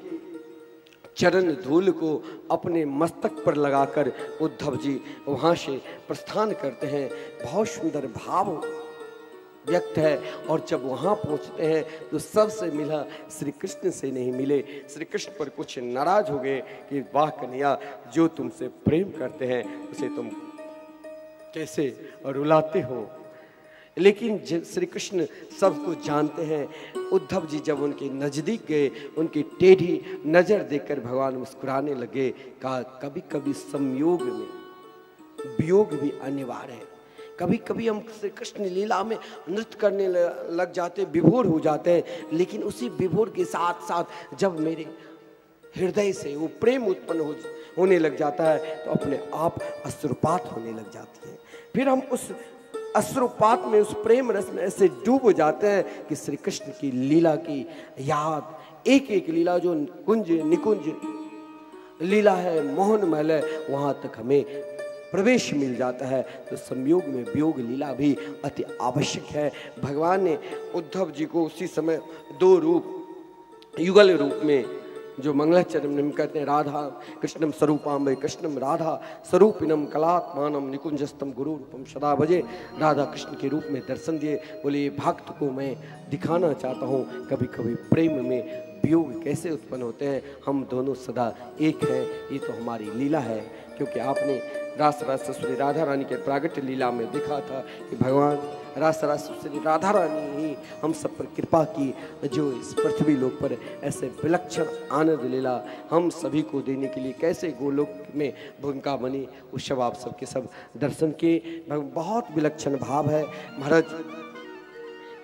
चरण धूल को अपने मस्तक पर लगाकर उद्धव जी वहां से प्रस्थान करते हैं। बहुत सुंदर भाव व्यक्त है। और जब वहां पहुंचते हैं तो सबसे मिला, श्री कृष्ण से नहीं मिले। श्री कृष्ण पर कुछ नाराज हो गए कि वाह कन्हैया, जो तुमसे प्रेम करते हैं उसे तुम कैसे रुलाते हो। लेकिन श्री कृष्ण सबको जानते हैं। उद्धव जी जब उनके नजदीक गए, उनकी टेढ़ी नजर देखकर भगवान मुस्कुराने लगे। कहा कभी कभी संयोग में वियोग भी अनिवार्य है। कभी कभी हम श्री कृष्ण लीला में नृत्य करने लग जाते, विभोर हो जाते हैं, लेकिन उसी विभोर के साथ साथ जब मेरे हृदय से वो प्रेम उत्पन्न होने लग जाता है तो अपने आप अश्रुपात होने लग जाती है। फिर हम उस अश्रुपात में, उस प्रेम रस में ऐसे डूब हो जाते हैं कि श्री कृष्ण की लीला की याद, एक एक लीला जो कुंज निकुंज लीला है, मोहनमय है, वहाँ तक हमें प्रवेश मिल जाता है। तो संयोग में वियोग लीला भी अति आवश्यक है। भगवान ने उद्धव जी को उसी समय दो रूप, युगल रूप में, जो मंगलाचरण में कहते हैं, राधा कृष्णम स्वरूपाम्बे कृष्णम राधा स्वरूपिनम कलात्मानम निकुंजस्तम गुरु रूपम सदा भजे, राधा कृष्ण के रूप में दर्शन दिए। बोले ये भक्त को मैं दिखाना चाहता हूँ कभी कभी प्रेम में वियोग कैसे उत्पन्न होते हैं। हम दोनों सदा एक हैं, ये तो हमारी लीला है। क्योंकि आपने रास श्री राधा रानी के प्रागट्य लीला में देखा था कि भगवान रास श्री राधा रानी ही हम सब पर कृपा की, जो इस पृथ्वी लोक पर ऐसे विलक्षण आनंद लीला हम सभी को देने के लिए कैसे गोलोक में भूमिका बनी, उस सब आप सबके सब दर्शन किए। बहुत विलक्षण भाव है। महाराज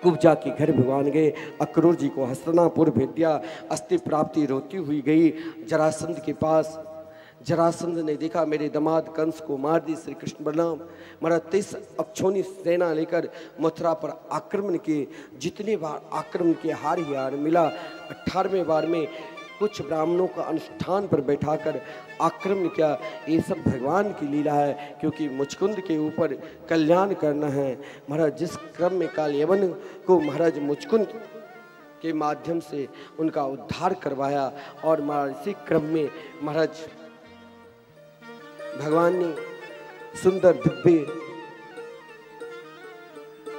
कुब्जा के घर भगवान गए, अक्रूर जी को हस्तिनापुर भेज दिया, अस्थि प्राप्ति रोती हुई गई जरासंध के पास। जरासंध ने देखा मेरे दामाद कंस को मार दी श्री कृष्ण बलराम। महाराज 23 अक्षौनी सेना लेकर मथुरा पर आक्रमण किए। जितने बार आक्रमण किए हार ही हार मिला। 18वें बार में कुछ ब्राह्मणों का अनुष्ठान पर बैठाकर आक्रमण किया। ये सब भगवान की लीला है, क्योंकि मुचकुंद के ऊपर कल्याण करना है। महाराज जिस क्रम में कालयवन को महाराज मुचकुंद के माध्यम से उनका उद्धार करवाया, और महाराज इसी क्रम में महाराज भगवान ने सुंदर दिव्य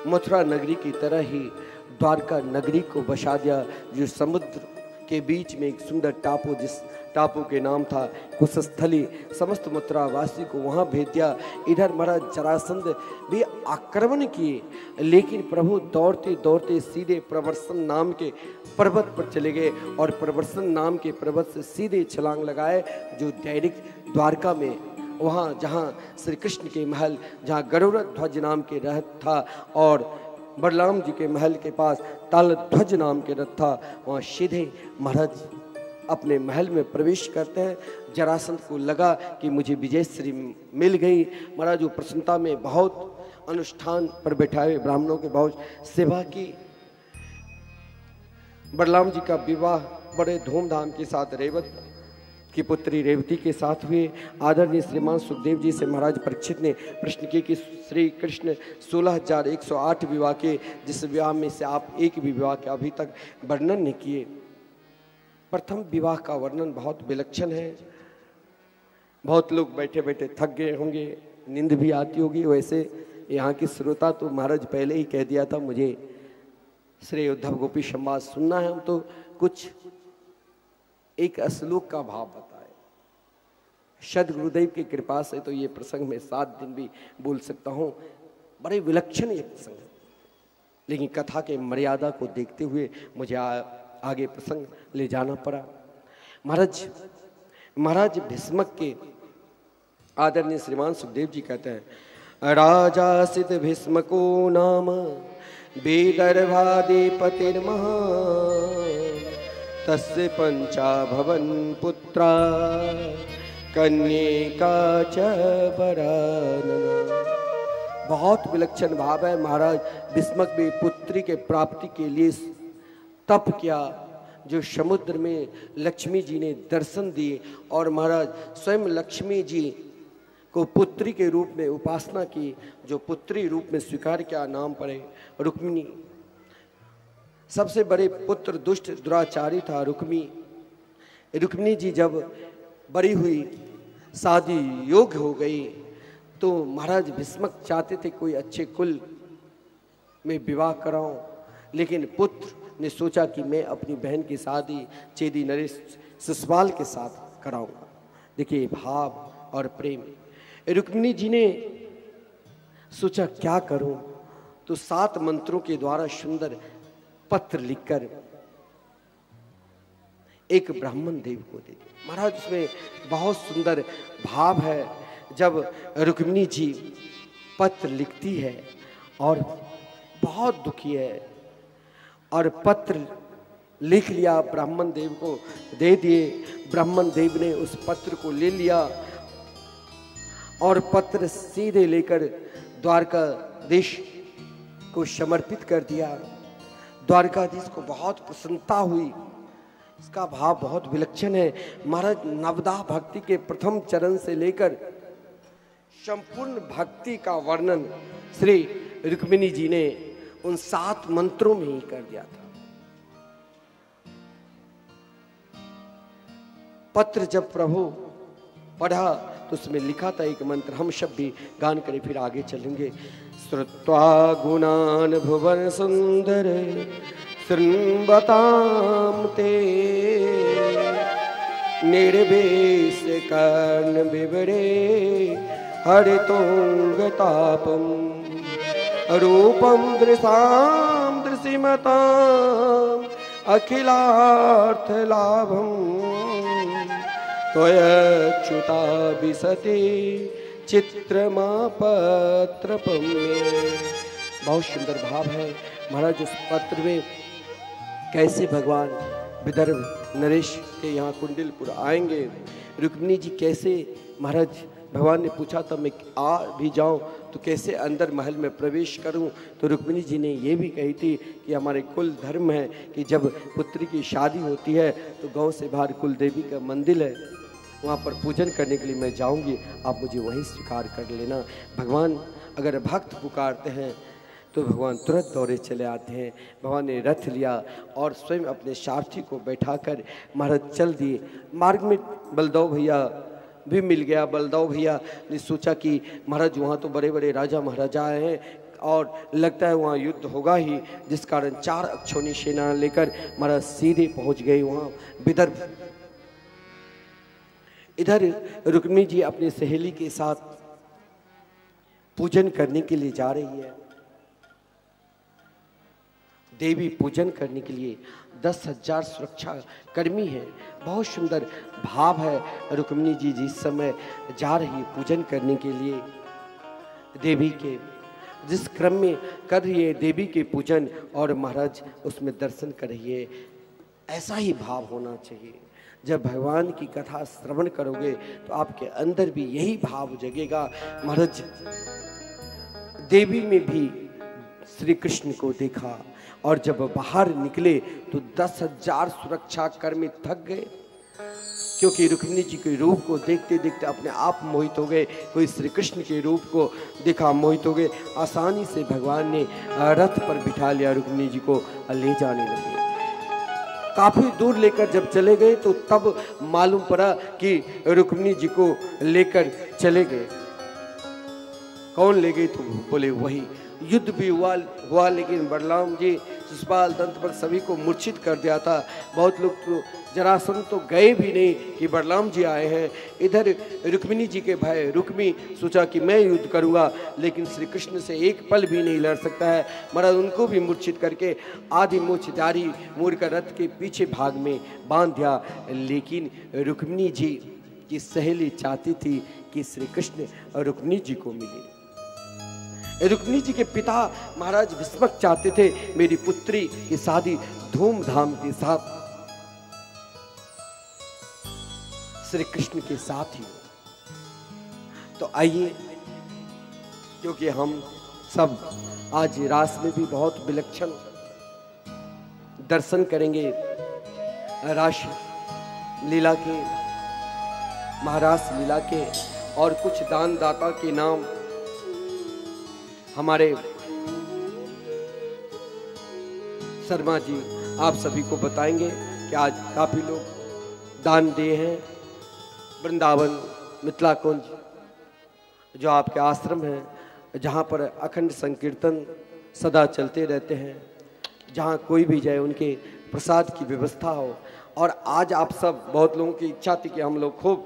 मथुरा नगरी की तरह ही द्वारका नगरी को बसा दिया, जो समुद्र के बीच में एक सुंदर टापू, जिस टापू के नाम था कुशस्थली। समस्त मथुरा वासी को वहां भेज दिया। इधर महाराज जरासंध भी आक्रमण किए, लेकिन प्रभु दौड़ते दौड़ते सीधे प्रवर्सन नाम के पर्वत पर चले गए, और प्रवर्सन नाम के पर्वत से सीधे छलांग लगाए, जो डायरेक्ट द्वारका में, वहाँ जहाँ श्री कृष्ण के महल, जहाँ गरुड़ ध्वज नाम के रथ था, और बलराम जी के महल के पास ताल ध्वज नाम के रथ था, वहाँ सीधे महाराज अपने महल में प्रवेश करते हैं। जरासंध को लगा कि मुझे विजयश्री मिल गई। महाराज वो प्रसन्नता में बहुत अनुष्ठान पर बैठाए ब्राह्मणों के बहुत सेवा की। बलराम जी का विवाह बड़े धूमधाम के साथ रेवत की पुत्री रेवती के साथ हुए। आदरणीय श्रीमान सुखदेव जी से महाराज परीक्षित ने प्रश्न किए कि श्री कृष्ण 16,108 विवाह के, जिस विवाह में से आप एक भी विवाह के अभी तक वर्णन नहीं किए। प्रथम विवाह का वर्णन बहुत विलक्षण है। बहुत लोग बैठे बैठे थक गए होंगे, नींद भी आती होगी। वैसे यहाँ की श्रोता तो महाराज पहले ही कह दिया था मुझे श्री उद्धव गोपी संवाद सुनना है, हम तो कुछ एक श्लोक का भाव बताए। सद गुरुदेव की कृपा से तो ये प्रसंग में 7 दिन भी बोल सकता हूँ। बड़े विलक्षण ये प्रसंग है, लेकिन कथा के मर्यादा को देखते हुए मुझे आगे प्रसंग ले जाना पड़ा। महाराज भीष्मक के आदरणीय श्रीमान सुखदेव जी कहते हैं, राजा सिद्ध भीष्मको नाम वेदर्भाधिपतिर्महा, तस्य पंचा भवन पुत्रा कन्यका च वरानना। बहुत विलक्षण भाव है। महाराज भीष्मक भी पुत्री के प्राप्ति के लिए तप किया, जो समुद्र में लक्ष्मी जी ने दर्शन दिए, और महाराज स्वयं लक्ष्मी जी को पुत्री के रूप में उपासना की, जो पुत्री रूप में स्वीकार किया। नाम पड़े रुक्मिणी। सबसे बड़े पुत्र दुष्ट दुराचारी था रुक्मिणी जी जब बड़ी हुई, शादी योग्य हो गई, तो महाराज भीष्मक चाहते थे कोई अच्छे कुल में विवाह कराऊं, लेकिन पुत्र ने सोचा कि मैं अपनी बहन की शादी चेदी नरेश सिसवाल के साथ कराऊंगा। देखिए भाव और प्रेम। रुक्मिणी जी ने सोचा क्या करूं, तो 7 मंत्रों के द्वारा सुंदर पत्र लिखकर एक ब्राह्मण देव को दे दिया। महाराज उसमें बहुत सुंदर भाव है। जब रुक्मिणी जी पत्र लिखती है और बहुत दुखी है और पत्र लिख लिया, ब्राह्मण देव को दे दिए। ब्राह्मण देव ने उस पत्र को ले लिया और पत्र सीधे लेकर द्वारकाधीश को समर्पित कर दिया। द्वारकाधीश को बहुत प्रसन्नता हुई। इसका भाव बहुत विलक्षण है। महाराज नवदाह भक्ति के प्रथम चरण से लेकर संपूर्ण भक्ति का वर्णन श्री रुक्मिणी जी ने उन 7 मंत्रों में ही कर दिया था। पत्र जब प्रभु पढ़ा तो उसमें लिखा था एक मंत्र, हम सब भी गान करें फिर आगे चलेंगे। श्रुत्वा गुणान भुवन सुंदर शृण्वतां ते निर्वेश कर्ण विवरे हरितोंगतापम रूपम दृशां दृशिमतां अखिलार्थ लाभम त्वयच्युता विसते चित्रमा पत्रपम में। बहुत सुंदर भाव है महाराज। उस पत्र में कैसे भगवान विदर्भ नरेश के यहाँ कुंडलपुर आएंगे, रुक्मिणी जी कैसे, महाराज भगवान ने पूछा था मैं आ भी जाऊं तो कैसे अंदर महल में प्रवेश करूं, तो रुक्मिणी जी ने ये भी कही थी कि हमारे कुल धर्म है कि जब पुत्री की शादी होती है तो गांव से बाहर कुल देवी का मंदिर है, वहाँ पर पूजन करने के लिए मैं जाऊंगी, आप मुझे वहीं स्वीकार कर लेना। भगवान अगर भक्त पुकारते हैं तो भगवान तुरंत दौड़े चले आते हैं। भगवान ने रथ लिया और स्वयं अपने सारथी को बैठाकर महाराज चल दिए। मार्ग में बलदेव भैया भी मिल गया। बलदेव भैया ने सोचा कि महाराज वहाँ तो बड़े बड़े राजा महाराजा आए हैं और लगता है वहाँ युद्ध होगा ही, जिस कारण 4 अक्षौणी सेना लेकर महाराज सीधे पहुँच गए वहाँ विदर्भ। इधर रुक्मिणी जी अपनी सहेली के साथ पूजन करने के लिए जा रही है। देवी पूजन करने के लिए 10,000 सुरक्षा कर्मी हैं। बहुत सुंदर भाव है। रुक्मिणी जी जिस समय जा रही है पूजन करने के लिए देवी के, जिस क्रम में कर रही है देवी के पूजन और महाराज उसमें दर्शन कर रही है, ऐसा ही भाव होना चाहिए। जब भगवान की कथा श्रवण करोगे तो आपके अंदर भी यही भाव जगेगा। महाराज देवी में भी श्री कृष्ण को देखा और जब बाहर निकले तो 10,000 सुरक्षा कर्मी थक गए, क्योंकि रुक्मिणी जी के रूप को देखते देखते अपने आप मोहित हो गए। कोई श्री कृष्ण के रूप को देखा मोहित हो गए। आसानी से भगवान ने रथ पर बिठा लिया, रुक्मिणी जी को ले जाने लगे। काफी दूर लेकर जब चले गए तो तब मालूम पड़ा कि रुक्मिणी जी को लेकर चले गए। कौन ले गए? तो बोले वही। युद्ध भी हुआ लेकिन बलराम जी शिशुपाल दंत पर सभी को मूर्छित कर दिया था। बहुत लोग तो जरासंध तो गए भी नहीं कि बलराम जी आए हैं। इधर रुक्मिणी जी के भाई रुक्मी सोचा कि मैं युद्ध करूंगा, लेकिन श्री कृष्ण से एक पल भी नहीं लड़ सकता है। महाराज उनको भी मूर्छित करके आधी मूर्छितारी मोर का रथ के पीछे भाग में बांध दिया। लेकिन रुक्मिणी जी की सहेली चाहती थी कि श्री कृष्ण और रुक्मिणी जी को मिले। रुक्मिणी जी के पिता महाराज भीष्मक चाहते थे मेरी पुत्री की शादी धूमधाम के साथ श्री कृष्ण के साथ ही। तो आइए, क्योंकि हम सब आज रास में भी बहुत विलक्षण दर्शन करेंगे रास लीला के, महारास लीला के, और कुछ दान दाता के नाम हमारे शर्मा जी आप सभी को बताएंगे कि आज काफी लोग दान दिए हैं। वृंदावन मिथिला कुंज जो आपके आश्रम है, जहाँ पर अखंड संकीर्तन सदा चलते रहते हैं, जहाँ कोई भी जाए उनके प्रसाद की व्यवस्था हो। और आज आप सब, बहुत लोगों की इच्छा थी कि हम लोग खूब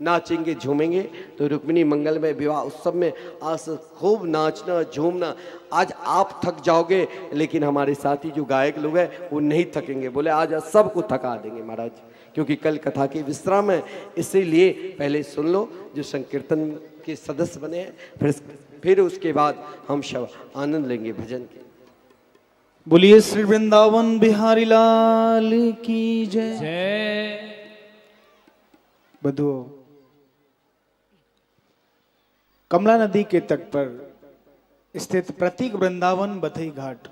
नाचेंगे झूमेंगे। तो रुक्मिणी मंगलमय विवाह उत्सव में आज खूब नाचना झूमना। आज आप थक जाओगे लेकिन हमारे साथी जो गायक लोग हैं वो नहीं थकेंगे। बोले आज सबको थका देंगे महाराज, क्योंकि कल कथा की विश्राम है। इसीलिए पहले सुन लो जो संकीर्तन के सदस्य बने हैं, फिर उसके बाद हम सब आनंद लेंगे भजन के। बोलिए श्री वृंदावन बिहारी लाल की जय। जय। बधुओं, कमला नदी के तट पर स्थित प्रतीक वृंदावन बथई घाट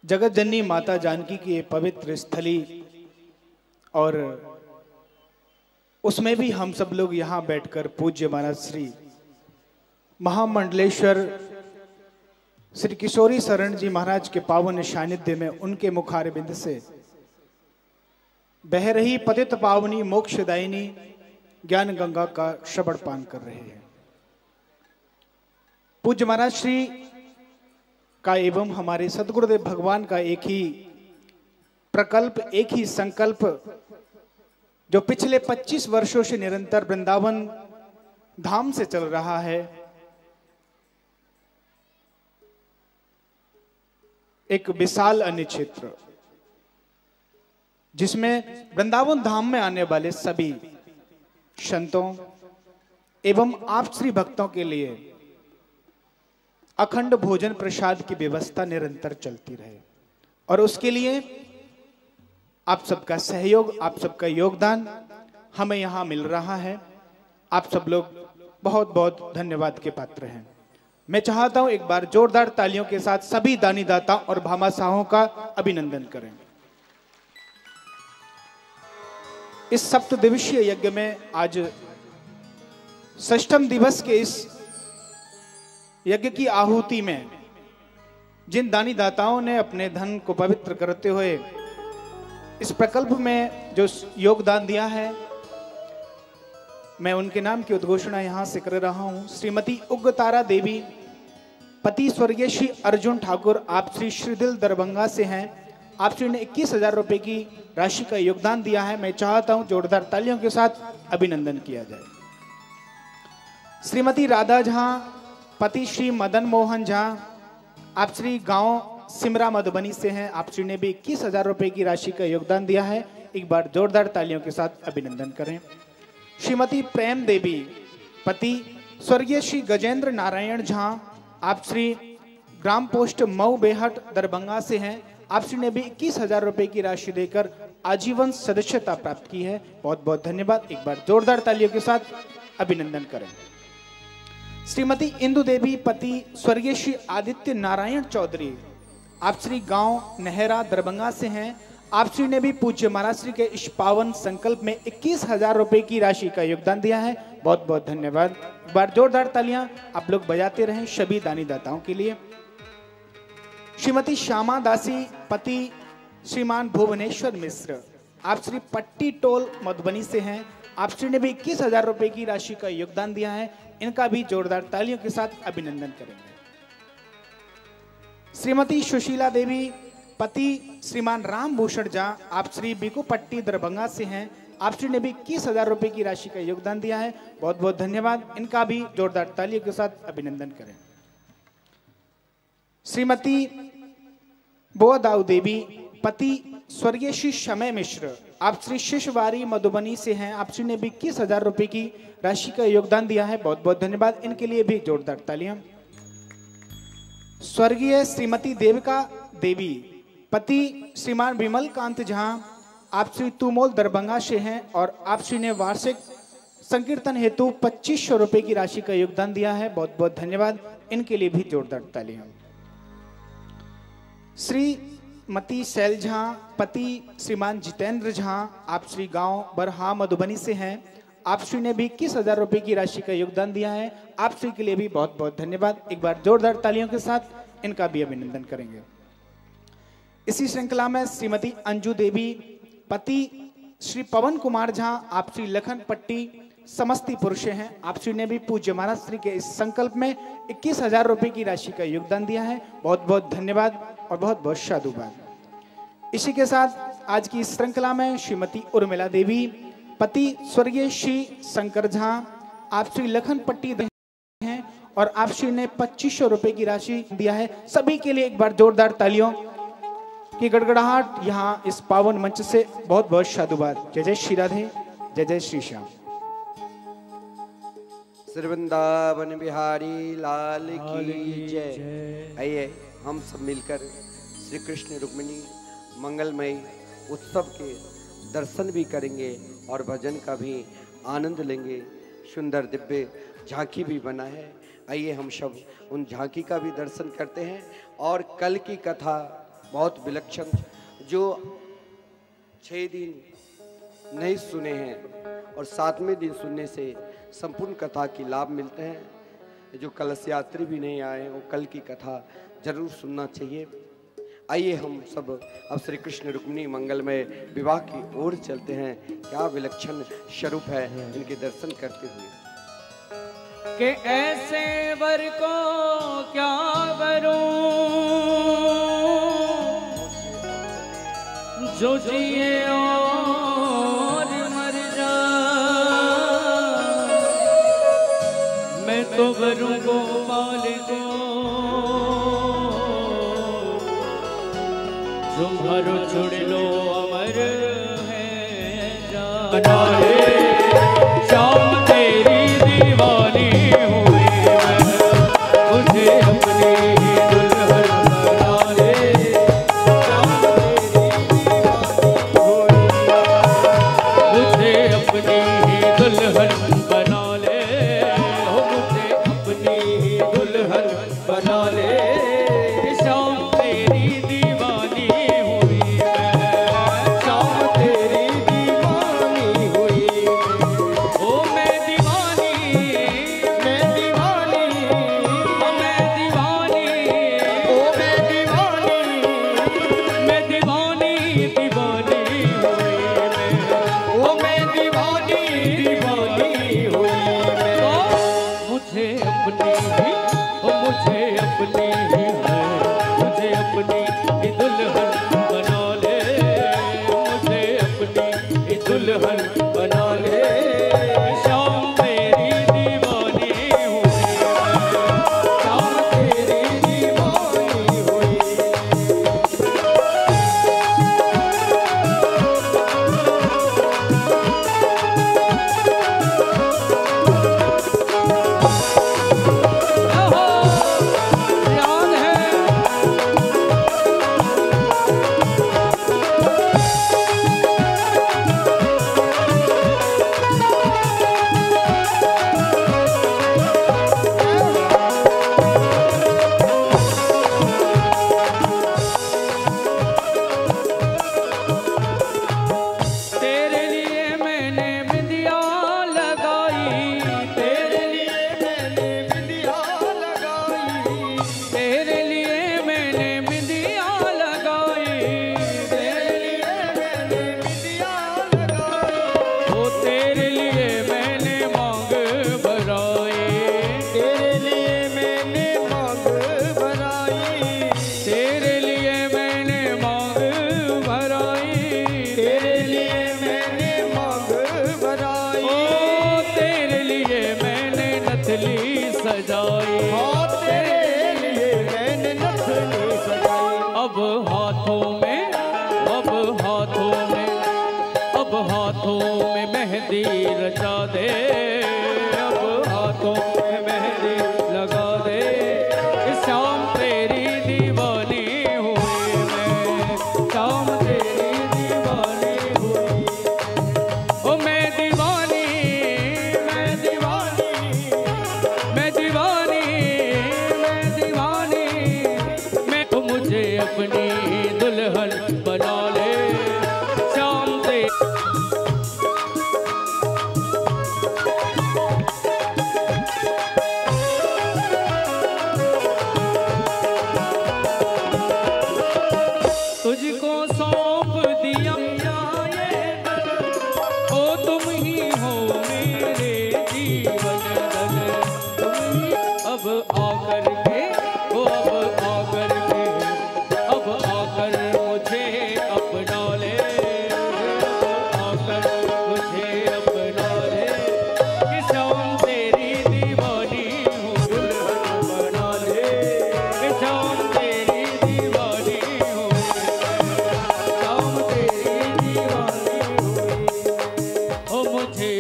जगत जननी माता जानकी की ये पवित्र स्थली, और उसमें भी हम सब लोग यहां बैठकर पूज्य महाराज श्री महामंडलेश्वर श्री किशोरी शरण जी महाराज के पावन सानिध्य में उनके मुखारबिंद से बह रही पतित पावनी मोक्षदायिनी ज्ञान गंगा का श्रवण पान कर रहे हैं। पूज्य महाराज श्री का एवं हमारे सदगुरुदेव भगवान का एक ही प्रकल्प, एक ही संकल्प जो पिछले 25 वर्षों से निरंतर वृंदावन धाम से चल रहा है, एक विशाल अन्य क्षेत्र जिसमें वृंदावन धाम में आने वाले सभी संतों एवं आप श्री भक्तों के लिए अखंड भोजन प्रसाद की व्यवस्था निरंतर चलती रहे, और उसके लिए आप सबका सहयोग, आप सबका योगदान हमें यहां मिल रहा है। आप सब लोग बहुत बहुत धन्यवाद के पात्र हैं। मैं चाहता हूं एक बार जोरदार तालियों के साथ सभी दानी दाता और भामाशाहों का अभिनंदन करें। इस सप्त दिवसीय यज्ञ में आज षष्ठम दिवस के इस यज्ञ की आहुति में जिन दानी दाताओं ने अपने धन को पवित्र करते हुए इस प्रकल्प में जो योगदान दिया है, मैं उनके नाम की उद्घोषणा यहां से कर रहा हूं। श्रीमती उग्रतारा देवी, पति स्वर्गीय श्री अर्जुन ठाकुर, आप श्री श्रीदिल दरभंगा से हैं। आप श्री ने 21,000 रुपए की राशि का योगदान दिया है। मैं चाहता हूं जोरदार तालियों के साथ अभिनंदन किया जाए। श्रीमती राधा झा, पति श्री मदन मोहन झा, आप श्री गांव सिमरा मधुबनी से हैं। आप श्री ने भी 21,000 रुपए की राशि का योगदान दिया है। एक बार जोरदार तालियों के साथ अभिनंदन करें। श्रीमती प्रेम देवी, पति स्वर्गीय श्री गजेंद्र नारायण झा, आप श्री ग्राम पोस्ट मऊ बेहट दरभंगा से हैं। आप श्री ने भी 21,000 रुपए की राशि देकर आजीवन सदस्यता प्राप्त की है। बहुत बहुत धन्यवाद। एक बार जोरदार तालियों के साथ अभिनंदन करें। श्रीमती इंदु देवी, पति स्वर्गीय श्री आदित्य नारायण चौधरी, आप श्री गांव नहरा दरभंगा से हैं। आप श्री ने भी पूज्य महाराज श्री के इस पावन संकल्प में 21,000 रुपए की राशि का योगदान दिया है। बहुत बहुत धन्यवाद। एक बार जोरदार तालियां आप लोग बजाते रहें सभी दानी दाताओं के लिए। श्रीमती श्यामा दासी, पति श्रीमान भुवनेश्वर मिश्र, आप श्री पट्टी टोल मधुबनी से हैं। आप श्री ने भी 21,000 रुपए की राशि का योगदान दिया है। इनका भी जोरदार तालियों के साथ अभिनंदन करेंगे। श्रीमती सुशीला देवी, पति श्रीमान राम भूषण झा, आप श्री बिकुपट्टी दरभंगा से हैं। आप श्री ने भी 21,000 रुपए की राशि का योगदान दिया है। बहुत बहुत धन्यवाद। इनका भी जोरदार तालियों के साथ अभिनंदन करें। श्रीमती बोदाऊ देवी, पति स्वर्गीय श्री शमय मिश्र, आप श्री शिशवारी मधुबनी से हैं। आप श्री ने भी 21,000 रुपए की राशि का योगदान दिया है। बहुत बहुत धन्यवाद। इनके लिए भी जोरदार तालियां। स्वर्गीय श्रीमती देविका देवी, पति श्रीमान विमल कांत झा, आप श्री तुमोल दरभंगा से हैं और आप श्री ने वार्षिक संकीर्तन हेतु 2500 रुपए की राशि का योगदान दिया है। बहुत बहुत धन्यवाद। इनके लिए भी जोरदार तालियां। श्रीमती शैल झा, पति श्रीमान जितेंद्र झा, आप श्री गांव बरहा मधुबनी से हैं। आप श्री ने भी 21,000 रुपए की राशि का योगदान दिया है। आप श्री के लिए भी बहुत बहुत धन्यवाद। एक बार जोरदार तालियों के साथ इनका भी अभिनंदन करेंगे। इसी श्रृंखला में श्रीमती अंजू देवी, पति श्री पवन कुमार झा, आप श्री लखन पट्टी समस्तीपुर से हैं। आप श्री ने भी पूज्य महाराज श्री के इस संकल्प में 21,000 रुपए की राशि का योगदान दिया है। बहुत बहुत धन्यवाद और बहुत बहुत साधुवाद। इसी के साथ आज की इस श्रृंखला में श्रीमती उर्मिला देवी, पति स्वर्गीय श्री शंकर झा आप श्री लखन पट्टी हैं और आप श्री ने 2500 रुपए की राशि दिया है। सभी के लिए एक बार जोरदार तालियों की गड़गड़ाहट यहाँ इस पावन मंच से बहुत बहुत साधुवाद। जय जय श्री राधे, जय जय श्री श्याम। श्री वृंदावन बिहारी लाल की जय। आइए हम सब मिलकर श्री कृष्ण रुक्मिणी मंगलमय उत्सव के दर्शन भी करेंगे और भजन का भी आनंद लेंगे। सुंदर दिव्य झांकी भी बना है, आइए हम सब उन झांकी का भी दर्शन करते हैं। और कल की कथा बहुत विलक्षण, जो 6 दिन नहीं सुने हैं और 7वें दिन सुनने से संपूर्ण कथा की लाभ मिलते हैं। जो कलश यात्री भी नहीं आए वो कल की कथा जरूर सुनना चाहिए। आइए हम सब अब श्री कृष्ण रुक्मिणी मंगलमय विवाह की ओर चलते हैं। क्या विलक्षण स्वरूप है इनके दर्शन करते हुए। कि ऐसे वर को क्या करूं जो जिए और मर जाए। मैं तो वरूं गोपाल को तुम्हारो छोड़ लो अमर है जान। शाम तेरी दीवानी हुई मुझे अपनी दुल्हन बना ले। शाम तेरी दीवानी हुई मुझे अपनी दुल्हन बना ले। मुझे अपनी दुल्हन बना ले। शाम तेरी दीवानी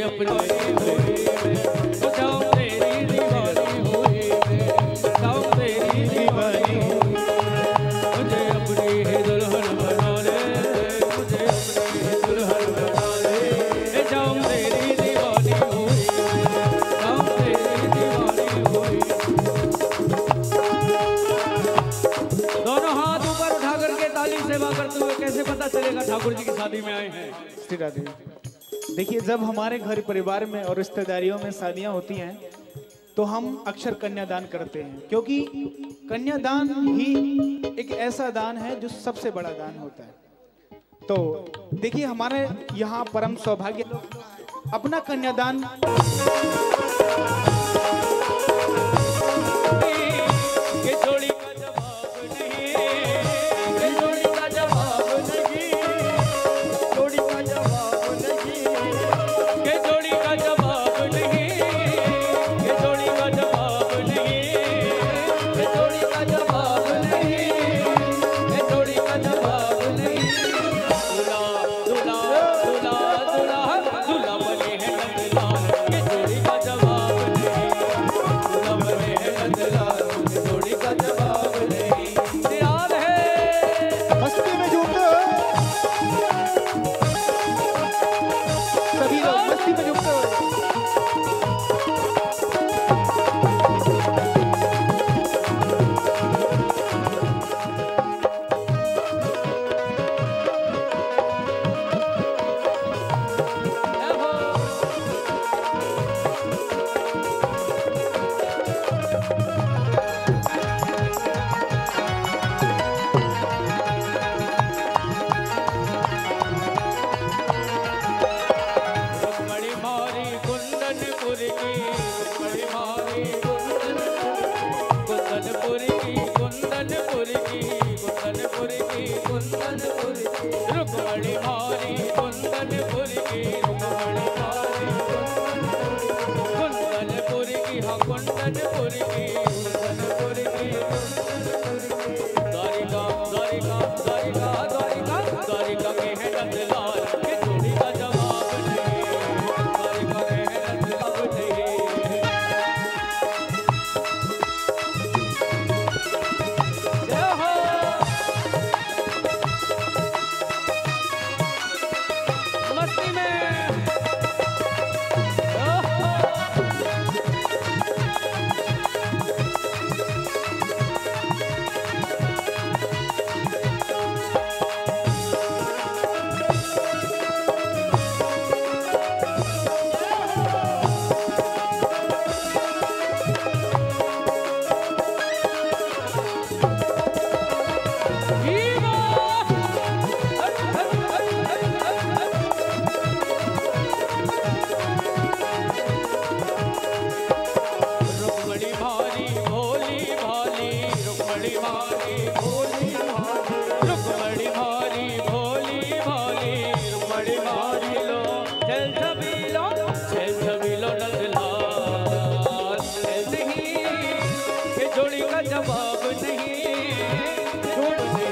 अपने हुई मैं, जाऊं तेरी दीवानी हुई मैं, जाऊं तेरी दीवानी हुई, मुझे अपनी ही दुल्हन बना ले, मुझे अपनी ही दुल्हन बना ले, जाऊं तेरी दीवानी हुई मैं, जाऊं तेरी दीवानी हुई। दोनों हाथ ऊपर उठा करके ताली सेवा करते हुए कैसे पता चलेगा ठाकुर जी की शादी में आए हैं? श्री राधे। देखिए, जब हमारे घर परिवार में और रिश्तेदारियों में शादियां होती हैं तो हम अक्सर कन्यादान करते हैं, क्योंकि कन्यादान ही एक ऐसा दान है जो सबसे बड़ा दान होता है। तो देखिए, हमारे यहाँ परम सौभाग्य अपना कन्यादान ये जोड़ी का जवाब नहीं, ये जोड़ी का जवाब नहीं, जोड़ी का जवाब नहीं, ये जोड़ी का जवाब नहीं, ये जोड़ी का जवाब नहीं, ये जोड़ी का जवाब नहीं, ये जोड़ी का जवाब नहीं। दूल्हा दूल्हा दूल्हा दूल्हा दूल्हा बने हैं नंदलाल, ये जोड़ी का जवाब नहीं, दूल्हा बने हैं नंदलाल, ये जोड़ी का जवाब नहीं। याद है मस्ती में झूमते हो सभी लोग, मस्ती में झूमते हो। रुक्मणी मारी कुंदनपुर की, रुक्मणी मारी कुंदनपुर की, कुंदनपुर की, कुंदनपुर की, कुंदनपुर की, रुक्मणी मारी कुंदनपुर की, रुक्मणी मारी कुंदनपुर की, हाँ कुंदनपुर की, कुंदनपुर की, द्वारिका द्वारिका द्वारिका द्वारिका द्वारिका के हैं नंदलाल, ये जोड़ी का जवाब नहीं, द्वारिका के हैं नंदलाल नहीं। जय हो मस्ती में रुक्मणी भारी भोली भाली, रुक्मणी भारी भोली भाली, रुक्मणी भारी भोली भाली, रुक्मणी भारी लो चल छबीलो, चल छबीलो नंदलाल, नहीं ये जोड़ी का जवाब नहीं, जोड़ नहीं।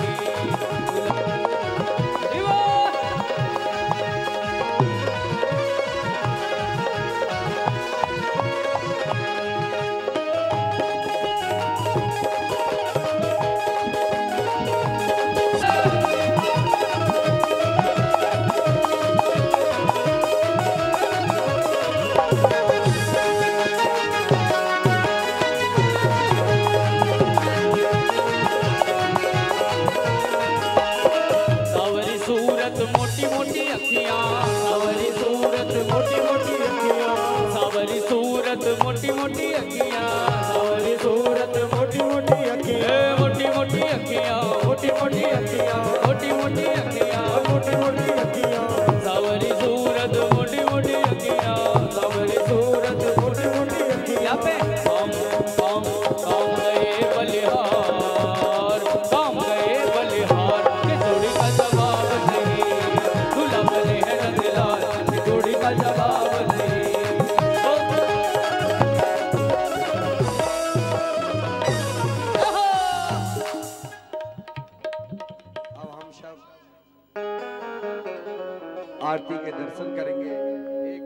सावरी सूरत मोटी मोटी अखियां, सावरी सूरत मोटी मोटी अखियां, सावरी सूरत मोटी मोटी अखियां, सावरी सूरत मोटी मोटी अखियां, मोटी मोटी अखियां, मोटी मोटी अखियां, मोटी मोटी अखियां, मोटी मोटी अखियां, सावरी सूरत मोटी मोटी अखियां, सावरी सूरत मोटी मोटी अखियां पे काम गए बलिहार, काम गए बलिहार, के जोड़ी का जवाब नहीं, दूल्हा बने हैं नंदलाल, के जोड़ी का जवाब नहीं। अब हम सब आरती के दर्शन करेंगे। एक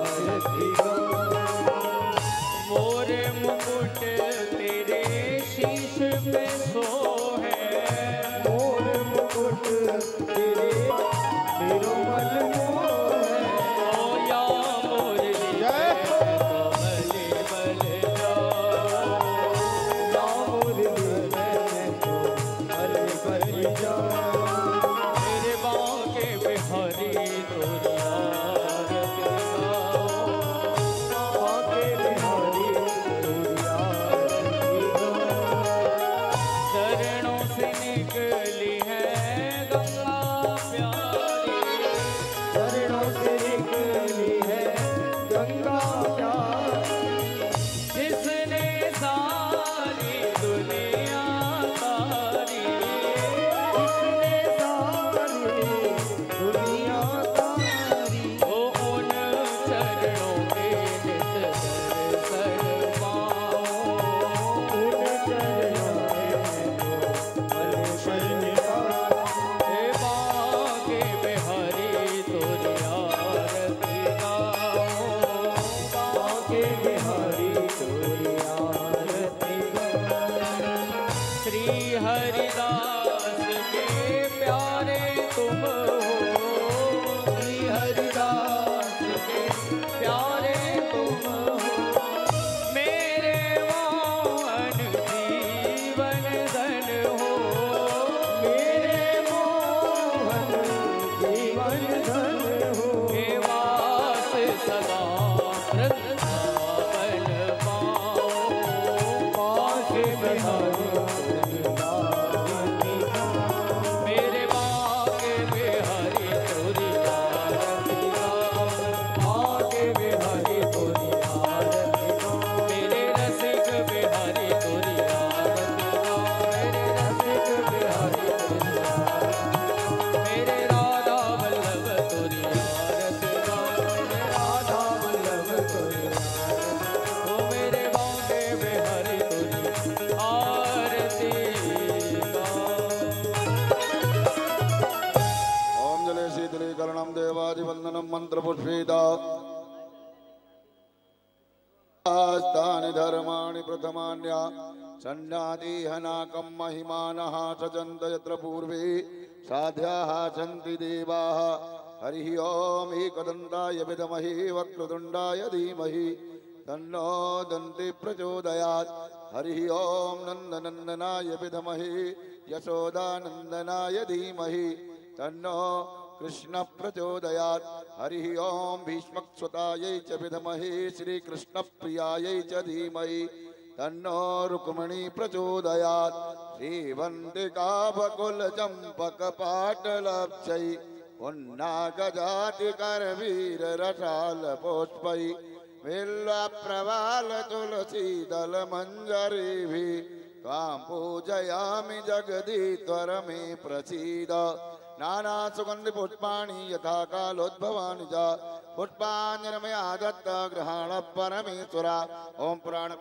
देवादिवंदनम मंत्रपुष्पेदा आस्तानि धर्माणि प्रथमान्या सन्नादिहनाकं महिमानः सजन्त यत्र पूर्वे साध्याः सन्ति देवाः हरिः ओम् एकदन्ताय विद्महे वक्रतुण्डाय धीमहि तन्नो दन्ति प्रचोदयात् हरिः ओम् नन्दनन्दनाय विद्महे यशोदानन्दनाय धीमहि तन्नो कृष्ण प्रचोदयात् हरिः ओम् भीष्मक्स्वतायै च विद्महे श्रीकृष्णप्रियायै च धीमहि तन्नो रुक्मिणी प्रचोदयात् श्रीवन्दिकाभकुलचम्पकपाटलब्जै उन्नागजातिकरवीररसालपुष्पै बिल्वप्रवालतुलसीदलमञ्जरीभिः त्वां पूजयामि जगदीश्वर मे प्रसीद नाना सुगंधि पुष्पाणि यथा कालोद्भवानि च पुष्पाञ्जनमया दत्त गृहाण परमेश्वरा ओम पुराण